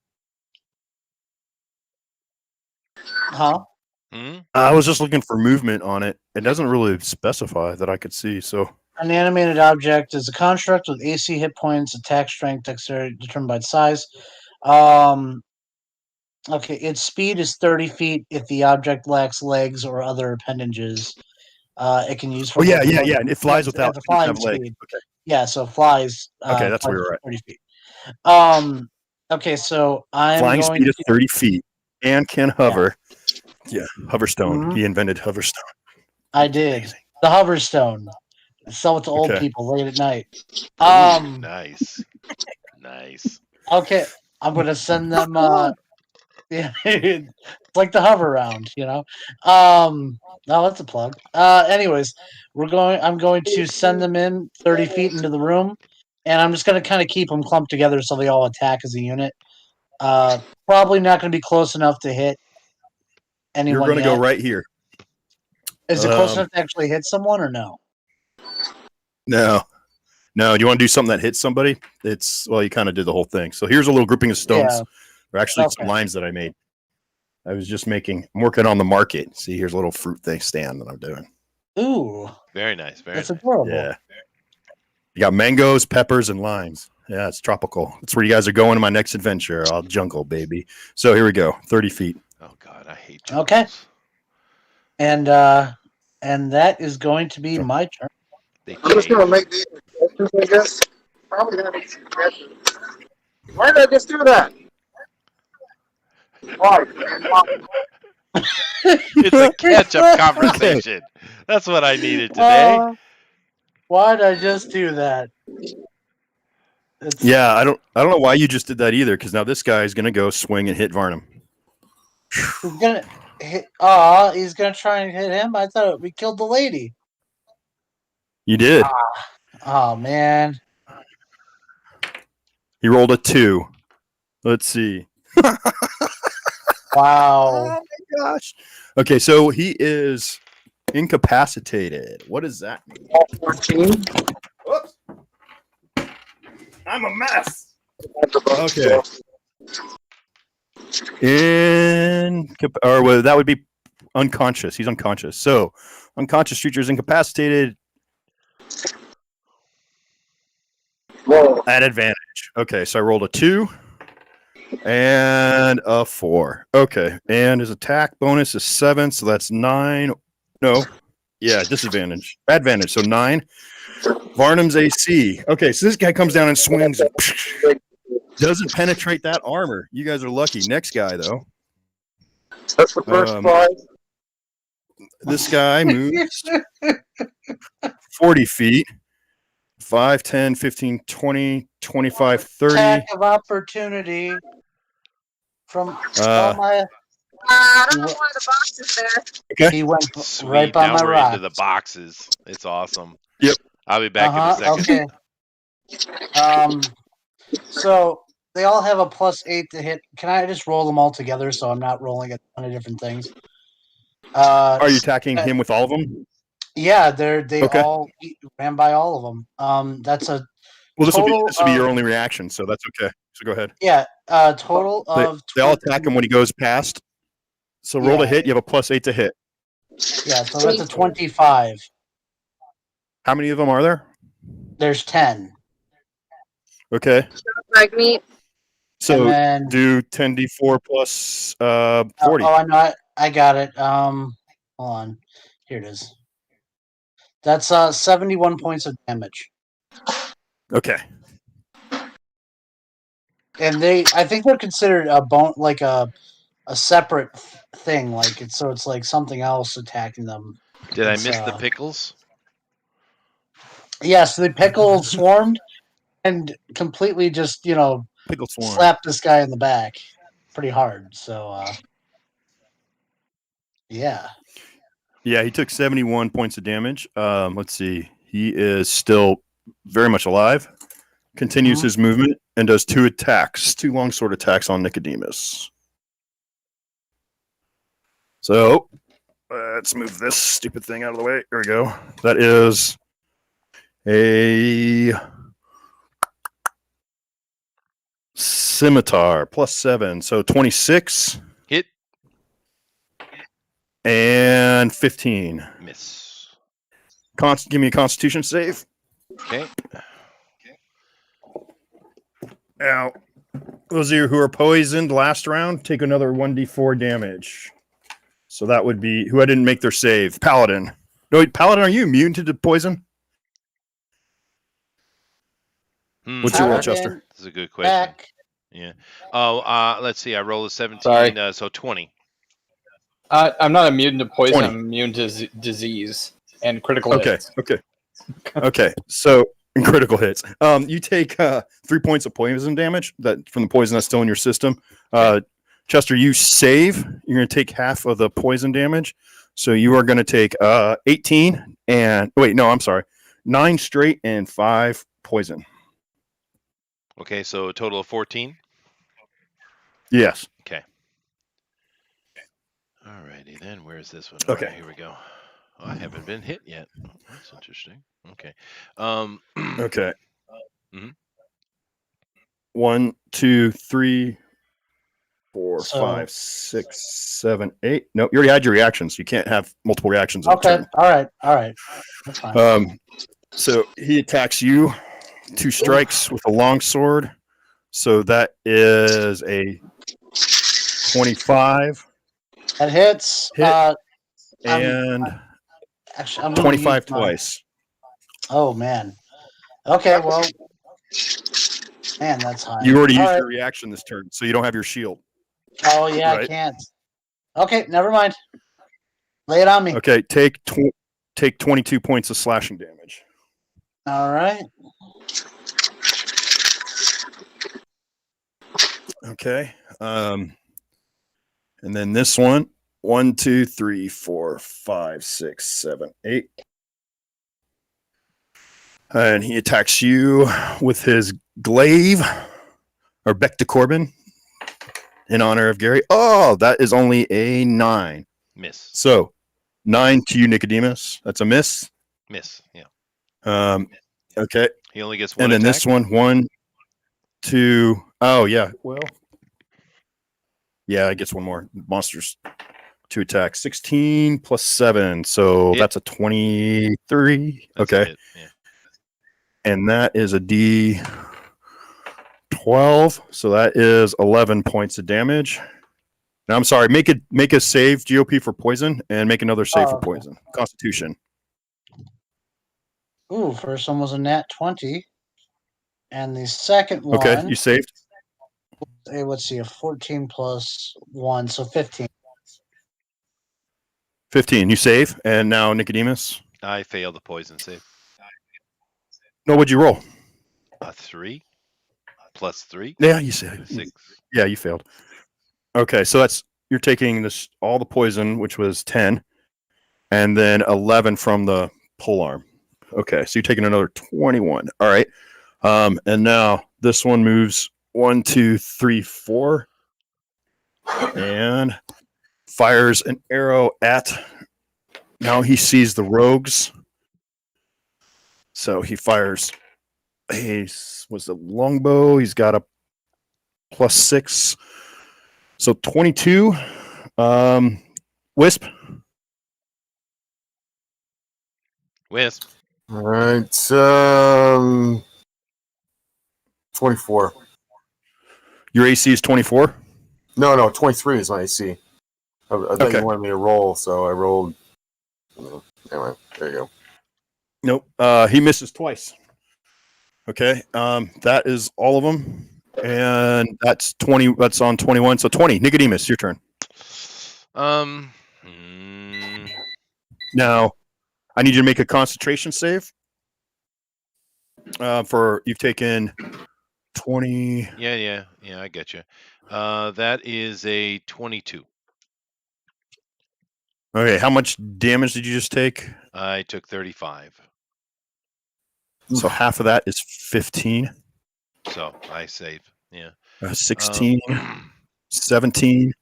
[SPEAKER 2] Huh?
[SPEAKER 6] I was just looking for movement on it. It doesn't really specify that I could see. So
[SPEAKER 2] an animated object is a construct with AC, hit points, attack strength, dexterity determined by its size. Okay, its speed is 30 feet if the object lacks legs or other appendages. It can use for.
[SPEAKER 6] yeah. And it flies without
[SPEAKER 2] flying
[SPEAKER 6] legs.
[SPEAKER 2] speed.
[SPEAKER 6] Okay.
[SPEAKER 2] Yeah, so flies.
[SPEAKER 6] Okay, that's where we're at.
[SPEAKER 2] 30 feet. Okay, so I'm
[SPEAKER 6] flying
[SPEAKER 2] going
[SPEAKER 6] speed of 30 feet and can hover. Yeah, Hoverstone.
[SPEAKER 2] Mhm.
[SPEAKER 6] He invented Hoverstone.
[SPEAKER 2] I did.
[SPEAKER 6] Amazing.
[SPEAKER 2] The Hoverstone. Sell it to old
[SPEAKER 6] Okay.
[SPEAKER 2] people late at night.
[SPEAKER 1] Ooh, nice.
[SPEAKER 2] Okay, I'm gonna send them. Yeah, it's like the hover round, No, that's a plug. Anyways, I'm going to send them in 30 feet into the room, and I'm just gonna kind of keep them clumped together so they all attack as a unit. Probably not gonna be close enough to hit anyone.
[SPEAKER 6] You're going to
[SPEAKER 2] yet.
[SPEAKER 6] go right here.
[SPEAKER 2] Is it close enough to actually hit someone or no?
[SPEAKER 6] No. Do you want to do something that hits somebody? You kind of did the whole thing. So here's a little grouping of stones.
[SPEAKER 2] Yeah.
[SPEAKER 6] They're actually some lines that I made. I'm working on the market. See, here's a little fruit thing stand that I'm doing.
[SPEAKER 2] Ooh.
[SPEAKER 1] Very nice.
[SPEAKER 2] That's adorable.
[SPEAKER 6] Yeah. You got mangoes, peppers, and limes. Yeah, it's tropical. That's where you guys are going in my next adventure. I'll jungle, baby. So here we go. 30 feet.
[SPEAKER 1] Oh God, I hate jungles.
[SPEAKER 2] Okay. And that is going to be my turn.
[SPEAKER 3] I'm just gonna make these suggestions, I guess. Probably gonna make suggestions. Why did I just do that? Why?
[SPEAKER 1] It's a catch-up conversation. That's what I needed today.
[SPEAKER 2] Why did I just do that?
[SPEAKER 6] Yeah, I don't know why you just did that either. Because now this guy is gonna go swing and hit Varnum.
[SPEAKER 2] He's gonna hit. He's gonna try and hit him. I thought we killed the lady.
[SPEAKER 6] You did.
[SPEAKER 2] Oh man.
[SPEAKER 6] He rolled a 2. Let's see.
[SPEAKER 2] Wow.
[SPEAKER 6] Oh my gosh. Okay, so he is incapacitated. What does that mean?
[SPEAKER 3] 14.
[SPEAKER 6] Whoops. I'm a mess. Okay. That would be unconscious. He's unconscious. So, unconscious creature is incapacitated.
[SPEAKER 3] Whoa.
[SPEAKER 6] At advantage. Okay, so I rolled a 2 and a 4. Okay, and his attack bonus is 7, so that's 9. No, yeah, disadvantage. Advantage, so 9. Varnum's AC. Okay, so this guy comes down and swings. And doesn't penetrate that armor. You guys are lucky. Next guy, though.
[SPEAKER 3] That's the first prize.
[SPEAKER 6] This guy moves 40 feet. 5, 10, 15, 20, 25, 30.
[SPEAKER 2] Attack of opportunity from my.
[SPEAKER 7] I don't know why the box is there.
[SPEAKER 6] Okay.
[SPEAKER 2] He went
[SPEAKER 1] Sweet,
[SPEAKER 2] right by
[SPEAKER 1] now
[SPEAKER 2] my
[SPEAKER 1] we're
[SPEAKER 2] rock.
[SPEAKER 1] into the boxes. It's awesome.
[SPEAKER 6] Yep.
[SPEAKER 1] I'll be back in a second.
[SPEAKER 2] Okay. So they all have a +8 to hit. Can I just roll them all together so I'm not rolling a ton of different things?
[SPEAKER 6] Are you attacking him with all of them?
[SPEAKER 2] Yeah, they
[SPEAKER 6] Okay.
[SPEAKER 2] all ran by all of them. That's a
[SPEAKER 6] Well, this will
[SPEAKER 2] total
[SPEAKER 6] be
[SPEAKER 2] of
[SPEAKER 6] your only reaction, so that's okay. So go ahead.
[SPEAKER 2] total of
[SPEAKER 6] They all
[SPEAKER 2] 20,
[SPEAKER 6] attack him when he goes past. So roll to hit. You have a +8 to hit.
[SPEAKER 2] Yeah, so that's a 25.
[SPEAKER 6] How many of them are there?
[SPEAKER 2] There's 10.
[SPEAKER 6] Okay.
[SPEAKER 7] Like me.
[SPEAKER 6] So
[SPEAKER 2] And then
[SPEAKER 6] do 10d4 plus 40.
[SPEAKER 2] oh, I know, I got it. Hold on, here it is. That's 71 points of damage,
[SPEAKER 6] Okay.
[SPEAKER 2] and I think they're considered a like a separate thing. Like it's like something else attacking them.
[SPEAKER 1] Did I
[SPEAKER 2] It's,
[SPEAKER 1] miss the pickles?
[SPEAKER 2] Yeah, so the pickle swarmed and completely just
[SPEAKER 6] Pickle swarm.
[SPEAKER 2] slapped this guy in the back pretty hard. So yeah.
[SPEAKER 6] Yeah, he took 71 points of damage. Let's see. He is still very much alive. Continues
[SPEAKER 2] Mhm.
[SPEAKER 6] his movement and does 2 longsword attacks on Nicodemus. So let's move this stupid thing out of the way. There we go. That is a scimitar +7, so 26.
[SPEAKER 1] Hit.
[SPEAKER 6] And 15.
[SPEAKER 1] Miss.
[SPEAKER 6] Give me a Constitution save.
[SPEAKER 1] Okay.
[SPEAKER 6] Now, those of you who are poisoned last round, take another 1d4 damage. So that would be who I didn't make their save. Paladin. No, wait, Paladin, are you immune to the poison? What's your roll, Chester?
[SPEAKER 1] This is a good question.
[SPEAKER 2] Back.
[SPEAKER 1] Yeah. Oh, let's see. I rolled a 17,
[SPEAKER 5] Sorry.
[SPEAKER 1] so 20.
[SPEAKER 5] I'm not immune to poison.
[SPEAKER 6] 20.
[SPEAKER 5] I'm immune to disease and critical
[SPEAKER 6] Okay.
[SPEAKER 5] hits.
[SPEAKER 6] Okay. So in critical hits, you take 3 points of poison damage from the poison that's still in your system. Chester, you save. You're going to take half of the poison damage. So you are going to take 18 and wait, no, I'm sorry, 9 straight and 5 poison.
[SPEAKER 1] Okay, so a total of 14.
[SPEAKER 6] Yes.
[SPEAKER 1] Okay. Alrighty then. Where's this one?
[SPEAKER 6] Okay.
[SPEAKER 1] Right, here we go. Oh, I haven't been hit yet. Oh, that's interesting. Okay.
[SPEAKER 6] Okay.
[SPEAKER 1] Mhm.
[SPEAKER 6] 1, 2, 3, 4,
[SPEAKER 2] So-
[SPEAKER 6] 5, 6, 7, 8. Nope, you already had your reactions. You can't have multiple reactions in a
[SPEAKER 2] Okay.
[SPEAKER 6] turn.
[SPEAKER 2] All right. That's fine.
[SPEAKER 6] So he attacks you. 2 strikes with a longsword. So that is a 25
[SPEAKER 2] That hits.
[SPEAKER 6] hit
[SPEAKER 2] I'm
[SPEAKER 6] and
[SPEAKER 2] gonna
[SPEAKER 6] 25
[SPEAKER 2] use my-
[SPEAKER 6] twice.
[SPEAKER 2] Oh man. Okay. Well. Man, that's high.
[SPEAKER 6] You already
[SPEAKER 2] All
[SPEAKER 6] used
[SPEAKER 2] right.
[SPEAKER 6] your reaction this turn, so you don't have your shield.
[SPEAKER 2] Oh yeah, I
[SPEAKER 6] Right.
[SPEAKER 2] can't. Okay, never mind. Lay it on me.
[SPEAKER 6] Okay, take 22 points of slashing damage.
[SPEAKER 2] All right.
[SPEAKER 6] Okay. And then this one, 1, 2, 3, 4, 5, 6, 7, 8. And he attacks you with his glaive or Bec de Corbin in honor of Gary. Oh, that is only a 9.
[SPEAKER 1] Miss.
[SPEAKER 6] So 9 to you, Nicodemus. That's a miss.
[SPEAKER 1] Miss. Yeah.
[SPEAKER 6] Okay.
[SPEAKER 1] He only gets one.
[SPEAKER 6] And then
[SPEAKER 1] attack?
[SPEAKER 6] this one, 1, 2. Oh, yeah. Well, yeah, it gets one more. Monsters 2 attacks. 16 plus 7. So
[SPEAKER 1] Hit.
[SPEAKER 6] that's a 23.
[SPEAKER 1] That's a
[SPEAKER 6] Okay.
[SPEAKER 1] hit, yeah.
[SPEAKER 6] And that is a D12. So that is 11 points of damage. Now, I'm sorry. Make a save, GOP, for poison, and make another save for
[SPEAKER 2] okay.
[SPEAKER 6] poison. Constitution.
[SPEAKER 2] Ooh, first one was a nat 20. And the second one,
[SPEAKER 6] Okay, you saved.
[SPEAKER 2] let's see, a 14 plus 1, so 15.
[SPEAKER 6] 15. You save. And now Nicodemus.
[SPEAKER 1] I failed the poison save.
[SPEAKER 6] No, what'd you roll?
[SPEAKER 1] A 3 plus 3.
[SPEAKER 6] Yeah, you saved.
[SPEAKER 1] 6.
[SPEAKER 6] Yeah, you failed. Okay, so you're taking all the poison, which was 10, and then 11 from the pole arm. Okay, so you're taking another 21. All right. And now this one moves 1, 2, 3, 4, and fires an arrow at. Now he sees the rogues. So he fires was a longbow. He's got a +6. So 22. Wisp.
[SPEAKER 1] Wisp.
[SPEAKER 4] All right. 24.
[SPEAKER 6] Your AC is 24.
[SPEAKER 4] No, 23 is my AC. I thought
[SPEAKER 6] Okay.
[SPEAKER 4] you wanted me to roll, so I rolled. Anyway, there you go.
[SPEAKER 6] Nope. He misses twice. Okay. That is all of them. And that's 20. That's on 21. So 20. Nicodemus, your turn. Now, I need you to make a concentration save. For you've taken 20.
[SPEAKER 1] Yeah, I get you. That is a 22.
[SPEAKER 6] Okay. How much damage did you just take?
[SPEAKER 1] I took 35.
[SPEAKER 6] So half of that is 15.
[SPEAKER 1] So I save. Yeah.
[SPEAKER 6] 16. 17.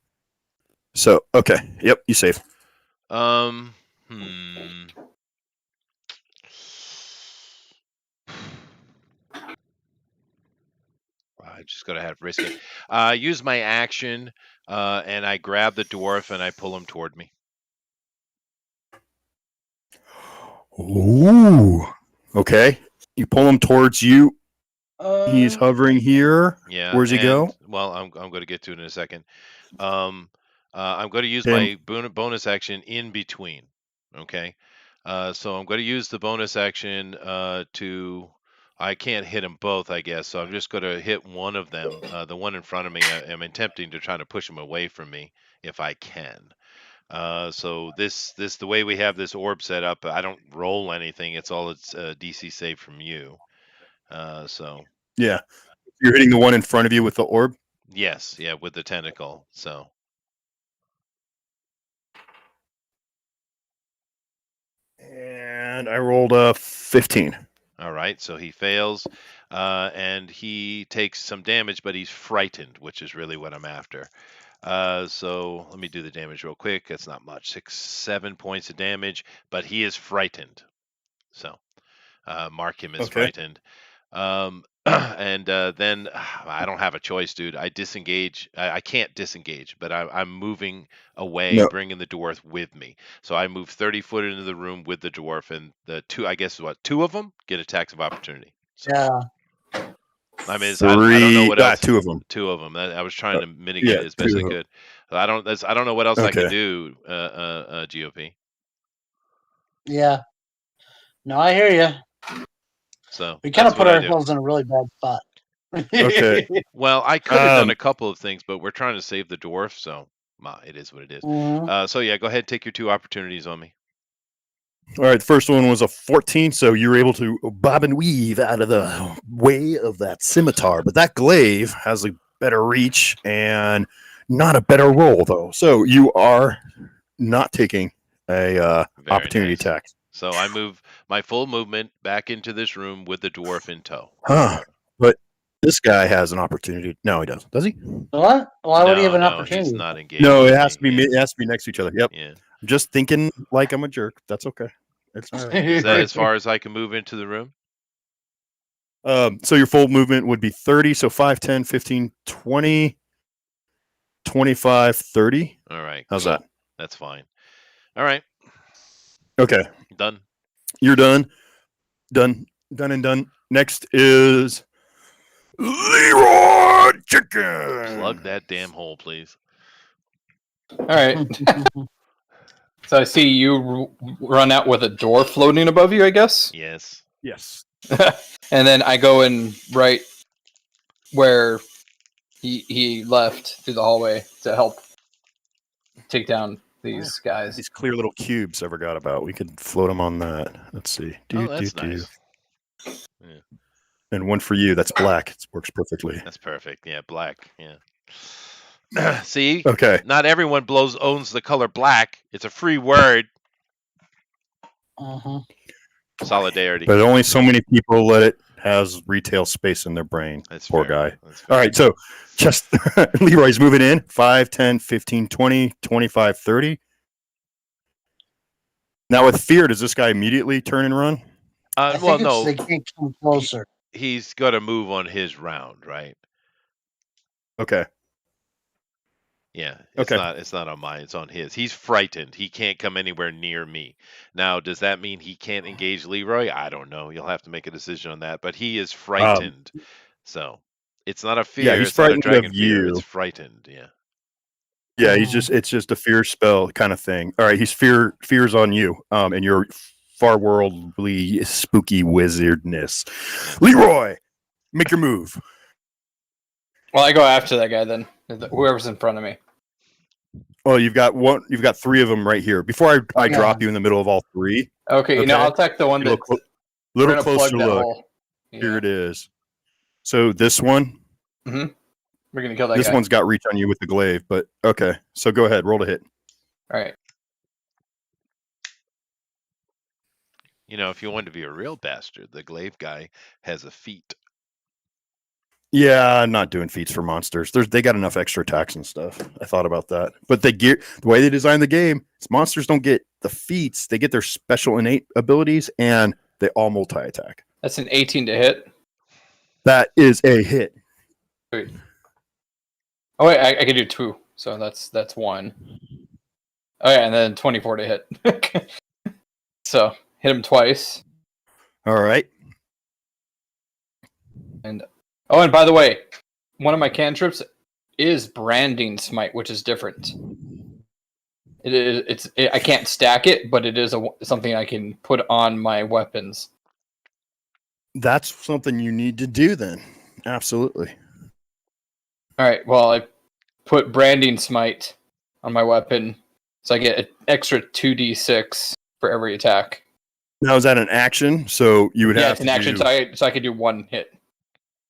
[SPEAKER 6] So okay. Yep. You save.
[SPEAKER 1] I just gotta have risk it. Use my action, and I grab the dwarf and I pull him toward me.
[SPEAKER 6] Ooh. Okay. You pull him towards you. He's hovering here.
[SPEAKER 1] Yeah.
[SPEAKER 6] Where's he go?
[SPEAKER 1] Well, I'm going to get to it in a second. I'm going to use
[SPEAKER 6] Okay.
[SPEAKER 1] my bonus action in between. Okay. So I'm going to use the bonus action to. I can't hit them both, I guess. So I'm just going to hit one of them, the one in front of me. I'm attempting to try to push him away from me if I can. So this the way we have this orb set up, I don't roll anything. It's DC save from you. So
[SPEAKER 6] Yeah. You're hitting the one in front of you with the orb?
[SPEAKER 1] yes, yeah, with the tentacle. So
[SPEAKER 6] and I rolled a 15.
[SPEAKER 1] all right, so he fails, and he takes some damage, but he's frightened, which is really what I'm after. So let me do the damage real quick. It's not much, 7 points of damage, but he is frightened. So mark him as frightened. And then I don't have a choice, dude. I disengage. I can't disengage, but I'm moving away, bringing the dwarf with me. So I move 30 foot into the room with the dwarf, and the two of them get attacks of opportunity. So,
[SPEAKER 2] Yeah.
[SPEAKER 1] I mean, I don't know what else.
[SPEAKER 6] Two of them.
[SPEAKER 1] Two of them. I was trying to mitigate it as best I could. I don't know what else I can do. GOP.
[SPEAKER 2] Yeah. No, I hear you.
[SPEAKER 1] So
[SPEAKER 2] we kind of put ourselves in a really bad spot.
[SPEAKER 6] Okay.
[SPEAKER 1] Well, I could have done a couple of things, but we're trying to save the dwarf, so it is what it is.
[SPEAKER 2] Mhm.
[SPEAKER 1] So yeah, go ahead, take your 2 opportunities on me.
[SPEAKER 6] All right, the first one was a 14, so you were able to bob and weave out of the way of that scimitar. But that glaive has a better reach and not a better roll, though. So you are not taking a opportunity attack.
[SPEAKER 1] So I move my full movement back into this room with the dwarf in tow.
[SPEAKER 6] Huh. But this guy has an opportunity. No, he doesn't. Does he?
[SPEAKER 2] What? Why would he have an opportunity?
[SPEAKER 1] He's not engaged.
[SPEAKER 6] No, it has to be. It has to be next to each other. Yep.
[SPEAKER 1] Yeah.
[SPEAKER 6] I'm just thinking like I'm a jerk. That's okay. It's all right.
[SPEAKER 1] Is that as far as I can move into the room?
[SPEAKER 6] So your full movement would be 30. So 5, 10, 15, 20, 25, 30.
[SPEAKER 1] All right.
[SPEAKER 6] How's that?
[SPEAKER 1] That's fine. All right.
[SPEAKER 6] Okay.
[SPEAKER 1] Done.
[SPEAKER 6] You're done. Done and done. Next is Leroy Chicken.
[SPEAKER 1] Plug that damn hole, please.
[SPEAKER 5] All right. So I see you run out with a door floating above you, I guess?
[SPEAKER 1] Yes.
[SPEAKER 6] Yes.
[SPEAKER 5] And then I go in right where he left through the hallway to help take down these guys.
[SPEAKER 6] These clear little cubes I forgot about. We could float them on that. Let's see.
[SPEAKER 1] That's nice.
[SPEAKER 6] Yeah. And one for you. That's black. It works perfectly.
[SPEAKER 1] That's perfect. Yeah, black. Yeah. See?
[SPEAKER 6] Okay.
[SPEAKER 1] Not everyone owns the color black. It's a free word.
[SPEAKER 2] Uh-huh.
[SPEAKER 1] Solidarity.
[SPEAKER 6] But only so many people let it has retail space in their brain.
[SPEAKER 1] That's
[SPEAKER 6] Poor
[SPEAKER 1] fair.
[SPEAKER 6] guy.
[SPEAKER 1] That's fair.
[SPEAKER 6] All right, so just Leroy's moving in 5, 10, 15, 20, 25, 30. Now with fear, does this guy immediately turn and run?
[SPEAKER 2] I
[SPEAKER 1] Well,
[SPEAKER 2] think it's
[SPEAKER 1] no,
[SPEAKER 2] they can't come closer.
[SPEAKER 1] he's got to move on his round, right?
[SPEAKER 6] Okay.
[SPEAKER 1] Yeah, it's
[SPEAKER 6] Okay.
[SPEAKER 1] not on mine, it's on his. He's frightened. He can't come anywhere near me. Now, does that mean he can't engage Leroy? I don't know. You'll have to make a decision on that. But he is frightened. So it's not a
[SPEAKER 6] Yeah,
[SPEAKER 1] fear.
[SPEAKER 6] he's
[SPEAKER 1] It's not a
[SPEAKER 6] frightened
[SPEAKER 1] dragon
[SPEAKER 6] of
[SPEAKER 1] fear. It's
[SPEAKER 6] you.
[SPEAKER 1] frightened. Yeah.
[SPEAKER 6] Yeah, it's just a fear spell kind of thing. All right, he's fears on you, and your far worldly spooky wizardness. Leroy, make your move.
[SPEAKER 5] Well, I go after that guy then. Whoever's in front of me.
[SPEAKER 6] Oh, you've got 3 of them right here. Before I
[SPEAKER 2] Yeah.
[SPEAKER 6] drop you in the middle of all 3,
[SPEAKER 5] Okay, you know,
[SPEAKER 6] Okay.
[SPEAKER 5] I'll attack the one
[SPEAKER 6] little,
[SPEAKER 5] that
[SPEAKER 6] little
[SPEAKER 5] gonna
[SPEAKER 6] closer
[SPEAKER 5] plug that
[SPEAKER 6] look.
[SPEAKER 5] hole.
[SPEAKER 6] Here it is. So this one,
[SPEAKER 5] We're gonna kill that
[SPEAKER 6] this
[SPEAKER 5] guy.
[SPEAKER 6] one's got reach on you with the glaive, but okay. So go ahead, roll to hit.
[SPEAKER 5] All right.
[SPEAKER 1] You know, if you want to be a real bastard, the glaive guy has a feat.
[SPEAKER 6] Yeah, I'm not doing feats for monsters. They got enough extra attacks and stuff. I thought about that, but the way they designed the game, is monsters don't get the feats; they get their special innate abilities, and they all multi-attack.
[SPEAKER 5] That's an 18 to hit.
[SPEAKER 6] That is a hit.
[SPEAKER 5] Sweet. Oh wait, I can do 2, so that's 1. Oh yeah, and then 24 to hit. So hit him twice.
[SPEAKER 6] All right.
[SPEAKER 5] And and by the way, one of my cantrips is branding smite, which is different. I can't stack it, but it is something I can put on my weapons.
[SPEAKER 6] That's something you need to do then. Absolutely.
[SPEAKER 5] All right. Well, I put branding smite on my weapon, so I get an extra 2d6 for every attack.
[SPEAKER 6] Now is that an action? So you would have
[SPEAKER 5] it's an action, so I could do 1 hit.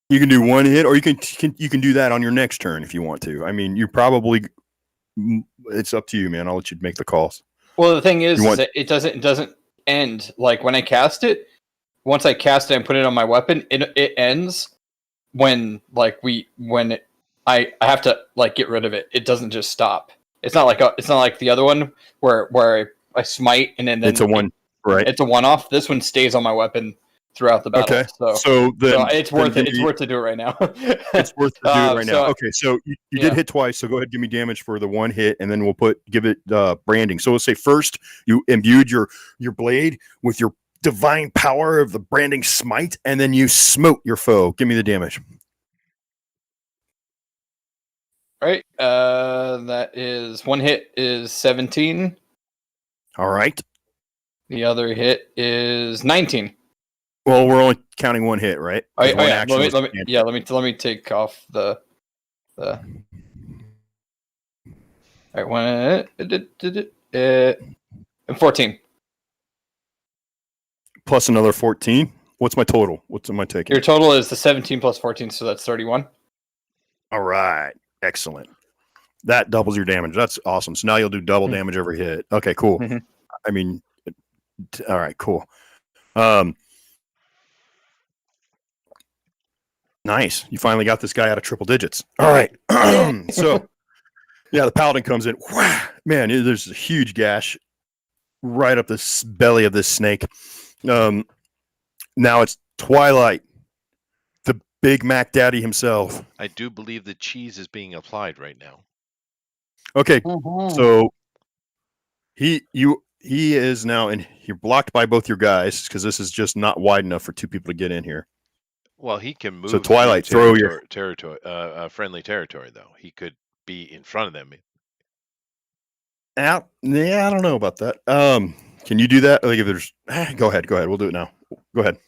[SPEAKER 6] You can do 1 hit, or you can do that on your next turn if you want to. I mean, you probably it's up to you, man. I'll let you make the calls.
[SPEAKER 5] Well, the thing is that it doesn't end like when I cast it. Once I cast it and put it on my weapon, it ends when I have to like get rid of it. It doesn't just stop. It's not like the other one where I smite and then
[SPEAKER 6] it's a one, right?
[SPEAKER 5] It's a one-off. This one stays on my weapon throughout the battle.
[SPEAKER 6] Okay,
[SPEAKER 5] so it's worth it. It's worth to do it right now.
[SPEAKER 6] It's worth to do it right now. Okay, so you did hit twice. So go ahead, give me damage for the 1 hit, and then we'll give it branding. So let's say first you imbued your blade with your divine power of the branding smite, and then you smote your foe. Give me the damage.
[SPEAKER 5] Right. That is 1 hit is 17.
[SPEAKER 6] All right.
[SPEAKER 5] The other hit is 19.
[SPEAKER 6] Well, we're only counting 1 hit, right?
[SPEAKER 5] Let me take off the. All right, 1 hit. 14.
[SPEAKER 6] Plus another 14. What's my total? What's am I taking?
[SPEAKER 5] Your total is the 17 plus 14, so that's 31.
[SPEAKER 6] All right. Excellent. That doubles your damage. That's awesome. So now you'll do double damage every hit. Okay, cool.
[SPEAKER 5] Mm-hmm.
[SPEAKER 6] I mean, all right, cool. Nice. You finally got this guy out of triple digits. All right. So, yeah, the paladin comes in. Man, there's a huge gash right up the belly of this snake. Now it's Twilight, the Big Mac Daddy himself.
[SPEAKER 1] I do believe the cheese is being applied right now.
[SPEAKER 6] Okay, so he is now, and you're blocked by both your guys because this is just not wide enough for 2 people to get in here.
[SPEAKER 1] Well, he can move.
[SPEAKER 6] So Twilight, throw your
[SPEAKER 1] territory, friendly territory, though. He could be in front of them.
[SPEAKER 6] Out. Yeah, I don't know about that. Can you do that? Like if there's, go ahead. We'll do it now. Go ahead.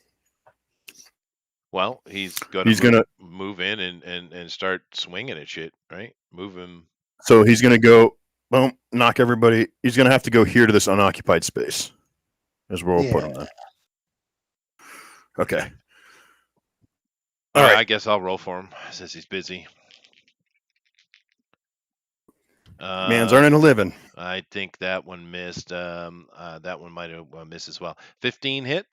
[SPEAKER 1] Well, he's gonna move in and start swinging at shit, right? Move him.
[SPEAKER 6] So he's gonna go, boom, knock everybody. He's gonna have to go here to this unoccupied space. As we'll put on that. Okay.
[SPEAKER 1] All right. I guess I'll roll for him since he's busy.
[SPEAKER 6] Man's earning a living.
[SPEAKER 1] I think that one missed. That one might have missed as well. 15 hit.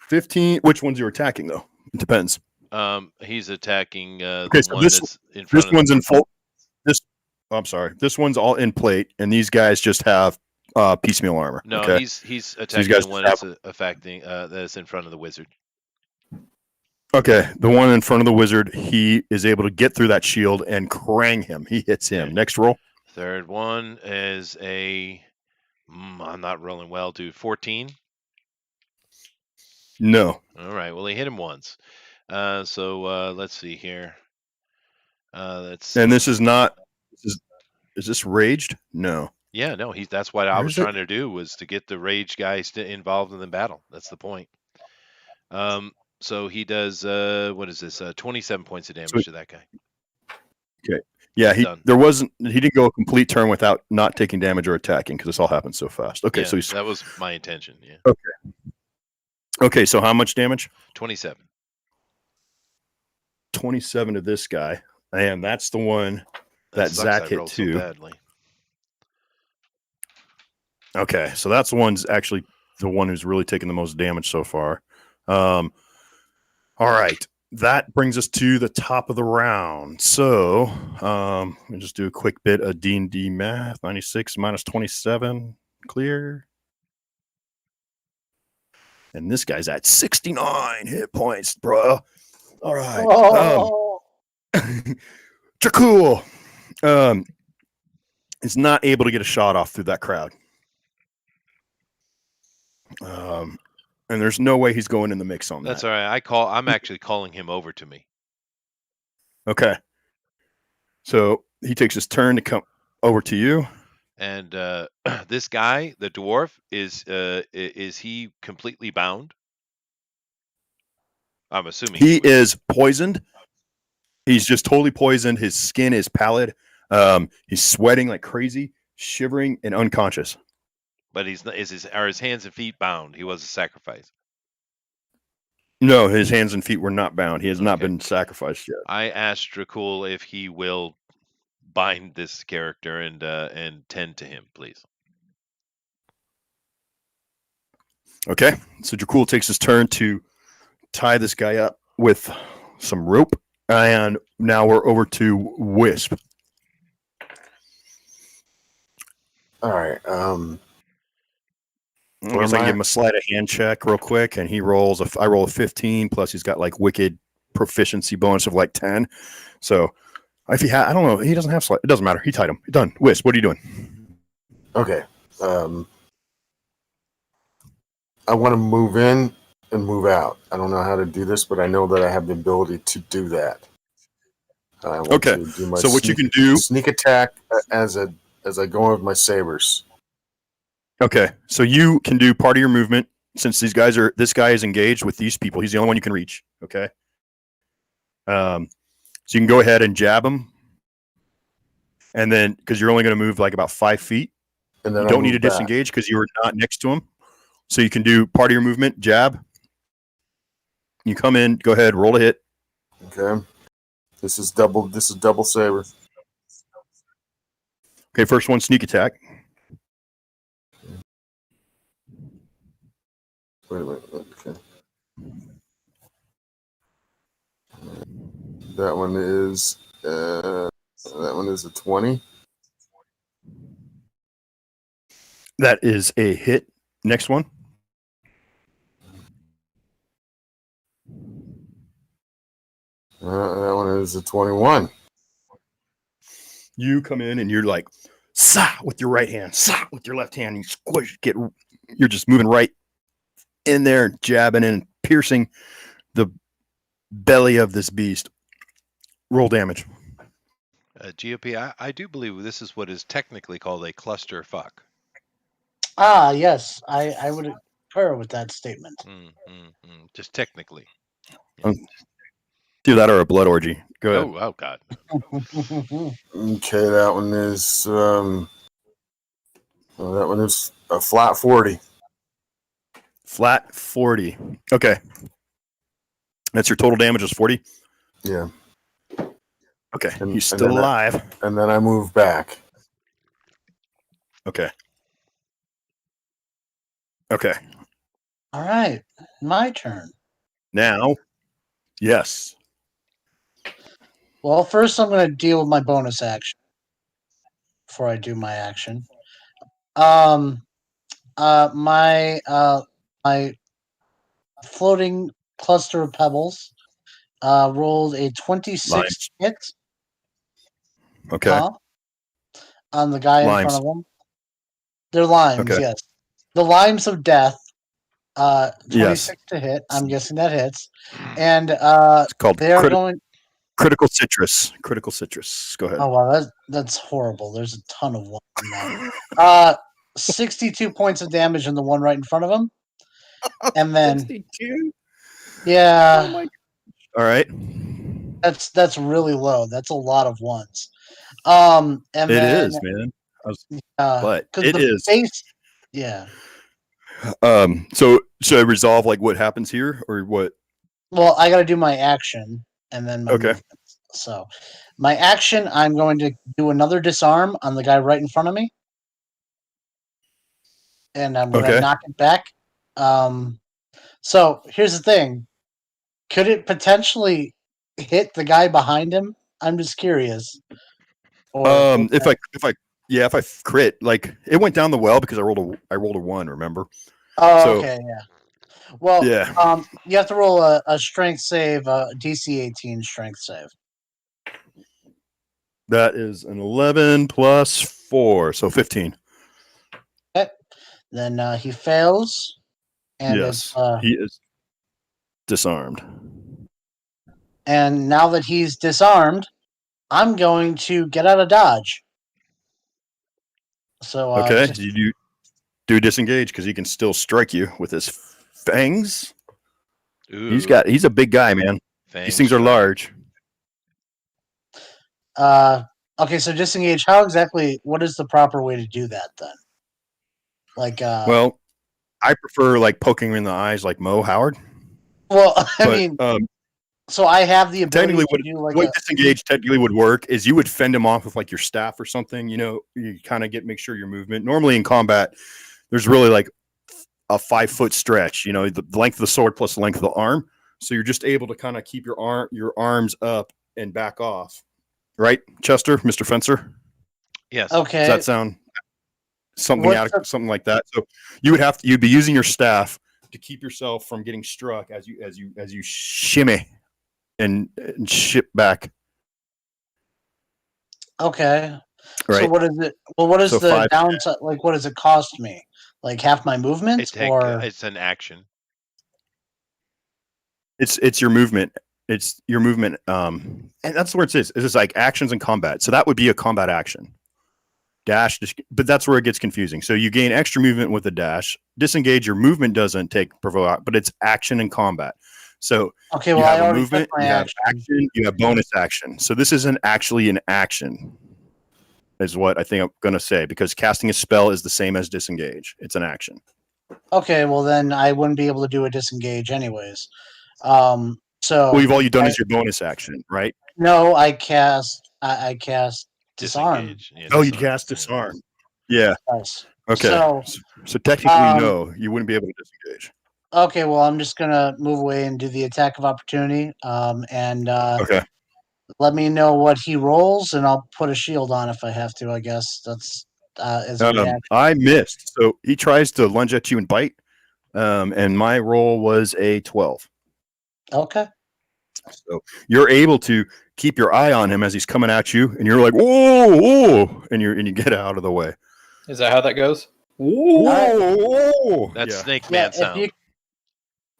[SPEAKER 6] 15. Which ones you're attacking though? It depends.
[SPEAKER 1] He's attacking
[SPEAKER 6] Okay,
[SPEAKER 1] the
[SPEAKER 6] so
[SPEAKER 1] one
[SPEAKER 6] this
[SPEAKER 1] that's in
[SPEAKER 6] this
[SPEAKER 1] front of
[SPEAKER 6] one's
[SPEAKER 1] him.
[SPEAKER 6] in full. This I'm sorry. This one's all in plate, and these guys just have piecemeal armor.
[SPEAKER 1] No,
[SPEAKER 6] okay?
[SPEAKER 1] he's attacking
[SPEAKER 6] guys
[SPEAKER 1] the one
[SPEAKER 6] just
[SPEAKER 1] that's affecting that's in front of the wizard.
[SPEAKER 6] Okay, the one in front of the wizard, he is able to get through that shield and krang him. He hits him.
[SPEAKER 1] Okay.
[SPEAKER 6] Next roll.
[SPEAKER 1] Third one is a. I'm not rolling well, dude. 14.
[SPEAKER 6] No.
[SPEAKER 1] All right. Well, he hit him once. So let's see here.
[SPEAKER 6] And this is not. Is this raged? No.
[SPEAKER 1] Yeah, no. That's what I
[SPEAKER 6] Or
[SPEAKER 1] was
[SPEAKER 6] is it?
[SPEAKER 1] trying to do, was to get the rage guys involved in the battle. That's the point. So he does. What is this? 27 points of damage to that guy.
[SPEAKER 6] Yeah,
[SPEAKER 1] He's done.
[SPEAKER 6] he didn't go a complete turn without not taking damage or attacking because this all happened so fast. Okay,
[SPEAKER 1] Yeah,
[SPEAKER 6] so he's
[SPEAKER 1] that was my intention. Yeah.
[SPEAKER 6] okay. So how much damage?
[SPEAKER 1] 27.
[SPEAKER 6] 27 to this guy, and that's the one that
[SPEAKER 1] sucks,
[SPEAKER 6] Zach
[SPEAKER 1] I
[SPEAKER 6] hit
[SPEAKER 1] rolled
[SPEAKER 6] too.
[SPEAKER 1] so badly.
[SPEAKER 6] Okay, so that's the one's actually the one who's really taken the most damage so far. All right, that brings us to the top of the round. So we'll just do a quick bit of D&D math. 96 minus 27, clear. And this guy's at 69 hit points, bro. All right.
[SPEAKER 2] Oh.
[SPEAKER 6] Dracul is not able to get a shot off through that crowd. And there's no way he's going in the mix on
[SPEAKER 1] That's
[SPEAKER 6] that.
[SPEAKER 1] all right. I'm actually calling him over to me.
[SPEAKER 6] Okay. So he takes his turn to come over to you.
[SPEAKER 1] And this guy, the dwarf, is he completely bound? I'm assuming
[SPEAKER 6] He
[SPEAKER 1] would.
[SPEAKER 6] is poisoned. He's just totally poisoned. His skin is pallid. He's sweating like crazy, shivering, and unconscious.
[SPEAKER 1] But are his hands and feet bound? He was a sacrifice.
[SPEAKER 6] No, his hands and feet were not bound. He has not
[SPEAKER 1] Okay.
[SPEAKER 6] been sacrificed yet.
[SPEAKER 1] I asked Dracul if he will bind this character and tend to him, please.
[SPEAKER 6] Okay. So Dracul takes his turn to tie this guy up with some rope. And now we're over to Wisp.
[SPEAKER 4] All right.
[SPEAKER 6] I guess I can give him a sleight of hand check real quick, and he rolls. I roll a 15, plus he's got like wicked proficiency bonus of like 10. So if he I don't know, he doesn't have sleight. It doesn't matter. He tied him. Done. Wisp, what are you doing?
[SPEAKER 4] Okay. I want to move in and move out. I don't know how to do this, but I know that I have the ability to do that. I want
[SPEAKER 6] Okay.
[SPEAKER 4] to do my
[SPEAKER 6] So what you can do?
[SPEAKER 4] sneak attack as I go in with my sabers.
[SPEAKER 6] Okay. So you can do part of your movement since this guy is engaged with these people. He's the only one you can reach. Okay. So you can go ahead and jab him, and then because you're only going to move like about 5 feet,
[SPEAKER 4] And then
[SPEAKER 6] you
[SPEAKER 4] I
[SPEAKER 6] don't need to
[SPEAKER 4] move back.
[SPEAKER 6] disengage because you are not next to him. So you can do part of your movement, jab. You come in, go ahead, roll a hit.
[SPEAKER 4] Okay. This is double saber.
[SPEAKER 6] Okay, first one, sneak attack.
[SPEAKER 4] Wait a minute. Okay. That one is a 20.
[SPEAKER 6] That is a hit. Next one.
[SPEAKER 4] That one is a 21.
[SPEAKER 6] You come in and you're like, sa with your right hand, sa with your left hand. You squish, you're just moving right in there, jabbing and piercing the belly of this beast. Roll damage.
[SPEAKER 1] GOP, I do believe this is what is technically called a cluster fuck.
[SPEAKER 2] Ah, yes, I would concur with that statement.
[SPEAKER 1] Just technically.
[SPEAKER 6] Do that or a blood orgy. Go ahead.
[SPEAKER 1] Oh God.
[SPEAKER 4] Okay, that one is a flat 40.
[SPEAKER 6] Flat 40. Okay. That's your total damage is 40?
[SPEAKER 4] Yeah.
[SPEAKER 6] Okay.
[SPEAKER 4] And-
[SPEAKER 6] He's
[SPEAKER 4] and
[SPEAKER 6] still
[SPEAKER 4] then
[SPEAKER 6] alive.
[SPEAKER 4] And then I move back.
[SPEAKER 6] Okay. Okay.
[SPEAKER 2] All right, my turn.
[SPEAKER 6] Now, yes.
[SPEAKER 2] Well, first I'm going to deal with my bonus action before I do my action. My floating cluster of pebbles rolled a 26
[SPEAKER 6] Limes.
[SPEAKER 2] hit.
[SPEAKER 6] Okay.
[SPEAKER 2] Huh? On the guy in front
[SPEAKER 6] Limes.
[SPEAKER 2] of him. They're limes,
[SPEAKER 6] Okay.
[SPEAKER 2] yes. The limes of death. 26
[SPEAKER 6] Yes.
[SPEAKER 2] to hit. I'm guessing that hits. And
[SPEAKER 6] It's called
[SPEAKER 2] they are going.
[SPEAKER 6] critical citrus. Critical citrus. Go ahead.
[SPEAKER 2] Oh wow, that's horrible. There's a ton of one in that. 62 points of damage in the one right in front of him, and then
[SPEAKER 6] 62?
[SPEAKER 2] yeah,
[SPEAKER 6] Oh my. All right.
[SPEAKER 2] that's really low. That's a lot of ones. And
[SPEAKER 6] It
[SPEAKER 2] then
[SPEAKER 6] is, man. But
[SPEAKER 2] because
[SPEAKER 6] it
[SPEAKER 2] the
[SPEAKER 6] is.
[SPEAKER 2] base, yeah.
[SPEAKER 6] So should I resolve like what happens here or what?
[SPEAKER 2] Well, I got to do my action and then my
[SPEAKER 6] Okay.
[SPEAKER 2] movement. So, my action, I'm going to do another disarm on the guy right in front of me, and I'm going to
[SPEAKER 6] Okay.
[SPEAKER 2] knock it back. So here's the thing: could it potentially hit the guy behind him? I'm just curious. Or
[SPEAKER 6] If I crit, like it went down the well because I rolled a 1, remember?
[SPEAKER 2] oh,
[SPEAKER 6] So
[SPEAKER 2] okay, yeah. Well,
[SPEAKER 6] yeah.
[SPEAKER 2] you have to roll a strength save, DC 18 strength save.
[SPEAKER 6] That is an 11 plus 4, so 15.
[SPEAKER 2] Okay. Then he fails, and
[SPEAKER 6] Yes. He is disarmed.
[SPEAKER 2] and now that he's disarmed, I'm going to get out of dodge. So
[SPEAKER 6] Okay.
[SPEAKER 2] just,
[SPEAKER 6] You do disengage because he can still strike you with his fangs.
[SPEAKER 1] Ooh,
[SPEAKER 6] He's a big guy, man.
[SPEAKER 1] fang
[SPEAKER 6] These things are
[SPEAKER 1] strike.
[SPEAKER 6] large.
[SPEAKER 2] okay, so disengage. How exactly? What is the proper way to do that then? Like,
[SPEAKER 6] Well, I prefer like poking him in the eyes like Mo Howard.
[SPEAKER 2] well, I
[SPEAKER 6] But
[SPEAKER 2] mean, so I have the ability
[SPEAKER 6] technically,
[SPEAKER 2] to do like
[SPEAKER 6] what
[SPEAKER 2] a.
[SPEAKER 6] disengage technically would work is you would fend him off with like your staff or something. You know, you kind of make sure your movement. Normally in combat, there's really like a 5-foot stretch. You know, the length of the sword plus the length of the arm. So you're just able to kind of keep your arms up and back off. Right, Chester, Mr. Fencer?
[SPEAKER 1] Yes.
[SPEAKER 2] Okay.
[SPEAKER 6] Does that sound something
[SPEAKER 2] What's the-
[SPEAKER 6] something like that? So you'd be using your staff to keep yourself from getting struck as you shimmy and ship back.
[SPEAKER 2] Okay.
[SPEAKER 6] Right.
[SPEAKER 2] So what is it? Well, what is
[SPEAKER 6] So
[SPEAKER 2] the
[SPEAKER 6] 5.
[SPEAKER 2] downside? Like, what does it cost me? Like half my movement, or
[SPEAKER 1] It's an action.
[SPEAKER 6] It's your movement. It's your movement. And that's where it is. It's just like actions and combat. So that would be a combat action. Dash, but that's where it gets confusing. So you gain extra movement with a dash. Disengage, your movement doesn't take provoke, but it's action and combat. So
[SPEAKER 2] okay?
[SPEAKER 6] you
[SPEAKER 2] Well, I
[SPEAKER 6] have a
[SPEAKER 2] already
[SPEAKER 6] movement,
[SPEAKER 2] took my
[SPEAKER 6] you have
[SPEAKER 2] action.
[SPEAKER 6] action, you have bonus action. So this isn't actually an action, is what I think I'm going to say, because casting a spell is the same as disengage. It's an action.
[SPEAKER 2] Okay, well then I wouldn't be able to do a disengage anyways. So
[SPEAKER 6] Well, all you've done is your bonus action, right?
[SPEAKER 2] no, I cast. I cast disarm.
[SPEAKER 1] Disengage. Yeah,
[SPEAKER 6] Oh, you
[SPEAKER 1] disarm.
[SPEAKER 6] cast disarm. Yeah.
[SPEAKER 2] Yes.
[SPEAKER 6] Okay. So technically, no, you wouldn't be able to disengage.
[SPEAKER 2] Okay, well, I'm just gonna move away and do the attack of opportunity. And
[SPEAKER 6] Okay.
[SPEAKER 2] let me know what he rolls, and I'll put a shield on if I have to. I guess that's as a reaction.
[SPEAKER 6] I missed. So he tries to lunge at you and bite. And my roll was a 12.
[SPEAKER 2] Okay.
[SPEAKER 6] So you're able to keep your eye on him as he's coming at you, and you're like, whoa, whoa, and you get out of the way.
[SPEAKER 5] Is that how that goes?
[SPEAKER 6] Whoa, whoa.
[SPEAKER 1] That's
[SPEAKER 6] Yeah.
[SPEAKER 1] Snake
[SPEAKER 2] Yeah,
[SPEAKER 1] Man
[SPEAKER 2] if
[SPEAKER 1] sound.
[SPEAKER 2] you,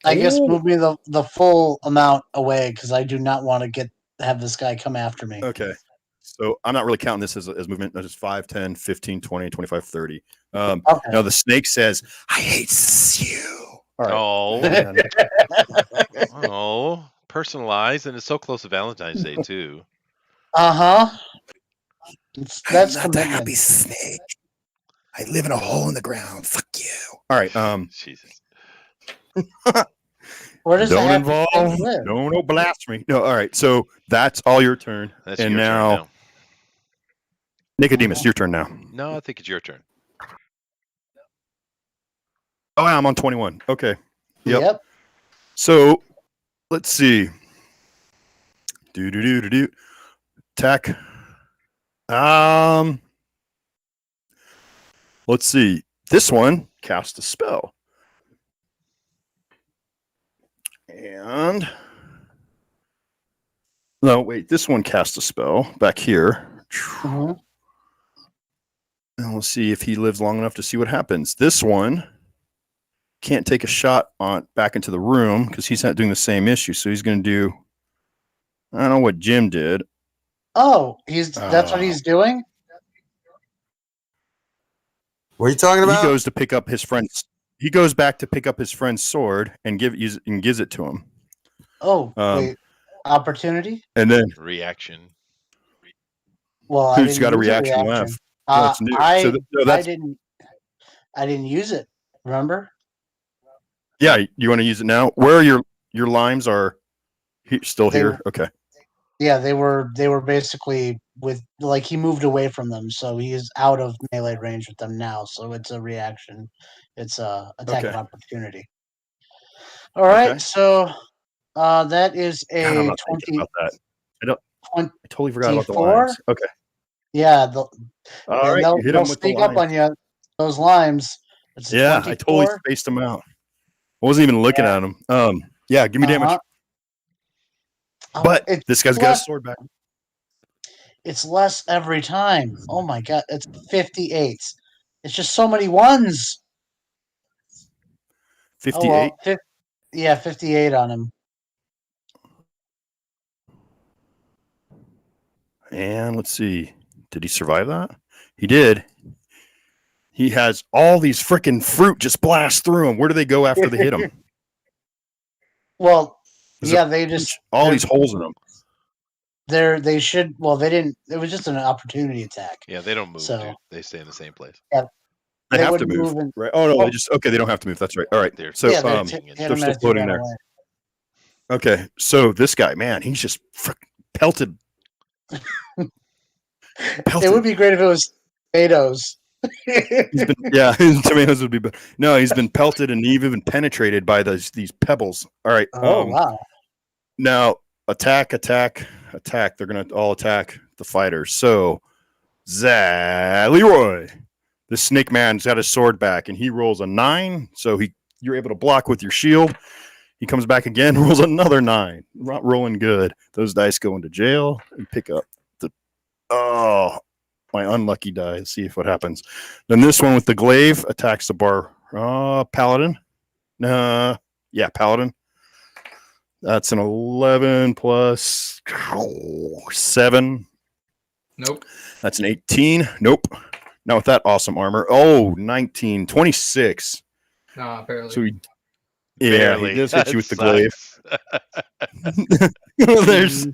[SPEAKER 2] I guess move me the full amount away because I do not want to have this guy come after me.
[SPEAKER 6] Okay. So I'm not really counting this as movement. That's just 5, 10, 15, 20, 25, 30.
[SPEAKER 2] Okay.
[SPEAKER 6] Now the snake says, I hate you. All right.
[SPEAKER 1] Oh,
[SPEAKER 6] And
[SPEAKER 1] oh, personalized, and it's so close to Valentine's Day too.
[SPEAKER 2] Uh-huh. That's
[SPEAKER 6] I'm not a
[SPEAKER 2] commitment.
[SPEAKER 6] happy snake. I live in a hole in the ground. Fuck you. All right.
[SPEAKER 1] Jesus.
[SPEAKER 2] Where does the
[SPEAKER 6] Don't
[SPEAKER 2] happy
[SPEAKER 6] involve.
[SPEAKER 2] snake live?
[SPEAKER 6] No blasphemy. No. All right. So that's all your turn.
[SPEAKER 1] That's
[SPEAKER 6] And
[SPEAKER 1] your
[SPEAKER 6] now,
[SPEAKER 1] turn
[SPEAKER 6] Nicodemus, your turn now.
[SPEAKER 1] now. No, I think it's your turn.
[SPEAKER 6] Oh, yeah, I'm on 21. Okay. Yep. So let's see. Do. Attack. Let's see. This one cast a spell. And no, wait, this one cast a spell back here.
[SPEAKER 2] Mm-hmm.
[SPEAKER 6] And we'll see if he lives long enough to see what happens. This one can't take a shot on back into the room because he's not doing the same issue. So he's going to do. I don't know what Jim did.
[SPEAKER 2] Oh, that's what he's doing?
[SPEAKER 4] What are you talking about?
[SPEAKER 6] He goes to pick up his friend's. He goes back to pick up his friend's sword and gives it to him.
[SPEAKER 2] Oh, wait. Opportunity?
[SPEAKER 6] And then
[SPEAKER 1] Reaction.
[SPEAKER 2] Well, I
[SPEAKER 6] who's
[SPEAKER 2] didn't
[SPEAKER 6] got a
[SPEAKER 2] use
[SPEAKER 6] reaction left? That's new.
[SPEAKER 2] I
[SPEAKER 6] That's
[SPEAKER 2] I didn't use it. Remember?
[SPEAKER 6] yeah. You want to use it now? Where are your limes are still here? Okay.
[SPEAKER 2] Yeah, they were basically with he moved away from them, so he is out of melee range with them now. So it's a reaction. It's a attack of opportunity. All right,
[SPEAKER 6] Okay.
[SPEAKER 2] so that is
[SPEAKER 6] God, I'm
[SPEAKER 2] a
[SPEAKER 6] not thinking
[SPEAKER 2] 20.
[SPEAKER 6] about that. I totally forgot about the
[SPEAKER 2] 24?
[SPEAKER 6] limes. Okay.
[SPEAKER 2] Yeah,
[SPEAKER 6] All right. You hit
[SPEAKER 2] they'll
[SPEAKER 6] them with the
[SPEAKER 2] sneak up on
[SPEAKER 6] limes.
[SPEAKER 2] you. Those limes. It's a
[SPEAKER 6] Yeah,
[SPEAKER 2] 24.
[SPEAKER 6] I totally spaced them out. I wasn't even looking at them. Yeah, give me damage. But this guy's got a sword back.
[SPEAKER 2] It's less every time. Oh my god, it's 58. It's just so many ones.
[SPEAKER 6] 58.
[SPEAKER 2] Oh, well, 58 on him.
[SPEAKER 6] And let's see. Did he survive that? He did. He has all these freaking fruit just blast through him. Where do they go after they hit him?
[SPEAKER 2] Well, they just
[SPEAKER 6] all these holes in them.
[SPEAKER 2] They should. Well, they didn't. It was just an opportunity attack.
[SPEAKER 1] Yeah, they don't move.
[SPEAKER 2] So
[SPEAKER 1] Dude. They stay in the same place.
[SPEAKER 2] Yeah,
[SPEAKER 6] they have to move. Right? Oh no, they don't have to move. That's right. All right. They're still floating there. Okay, so this guy, man, he's just pelted.
[SPEAKER 2] It would be great if it was tomatoes.
[SPEAKER 6] Tomatoes would be better. No, he's been pelted and even been penetrated by these pebbles. All right.
[SPEAKER 2] Oh wow.
[SPEAKER 6] Now attack. They're gonna all attack the fighters. So Leroy, the snake man's got his sword back and he rolls a 9. So you're able to block with your shield. He comes back again, rolls another 9. Not rolling good. Those dice go into jail and pick up my unlucky die. Let's see what happens. Then this one with the glaive attacks the paladin. Paladin. That's an 11 plus 7.
[SPEAKER 5] Nope.
[SPEAKER 6] That's an 18. Nope. Not with that awesome armor. Oh, 19. 26.
[SPEAKER 5] Barely.
[SPEAKER 6] So he
[SPEAKER 1] Barely.
[SPEAKER 6] does hit you with the glaive. There's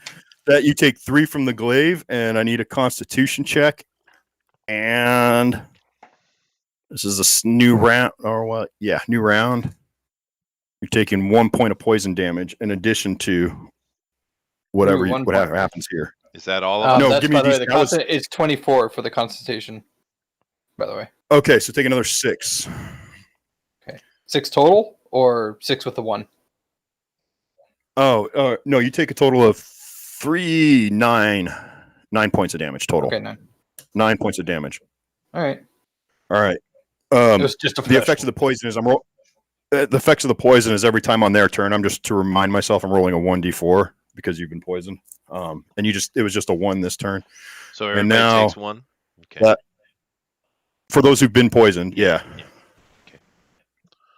[SPEAKER 6] that. You take 3 from the glaive, and I need a constitution check. And this is a new round, or what? Yeah, new round. You're taking 1 point of poison damage in addition to whatever happens here.
[SPEAKER 1] Is that all of
[SPEAKER 6] them?
[SPEAKER 5] No, give me these. It's 24 for the constitution, by the way.
[SPEAKER 6] Okay, so take another 6.
[SPEAKER 5] Okay. 6 total, or 6 with the 1?
[SPEAKER 6] Oh, no, you take a total of 9 points of damage total.
[SPEAKER 5] Okay, 9.
[SPEAKER 6] 9 points of damage.
[SPEAKER 5] All right.
[SPEAKER 6] It was just the effects of the poison is the effects of the poison is every time on their turn. I'm just to remind myself I'm rolling a 1d4 because you've been poisoned. And it was just a 1 this turn.
[SPEAKER 1] So everybody takes 1.
[SPEAKER 6] Okay. For those who've been poisoned, yeah.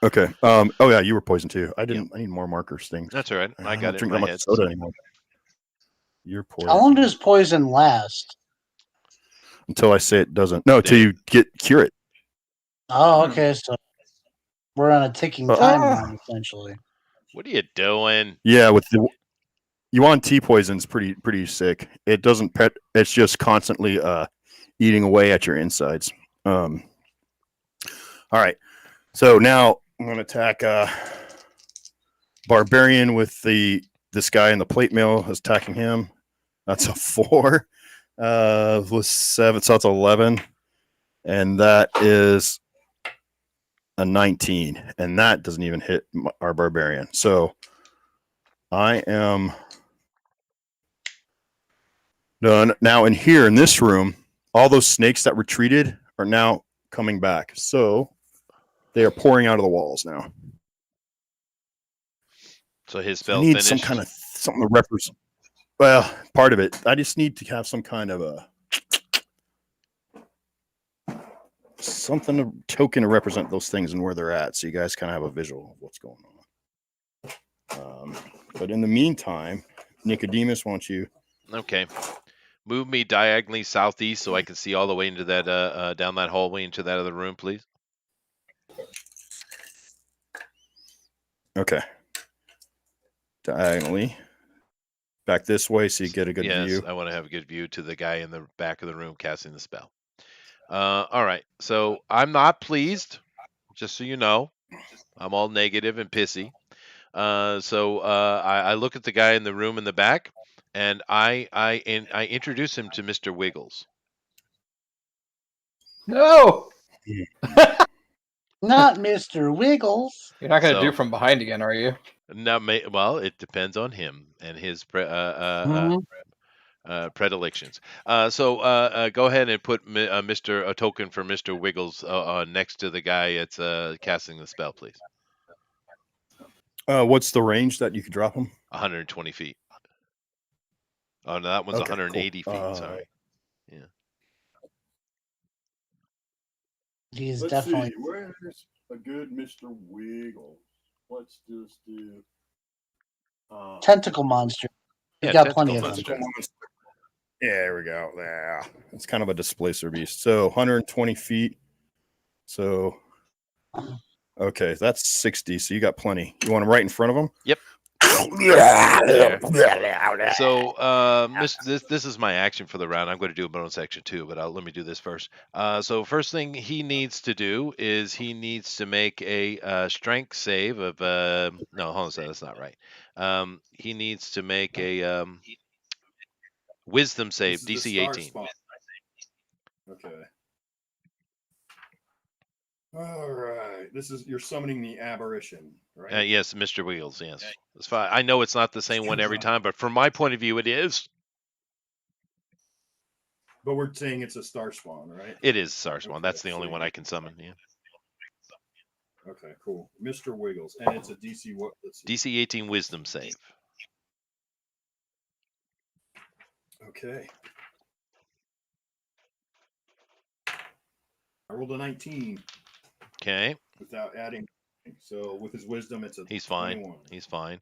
[SPEAKER 6] Okay. Oh yeah, you were poisoned too. I need more markers things.
[SPEAKER 1] That's all right. I got it.
[SPEAKER 6] Drink
[SPEAKER 1] in
[SPEAKER 6] that
[SPEAKER 1] my
[SPEAKER 6] much
[SPEAKER 1] head.
[SPEAKER 6] soda anymore. You're poisoned.
[SPEAKER 2] How long does poison last?
[SPEAKER 6] Until I say it doesn't. No, till you cure it.
[SPEAKER 2] Oh, okay. So we're on a ticking time bomb, essentially.
[SPEAKER 1] What are you doing?
[SPEAKER 6] Yeah, with the Yuan T poison's pretty sick. It doesn't pet. It's just constantly eating away at your insides. All right. So now I'm going to attack Barbarian with this guy in the plate mill is attacking him. That's a 4 with 7, so that's 11, and that is a 19, and that doesn't even hit our barbarian. So I am done. Now in here, in this room, all those snakes that retreated are now coming back. So they are pouring out of the walls now.
[SPEAKER 1] So his
[SPEAKER 6] So I
[SPEAKER 1] spell's
[SPEAKER 6] need
[SPEAKER 1] finished.
[SPEAKER 6] some kind of something to represent. Well, part of it. I just need to have some kind of a something to token to represent those things and where they're at, so you guys kind of have a visual of what's going on. But in the meantime, Nicodemus wants you.
[SPEAKER 1] Okay. Move me diagonally southeast so I can see all the way into that down that hallway into that other room, please.
[SPEAKER 6] Okay. Diagonally back this way so you get a good view.
[SPEAKER 1] Yes, I want to have a good view to the guy in the back of the room casting the spell. All right. So I'm not pleased, just so you know. I'm all negative and pissy. I look at the guy in the room in the back, and I introduce him to Mr. Wiggles.
[SPEAKER 5] No,
[SPEAKER 2] Not Mr. Wiggles.
[SPEAKER 5] you're not gonna
[SPEAKER 1] So-
[SPEAKER 5] do from behind again, are you?
[SPEAKER 1] Now, well, it depends on him and his
[SPEAKER 2] Mhm.
[SPEAKER 1] predilections. Go ahead and put a token for Mr. Wiggles next to the guy that's casting the spell, please.
[SPEAKER 6] What's the range that you could drop him?
[SPEAKER 1] 120 feet. Oh, no, that one's
[SPEAKER 6] Okay,
[SPEAKER 1] 180
[SPEAKER 6] cool.
[SPEAKER 1] feet. Sorry. Yeah.
[SPEAKER 2] He's definitely.
[SPEAKER 6] Where's a good Mr. Wiggles? Let's just do
[SPEAKER 2] Tentacle monster. We've
[SPEAKER 1] Yeah,
[SPEAKER 2] got
[SPEAKER 1] tentacle
[SPEAKER 2] plenty of
[SPEAKER 1] monster.
[SPEAKER 2] them.
[SPEAKER 6] Yeah, there we go. Yeah, it's kind of a displacer beast. So 120 feet. So okay, that's 60. So you got plenty. You want him right in front of him?
[SPEAKER 1] Yep. So this is my action for the round. I'm going to do a bonus action too, but let me do this first. So first thing he needs to do is he needs to make a strength save of no, hold on a second, that's not right. He needs to make a wisdom save, DC 18.
[SPEAKER 6] Okay. All right. This is you're summoning the aberration, right?
[SPEAKER 1] Yes, Mr. Wheels. Yes, that's fine. I know it's not the same one every time, but from my point of view, it is.
[SPEAKER 6] But we're saying it's a star spawn, right?
[SPEAKER 1] It is Sarspawn.
[SPEAKER 6] Okay,
[SPEAKER 1] That's the only
[SPEAKER 6] sweet.
[SPEAKER 1] one I can summon. Yeah.
[SPEAKER 6] Okay, cool. Mr. Wiggles, and it's a DC what? Let's see.
[SPEAKER 1] DC 18 wisdom save.
[SPEAKER 6] Okay. I rolled a 19
[SPEAKER 1] Okay.
[SPEAKER 6] without adding. So with his wisdom, it's a
[SPEAKER 1] He's fine.
[SPEAKER 6] 21.
[SPEAKER 1] He's fine.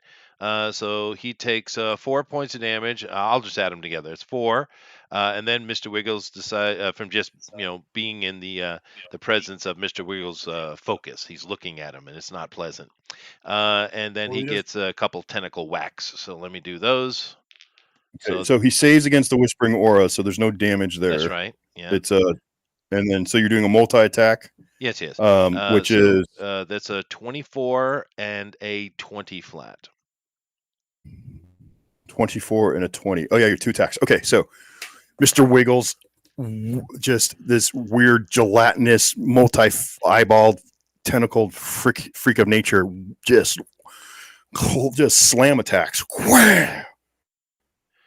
[SPEAKER 1] So he takes 4 points of damage. I'll just add them together. It's 4, and then Mr. Wiggles decide from just being in the presence of Mr. Wiggles' focus. He's looking at him, and it's not pleasant. And then
[SPEAKER 6] Well,
[SPEAKER 1] he
[SPEAKER 6] he
[SPEAKER 1] gets a couple tentacle whacks. So let me do those.
[SPEAKER 6] Okay, so he saves against the Whispering Aura, so there's no damage there.
[SPEAKER 1] That's right. Yeah.
[SPEAKER 6] It's and then so you're doing a multi attack.
[SPEAKER 1] Yes.
[SPEAKER 6] Which is
[SPEAKER 1] that's a 24 and a 20 flat.
[SPEAKER 6] 24 and a 20. Oh yeah, your 2 attacks. Okay, so Mr. Wiggles, just this weird gelatinous multi-eyeballed tentacled freak of nature, just slam attacks. Wham!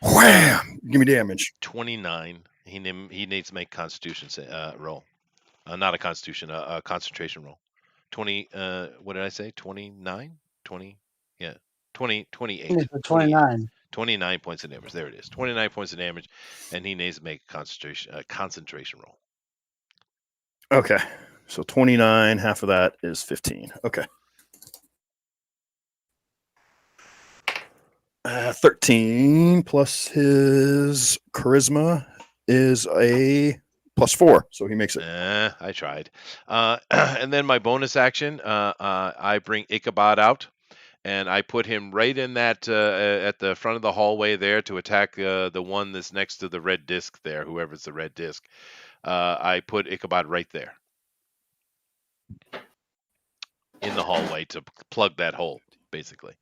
[SPEAKER 6] Wham! Give me damage.
[SPEAKER 1] 29. He needs to make Constitution roll. Not a Constitution, a concentration roll. 20. What did I say? 29. 20. Yeah. 20. 28.
[SPEAKER 2] 29.
[SPEAKER 1] 29 points of damage. There it is. 29 points of damage, and he needs to make a concentration roll.
[SPEAKER 6] Okay, so 29. Half of that is 15. Okay. 13 plus his charisma is a +4, so he makes it.
[SPEAKER 1] I tried. And then my bonus action, I bring Ichabod out, and I put him right in that at the front of the hallway there to attack the one that's next to the red disc there, whoever's the red disc. I put Ichabod right there in the hallway to plug that hole, basically.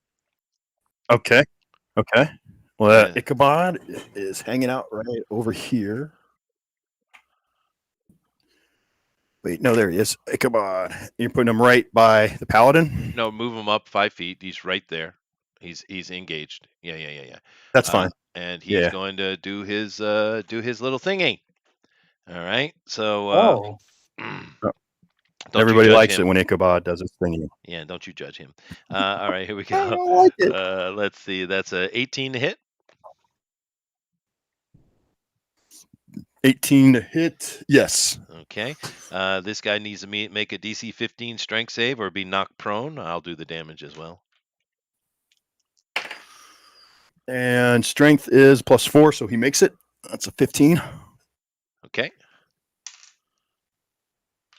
[SPEAKER 6] Okay. Well,
[SPEAKER 1] Yeah.
[SPEAKER 6] Ichabod is hanging out right over here. Wait, no, there he is. Ichabod. You're putting him right by the paladin?
[SPEAKER 1] No, move him up 5 feet. He's right there. He's engaged. Yeah.
[SPEAKER 6] That's fine.
[SPEAKER 1] And he's
[SPEAKER 6] Yeah.
[SPEAKER 1] going to do his little thingy. All right. So
[SPEAKER 2] Oh,
[SPEAKER 1] don't
[SPEAKER 6] Everybody
[SPEAKER 1] you judge
[SPEAKER 6] likes
[SPEAKER 1] him.
[SPEAKER 6] it when Ichabod does his thing.
[SPEAKER 1] Yeah, don't you judge him. All right, here we
[SPEAKER 6] I
[SPEAKER 1] go.
[SPEAKER 6] don't like it.
[SPEAKER 1] Let's see. That's a 18 to hit.
[SPEAKER 6] 18 to hit. Yes.
[SPEAKER 1] Okay. This guy needs to make a DC 15 strength save or be knocked prone. I'll do the damage as well.
[SPEAKER 6] And strength is +4, so he makes it. That's a 15.
[SPEAKER 1] Okay.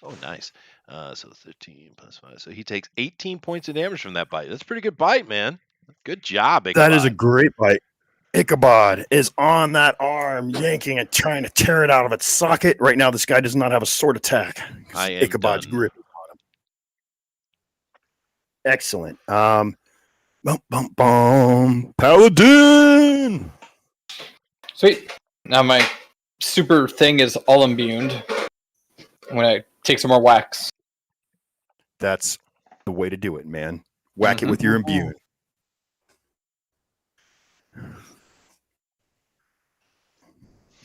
[SPEAKER 1] Oh, nice. So 13 plus 5. So he takes 18 points of damage from that bite. That's a pretty good bite, man. Good job, Ichabod.
[SPEAKER 6] That is a great bite. Ichabod is on that arm, yanking it, trying to tear it out of its socket. Right now, this guy does not have a sword attack.
[SPEAKER 1] I am
[SPEAKER 6] Ichabod's
[SPEAKER 1] done.
[SPEAKER 6] grip is on him. Excellent. Bum, bum, bum. Paladin!
[SPEAKER 5] Sweet. Now my super thing is all imbued. I'm gonna take some more wax.
[SPEAKER 6] That's the way to do it, man. Whack it with your imbue.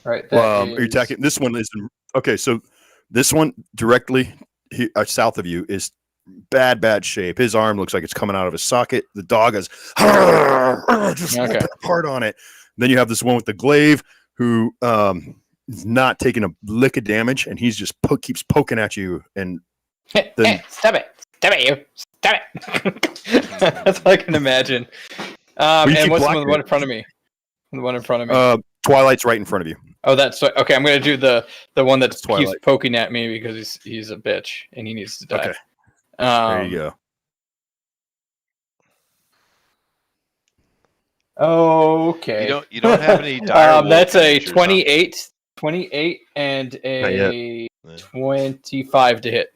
[SPEAKER 5] Right.
[SPEAKER 6] Are you attacking? This one is okay. So this one directly south of you is bad shape. His arm looks like it's coming out of his socket. The dog is just apart on it. Then you have this one with the glaive who is not taking a lick of damage, and he's just keeps poking at you. And then
[SPEAKER 5] hey, stop it, you stop it. That's all I can imagine. And what's the one in front of me? The one in front of me.
[SPEAKER 6] Twilight's right in front of you.
[SPEAKER 5] Oh, that's okay. I'm gonna do the one that keeps
[SPEAKER 6] Twilight.
[SPEAKER 5] poking at me because he's a bitch and he needs to die.
[SPEAKER 6] Okay. There you go.
[SPEAKER 5] Okay.
[SPEAKER 1] You don't have any dire
[SPEAKER 5] that's a
[SPEAKER 1] features,
[SPEAKER 5] 28 and a 25 to hit.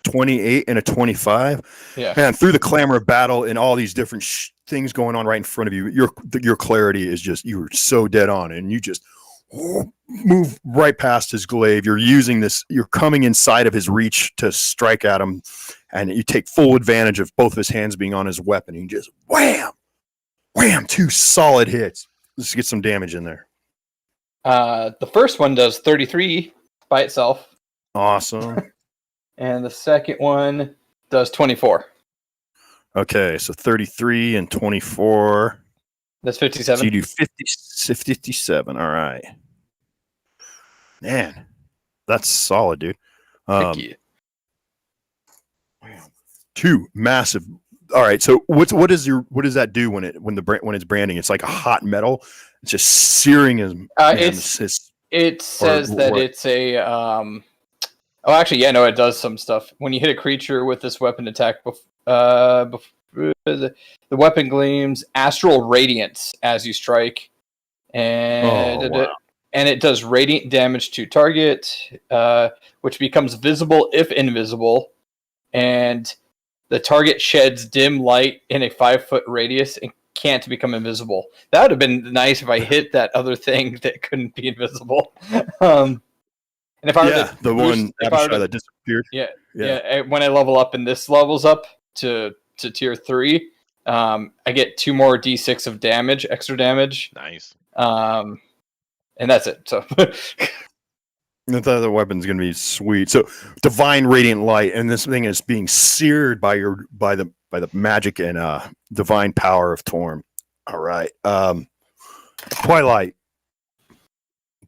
[SPEAKER 6] 28 and a 25.
[SPEAKER 5] Yeah.
[SPEAKER 6] Man, through the clamor of battle and all these different things going on right in front of you, your clarity is just, you were so dead on, and you just move right past his glaive. You're using this, you're coming inside of his reach to strike at him, and you take full advantage of both of his hands being on his weapon. You just wham, 2 solid hits. Let's get some damage in there.
[SPEAKER 5] The first one does 33 by itself.
[SPEAKER 6] Awesome.
[SPEAKER 5] And the second one does 24.
[SPEAKER 6] Okay, so 33 and 24.
[SPEAKER 5] That's 57.
[SPEAKER 6] So you do 57. All right. Man, that's solid, dude.
[SPEAKER 5] Thank you.
[SPEAKER 6] 2 massive. All right. So what does that do when it's branding? It's like a hot metal. It's just searing his.
[SPEAKER 5] It says that it's a Oh, actually, yeah, no, it does some stuff. When you hit a creature with this weapon attack, the weapon gleams astral radiance as you strike, and and it does radiant damage to target, which becomes visible if invisible, and the target sheds dim light in a 5-foot radius and can't become invisible. That would have been nice if I hit that other thing that couldn't be invisible. And if I were to
[SPEAKER 6] the one that disappeared.
[SPEAKER 5] Yeah. When I level up and this levels up to tier 3, I get 2 more d6 of damage, extra damage.
[SPEAKER 1] Nice.
[SPEAKER 5] And that's it. So
[SPEAKER 6] the other weapon's gonna be sweet. So divine radiant light, and this thing is being seared by the magic and divine power of Torm. All right. Twilight.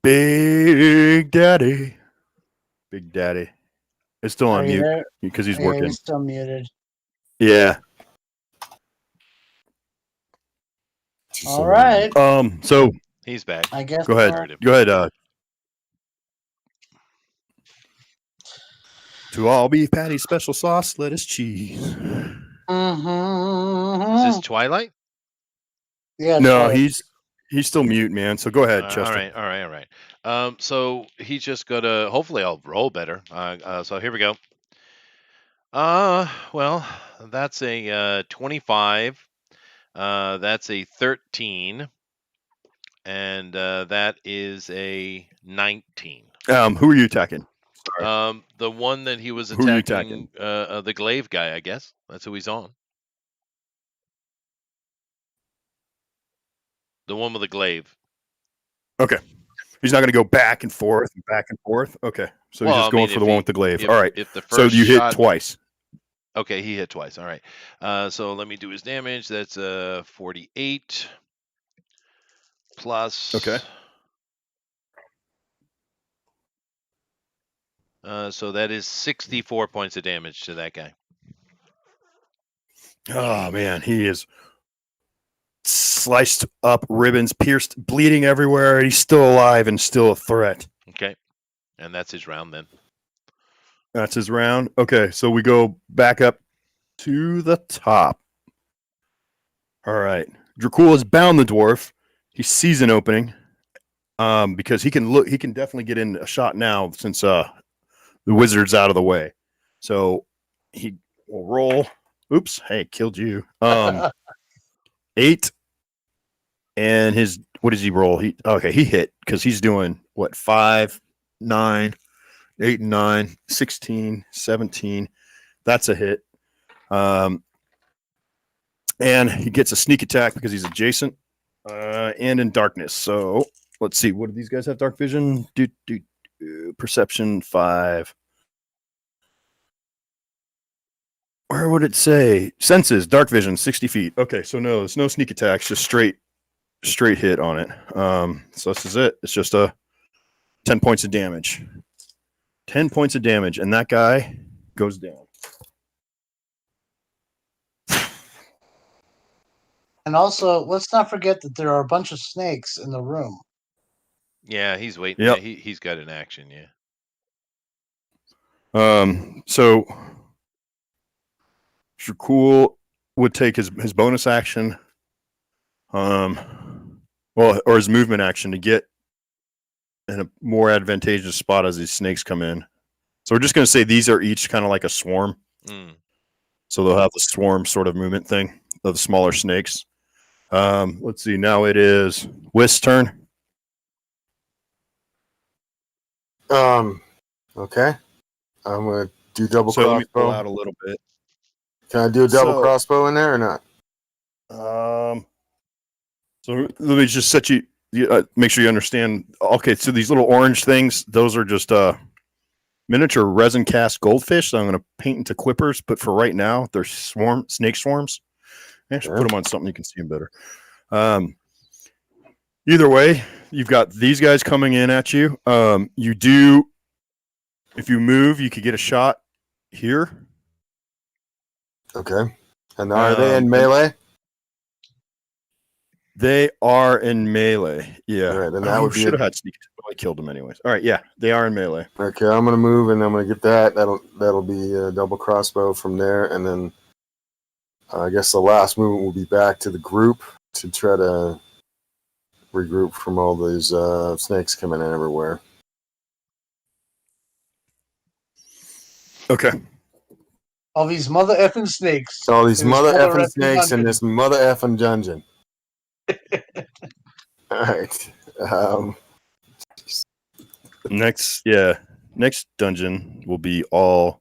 [SPEAKER 6] Big Daddy. It's still on mute because he's working.
[SPEAKER 2] He's still muted.
[SPEAKER 6] Yeah.
[SPEAKER 2] All right.
[SPEAKER 6] So
[SPEAKER 1] he's back.
[SPEAKER 2] I guess.
[SPEAKER 6] Go ahead. Go ahead. To all beef patty, special sauce, lettuce, cheese.
[SPEAKER 2] Mm-hmm.
[SPEAKER 1] Is this Twilight?
[SPEAKER 2] Yeah.
[SPEAKER 6] No, he's still mute, man. So go ahead, Chester.
[SPEAKER 1] All right. So he's just gonna. Hopefully, I'll roll better. So here we go. Well, that's a 25. That's a 13, and that is a 19.
[SPEAKER 6] Who are you attacking?
[SPEAKER 1] The one that he was
[SPEAKER 6] Who are you
[SPEAKER 1] attacking, the glaive guy, I guess. That's who he's on. The one with the glaive.
[SPEAKER 6] Okay. He's not going to go back and forth and back and forth. Okay. So he's
[SPEAKER 1] Well,
[SPEAKER 6] just
[SPEAKER 1] I
[SPEAKER 6] going
[SPEAKER 1] mean,
[SPEAKER 6] for
[SPEAKER 1] if
[SPEAKER 6] the one
[SPEAKER 1] he
[SPEAKER 6] with the glaive.
[SPEAKER 1] if
[SPEAKER 6] All right.
[SPEAKER 1] if the
[SPEAKER 6] So
[SPEAKER 1] first
[SPEAKER 6] you hit
[SPEAKER 1] shot,
[SPEAKER 6] twice.
[SPEAKER 1] okay, he hit twice. All right. So let me do his damage. That's 48 plus.
[SPEAKER 6] Okay.
[SPEAKER 1] So that is 64 points of damage to that guy.
[SPEAKER 6] Oh man, he is sliced up, ribbons pierced, bleeding everywhere. He's still alive and still a threat.
[SPEAKER 1] Okay. And that's his round then.
[SPEAKER 6] That's his round. Okay, so we go back up to the top. All right. Dracul has bound the dwarf. He sees an opening. Because he can look, he can definitely get in a shot now since the wizard's out of the way. So he will roll. Oops, hey, killed you. 8. And his, what does he roll? He hit because he's doing what, 5, 9, 8, and 9, 16, 17. That's a hit. And he gets a sneak attack because he's adjacent and in darkness. So let's see. What do these guys have? Dark vision? Perception 5. Where would it say? Senses, dark vision, 60 feet. Okay, so no, there's no sneak attacks, just straight hit on it. So this is it. It's just a 10 points of damage. 10 points of damage, and that guy goes down.
[SPEAKER 2] And also, let's not forget that there are a bunch of snakes in the room.
[SPEAKER 1] Yeah, he's waiting.
[SPEAKER 6] Yep.
[SPEAKER 1] Yeah, he's got an action. Yeah.
[SPEAKER 6] So Dracul would take his bonus action, or his movement action to get in a more advantageous spot as these snakes come in. So we're just going to say these are each kind of like a swarm. So they'll have the swarm sort of movement thing of the smaller snakes. Let's see. Now it is Whist's turn.
[SPEAKER 4] Okay. I'm gonna do double
[SPEAKER 6] So let me pull
[SPEAKER 4] crossbow.
[SPEAKER 6] out a little bit.
[SPEAKER 4] Can I do a double
[SPEAKER 6] So-
[SPEAKER 4] crossbow in there or not?
[SPEAKER 6] So let me just set you. Make sure you understand. Okay, so these little orange things, those are just miniature resin cast goldfish. So I'm going to paint into clippers, but for right now, they're snake swarms. I should put them on something you can see them better. Either way, you've got these guys coming in at you. You do, if you move, you could get a shot here.
[SPEAKER 4] Okay. And are they in melee?
[SPEAKER 6] They are in melee. Yeah.
[SPEAKER 4] All right, then that would be
[SPEAKER 6] should have had sneak. Well, I killed them anyways. All right. Yeah, they are in melee.
[SPEAKER 4] Okay, I'm gonna move and I'm gonna get that. That'll be a double crossbow from there, and then I guess the last movement will be back to the group to try to regroup from all these snakes coming in everywhere.
[SPEAKER 6] Okay.
[SPEAKER 2] All these mother effing snakes.
[SPEAKER 4] All these
[SPEAKER 2] in this
[SPEAKER 4] mother effing
[SPEAKER 2] effing
[SPEAKER 4] snakes in
[SPEAKER 2] dungeon.
[SPEAKER 4] this mother effing dungeon. All right.
[SPEAKER 6] Next dungeon will be all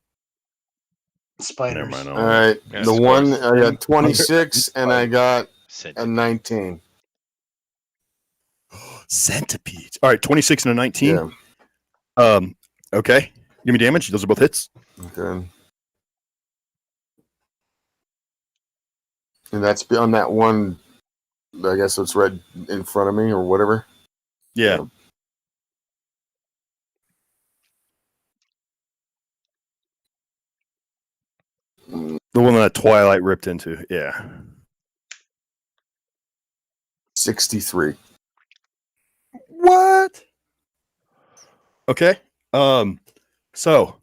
[SPEAKER 2] Spiders.
[SPEAKER 6] Never mind.
[SPEAKER 4] All right.
[SPEAKER 1] Yes,
[SPEAKER 4] The
[SPEAKER 1] of
[SPEAKER 4] one
[SPEAKER 1] course.
[SPEAKER 4] I got 26 and I got a 19.
[SPEAKER 6] Centipedes. All right, 26 and a 19.
[SPEAKER 4] Yeah.
[SPEAKER 6] Okay. Give me damage. Those are both hits.
[SPEAKER 4] Okay. And that's on that one. I guess it's right in front of me or whatever.
[SPEAKER 6] Yeah. The one that Twilight ripped into. Yeah.
[SPEAKER 4] 63.
[SPEAKER 6] What? Okay. So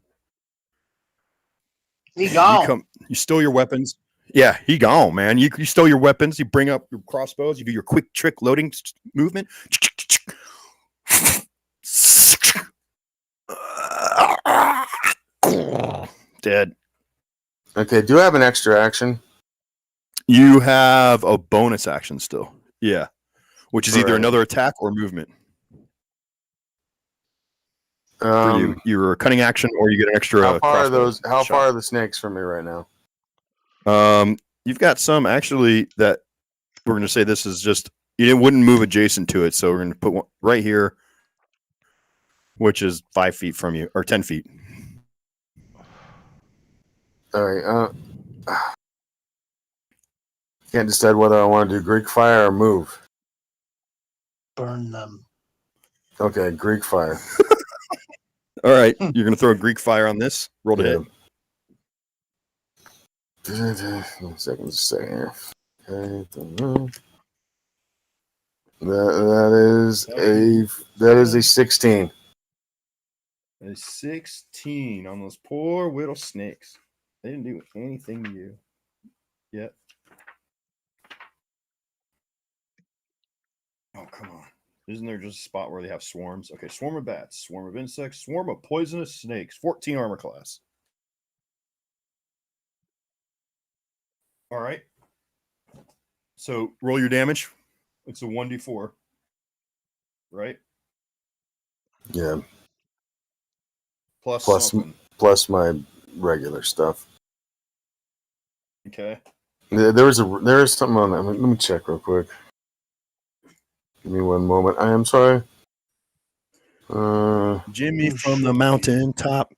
[SPEAKER 2] He gone.
[SPEAKER 6] you stole your weapons. Yeah, he gone, man. You stole your weapons. You bring up your crossbows. You do your quick trick loading movement. Dead.
[SPEAKER 4] Okay. Do I have an extra action?
[SPEAKER 6] You have a bonus action still. Yeah. Which is either
[SPEAKER 4] Alright.
[SPEAKER 6] another attack or movement. for you. You're a cutting action, or you get an extra.
[SPEAKER 4] How far are
[SPEAKER 6] crossbow
[SPEAKER 4] those? How
[SPEAKER 6] shot.
[SPEAKER 4] far are the snakes from me right now?
[SPEAKER 6] You've got some actually that we're going to say this is just you wouldn't move adjacent to it, so we're going to put one right here, which is 5 feet from you or 10 feet.
[SPEAKER 4] All right. Can't decide whether I want to do Greek fire or move.
[SPEAKER 2] Burn them.
[SPEAKER 4] Okay, Greek fire.
[SPEAKER 6] All right, you're going to throw a Greek fire on this. Roll to hit.
[SPEAKER 4] 1 second, just a second here. Okay. That is a 16.
[SPEAKER 6] A 16 on those poor little snakes. They didn't do anything to you yet. Oh, come on. Isn't there just a spot where they have swarms? Okay, swarm of bats, swarm of insects, swarm of poisonous snakes, 14 armor class. All right. So roll your damage. It's a 1d4. Right?
[SPEAKER 4] Yeah.
[SPEAKER 6] Plus something.
[SPEAKER 4] Plus my regular stuff.
[SPEAKER 6] Okay.
[SPEAKER 4] There is something on that. Let me check real quick. Give me 1 moment. I am sorry.
[SPEAKER 6] Jimmy from the mountaintop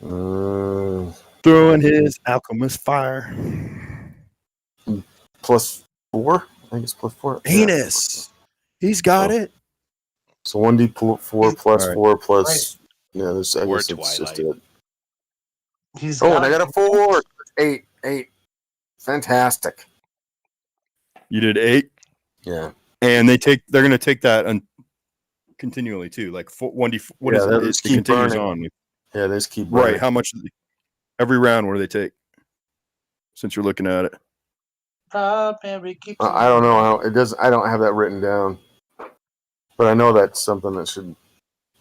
[SPEAKER 4] Uh,
[SPEAKER 6] throwing his alchemist fire.
[SPEAKER 4] +4? I think it's +4.
[SPEAKER 6] Anus. He's got it.
[SPEAKER 4] So 1d4 plus
[SPEAKER 6] All right.
[SPEAKER 4] 4 plus. Yeah, this I
[SPEAKER 1] Or
[SPEAKER 4] guess it's just
[SPEAKER 1] Twilight.
[SPEAKER 4] it.
[SPEAKER 2] He's
[SPEAKER 4] Oh, and I got a 4. 8. Fantastic.
[SPEAKER 6] You did 8.
[SPEAKER 4] Yeah.
[SPEAKER 6] And they're going to take that continually too. Like 1d. What is it? It continues
[SPEAKER 4] burning.
[SPEAKER 6] on.
[SPEAKER 4] Yeah, they just keep burning.
[SPEAKER 6] Right. How much? Every round, what do they take? Since you're looking at it.
[SPEAKER 4] I don't know. I don't have that written down, but I know that's something that should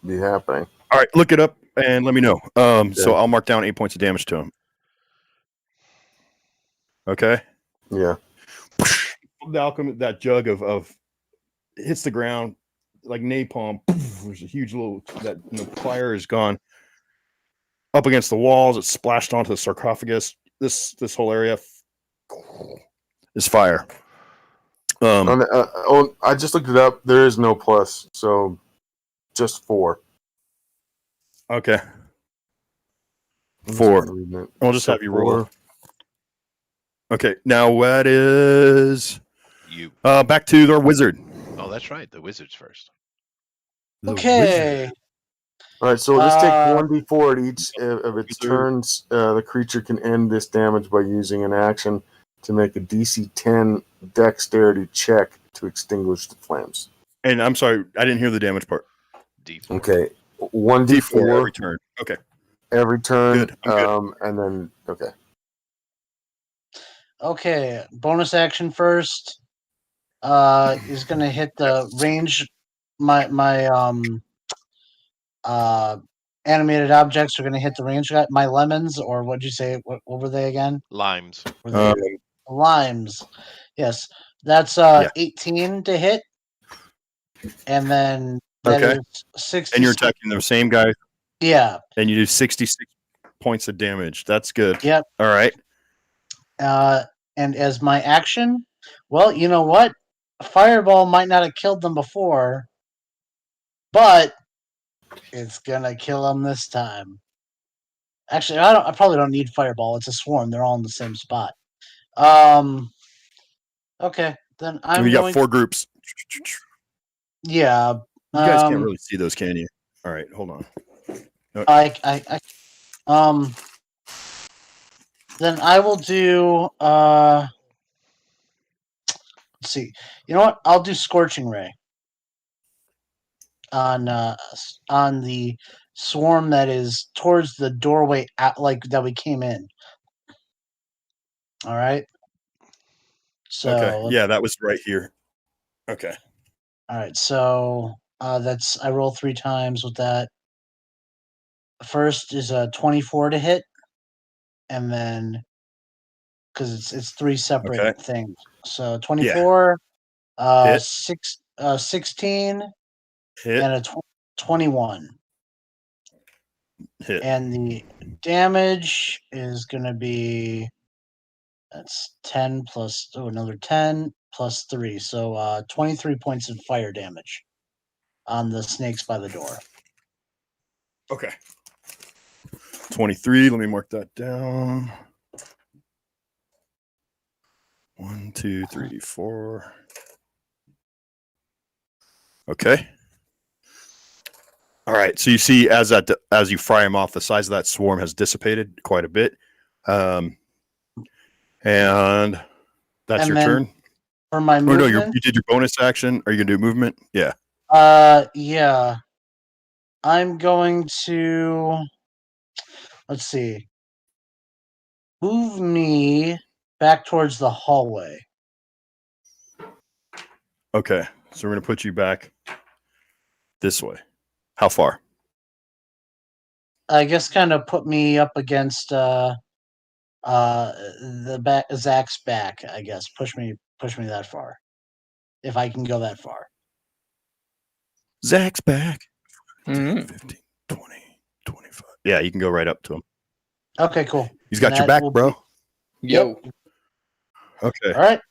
[SPEAKER 4] be happening.
[SPEAKER 6] All right, look it up and let me know. So I'll mark down 8 points of damage to him. Okay.
[SPEAKER 4] Yeah.
[SPEAKER 6] The alchemy, that jug of hits the ground like napalm. There's a huge little fire is gone up against the walls. It's splashed onto the sarcophagus. This whole area is fire.
[SPEAKER 4] I just looked it up. There is no plus, so just 4.
[SPEAKER 6] Okay. 4. I'll just have you roll.
[SPEAKER 4] 4.
[SPEAKER 6] Okay, now what is
[SPEAKER 1] you?
[SPEAKER 6] Back to the wizard.
[SPEAKER 1] Oh, that's right. The wizard's first.
[SPEAKER 2] Okay.
[SPEAKER 4] All right, so let's take 1d4 at each of its turns. The creature can end this damage by using an action to make a DC 10 dexterity check to extinguish the flames.
[SPEAKER 6] And I'm sorry, I didn't hear the damage part.
[SPEAKER 1] D4.
[SPEAKER 4] Okay, 1d4
[SPEAKER 6] every turn. Okay,
[SPEAKER 4] every turn.
[SPEAKER 6] Good. I'm good.
[SPEAKER 4] And then
[SPEAKER 2] Okay, bonus action first. Is gonna hit the range. My animated objects are gonna hit the range guy. My lemons, or what'd you say? What were they again?
[SPEAKER 1] Limes.
[SPEAKER 2] Were they limes? Yes, that's 18 to hit, and then that is 60.
[SPEAKER 6] And you're attacking the same guy.
[SPEAKER 2] Yeah.
[SPEAKER 6] And you do 66 points of damage. That's good.
[SPEAKER 2] Yep.
[SPEAKER 6] All right.
[SPEAKER 2] And as my action, well, you know what? A fireball might not have killed them before, but it's gonna kill them this time. Actually, I probably don't need fireball. It's a swarm. They're all in the same spot. Okay, then
[SPEAKER 6] You got 4 groups.
[SPEAKER 2] Yeah.
[SPEAKER 6] You guys can't really see those, can you? All right, hold on.
[SPEAKER 2] Then I will do. Let's see. You know what? I'll do Scorching Ray on the swarm that is towards the doorway, like that we came in. All right. So
[SPEAKER 6] okay. Yeah, that was right here. Okay.
[SPEAKER 2] All right. So that's I roll 3 times with that. First is a 24 to hit, and then because it's 3 separate things. So 24, 16,
[SPEAKER 6] hit.
[SPEAKER 2] and a 21.
[SPEAKER 6] Hit.
[SPEAKER 2] And the damage is going to be, that's 10 plus, another 10 plus 3. So 23 points of fire damage on the snakes by the door.
[SPEAKER 6] Okay. 23. Let me mark that down. 1, 2, 3, 4. Okay. All right. So you see, as you fry them off, the size of that swarm has dissipated quite a bit, and that's
[SPEAKER 2] And
[SPEAKER 6] your
[SPEAKER 2] then
[SPEAKER 6] turn.
[SPEAKER 2] For my
[SPEAKER 6] Oh no,
[SPEAKER 2] movement,
[SPEAKER 6] you did your bonus action. Are you gonna do movement? Yeah.
[SPEAKER 2] yeah, I'm going to, let's see, move me back towards the hallway.
[SPEAKER 6] Okay. So we're gonna put you back this way. How far?
[SPEAKER 2] I guess kind of put me up against the back, Zach's back. I guess push me that far, if I can go that far.
[SPEAKER 6] Zach's back.
[SPEAKER 5] Mhm.
[SPEAKER 6] 15, 20, 25. Yeah, you can go right up to him.
[SPEAKER 2] Okay, cool.
[SPEAKER 6] He's got
[SPEAKER 2] And
[SPEAKER 6] your
[SPEAKER 2] that
[SPEAKER 6] back,
[SPEAKER 2] will
[SPEAKER 6] bro.
[SPEAKER 2] be-
[SPEAKER 5] Yo.
[SPEAKER 2] Yep.
[SPEAKER 6] Okay.
[SPEAKER 2] All right.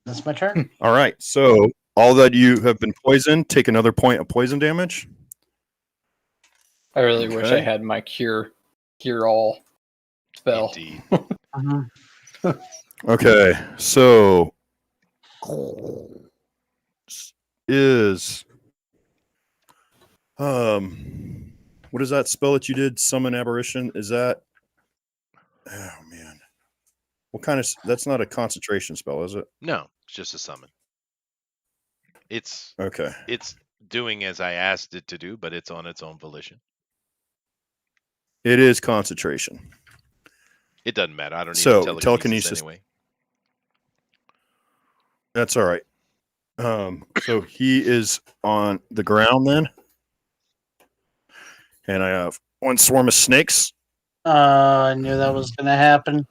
[SPEAKER 2] That's my turn.
[SPEAKER 6] All right. So all that you have been poisoned, take another point of poison damage.
[SPEAKER 5] I really wish I
[SPEAKER 6] Okay.
[SPEAKER 5] had my cure all spell.
[SPEAKER 1] Indeed.
[SPEAKER 2] Mhm.
[SPEAKER 6] Okay. So is what is that spell that you did? Summon aberration? Is that oh man. What kind of that's not a concentration spell, is it?
[SPEAKER 1] No, it's just a summon. It's
[SPEAKER 6] Okay.
[SPEAKER 1] doing as I asked it to do, but it's on its own volition.
[SPEAKER 6] It is concentration.
[SPEAKER 1] It doesn't matter. I don't need
[SPEAKER 6] So,
[SPEAKER 1] telekinesis
[SPEAKER 6] telekinesis.
[SPEAKER 1] anyway.
[SPEAKER 6] That's all right. So he is on the ground then. And I have one swarm of snakes.
[SPEAKER 2] I knew that was going to happen.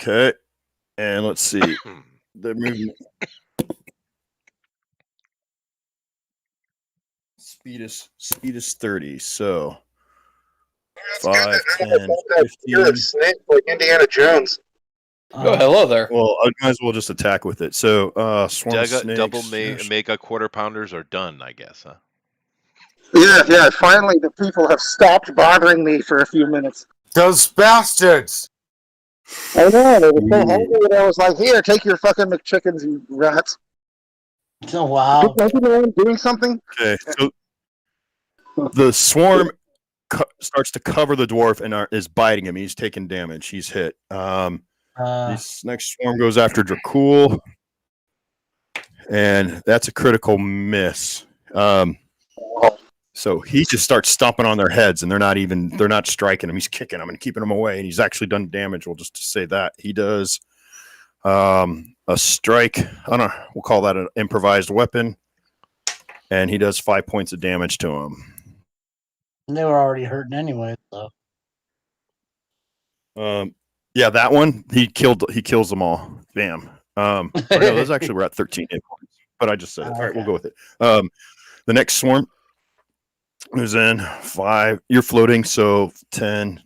[SPEAKER 6] Okay. And let's see. The movement. Speed is 30. So 5, 10,
[SPEAKER 3] You're a
[SPEAKER 6] 15.
[SPEAKER 3] snake like Indiana Jones.
[SPEAKER 5] Oh, hello there.
[SPEAKER 6] Well, I might as well just attack with it. So swarm of snakes.
[SPEAKER 1] Double
[SPEAKER 6] Yes.
[SPEAKER 1] mega quarter pounders are done, I guess, huh?
[SPEAKER 3] Yeah. Finally, the people have stopped bothering me for a few minutes.
[SPEAKER 4] Those bastards!
[SPEAKER 3] I know, they were so hungry that I was like, here, take your fucking McChickens, you rats.
[SPEAKER 2] Oh, wow.
[SPEAKER 3] Doing something?
[SPEAKER 6] Okay. So the swarm starts to cover the dwarf and is biting him. He's taking damage. He's hit. This next swarm goes after Dracul, and that's a critical miss. So he just starts stomping on their heads, and they're not striking him. He's kicking them and keeping them away, and he's actually done damage. We'll just say that he does a strike. I don't know. We'll call that an improvised weapon, and he does 5 points of damage to him.
[SPEAKER 2] And they were already hurting anyway, so.
[SPEAKER 6] Yeah, that one he kills them all. Bam. No, those actually were at 13 hit points, but I just said it. All right, we'll go with it. The next swarm is in 5. You're floating, so 10.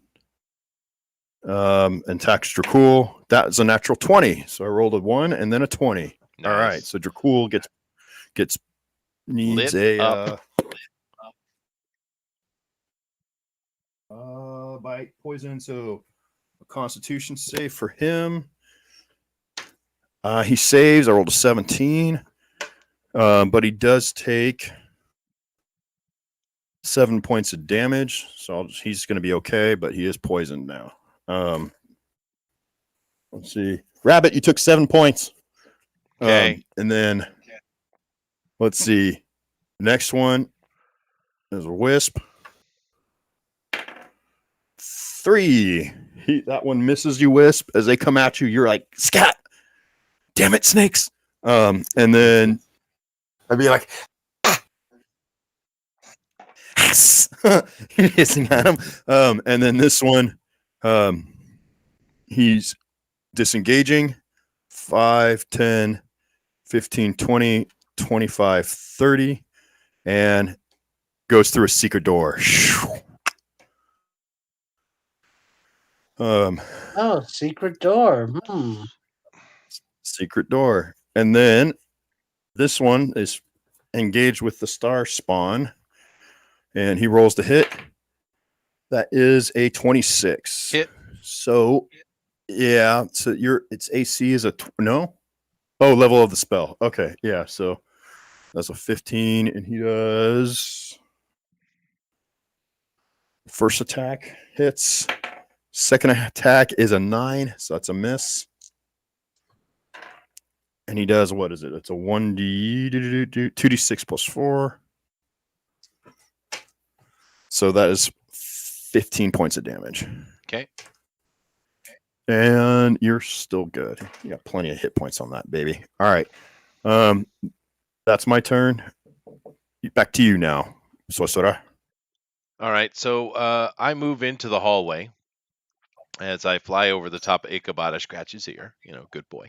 [SPEAKER 6] And tax Dracul. That is a natural 20. So I rolled a 1 and then a 20.
[SPEAKER 1] Nice.
[SPEAKER 6] All right, so Dracul needs
[SPEAKER 1] Lit
[SPEAKER 6] a
[SPEAKER 1] up.
[SPEAKER 6] bite poison. So a Constitution save for him. He saves. I rolled a 17, but he does take 7 points of damage. So he's going to be okay, but he is poisoned now. Let's see. Rabbit, you took 7 points.
[SPEAKER 1] Okay.
[SPEAKER 6] And then let's see. Next one is a wisp. 3. That one misses you, wisp. As they come at you, you're like, scat. Damn it, snakes. And then I'd be like, you're hissing at him. And then this one, he's disengaging. 5, 10, 15, 20, 25, 30, and goes through a secret door. Um,
[SPEAKER 2] Oh, secret door.
[SPEAKER 6] secret door. And then this one is engaged with the star spawn. And he rolls the hit. That is a 26.
[SPEAKER 1] Hit.
[SPEAKER 6] So yeah, so its AC is no? Oh, level of the spell. Okay, yeah, so that's a 15, and he does first attack hits. Second attack is a 9, so that's a miss. And he does, what is it? It's a 2d6 plus 4. So that is 15 points of damage.
[SPEAKER 1] Okay.
[SPEAKER 6] And you're still good. You got plenty of hit points on that, baby. All right. That's my turn. Back to you now, Sorcerer.
[SPEAKER 1] All right. So I move into the hallway. As I fly over the top of Ichabod, I scratch his ear. Good boy.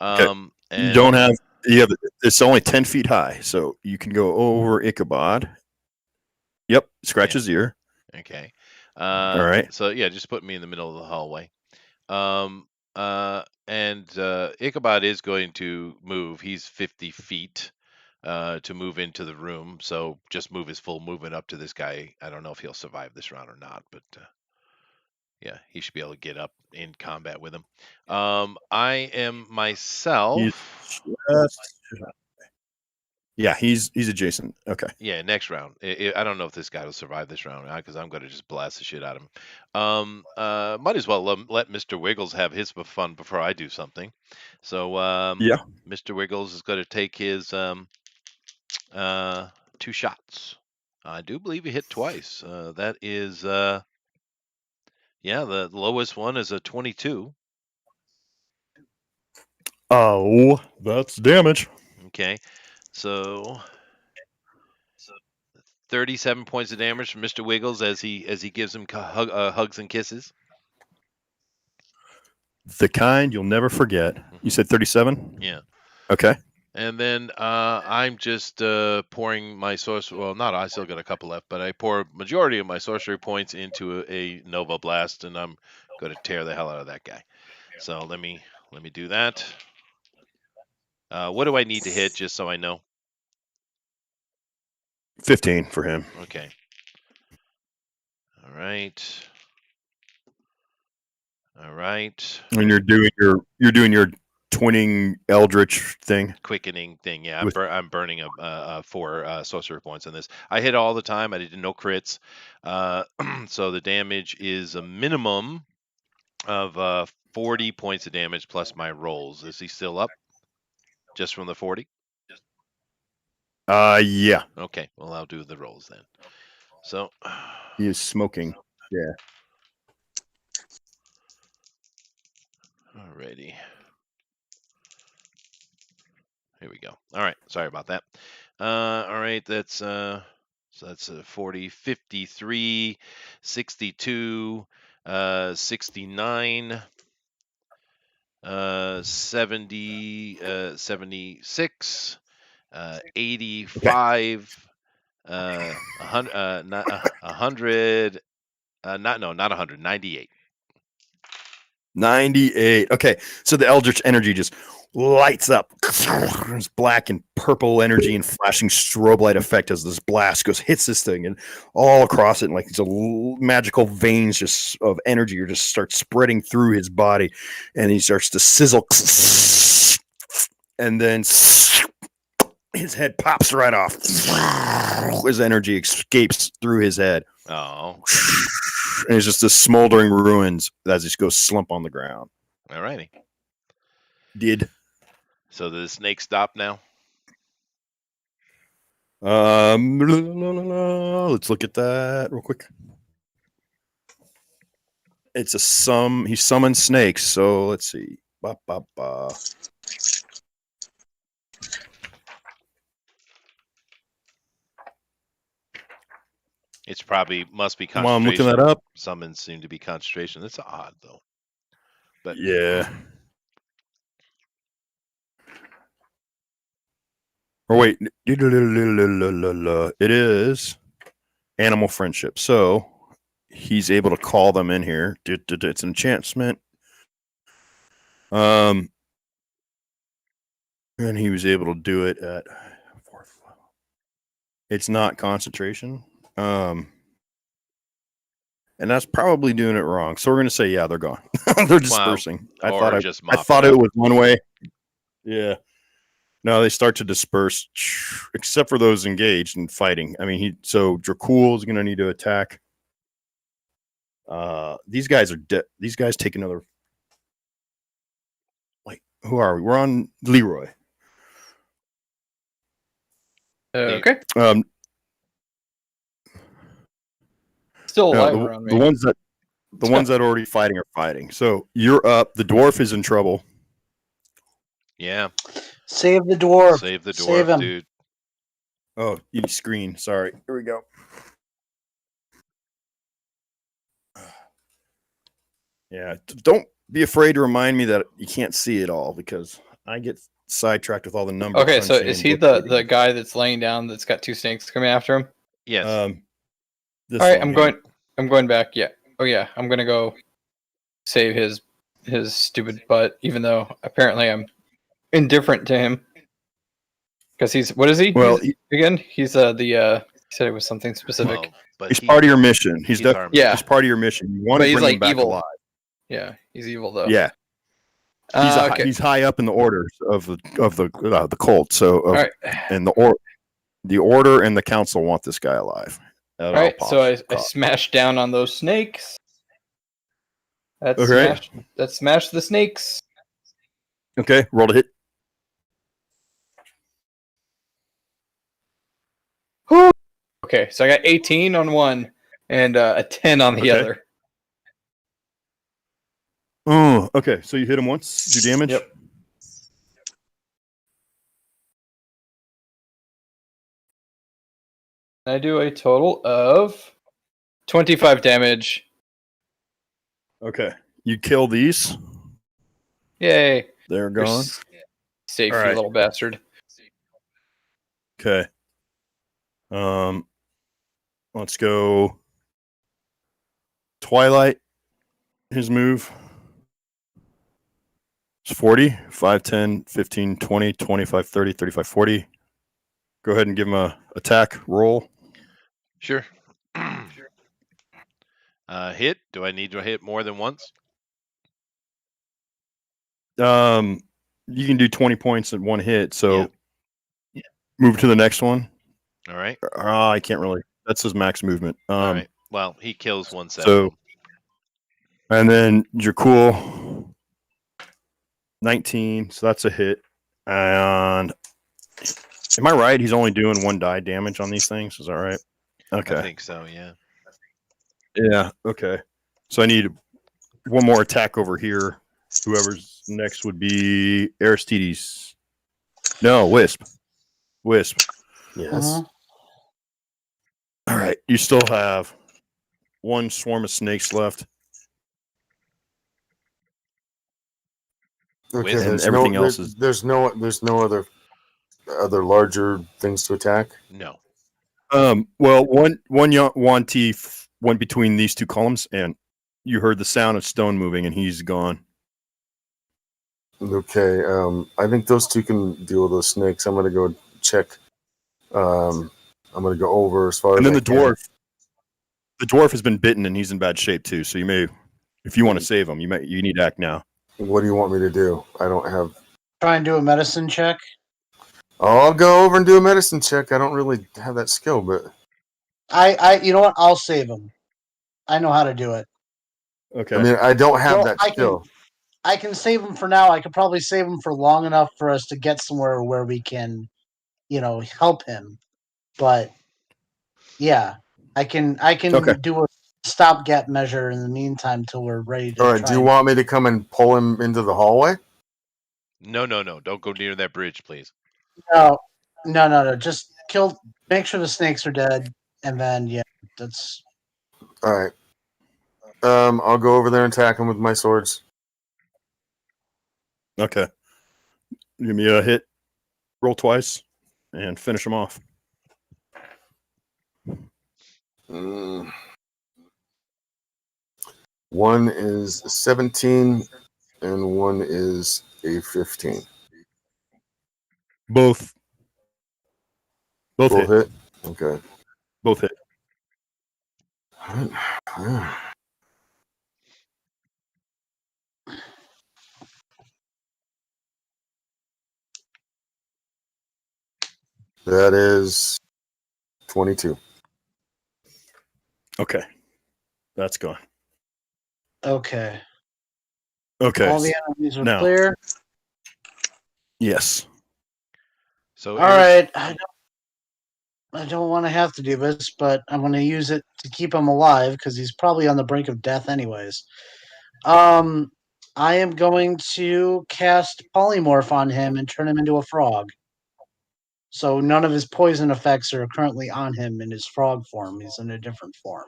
[SPEAKER 6] You
[SPEAKER 1] And
[SPEAKER 6] don't have. You have. It's only 10 feet high, so you can go over Ichabod. Yep, scratch his ear.
[SPEAKER 1] Okay.
[SPEAKER 6] All right.
[SPEAKER 1] So yeah, just put me in the middle of the hallway. And Ichabod is going to move. He's 50 feet to move into the room. So just move his full movement up to this guy. I don't know if he'll survive this round or not, but yeah, he should be able to get up in combat with him. I am myself.
[SPEAKER 6] Yeah, he's adjacent. Okay.
[SPEAKER 1] Yeah, next round. I don't know if this guy will survive this round because I'm going to just blast the shit out of him. Might as well let Mr. Wiggles have his fun before I do something. So,
[SPEAKER 6] Yeah.
[SPEAKER 1] Mr. Wiggles is going to take his 2 shots. I do believe he hit twice. That is, the lowest one is a 22.
[SPEAKER 6] Oh, that's damage.
[SPEAKER 1] Okay, so 37 points of damage from Mr. Wiggles as he gives him hugs and kisses.
[SPEAKER 6] The kind you'll never forget. You said 37?
[SPEAKER 1] Yeah.
[SPEAKER 6] Okay.
[SPEAKER 1] And then I'm just pouring my sorcery. Well, not I still got a couple left, but I pour majority of my sorcery points into a Nova Blast, and I'm going to tear the hell out of that guy. So let me do that. What do I need to hit, just so I know?
[SPEAKER 6] 15 for him.
[SPEAKER 1] Okay. All right. All right.
[SPEAKER 6] And you're doing your twinning eldritch thing.
[SPEAKER 1] Quickening thing, yeah. I'm burning 4 sorcery points on this. I hit all the time. I did no crits, so the damage is a minimum of 40 points of damage plus my rolls. Is he still up? Just from the 40?
[SPEAKER 6] Yeah.
[SPEAKER 1] Okay, well I'll do the rolls then. So
[SPEAKER 6] he is smoking. Yeah.
[SPEAKER 1] Alrighty. Here we go. All right, sorry about that. All right, that's 40, 53, 62, 69, 70, 76, 85, 100, not 100, not 100, 98.
[SPEAKER 6] 98. Okay, so the eldritch energy just lights up. It's black and purple energy and flashing strobe light effect as this blast hits this thing, and all across it, and like these magical veins just of energy just start spreading through his body, and he starts to sizzle, and then his head pops right off. His energy escapes through his head.
[SPEAKER 1] Oh.
[SPEAKER 6] And it's just the smoldering ruins that just goes slump on the ground.
[SPEAKER 1] All righty.
[SPEAKER 6] So
[SPEAKER 1] the snake stop now?
[SPEAKER 6] Let's look at that real quick. It's he summons snakes, so let's see.
[SPEAKER 1] It's probably must be concentration.
[SPEAKER 6] I'm looking that up.
[SPEAKER 1] Summons seem to be concentration. That's odd though. But
[SPEAKER 6] yeah. Or wait, it is animal friendship. So he's able to call them in here. It's an enchantment. And he was able to do it at 4th level. It's not concentration. And that's probably doing it wrong. So we're gonna say, yeah, they're gone. They're dispersing. I thought it was one way. Yeah. No, they start to disperse, except for those engaged and fighting. I mean, Dracul is gonna need to attack. These guys are dead. These guys take another. Wait, who are we? We're on Leroy.
[SPEAKER 5] Okay. Still
[SPEAKER 6] No,
[SPEAKER 5] alive around me.
[SPEAKER 6] the ones that are already fighting are fighting. So you're up. The dwarf is in trouble.
[SPEAKER 1] Yeah.
[SPEAKER 2] Save the dwarf.
[SPEAKER 1] Save the dwarf,
[SPEAKER 2] Save him.
[SPEAKER 1] dude.
[SPEAKER 6] Oh, you screen. Sorry. Here we go. Yeah. Don't be afraid to remind me that you can't see it all because I get sidetracked with all the numbers.
[SPEAKER 5] Okay, so is he the guy that's laying down that's got two snakes coming after him?
[SPEAKER 1] Yes.
[SPEAKER 5] All right, I'm going back. Yeah. Oh yeah, I'm gonna go save his stupid butt, even though apparently I'm indifferent to him. Because what is he?
[SPEAKER 6] Well,
[SPEAKER 5] he's he said it was something specific.
[SPEAKER 1] Well, but
[SPEAKER 6] he's part of your mission. He's definitely
[SPEAKER 5] yeah.
[SPEAKER 6] He's part of your mission. You want to bring him back
[SPEAKER 5] evil.
[SPEAKER 6] alive.
[SPEAKER 5] Yeah, he's evil though.
[SPEAKER 6] Yeah. He's high up in the orders of the cult. So and the order and the council want this guy alive.
[SPEAKER 5] All right, so I smashed down on those snakes. That smashed the snakes.
[SPEAKER 6] Okay, roll to hit.
[SPEAKER 5] Whew. Okay, so I got 18 on one and a 10 on the other.
[SPEAKER 6] Oh, okay. So you hit him once, do damage?
[SPEAKER 5] Yep. I do a total of 25 damage.
[SPEAKER 6] Okay. You kill these.
[SPEAKER 5] Yay.
[SPEAKER 6] They're gone.
[SPEAKER 5] Safe, you little bastard.
[SPEAKER 6] Okay. Let's go Twilight. His move. It's 40, 5, 10, 15, 20, 25, 30, 35, 40. Go ahead and give him a attack roll.
[SPEAKER 1] Sure. Hit? Do I need to hit more than once?
[SPEAKER 6] You can do 20 points at one hit, so move to the next one.
[SPEAKER 1] All right.
[SPEAKER 6] I can't really. That's his max movement.
[SPEAKER 1] All right. Well, he kills 1/7.
[SPEAKER 6] So, and then Dracul, 19. So that's a hit. And am I right? He's only doing 1 die damage on these things. Is that right? Okay.
[SPEAKER 1] I think so. Yeah.
[SPEAKER 6] Yeah. Okay. So I need one more attack over here. Whoever's next would be Aristides. No, Wisp.
[SPEAKER 4] Yes.
[SPEAKER 6] All right. You still have 1 swarm of snakes left.
[SPEAKER 4] Okay.
[SPEAKER 1] And
[SPEAKER 4] There's
[SPEAKER 6] everything
[SPEAKER 4] no,
[SPEAKER 6] else is.
[SPEAKER 4] There's no other larger things to attack.
[SPEAKER 1] No.
[SPEAKER 6] Well, one Yuan-Ti went between these two columns, and you heard the sound of stone moving, and he's gone.
[SPEAKER 4] Okay. I think those two can deal with those snakes. I'm gonna go check. I'm gonna go over as far
[SPEAKER 6] And
[SPEAKER 4] as.
[SPEAKER 6] then
[SPEAKER 4] I
[SPEAKER 6] the
[SPEAKER 4] can.
[SPEAKER 6] dwarf. The dwarf has been bitten, and he's in bad shape too. So you may, if you want to save him, you need to act now.
[SPEAKER 4] What do you want me to do? I don't have.
[SPEAKER 2] Try and do a medicine check.
[SPEAKER 4] I'll go over and do a medicine check. I don't really have that skill, but
[SPEAKER 2] you know what? I'll save him. I know how to do it.
[SPEAKER 6] Okay.
[SPEAKER 4] I mean, I don't have that skill.
[SPEAKER 2] I can save him for now. I could probably save him for long enough for us to get somewhere where we can, help him. But yeah, I can do a stopgap measure in the meantime till we're ready to.
[SPEAKER 4] All right. Do you want me to come and pull him into the hallway?
[SPEAKER 1] No. Don't go near that bridge, please.
[SPEAKER 2] No. Just make sure the snakes are dead, and then that's.
[SPEAKER 4] All right. I'll go over there and attack him with my swords.
[SPEAKER 6] Okay. Give me a hit. Roll twice, and finish him off.
[SPEAKER 4] One is a 17, and one is a 15.
[SPEAKER 6] Both
[SPEAKER 4] Both
[SPEAKER 6] hit.
[SPEAKER 4] hit? Okay.
[SPEAKER 6] Both hit.
[SPEAKER 4] That is 22.
[SPEAKER 6] Okay. That's gone.
[SPEAKER 2] Okay.
[SPEAKER 6] Okay.
[SPEAKER 2] All the enemies are
[SPEAKER 6] Now.
[SPEAKER 2] clear.
[SPEAKER 6] Yes.
[SPEAKER 1] So
[SPEAKER 2] All right. I don't want to have to do this, but I'm going to use it to keep him alive because he's probably on the brink of death anyways. I am going to cast polymorph on him and turn him into a frog. So none of his poison effects are currently on him in his frog form. He's in a different form,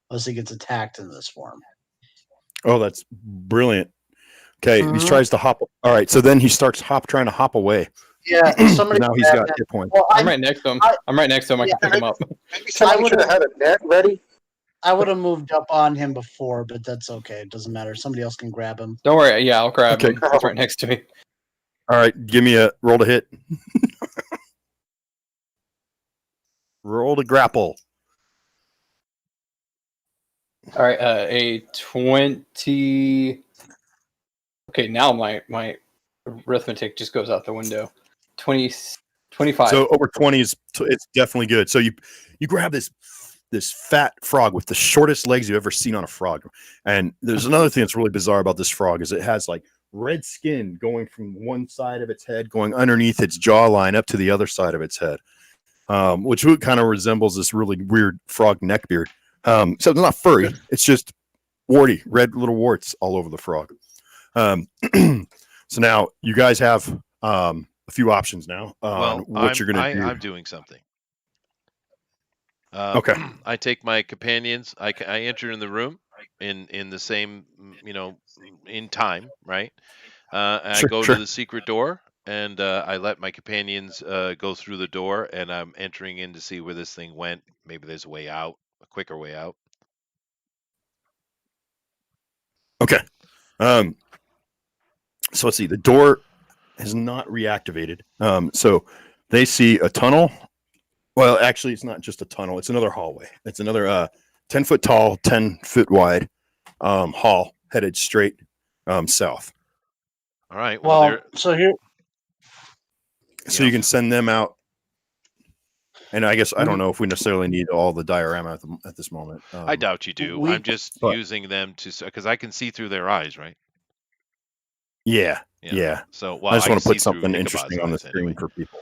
[SPEAKER 2] unless he gets attacked in this form.
[SPEAKER 6] Oh, that's brilliant. Okay, he
[SPEAKER 2] Mhm.
[SPEAKER 6] tries to hop. All right, so then he starts trying to hop away.
[SPEAKER 2] Yeah, somebody.
[SPEAKER 6] Now he's got hit points.
[SPEAKER 2] Well,
[SPEAKER 5] I'm right next to him. I'm right next to him. I can pick him up.
[SPEAKER 3] Maybe somebody should have had a net ready.
[SPEAKER 2] I would have moved up on him before, but that's okay. It doesn't matter. Somebody else can grab him.
[SPEAKER 5] Don't worry. Yeah, I'll grab
[SPEAKER 6] Okay.
[SPEAKER 5] him. He's right next to me.
[SPEAKER 6] All right, give me a roll to hit. Roll to grapple.
[SPEAKER 5] All right, a 20. Okay, now my arithmetic just goes out the window. 25.
[SPEAKER 6] So over 20 is it's definitely good. So you grab this fat frog with the shortest legs you've ever seen on a frog. And there's another thing that's really bizarre about this frog is it has like red skin going from one side of its head, going underneath its jawline up to the other side of its head, which kind of resembles this really weird frog neck beard. So it's not furry. It's just warty, red little warts all over the frog. So now you guys have a few options now on what you're going to do.
[SPEAKER 1] I'm doing something.
[SPEAKER 6] Okay.
[SPEAKER 1] I take my companions. I enter in the room in the same, in time, right? I go to the secret door, and I let my companions go through the door, and I'm entering in to see where this thing went. Maybe there's a way out, a quicker way out.
[SPEAKER 6] Okay. So let's see. The door is not reactivated. So they see a tunnel. Well, actually, it's not just a tunnel. It's another hallway. It's another 10-foot tall, 10-foot wide hall headed straight south.
[SPEAKER 1] All right.
[SPEAKER 2] Well, so here.
[SPEAKER 6] So you can send them out. And I guess I don't know if we necessarily need all the diorama at this moment.
[SPEAKER 1] I doubt you do. I'm just using them because I can see through their eyes, right?
[SPEAKER 6] Yeah.
[SPEAKER 1] So
[SPEAKER 6] I just want to put something interesting on the screen for people.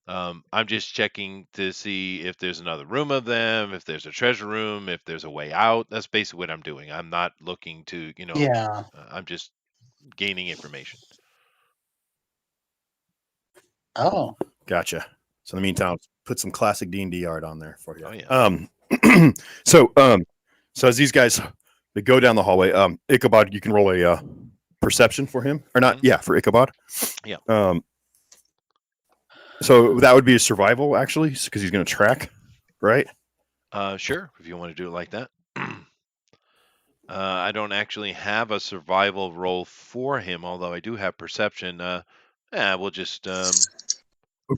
[SPEAKER 1] I'm just checking to see if there's another room of them, if there's a treasure room, if there's a way out. That's basically what I'm doing. I'm not looking to, I'm just gaining information.
[SPEAKER 2] Oh,
[SPEAKER 6] gotcha. So in the meantime, I'll put some classic D&D art on there for you.
[SPEAKER 1] Oh yeah.
[SPEAKER 6] So as these guys they go down the hallway, Ichabod, you can roll a perception for him or not? Yeah, for Ichabod.
[SPEAKER 1] Yeah.
[SPEAKER 6] So that would be a survival actually, because he's going to track, right?
[SPEAKER 1] Sure, if you want to do it like that. I don't actually have a survival roll for him, although I do have perception. We'll just.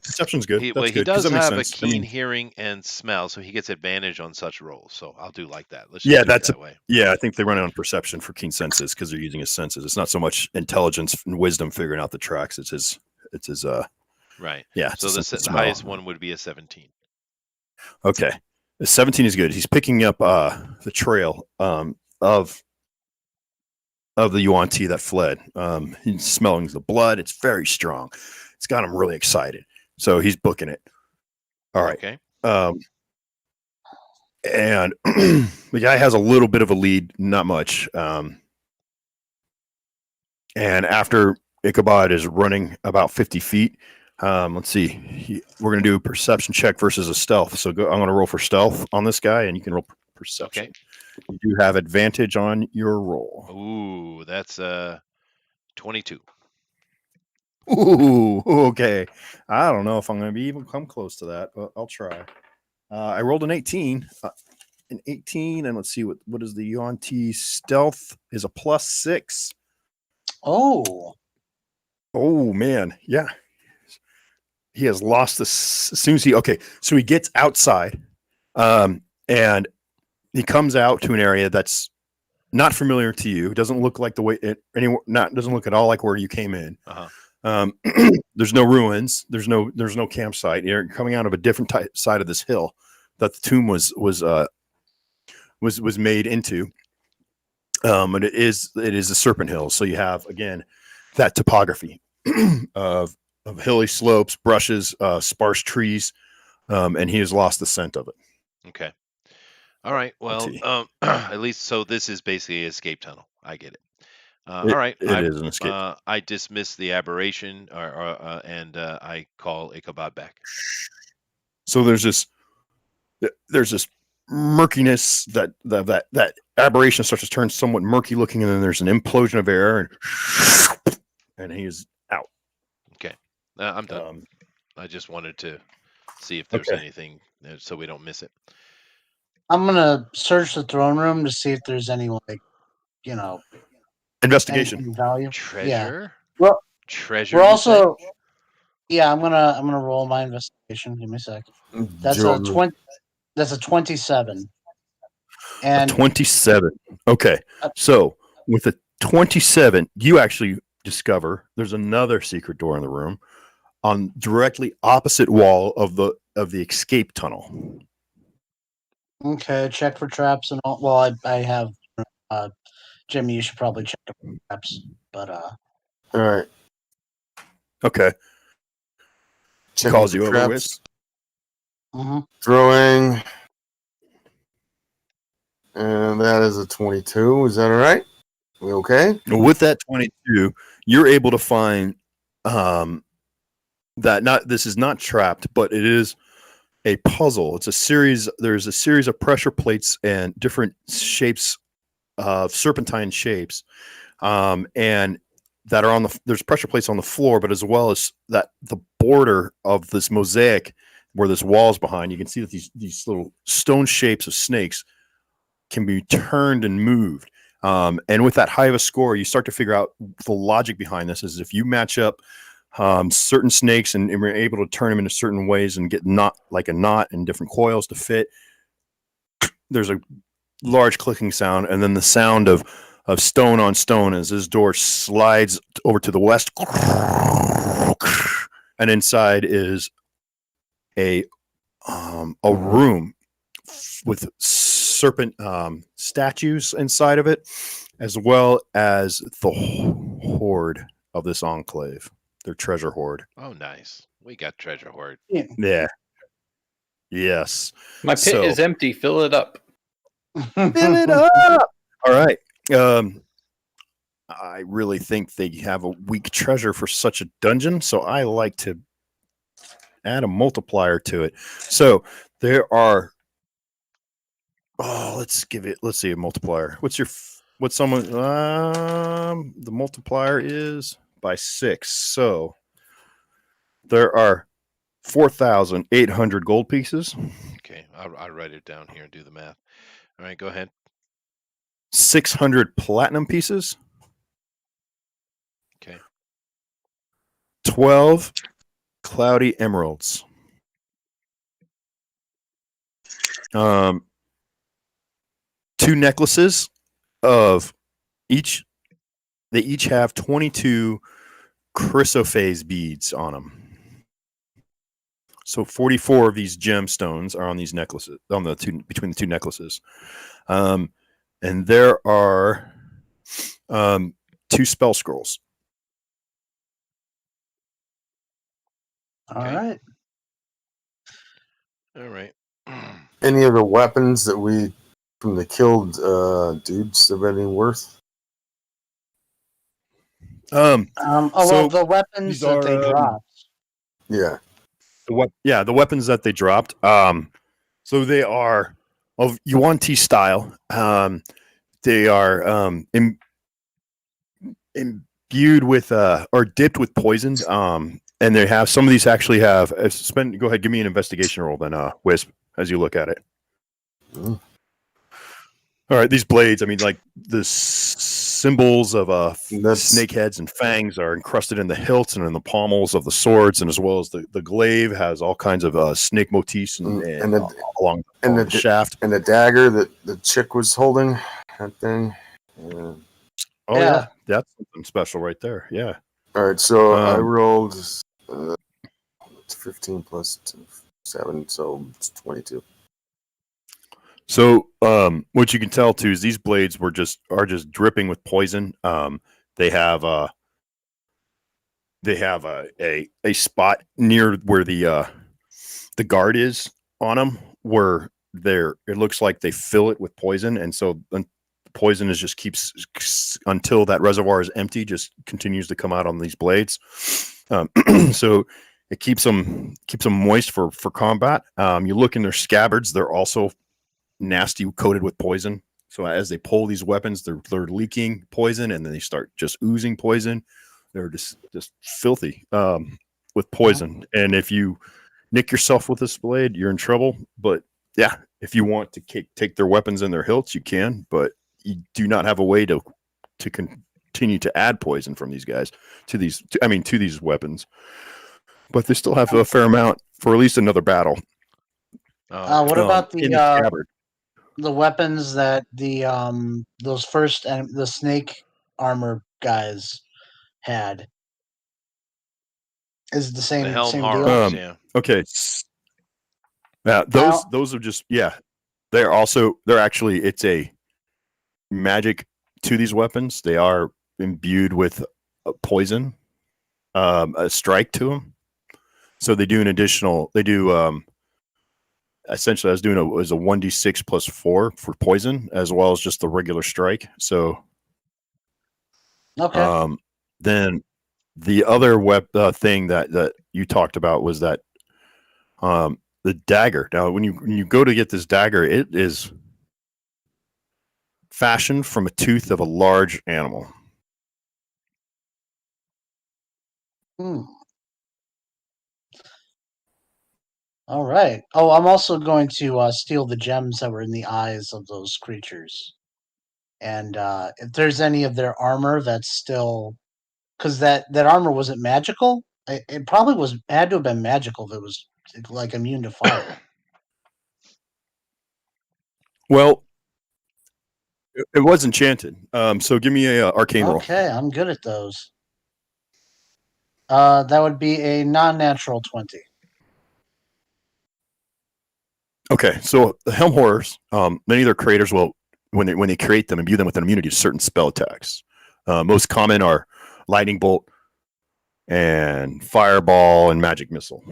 [SPEAKER 6] Perception's good.
[SPEAKER 1] He does have a keen hearing and smell, so he gets advantage on such rolls. So I'll do like that. Let's just do it that way.
[SPEAKER 6] Yeah, I think they run it on perception for keen senses because they're using his senses. It's not so much intelligence and wisdom figuring out the tracks. It's his.
[SPEAKER 1] Right.
[SPEAKER 6] Yeah.
[SPEAKER 1] So the highest one would be a 17.
[SPEAKER 6] Okay. The 17 is good. He's picking up the trail of the Yuan Ti that fled. He's smelling the blood. It's very strong. It's got him really excited. So he's booking it. All right.
[SPEAKER 1] Okay.
[SPEAKER 6] And the guy has a little bit of a lead, not much. And after Ichabod is running about 50 feet, let's see. We're going to do a perception check versus a stealth. So I'm going to roll for stealth on this guy, and you can roll perception.
[SPEAKER 1] Okay.
[SPEAKER 6] You do have advantage on your roll.
[SPEAKER 1] Ooh, that's 22.
[SPEAKER 6] Ooh, okay. I don't know if I'm going to be even come close to that, but I'll try. I rolled an 18. an 18, and let's see what is the Yuan-Ti stealth is a +6.
[SPEAKER 2] Oh,
[SPEAKER 6] Oh man, yeah. He has lost this as soon as so he gets outside, and he comes out to an area that's not familiar to you. It doesn't look like the way doesn't look at all like where you came in. There's no ruins. There's no campsite. You're coming out of a different side of this hill that the tomb was made into. And it is a serpent hill. So you have again that topography of hilly slopes, brushes, sparse trees, and he has lost the scent of it.
[SPEAKER 1] Okay. All right. Well, at least so this is basically an escape tunnel. I get it. All right.
[SPEAKER 6] It is an escape.
[SPEAKER 1] I dismiss the aberration, and I call Ichabod back.
[SPEAKER 6] So there's this murkiness that aberration starts to turn somewhat murky looking, and then there's an implosion of air, and he is out.
[SPEAKER 1] Okay. I'm done. I just wanted to see if there's anything so we don't miss it.
[SPEAKER 2] I'm gonna search the throne room to see if there's any
[SPEAKER 6] investigation
[SPEAKER 2] value.
[SPEAKER 1] Treasure.
[SPEAKER 2] Yeah. Well,
[SPEAKER 1] treasure.
[SPEAKER 2] We're also. Yeah, I'm gonna roll my investigation. Give me a sec. That's a 20. That's a 27. And
[SPEAKER 6] 27. Okay. So with a 27, you actually discover there's another secret door in the room on directly opposite wall of the escape tunnel.
[SPEAKER 2] Okay, check for traps and all. Well, I have Jimmy, you should probably check for traps. But
[SPEAKER 4] all right.
[SPEAKER 6] Okay.
[SPEAKER 4] Checking
[SPEAKER 6] Calls
[SPEAKER 4] for
[SPEAKER 6] you over
[SPEAKER 4] traps.
[SPEAKER 2] with.
[SPEAKER 4] Throwing. And that is a 22. Is that all right? We okay?
[SPEAKER 6] With that 22, you're able to find that this is not trapped, but it is a puzzle. It's a series. There's a series of pressure plates and different shapes of serpentine shapes, and that are there's pressure plates on the floor, but as well as that the border of this mosaic where this wall is behind, you can see that these little stone shapes of snakes can be turned and moved. And with that high of a score, you start to figure out the logic behind this is if you match up certain snakes and we're able to turn them into certain ways and get a knot and different coils to fit, there's a large clicking sound, and then the sound of stone on stone as this door slides over to the west, and inside is a room with serpent statues inside of it, as well as the hoard of this enclave, their treasure hoard.
[SPEAKER 1] Oh, nice. We got treasure hoard.
[SPEAKER 6] Yeah. Yes.
[SPEAKER 5] My pit is empty. Fill it up.
[SPEAKER 6] Fill it up. All right. I really think they have a weak treasure for such a dungeon, so I like to add a multiplier to it. So there are. Oh, let's see a multiplier. The multiplier is by 6. So there are 4,800 gold pieces.
[SPEAKER 1] Okay, I'll write it down here and do the math. All right, go ahead.
[SPEAKER 6] 600 platinum pieces.
[SPEAKER 1] Okay.
[SPEAKER 6] 12 cloudy emeralds. 2 necklaces of each. They each have 22 chrysoprase beads on them. So 44 of these gemstones are on these necklaces, between the 2 necklaces. And there are 2 spell scrolls.
[SPEAKER 2] All right.
[SPEAKER 1] All right.
[SPEAKER 4] Any of the weapons that we from the killed dudes have any worth?
[SPEAKER 2] Well, the weapons that they dropped.
[SPEAKER 4] Yeah.
[SPEAKER 6] The weapons that they dropped. So they are of Yuan-Ti style. They are imbued with or dipped with poison. And they have some of these actually have. Go ahead, give me an investigation roll then, Wisp, as you look at it. All right, these blades. I mean, like the symbols of
[SPEAKER 4] That's
[SPEAKER 6] snake heads and fangs are encrusted in the hilts and in the pommels of the swords, and as well as the glaive has all kinds of snake motifs and along the shaft.
[SPEAKER 4] and the dagger that the chick was holding. That thing. Yeah.
[SPEAKER 6] Oh
[SPEAKER 2] Yeah.
[SPEAKER 6] that's something special right there. Yeah.
[SPEAKER 4] All right, so I
[SPEAKER 6] Um,
[SPEAKER 4] rolled 15 plus 7, so it's 22.
[SPEAKER 6] So, what you can tell too is these blades are just dripping with poison. They have a spot near where the guard is on them where it looks like they fill it with poison, and so the poison is just keeps until that reservoir is empty, just continues to come out on these blades. So it keeps them moist for combat. You look in their scabbards; they're also nasty, coated with poison. So as they pull these weapons, they're leaking poison, and then they start just oozing poison. They're just filthy with poison. And if you nick yourself with this blade, you're in trouble. But yeah, if you want to take their weapons and their hilts, you can. But you do not have a way to continue to add poison from these guys to these weapons. But they still have a fair amount for at least another battle.
[SPEAKER 2] What about
[SPEAKER 6] in the scabbard?
[SPEAKER 2] the weapons that those first and the snake armor guys had? Is it the same
[SPEAKER 1] The helm
[SPEAKER 2] same
[SPEAKER 1] horrors,
[SPEAKER 2] deal?
[SPEAKER 1] yeah.
[SPEAKER 6] Okay. Yeah, those are just they're actually it's a magic to these weapons. They are imbued with poison, a strike to them. So they do essentially I was doing a 1d6 plus 4 for poison as well as just the regular strike. So
[SPEAKER 2] Okay.
[SPEAKER 6] then the other thing that you talked about was that the dagger. Now when you go to get this dagger, it is fashioned from a tooth of a large animal.
[SPEAKER 2] Hmm. All right. Oh, I'm also going to steal the gems that were in the eyes of those creatures. And if there's any of their armor that's still, because that armor wasn't magical. It probably had to have been magical if it was like immune to fire.
[SPEAKER 6] Well, it was enchanted. So give me a arcane roll.
[SPEAKER 2] Okay, I'm good at those. That would be a non-natural 20.
[SPEAKER 6] Okay, so the helm horrors, many of their creators will, when they create them, imbue them with an immunity to certain spell attacks. Most common are lightning bolt and fireball and magic missile.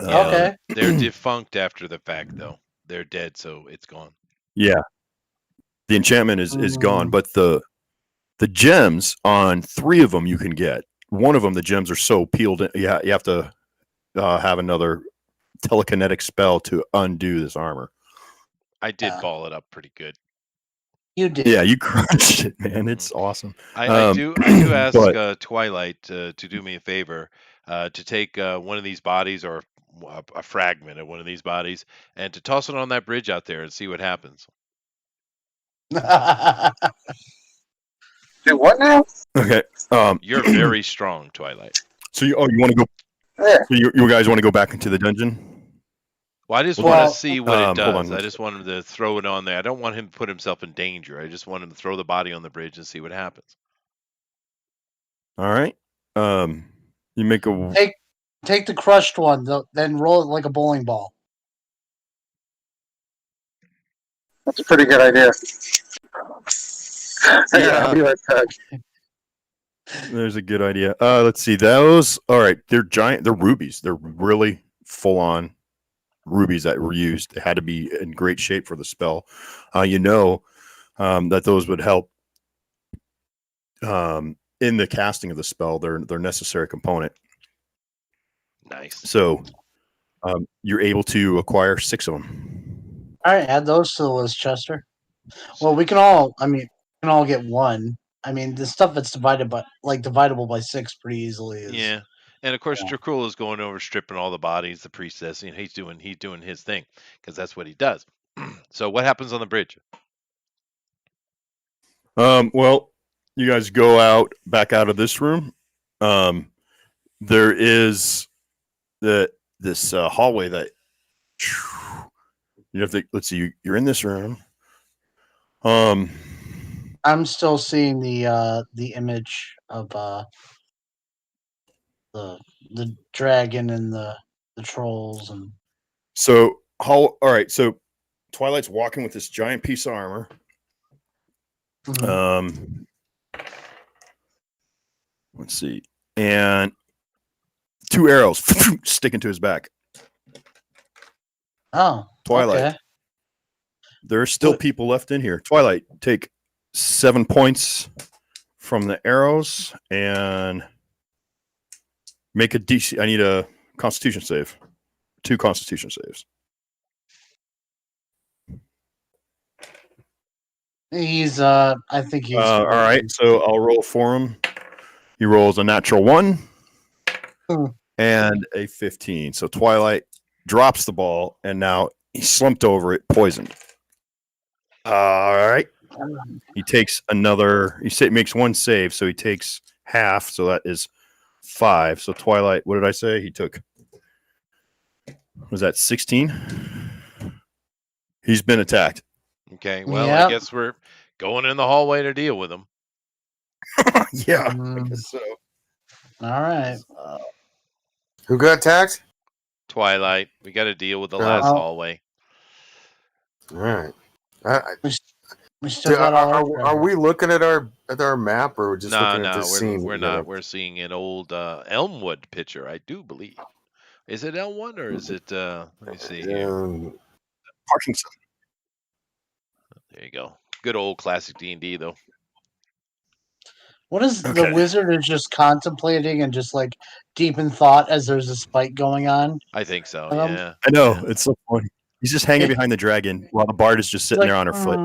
[SPEAKER 2] Okay.
[SPEAKER 1] They're defunct after the fact, though. They're dead, so it's gone.
[SPEAKER 6] Yeah, the enchantment is gone, but the gems on 3 of them you can get. One of them, the gems are so peeled in, you have to have another telekinetic spell to undo this armor.
[SPEAKER 1] I did ball it up pretty good.
[SPEAKER 2] You did.
[SPEAKER 6] Yeah, you crushed it, man. It's awesome.
[SPEAKER 1] I do ask Twilight to do me a favor, to take one of these bodies or a fragment of one of these bodies and to toss it on that bridge out there and see what happens.
[SPEAKER 3] Do what now?
[SPEAKER 6] Okay.
[SPEAKER 1] You're very strong, Twilight.
[SPEAKER 6] So you want to go?
[SPEAKER 3] Yeah.
[SPEAKER 6] So you guys want to go back into the dungeon?
[SPEAKER 1] Well, I just want
[SPEAKER 2] Well,
[SPEAKER 1] to see what it
[SPEAKER 6] hold
[SPEAKER 1] does.
[SPEAKER 6] on.
[SPEAKER 1] I just want him to throw it on there. I don't want him to put himself in danger. I just want him to throw the body on the bridge and see what happens.
[SPEAKER 6] All right. You make a
[SPEAKER 2] Take the crushed one, then roll it like a bowling ball.
[SPEAKER 3] That's a pretty good idea.
[SPEAKER 6] Yeah.
[SPEAKER 3] I'll be right back.
[SPEAKER 6] There's a good idea. Let's see those. All right, they're giant. They're rubies. They're really full on rubies that were used. They had to be in great shape for the spell. That those would help in the casting of the spell. They're necessary component.
[SPEAKER 1] Nice.
[SPEAKER 6] So you're able to acquire 6 of them.
[SPEAKER 2] All right, add those to the list, Chester. Well, we can all get one. I mean, the stuff that's dividable by 6 pretty easily is.
[SPEAKER 1] Yeah. And of course, Dracul is going over stripping all the bodies, the priestess, and he's doing his thing because that's what he does. So what happens on the bridge?
[SPEAKER 6] Well, you guys go back out of this room. There is this hallway that you have to. Let's see. You're in this room.
[SPEAKER 2] I'm still seeing the image of the dragon and the trolls and.
[SPEAKER 6] So all right. So Twilight's walking with this giant piece of armor.
[SPEAKER 2] Mhm.
[SPEAKER 6] Let's see, and 2 arrows sticking to his back.
[SPEAKER 2] Oh,
[SPEAKER 6] Twilight.
[SPEAKER 2] Okay.
[SPEAKER 6] There are still people left in here. Twilight, take 7 points from the arrows and make a DC. I need a Constitution save. 2 Constitution saves.
[SPEAKER 2] He's I think he's
[SPEAKER 6] All right, so I'll roll for him. He rolls a natural 1 and a 15. So Twilight drops the ball, and now he's slumped over it, poisoned. All right. He takes another. Makes 1 save, so he takes half. So that is 5. So Twilight, what did I say? He took. Was that 16? He's been attacked.
[SPEAKER 1] Okay, well,
[SPEAKER 2] Yep.
[SPEAKER 1] I guess we're going in the hallway to deal with him.
[SPEAKER 6] Yeah. I
[SPEAKER 2] Mm.
[SPEAKER 6] guess so.
[SPEAKER 2] All right.
[SPEAKER 4] Who got attacked?
[SPEAKER 1] Twilight, we got to deal with the
[SPEAKER 4] Oh.
[SPEAKER 1] last hallway.
[SPEAKER 4] All right.
[SPEAKER 2] We still got all our
[SPEAKER 4] Are we looking at our map, or we're just looking at
[SPEAKER 1] No,
[SPEAKER 4] the scene?
[SPEAKER 1] we're not. We're seeing an old Elmwood picture, I do believe. Is it Elmwood or is it? Let me see here.
[SPEAKER 6] Parkinson.
[SPEAKER 1] There you go. Good old classic D&D though.
[SPEAKER 2] What is
[SPEAKER 6] Okay.
[SPEAKER 2] the wizard is just contemplating and just like deep in thought as there's a fight going on?
[SPEAKER 1] I think so.
[SPEAKER 2] Um,
[SPEAKER 1] Yeah.
[SPEAKER 6] I know.
[SPEAKER 1] Yeah.
[SPEAKER 6] It's so funny. He's just hanging behind the dragon while the bard is just sitting
[SPEAKER 2] Like,
[SPEAKER 6] there on her foot.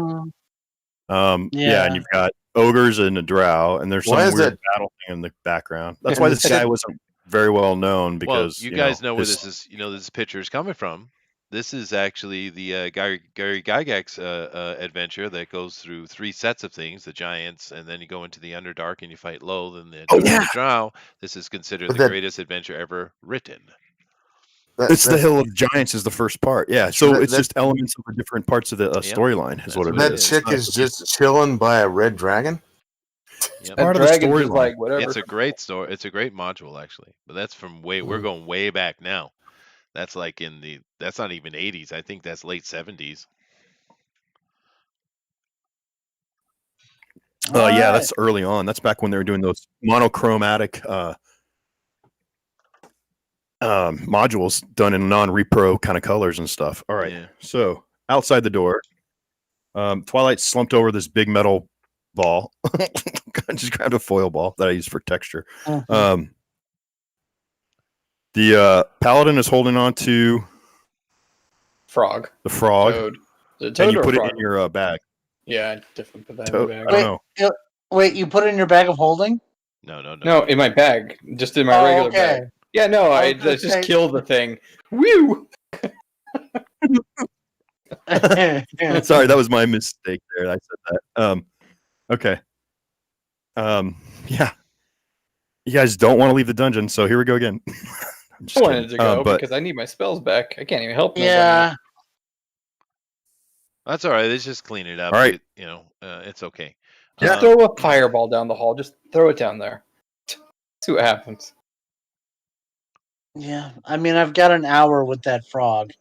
[SPEAKER 2] Yeah.
[SPEAKER 6] Yeah, and you've got ogres and a drow, and there's some
[SPEAKER 4] Why is
[SPEAKER 6] weird
[SPEAKER 4] that-
[SPEAKER 6] battle thing in the background. That's
[SPEAKER 4] And
[SPEAKER 6] why
[SPEAKER 4] the
[SPEAKER 6] this guy
[SPEAKER 4] shit-
[SPEAKER 6] wasn't very well known because
[SPEAKER 1] well, you guys know where
[SPEAKER 6] his-
[SPEAKER 1] this is. You know, this picture is coming from. This is actually the Gary Gygax adventure that goes through 3 sets of things: the giants, and then you go into the Underdark and you fight Loth and the Drow. This is considered
[SPEAKER 4] But
[SPEAKER 1] the
[SPEAKER 4] that-
[SPEAKER 1] greatest adventure ever written.
[SPEAKER 6] It's the Hill of Giants is the first part. Yeah, so it's just elements of the different parts of the storyline is what it
[SPEAKER 4] That
[SPEAKER 6] is.
[SPEAKER 4] chick is just chilling by a red dragon.
[SPEAKER 1] Yep.
[SPEAKER 6] part
[SPEAKER 5] That
[SPEAKER 6] of the
[SPEAKER 5] dragon's just
[SPEAKER 6] storyline.
[SPEAKER 5] like whatever.
[SPEAKER 1] It's a great story. It's a great module actually, but that's from we're going way back now. That's like that's not even 80s. I think that's late 70s.
[SPEAKER 6] Yeah, that's early on. That's back when they were doing those monochromatic modules done in non-repro kind of colors and stuff. All right.
[SPEAKER 1] Yeah.
[SPEAKER 6] So outside the door, Twilight slumped over this big metal ball. Just grabbed a foil ball that I use for texture.
[SPEAKER 2] Mhm.
[SPEAKER 6] The paladin is holding on to
[SPEAKER 5] Frog.
[SPEAKER 6] the frog,
[SPEAKER 5] Toad. The
[SPEAKER 6] and
[SPEAKER 5] toad
[SPEAKER 6] you
[SPEAKER 5] or
[SPEAKER 6] put it
[SPEAKER 5] frog?
[SPEAKER 6] in your bag.
[SPEAKER 5] Yeah, I definitely put that
[SPEAKER 6] Toad.
[SPEAKER 5] in
[SPEAKER 6] I
[SPEAKER 5] my
[SPEAKER 6] don't
[SPEAKER 5] bag.
[SPEAKER 6] know.
[SPEAKER 2] Wait, you put it in your bag of holding?
[SPEAKER 1] No.
[SPEAKER 5] No, in my bag. Just in my regular
[SPEAKER 2] okay.
[SPEAKER 5] bag. Yeah, no, I
[SPEAKER 2] Okay.
[SPEAKER 5] just killed the thing. Woo!
[SPEAKER 6] Sorry, that was my mistake there. I said that. Okay. Yeah. You guys don't want to leave the dungeon, so here we go again. I'm just
[SPEAKER 5] I wanted
[SPEAKER 6] kidding.
[SPEAKER 5] to go
[SPEAKER 6] but
[SPEAKER 5] because I need my spells back. I can't even help nobody.
[SPEAKER 2] Yeah.
[SPEAKER 1] That's all right. Let's just clean it up.
[SPEAKER 6] All right.
[SPEAKER 1] It's okay.
[SPEAKER 5] Just throw a fireball down the hall. Just throw it down there. See what happens.
[SPEAKER 2] Yeah. I mean, I've got an hour with that frog,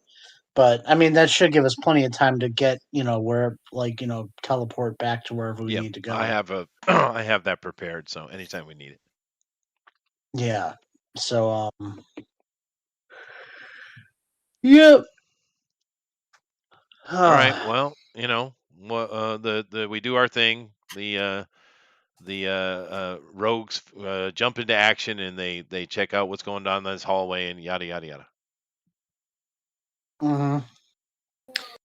[SPEAKER 2] but I mean, that should give us plenty of time to get, where, teleport back to wherever we
[SPEAKER 1] Yep,
[SPEAKER 2] need to go.
[SPEAKER 1] I have I have that prepared, so anytime we need it.
[SPEAKER 2] Yeah. So, yep.
[SPEAKER 1] All right. Well, we do our thing. The rogues jump into action and they check out what's going on in this hallway and yada yada yada.
[SPEAKER 2] hmm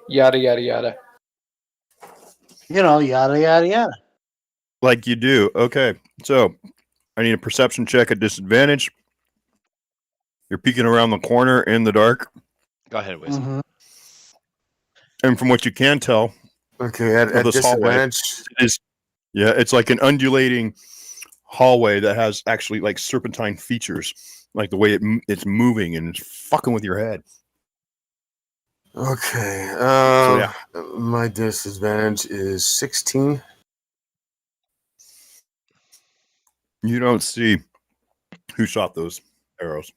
[SPEAKER 5] Yada yada yada.
[SPEAKER 2] Yada, yada, yada.
[SPEAKER 6] like you do. Okay. So I need a perception check at disadvantage. You're peeking around the corner in the dark.
[SPEAKER 1] Go ahead, Wiz.
[SPEAKER 2] Mhm.
[SPEAKER 6] And from what you can tell,
[SPEAKER 4] Okay, at
[SPEAKER 6] this hallway.
[SPEAKER 4] disadvantage.
[SPEAKER 6] it is Yeah, it's like an undulating hallway that has actually like serpentine features, like the way it's moving and it's fucking with your head.
[SPEAKER 4] Okay.
[SPEAKER 6] So yeah,
[SPEAKER 4] My disadvantage is 16.
[SPEAKER 6] you don't see who shot those arrows.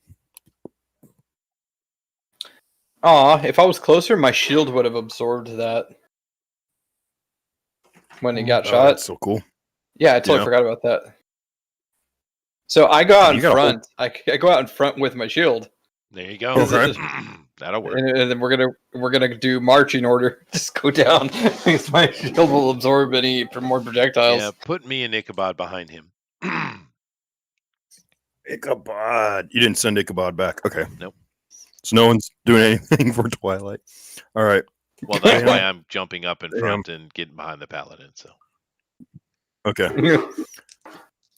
[SPEAKER 5] Aw, if I was closer, my shield would have absorbed that when it got
[SPEAKER 6] Oh,
[SPEAKER 5] shot.
[SPEAKER 6] that's so cool.
[SPEAKER 5] Yeah, I totally
[SPEAKER 6] Yeah.
[SPEAKER 5] forgot about that. So I go out
[SPEAKER 6] You
[SPEAKER 5] in
[SPEAKER 6] got a
[SPEAKER 5] front. I go out in front with my shield,
[SPEAKER 1] There you go.
[SPEAKER 6] Okay.
[SPEAKER 1] That'll work.
[SPEAKER 5] and then we're gonna do marching order. Just go down because my shield will absorb any more projectiles.
[SPEAKER 1] Yeah, put me and Ichabod behind him.
[SPEAKER 6] Ichabod. You didn't send Ichabod back. Okay.
[SPEAKER 1] Nope.
[SPEAKER 6] So no one's doing anything for Twilight. All right.
[SPEAKER 1] Well, that's
[SPEAKER 6] Damn.
[SPEAKER 1] why I'm jumping up in front and getting behind the paladin. So
[SPEAKER 6] Okay.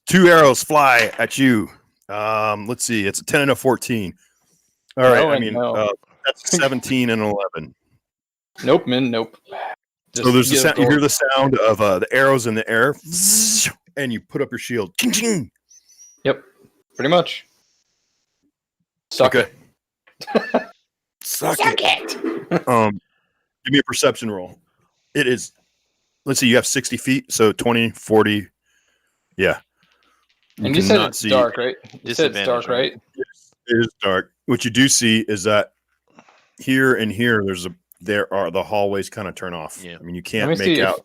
[SPEAKER 6] 2 arrows fly at you. Let's see. It's a 10 and a 14. All right.
[SPEAKER 5] No
[SPEAKER 6] I
[SPEAKER 5] and
[SPEAKER 6] mean,
[SPEAKER 5] no.
[SPEAKER 6] that's 17 and 11.
[SPEAKER 5] Nope, man, nope.
[SPEAKER 6] So there's the
[SPEAKER 5] get
[SPEAKER 6] sound. You hear
[SPEAKER 5] absorbed.
[SPEAKER 6] the sound of the arrows in the air, and you put up your shield. Ching-ching.
[SPEAKER 5] Yep, pretty much. Suck
[SPEAKER 6] Okay.
[SPEAKER 5] it.
[SPEAKER 6] Suck it. Give me a perception roll. It is. Let's see. You have 60 feet, so 20, 40. Yeah.
[SPEAKER 5] And you said
[SPEAKER 6] cannot
[SPEAKER 5] it's
[SPEAKER 6] see-
[SPEAKER 5] dark, right? You said it's
[SPEAKER 1] Disadvantage,
[SPEAKER 5] dark,
[SPEAKER 1] right?
[SPEAKER 5] right?
[SPEAKER 6] It is dark. What you do see is that here and here, there are the hallways kind of turn off.
[SPEAKER 1] Yeah.
[SPEAKER 6] I mean, you
[SPEAKER 5] Let
[SPEAKER 6] can't
[SPEAKER 5] me
[SPEAKER 6] make
[SPEAKER 5] see
[SPEAKER 6] out.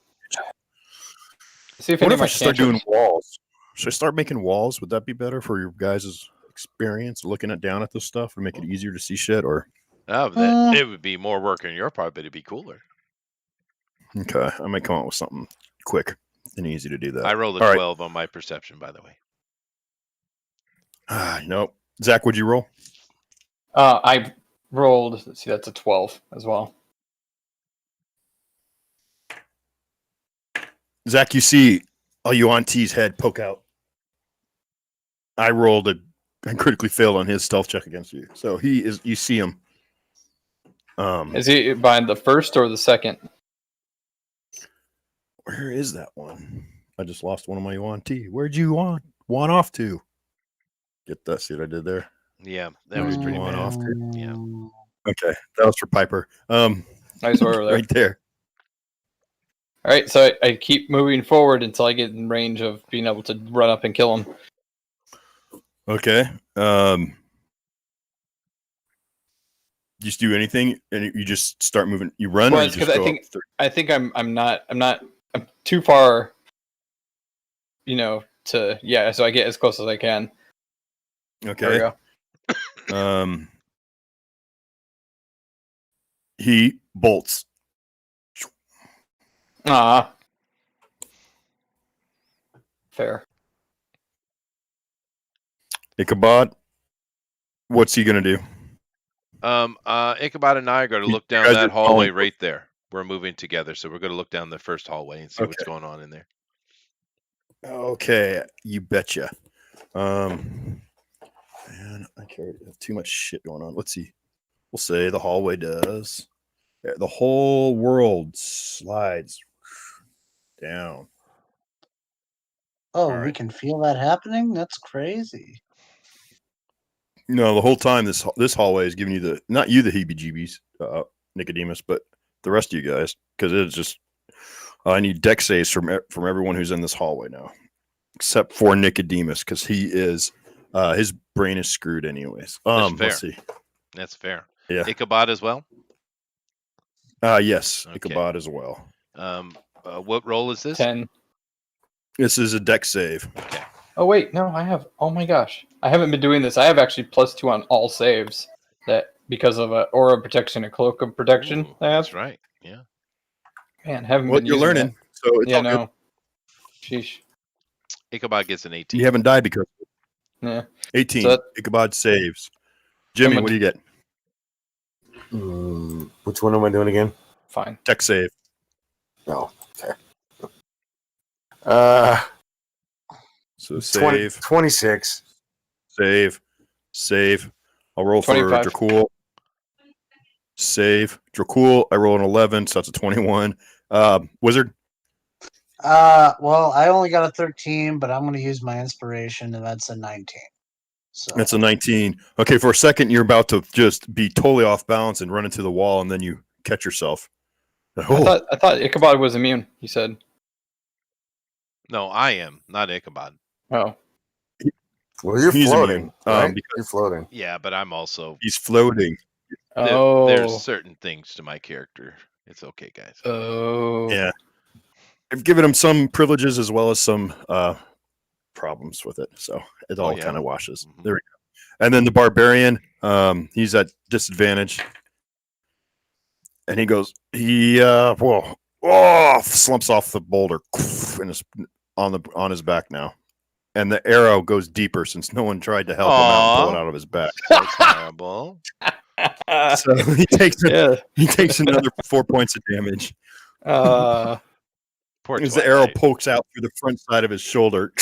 [SPEAKER 5] See if
[SPEAKER 6] What
[SPEAKER 5] any
[SPEAKER 6] if
[SPEAKER 5] of
[SPEAKER 6] I
[SPEAKER 5] my
[SPEAKER 6] should start doing
[SPEAKER 5] cantrips-
[SPEAKER 6] walls? Should I start making walls? Would that be better for your guys' experience looking down at this stuff and make it easier to see shit? Or
[SPEAKER 1] it would be more work on your part, but it'd be cooler.
[SPEAKER 6] okay, I might come up with something quick and easy to do that.
[SPEAKER 1] I rolled a
[SPEAKER 6] All
[SPEAKER 1] 12 on my perception, by the way.
[SPEAKER 6] Nope. Zach, would you roll?
[SPEAKER 5] I rolled. Let's see, that's a 12 as well.
[SPEAKER 6] Zach, you see Yuan-T's head poke out. I rolled I critically failed on his stealth check against you. So you see him.
[SPEAKER 5] Is he behind the first or the second?
[SPEAKER 6] Where is that one? I just lost one of my Yuan-T. Where'd you want off to? Get that. See what I did there?
[SPEAKER 1] Yeah, that was pretty
[SPEAKER 6] One
[SPEAKER 1] bad.
[SPEAKER 6] off.
[SPEAKER 1] Yeah.
[SPEAKER 6] Okay, that was for Piper.
[SPEAKER 5] Nice over there.
[SPEAKER 6] Right there.
[SPEAKER 5] All right, so I keep moving forward until I get in range of being able to run up and kill him.
[SPEAKER 6] Okay. Just do anything, and you just start moving. You run,
[SPEAKER 5] Well,
[SPEAKER 6] or you
[SPEAKER 5] it's
[SPEAKER 6] just
[SPEAKER 5] 'cause
[SPEAKER 6] go
[SPEAKER 5] I think-
[SPEAKER 6] up 30?
[SPEAKER 5] I think I'm too far, so I get as close as I can. There we
[SPEAKER 6] Okay.
[SPEAKER 5] go.
[SPEAKER 6] He bolts.
[SPEAKER 5] Ah. Fair.
[SPEAKER 6] Ichabod, what's he gonna do?
[SPEAKER 1] Ichabod and I are going to
[SPEAKER 6] You
[SPEAKER 1] look down
[SPEAKER 6] guys
[SPEAKER 1] that
[SPEAKER 6] are
[SPEAKER 1] hallway
[SPEAKER 6] following-
[SPEAKER 1] right there. We're moving together, so we're going to look down the first hallway and see what's
[SPEAKER 6] Okay.
[SPEAKER 1] going on in there.
[SPEAKER 6] Okay, you betcha. Man, I have too much shit going on. Let's see. We'll say the hallway does. Yeah, the whole world slides down.
[SPEAKER 2] Oh,
[SPEAKER 6] All
[SPEAKER 2] we
[SPEAKER 6] right.
[SPEAKER 2] can feel that happening? That's crazy.
[SPEAKER 6] No, the whole time this hallway is giving you not you the heebie-jeebies, Nicodemus, but the rest of you guys, because it's just I need deck saves from everyone who's in this hallway now, except for Nicodemus, because he is his brain is screwed anyways.
[SPEAKER 1] That's fair.
[SPEAKER 6] Let's see.
[SPEAKER 1] That's fair.
[SPEAKER 6] Yeah.
[SPEAKER 1] Ichabod as well.
[SPEAKER 6] Yes,
[SPEAKER 1] Okay.
[SPEAKER 6] Ichabod as well.
[SPEAKER 1] What role is this?
[SPEAKER 5] 10.
[SPEAKER 6] This is a deck save.
[SPEAKER 1] Okay.
[SPEAKER 5] Oh wait, no, I have. Oh my gosh, I haven't been doing this. I have actually +2 on all saves that because of a aura protection, a cloak of protection.
[SPEAKER 1] Ooh,
[SPEAKER 5] I have.
[SPEAKER 1] that's right. Yeah.
[SPEAKER 5] Man, haven't
[SPEAKER 6] Well,
[SPEAKER 5] been
[SPEAKER 6] you're
[SPEAKER 5] using
[SPEAKER 6] learning,
[SPEAKER 5] that.
[SPEAKER 6] so it's
[SPEAKER 5] Yeah,
[SPEAKER 6] all good.
[SPEAKER 5] no. Sheesh.
[SPEAKER 1] Ichabod gets an 18.
[SPEAKER 6] You haven't died because
[SPEAKER 5] Yeah.
[SPEAKER 6] 18.
[SPEAKER 5] So that-
[SPEAKER 6] Ichabod saves. Jimmy,
[SPEAKER 5] I'm a-
[SPEAKER 6] what do you get?
[SPEAKER 4] Which one am I doing again?
[SPEAKER 5] Fine.
[SPEAKER 6] Deck save.
[SPEAKER 4] No. Okay.
[SPEAKER 6] So
[SPEAKER 4] 20,
[SPEAKER 6] save,
[SPEAKER 4] 26.
[SPEAKER 6] save. I'll roll
[SPEAKER 5] 25.
[SPEAKER 6] for Dracul. Save. Dracul, I roll an 11, so that's a 21. Wizard?
[SPEAKER 2] Well, I only got a 13, but I'm going to use my inspiration, and that's a 19. So
[SPEAKER 6] That's a 19. Okay, for a second, you're about to just be totally off balance and run into the wall, and then you catch yourself. Oh,
[SPEAKER 5] I thought Ichabod was immune. You said.
[SPEAKER 1] No, I am not Ichabod.
[SPEAKER 5] Oh,
[SPEAKER 4] Well, you're
[SPEAKER 6] he's
[SPEAKER 4] floating,
[SPEAKER 6] immune.
[SPEAKER 4] right?
[SPEAKER 6] Because
[SPEAKER 4] You're floating.
[SPEAKER 1] Yeah, but I'm also
[SPEAKER 6] he's floating.
[SPEAKER 1] there's
[SPEAKER 5] oh,
[SPEAKER 1] certain things to my character. It's okay, guys.
[SPEAKER 5] oh.
[SPEAKER 6] Yeah. I've given him some privileges as well as some problems with it. So it all
[SPEAKER 1] yeah.
[SPEAKER 6] kind of washes.
[SPEAKER 1] Mhm.
[SPEAKER 6] There we go. And then the barbarian, he's at disadvantage. And he goes, slumps off the boulder and is on his back now. And the arrow goes deeper since no one tried to help him out and pull it
[SPEAKER 1] Aw.
[SPEAKER 6] out of his back.
[SPEAKER 1] That's terrible.
[SPEAKER 6] So he
[SPEAKER 5] Yeah.
[SPEAKER 6] takes another 4 points of damage.
[SPEAKER 1] Poor
[SPEAKER 6] As the arrow
[SPEAKER 1] Twilight.
[SPEAKER 6] pokes out through the front side of his shoulder.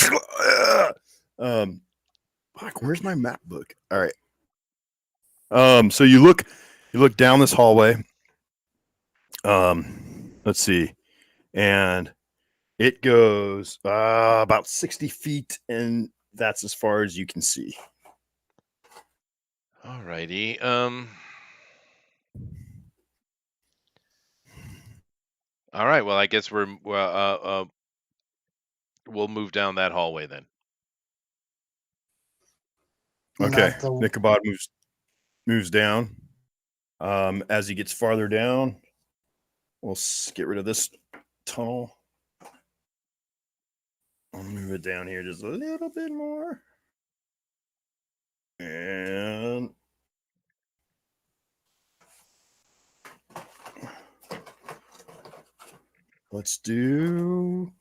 [SPEAKER 6] Fuck, where's my map book? All right. So you look down this hallway. Let's see. And it goes about 60 feet, and that's as far as you can see.
[SPEAKER 1] Alrighty. All right. Well, I guess we'll move down that hallway then.
[SPEAKER 6] Okay.
[SPEAKER 2] not the
[SPEAKER 6] Ichabod moves down. As he gets farther down, we'll get rid of this tunnel. I'll move it down here just a little bit more. And let's do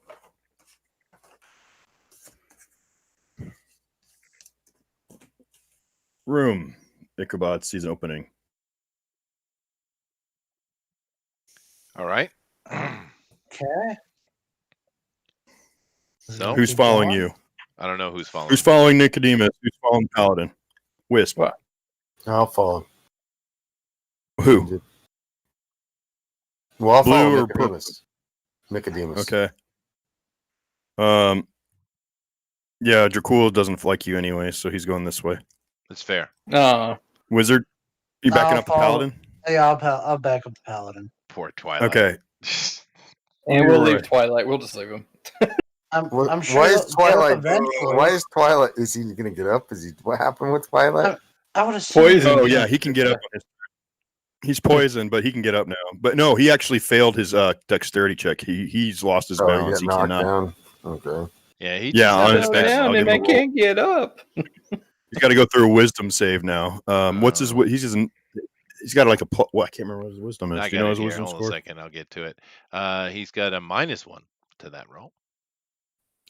[SPEAKER 6] room. Ichabod sees an opening.
[SPEAKER 1] All right.
[SPEAKER 2] okay.
[SPEAKER 1] So
[SPEAKER 6] Who's
[SPEAKER 2] Keep
[SPEAKER 6] following
[SPEAKER 2] going.
[SPEAKER 6] you?
[SPEAKER 1] I don't know who's following.
[SPEAKER 6] Who's following Nicodemus? Who's following Paladin? Wisp.
[SPEAKER 5] What?
[SPEAKER 4] I'll follow.
[SPEAKER 6] Who?
[SPEAKER 4] Well, I'll
[SPEAKER 6] Blue
[SPEAKER 4] follow
[SPEAKER 6] or purple?
[SPEAKER 4] Nicodemus.
[SPEAKER 6] Okay. Yeah, Dracul doesn't like you anyway, so he's going this way.
[SPEAKER 1] That's fair.
[SPEAKER 6] Wizard, you backing
[SPEAKER 2] I'll
[SPEAKER 6] up the
[SPEAKER 2] follow-
[SPEAKER 6] Paladin?
[SPEAKER 2] Yeah, I'll back up the paladin.
[SPEAKER 1] Poor Twilight.
[SPEAKER 6] Okay.
[SPEAKER 5] And we'll
[SPEAKER 6] Leroy.
[SPEAKER 5] leave Twilight. We'll just leave him.
[SPEAKER 2] I'm sure
[SPEAKER 4] Why
[SPEAKER 2] he'll
[SPEAKER 4] is
[SPEAKER 2] get up
[SPEAKER 4] Twilight?
[SPEAKER 2] eventually.
[SPEAKER 4] Why is Twilight? Is he going to get up? What happened with Twilight?
[SPEAKER 2] I would assume.
[SPEAKER 5] Poison.
[SPEAKER 6] Oh yeah, he can get up. He's poisoned, but he can get up now. But no, he actually failed his dexterity check. He's lost his
[SPEAKER 4] Oh,
[SPEAKER 6] balance.
[SPEAKER 4] he
[SPEAKER 6] He
[SPEAKER 4] got knocked
[SPEAKER 6] cannot.
[SPEAKER 4] down. Okay.
[SPEAKER 1] Yeah, he
[SPEAKER 6] Yeah, on
[SPEAKER 1] just
[SPEAKER 6] his
[SPEAKER 1] had a
[SPEAKER 6] back.
[SPEAKER 1] bad
[SPEAKER 6] I'll
[SPEAKER 5] Down
[SPEAKER 1] luck.
[SPEAKER 6] give
[SPEAKER 5] and
[SPEAKER 6] him
[SPEAKER 5] I
[SPEAKER 6] a roll.
[SPEAKER 5] can't get up.
[SPEAKER 6] He's got to go through a wisdom save now. What's his? He's got like a. Well, I can't remember what his wisdom is.
[SPEAKER 1] I
[SPEAKER 6] Do you know
[SPEAKER 1] got
[SPEAKER 6] his
[SPEAKER 1] it here.
[SPEAKER 6] wisdom
[SPEAKER 1] Hold on a
[SPEAKER 6] score?
[SPEAKER 1] second. I'll get to it. He's got a -1 to that roll.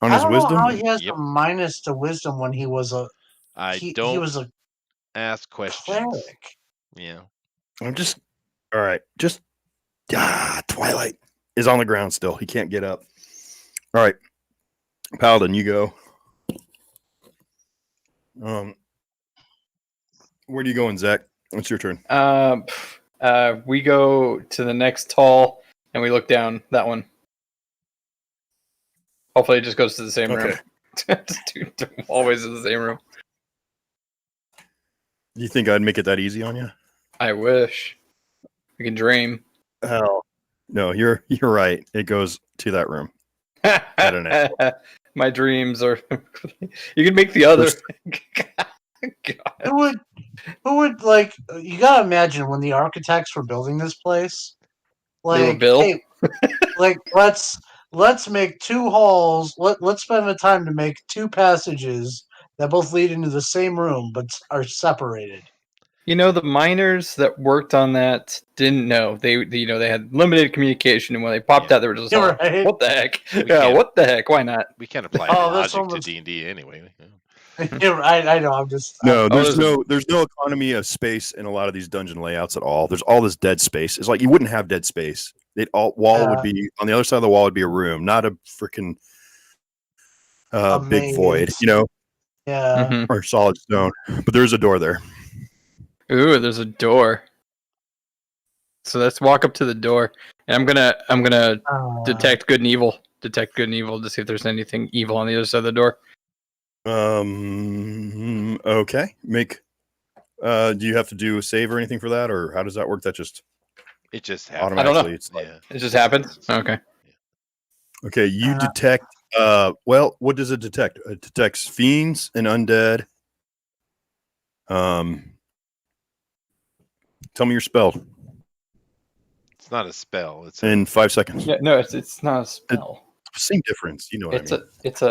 [SPEAKER 6] On
[SPEAKER 2] I
[SPEAKER 6] his
[SPEAKER 2] don't
[SPEAKER 6] wisdom?
[SPEAKER 2] know how he has
[SPEAKER 1] Yep.
[SPEAKER 2] a minus to wisdom when he was a
[SPEAKER 1] I
[SPEAKER 2] he
[SPEAKER 1] don't
[SPEAKER 2] was a
[SPEAKER 1] ask questions.
[SPEAKER 2] cleric.
[SPEAKER 1] Yeah.
[SPEAKER 6] I'm just. All right. Just. Twilight is on the ground still. He can't get up. All right. Paladin, you go. Where are you going, Zach? It's your turn.
[SPEAKER 5] We go to the next tall and we look down that one. Hopefully, it just goes to the same room. Always in the same room.
[SPEAKER 6] You think I'd make it that easy on you?
[SPEAKER 5] I wish. We can dream.
[SPEAKER 6] Hell, no. You're right. It goes to that room. don't know.
[SPEAKER 5] My dreams are. You can make the other. God.
[SPEAKER 2] Who would like? You gotta imagine when the architects were building this place.
[SPEAKER 5] They were
[SPEAKER 2] Like,
[SPEAKER 5] Bill?
[SPEAKER 2] hey, like let's make two halls. Let's spend the time to make two passages that both lead into the same room but are separated.
[SPEAKER 5] You know, the miners that worked on that didn't know. They had limited communication, and when they popped out, they were just
[SPEAKER 2] You're
[SPEAKER 5] like,
[SPEAKER 2] right.
[SPEAKER 5] "What the heck?
[SPEAKER 1] We
[SPEAKER 5] Yeah,
[SPEAKER 1] can't-
[SPEAKER 5] what the heck? Why not?"
[SPEAKER 1] We can't apply
[SPEAKER 2] Oh, that's
[SPEAKER 1] logic to
[SPEAKER 2] almost-
[SPEAKER 1] D&D anyway.
[SPEAKER 2] You're right. I know. I'm just
[SPEAKER 6] No,
[SPEAKER 5] there's
[SPEAKER 6] there's no economy of space in a lot of these dungeon layouts at all. There's all this dead space. It's like you wouldn't have dead space. Wall would be on the other side of the wall would be a room, not a freaking big void,
[SPEAKER 2] Yeah.
[SPEAKER 5] Mhm.
[SPEAKER 6] or solid stone. But there's a door there.
[SPEAKER 5] Ooh, there's a door. So let's walk up to the door. And I'm gonna
[SPEAKER 2] Uh,
[SPEAKER 5] detect good and evil. Detect good and evil to see if there's anything evil on the other side of the door.
[SPEAKER 6] Okay. Make. Do you have to do a save or anything for that, or how does that work? That just
[SPEAKER 1] It just happens.
[SPEAKER 5] I don't know.
[SPEAKER 6] automatically. It's like,
[SPEAKER 1] Yeah.
[SPEAKER 5] It just happens. Okay.
[SPEAKER 6] okay. You
[SPEAKER 2] Uh,
[SPEAKER 6] detect. Well, what does it detect? It detects fiends and undead. Tell me your spell
[SPEAKER 1] It's not a spell. It's
[SPEAKER 6] in 5 seconds.
[SPEAKER 5] Yeah. No, it's not a spell.
[SPEAKER 6] Same difference. You know what I mean?
[SPEAKER 5] It's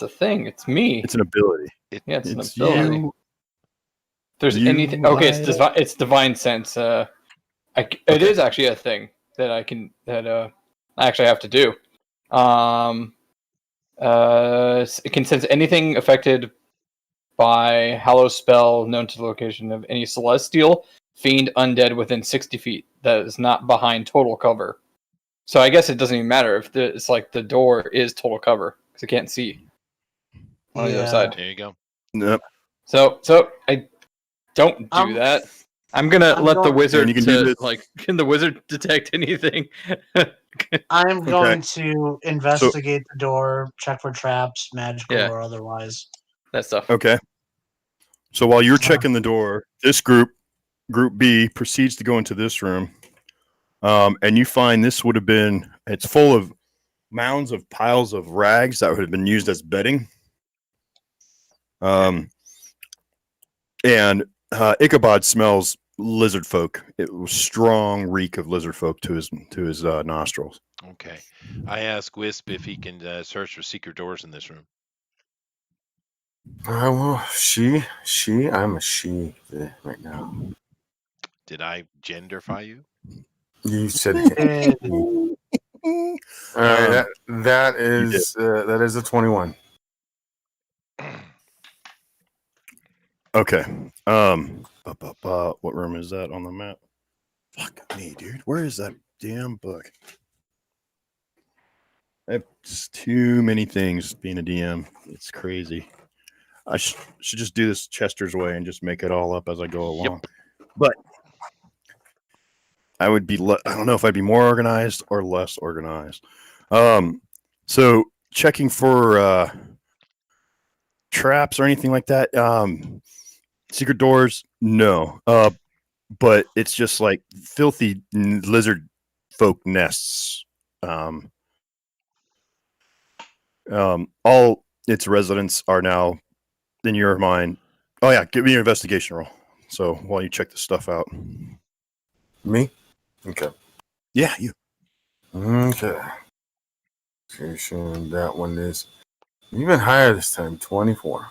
[SPEAKER 5] a thing. It's me.
[SPEAKER 6] It's an ability.
[SPEAKER 5] Yeah, it's an
[SPEAKER 6] It's
[SPEAKER 5] ability.
[SPEAKER 6] you.
[SPEAKER 5] If there's
[SPEAKER 6] You
[SPEAKER 5] anything. Okay,
[SPEAKER 6] light up.
[SPEAKER 5] it's divine sense. It
[SPEAKER 6] Okay.
[SPEAKER 5] is actually a thing that I actually have to do. It can sense anything affected by Hallow spell known to the location of any celestial, fiend, undead within 60 feet that is not behind total cover. So I guess it doesn't even matter if it's like the door is total cover because it can't see on the other
[SPEAKER 2] Yeah.
[SPEAKER 5] side.
[SPEAKER 1] There you go.
[SPEAKER 6] Nope.
[SPEAKER 5] So I don't do that. I'm gonna
[SPEAKER 2] I'm
[SPEAKER 5] let the
[SPEAKER 2] going-
[SPEAKER 5] wizard
[SPEAKER 6] And you can do this.
[SPEAKER 5] can the wizard detect anything?
[SPEAKER 2] I'm
[SPEAKER 6] Okay.
[SPEAKER 2] going to investigate the door, check for traps, magical
[SPEAKER 5] Yeah.
[SPEAKER 2] or otherwise.
[SPEAKER 5] That stuff.
[SPEAKER 6] Okay. So while you're
[SPEAKER 2] Uh.
[SPEAKER 6] checking the door, this group B, proceeds to go into this room. And you find this would have been, it's full of mounds of piles of rags that would have been used as bedding. And Ichabod smells lizard folk. It was strong reek of lizard folk to his nostrils.
[SPEAKER 1] Okay. I ask Wisp if he can search for secret doors in this room.
[SPEAKER 4] Well, I'm a she right now.
[SPEAKER 1] Did I genderfy you?
[SPEAKER 4] You said
[SPEAKER 2] Eh,
[SPEAKER 4] all right, that is a 21.
[SPEAKER 6] Okay. What room is that on the map? Fuck me, dude. Where is that damn book? I have just too many things being a DM. It's crazy. I should just do this Chester's way and just make it all up as I go along. But I would be, I don't know if I'd be more organized or less organized. So checking for traps or anything like that. Secret doors, no. But it's just like filthy lizard folk nests. All its residents are now in your mind. Oh yeah, give me your investigation roll. So while you check this stuff out.
[SPEAKER 4] Me? Okay.
[SPEAKER 6] Yeah, you.
[SPEAKER 4] Okay. That one is even higher this time, 24.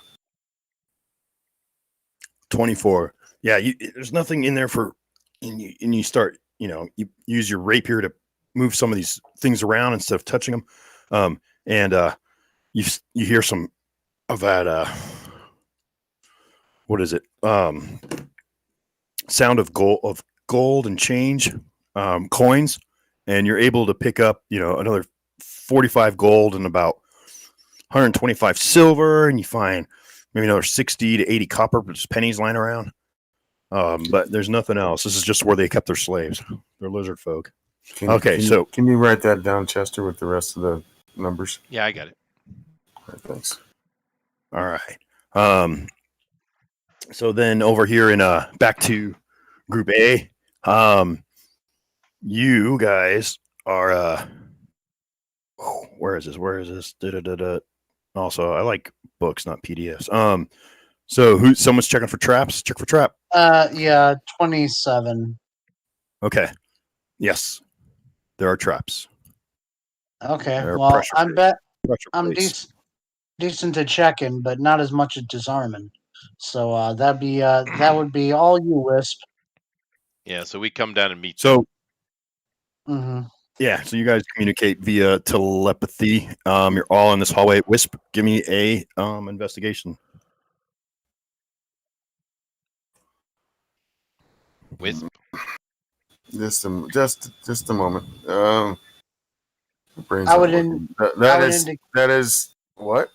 [SPEAKER 6] 24. Yeah, there's nothing in there for, and you start, you use your rapier to move some of these things around instead of touching them. You hear some of that, what is it? Sound of gold and change, coins, and you're able to pick up, another 45 gold and about 125 silver, and you find maybe another 60 to 80 copper, just pennies lying around. But there's nothing else. This is just where they kept their slaves. They're lizard folk. Can you
[SPEAKER 4] write that down, Chester, with the rest of the numbers?
[SPEAKER 1] Yeah, I got it.
[SPEAKER 4] All right, thanks.
[SPEAKER 6] All right. So then over here in back to Group A, you guys are where is this? Da-da-da-da. Also, I like books, not PDFs. So someone's checking for traps? Check for trap.
[SPEAKER 2] Yeah, 27.
[SPEAKER 6] Okay. Yes. There are traps.
[SPEAKER 2] Okay,
[SPEAKER 6] There are
[SPEAKER 2] well,
[SPEAKER 6] pressure
[SPEAKER 2] I'm
[SPEAKER 6] plates.
[SPEAKER 2] decent to checking, but not as much as disarming. So that would be all you, Wisp.
[SPEAKER 1] Yeah, so we come down and meet.
[SPEAKER 6] So
[SPEAKER 2] Mm-hmm.
[SPEAKER 6] yeah, so you guys communicate via telepathy. You're all in this hallway. Wisp, give me a investigation.
[SPEAKER 1] Wisp.
[SPEAKER 4] Just a moment. Brains
[SPEAKER 2] I would
[SPEAKER 4] not
[SPEAKER 2] in-
[SPEAKER 4] working.
[SPEAKER 2] I would
[SPEAKER 4] That is what?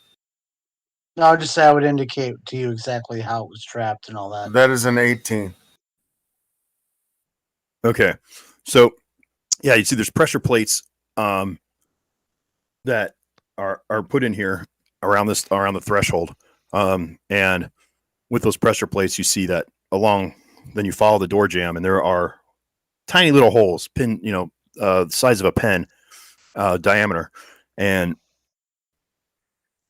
[SPEAKER 2] No, I'll just say I would indicate to you exactly how it was trapped and all that.
[SPEAKER 4] That is an 18.
[SPEAKER 6] Okay. So Yeah, you see, there's pressure plates that are put in here around the threshold, and with those pressure plates, you see that then you follow the door jamb, and there are tiny little holes, the size of a pen diameter, and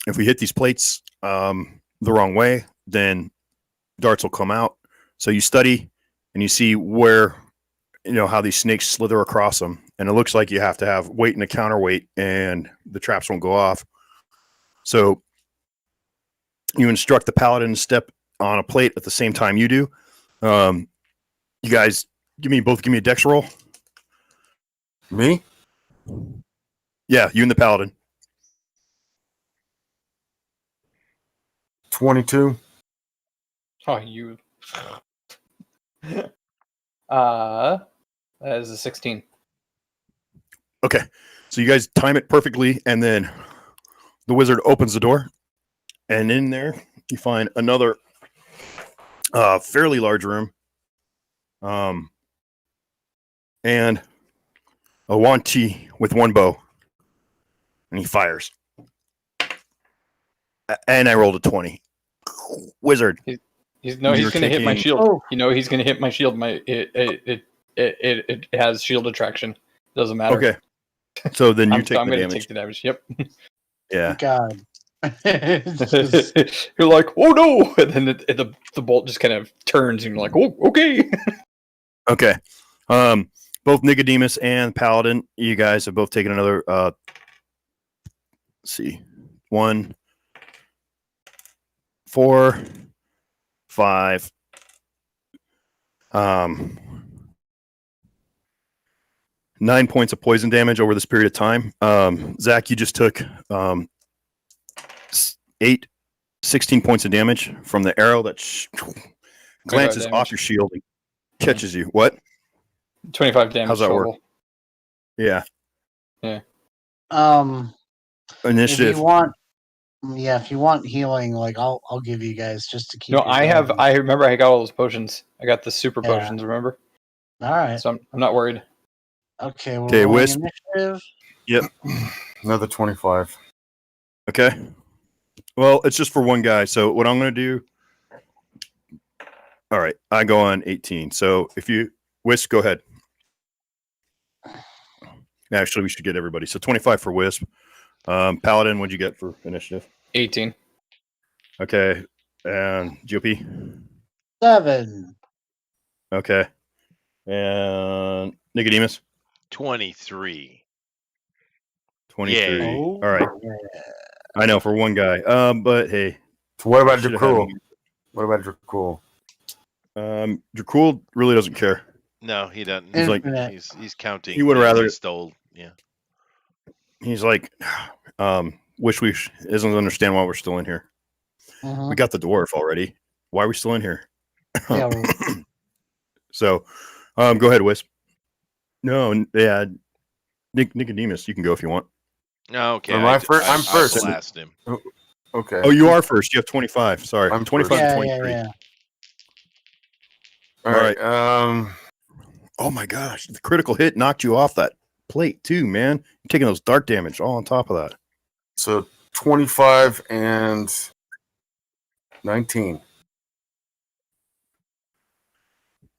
[SPEAKER 6] if we hit these plates the wrong way, then darts will come out. So you study and you see where, how these snakes slither across them. And it looks like you have to have weight and a counterweight, and the traps won't go off. So you instruct the paladin to step on a plate at the same time you do. You guys give me a dex roll.
[SPEAKER 4] Me?
[SPEAKER 6] Yeah, you and the paladin.
[SPEAKER 4] 22.
[SPEAKER 5] Oh, you. That is a 16.
[SPEAKER 6] Okay. So you guys time it perfectly, and then the wizard opens the door, and in there you find another fairly large room, and a Wanti with one bow, and he fires. And I rolled a 20. Wizard.
[SPEAKER 5] He's going to hit my shield.
[SPEAKER 2] Oh.
[SPEAKER 5] He's going to hit my shield. It has shield attraction. Doesn't matter.
[SPEAKER 6] Okay. So then you take
[SPEAKER 5] I'm
[SPEAKER 6] the
[SPEAKER 5] going to
[SPEAKER 6] damage.
[SPEAKER 5] take the damage. Yep.
[SPEAKER 6] Yeah.
[SPEAKER 2] God.
[SPEAKER 5] You're like, oh no! And then the bolt just kind of turns, and you're like, oh, okay.
[SPEAKER 6] Okay. Both Nicodemus and Paladin, you guys have both taken another. Let's see, 1, 4, 5. 9 points of poison damage over this period of time. Zach, you just took 16 points of damage from the arrow that glances off your shield and catches you. What?
[SPEAKER 5] 25 damage.
[SPEAKER 6] How's that
[SPEAKER 5] total.
[SPEAKER 6] work? Yeah.
[SPEAKER 2] If
[SPEAKER 6] Initiative.
[SPEAKER 2] you want healing, like I'll give you guys just to keep.
[SPEAKER 5] No, I remember I got all those potions. I got the super potions. Remember?
[SPEAKER 2] All right.
[SPEAKER 5] So I'm not worried.
[SPEAKER 2] Okay.
[SPEAKER 6] Okay, Wisp.
[SPEAKER 2] Initiative.
[SPEAKER 6] Yep.
[SPEAKER 4] Another 25.
[SPEAKER 6] Okay. Well, it's just for one guy. So what I'm going to do. All right. I go on 18. So if you, Wisp, go ahead. Actually, we should get everybody. So 25 for Wisp. Paladin, what'd you get for initiative?
[SPEAKER 5] 18.
[SPEAKER 6] Okay. And GOP?
[SPEAKER 2] 7.
[SPEAKER 6] Okay. And Nicodemus?
[SPEAKER 1] 23.
[SPEAKER 6] 23.
[SPEAKER 1] Yay.
[SPEAKER 6] All right. I know, for one guy. But hey.
[SPEAKER 4] So what about
[SPEAKER 6] should have
[SPEAKER 4] Dracul?
[SPEAKER 6] had
[SPEAKER 4] What about Dracul?
[SPEAKER 6] Dracul really doesn't care.
[SPEAKER 1] No, he doesn't.
[SPEAKER 6] He's like,
[SPEAKER 1] He's counting.
[SPEAKER 6] He would
[SPEAKER 1] things
[SPEAKER 6] rather-
[SPEAKER 1] he stole. Yeah.
[SPEAKER 6] He's like, wish we doesn't understand why we're still in here. We got the dwarf already. Why are we still in here?
[SPEAKER 2] Yeah,
[SPEAKER 6] So, go ahead, Wisp. No, yeah, Nicodemus, you can go if you want.
[SPEAKER 1] Oh, okay.
[SPEAKER 4] Am I first? I'm first.
[SPEAKER 1] I blasted him.
[SPEAKER 4] Okay.
[SPEAKER 6] Oh, you are first. You have 25. Sorry,
[SPEAKER 4] I'm
[SPEAKER 6] 25
[SPEAKER 2] yeah,
[SPEAKER 6] to 23.
[SPEAKER 2] yeah.
[SPEAKER 4] All right.
[SPEAKER 6] Oh my gosh, the critical hit knocked you off that plate too, man. You're taking those dart damage all on top of that.
[SPEAKER 4] So 25 and 19.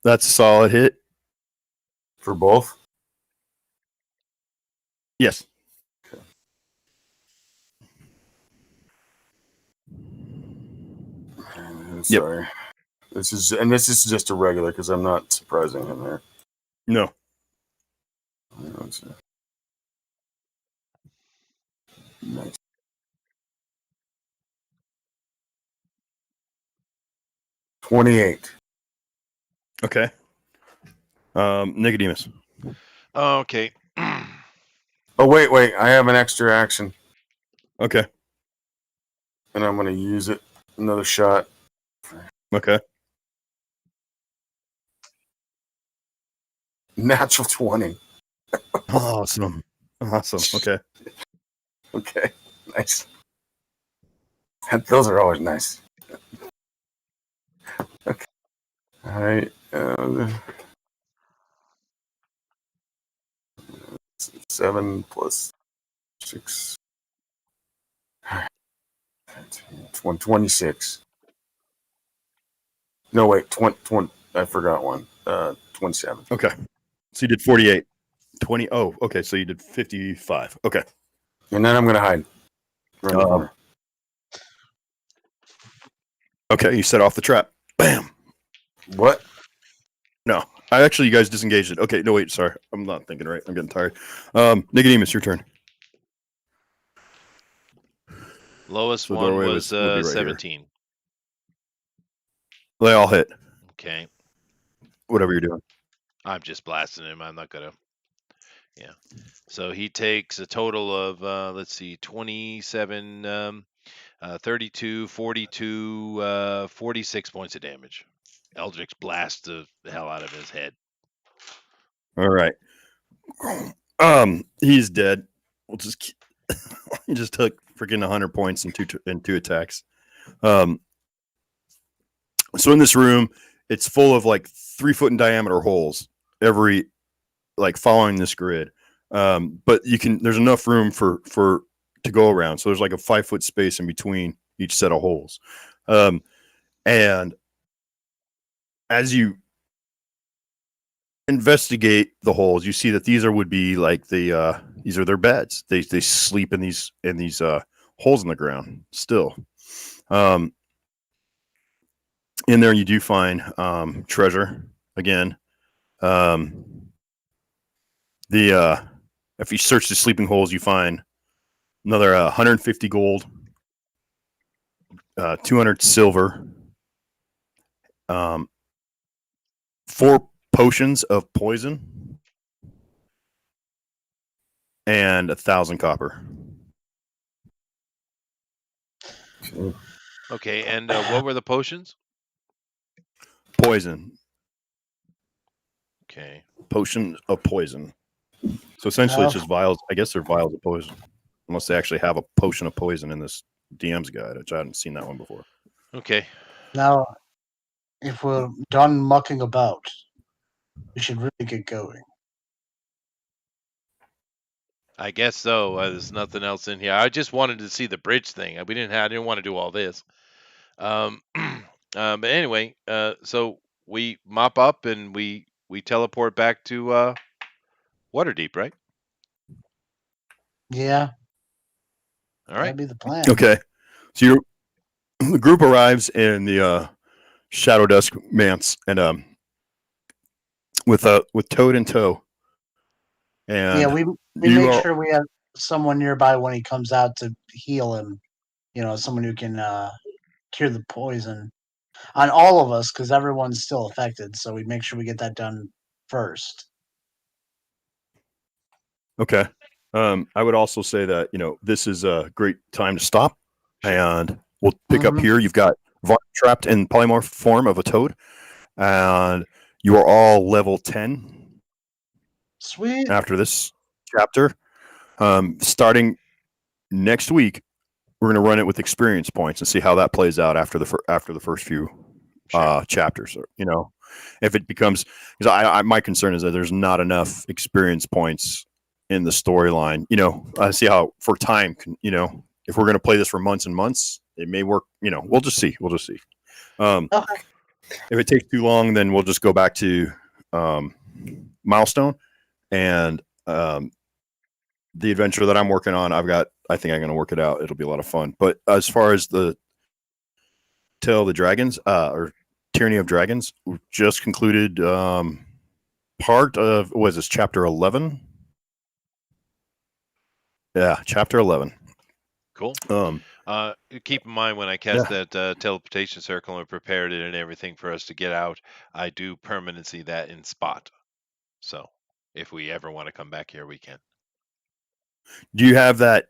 [SPEAKER 6] That's a solid hit.
[SPEAKER 4] For both?
[SPEAKER 6] Yes.
[SPEAKER 4] Sorry. This is just a regular because I'm not surprising him there.
[SPEAKER 6] No.
[SPEAKER 4] Nice. $28.
[SPEAKER 6] Okay. Nicodemus.
[SPEAKER 1] Oh, okay.
[SPEAKER 4] Oh wait! I have an extra action,
[SPEAKER 6] Okay.
[SPEAKER 4] and I'm going to use it. Another shot.
[SPEAKER 6] Okay.
[SPEAKER 4] Natural 20.
[SPEAKER 6] Awesome. Okay.
[SPEAKER 4] Okay, nice. Those are always nice. Okay. All right. 7 plus 6. 26. No, wait, 20, I forgot one. 27.
[SPEAKER 6] Okay. So you did 48. 20. Oh, okay. So you did 55. Okay.
[SPEAKER 4] And then I'm going to hide. Around the corner.
[SPEAKER 6] Okay. You set off the trap. Bam.
[SPEAKER 4] What?
[SPEAKER 6] No. You guys disengaged it. Okay. No, wait. Sorry. I'm not thinking right. I'm getting tired. Nicodemus, your turn.
[SPEAKER 1] Lowest
[SPEAKER 6] So
[SPEAKER 1] one
[SPEAKER 6] doorway
[SPEAKER 1] was
[SPEAKER 6] would be right here.
[SPEAKER 1] 17.
[SPEAKER 6] They all hit.
[SPEAKER 1] Okay.
[SPEAKER 6] Whatever you're doing.
[SPEAKER 1] I'm just blasting him. I'm not going to. Yeah. So he takes a total of, let's see, 27, 32, 42, 46 points of damage. Eldritch blasts the hell out of his head.
[SPEAKER 6] All right. He's dead. We'll just he just took freaking 100 points in two attacks. So in this room, it's full of like 3 foot in diameter holes, every like following this grid. But there's enough room for to go around. So there's like a 5 foot space in between each set of holes. And as you investigate the holes, you see that these would be like these are their beds. They sleep in these holes in the ground still. In there you do find treasure again. If you search the sleeping holes, you find another 150 gold, 200 silver, 4 potions of poison, and 1,000 copper.
[SPEAKER 1] Okay, and what were the potions?
[SPEAKER 6] Poison.
[SPEAKER 1] Okay.
[SPEAKER 6] Potion of poison. So essentially, it's just vials. I guess they're vials of poison, unless they actually have a potion of poison in this DM's guide, which I hadn't seen that one before.
[SPEAKER 1] Okay.
[SPEAKER 2] Now, if we're done mucking about, we should really get going.
[SPEAKER 1] I guess so. There's nothing else in here. I just wanted to see the bridge thing. I didn't want to do all this. But anyway, so we mop up and we teleport back to Waterdeep, right?
[SPEAKER 2] Yeah.
[SPEAKER 1] All right.
[SPEAKER 2] That'd be the plan.
[SPEAKER 6] Okay, so the group arrives in the Shadow Dusk Manse, and with Toad in tow. And
[SPEAKER 2] yeah, we make sure we have someone nearby when he comes out to heal him. Someone who can cure the poison on all of us, because everyone's still affected. So we make sure we get that done first.
[SPEAKER 6] Okay. I would also say that this is a great time to stop, and we'll pick up here. You've got Varn trapped in polymorph form of a toad, and you are all level 10.
[SPEAKER 2] Sweet.
[SPEAKER 6] After this chapter, starting next week, we're going to run it with experience points and see how that plays out after the first few chapters. If it becomes, because my concern is that there's not enough experience points in the storyline. I see how for time, if we're going to play this for months and months, it may work. We'll just see.
[SPEAKER 2] Okay.
[SPEAKER 6] If it takes too long, then we'll just go back to Milestone and the adventure that I'm working on. I think I'm going to work it out. It'll be a lot of fun. But as far as the Tale of the Dragons, or Tyranny of Dragons, we just concluded part of, was this chapter 11? Yeah, chapter 11.
[SPEAKER 1] Cool. Keep in mind when I cast that teleportation circle and prepared it and everything for us to get out, I do permanency that in spot. So if we ever want to come back here, we can.
[SPEAKER 6] Do you have that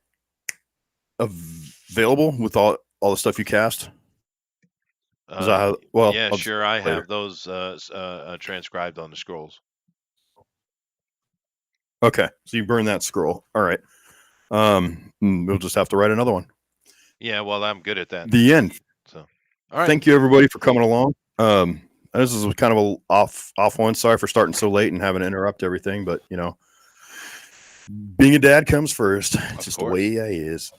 [SPEAKER 6] available with all the stuff you cast?
[SPEAKER 1] Sure. I have those transcribed on the scrolls.
[SPEAKER 6] Okay, so you burn that scroll. All right. We'll just have to write another one.
[SPEAKER 1] Yeah, well, I'm good at that.
[SPEAKER 6] The end.
[SPEAKER 1] So, all right.
[SPEAKER 6] Thank you everybody for coming along. This is kind of a off one. Sorry for starting so late and having to interrupt everything, but Being a dad comes first. It's just the
[SPEAKER 1] course.
[SPEAKER 6] way I is.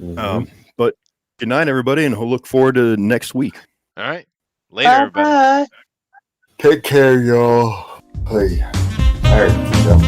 [SPEAKER 4] Mhm.
[SPEAKER 6] But good night, everybody, and we'll look forward to next week.
[SPEAKER 1] All right. Later, everybody.
[SPEAKER 2] Bye.
[SPEAKER 4] Take care, y'all. Hey. All right.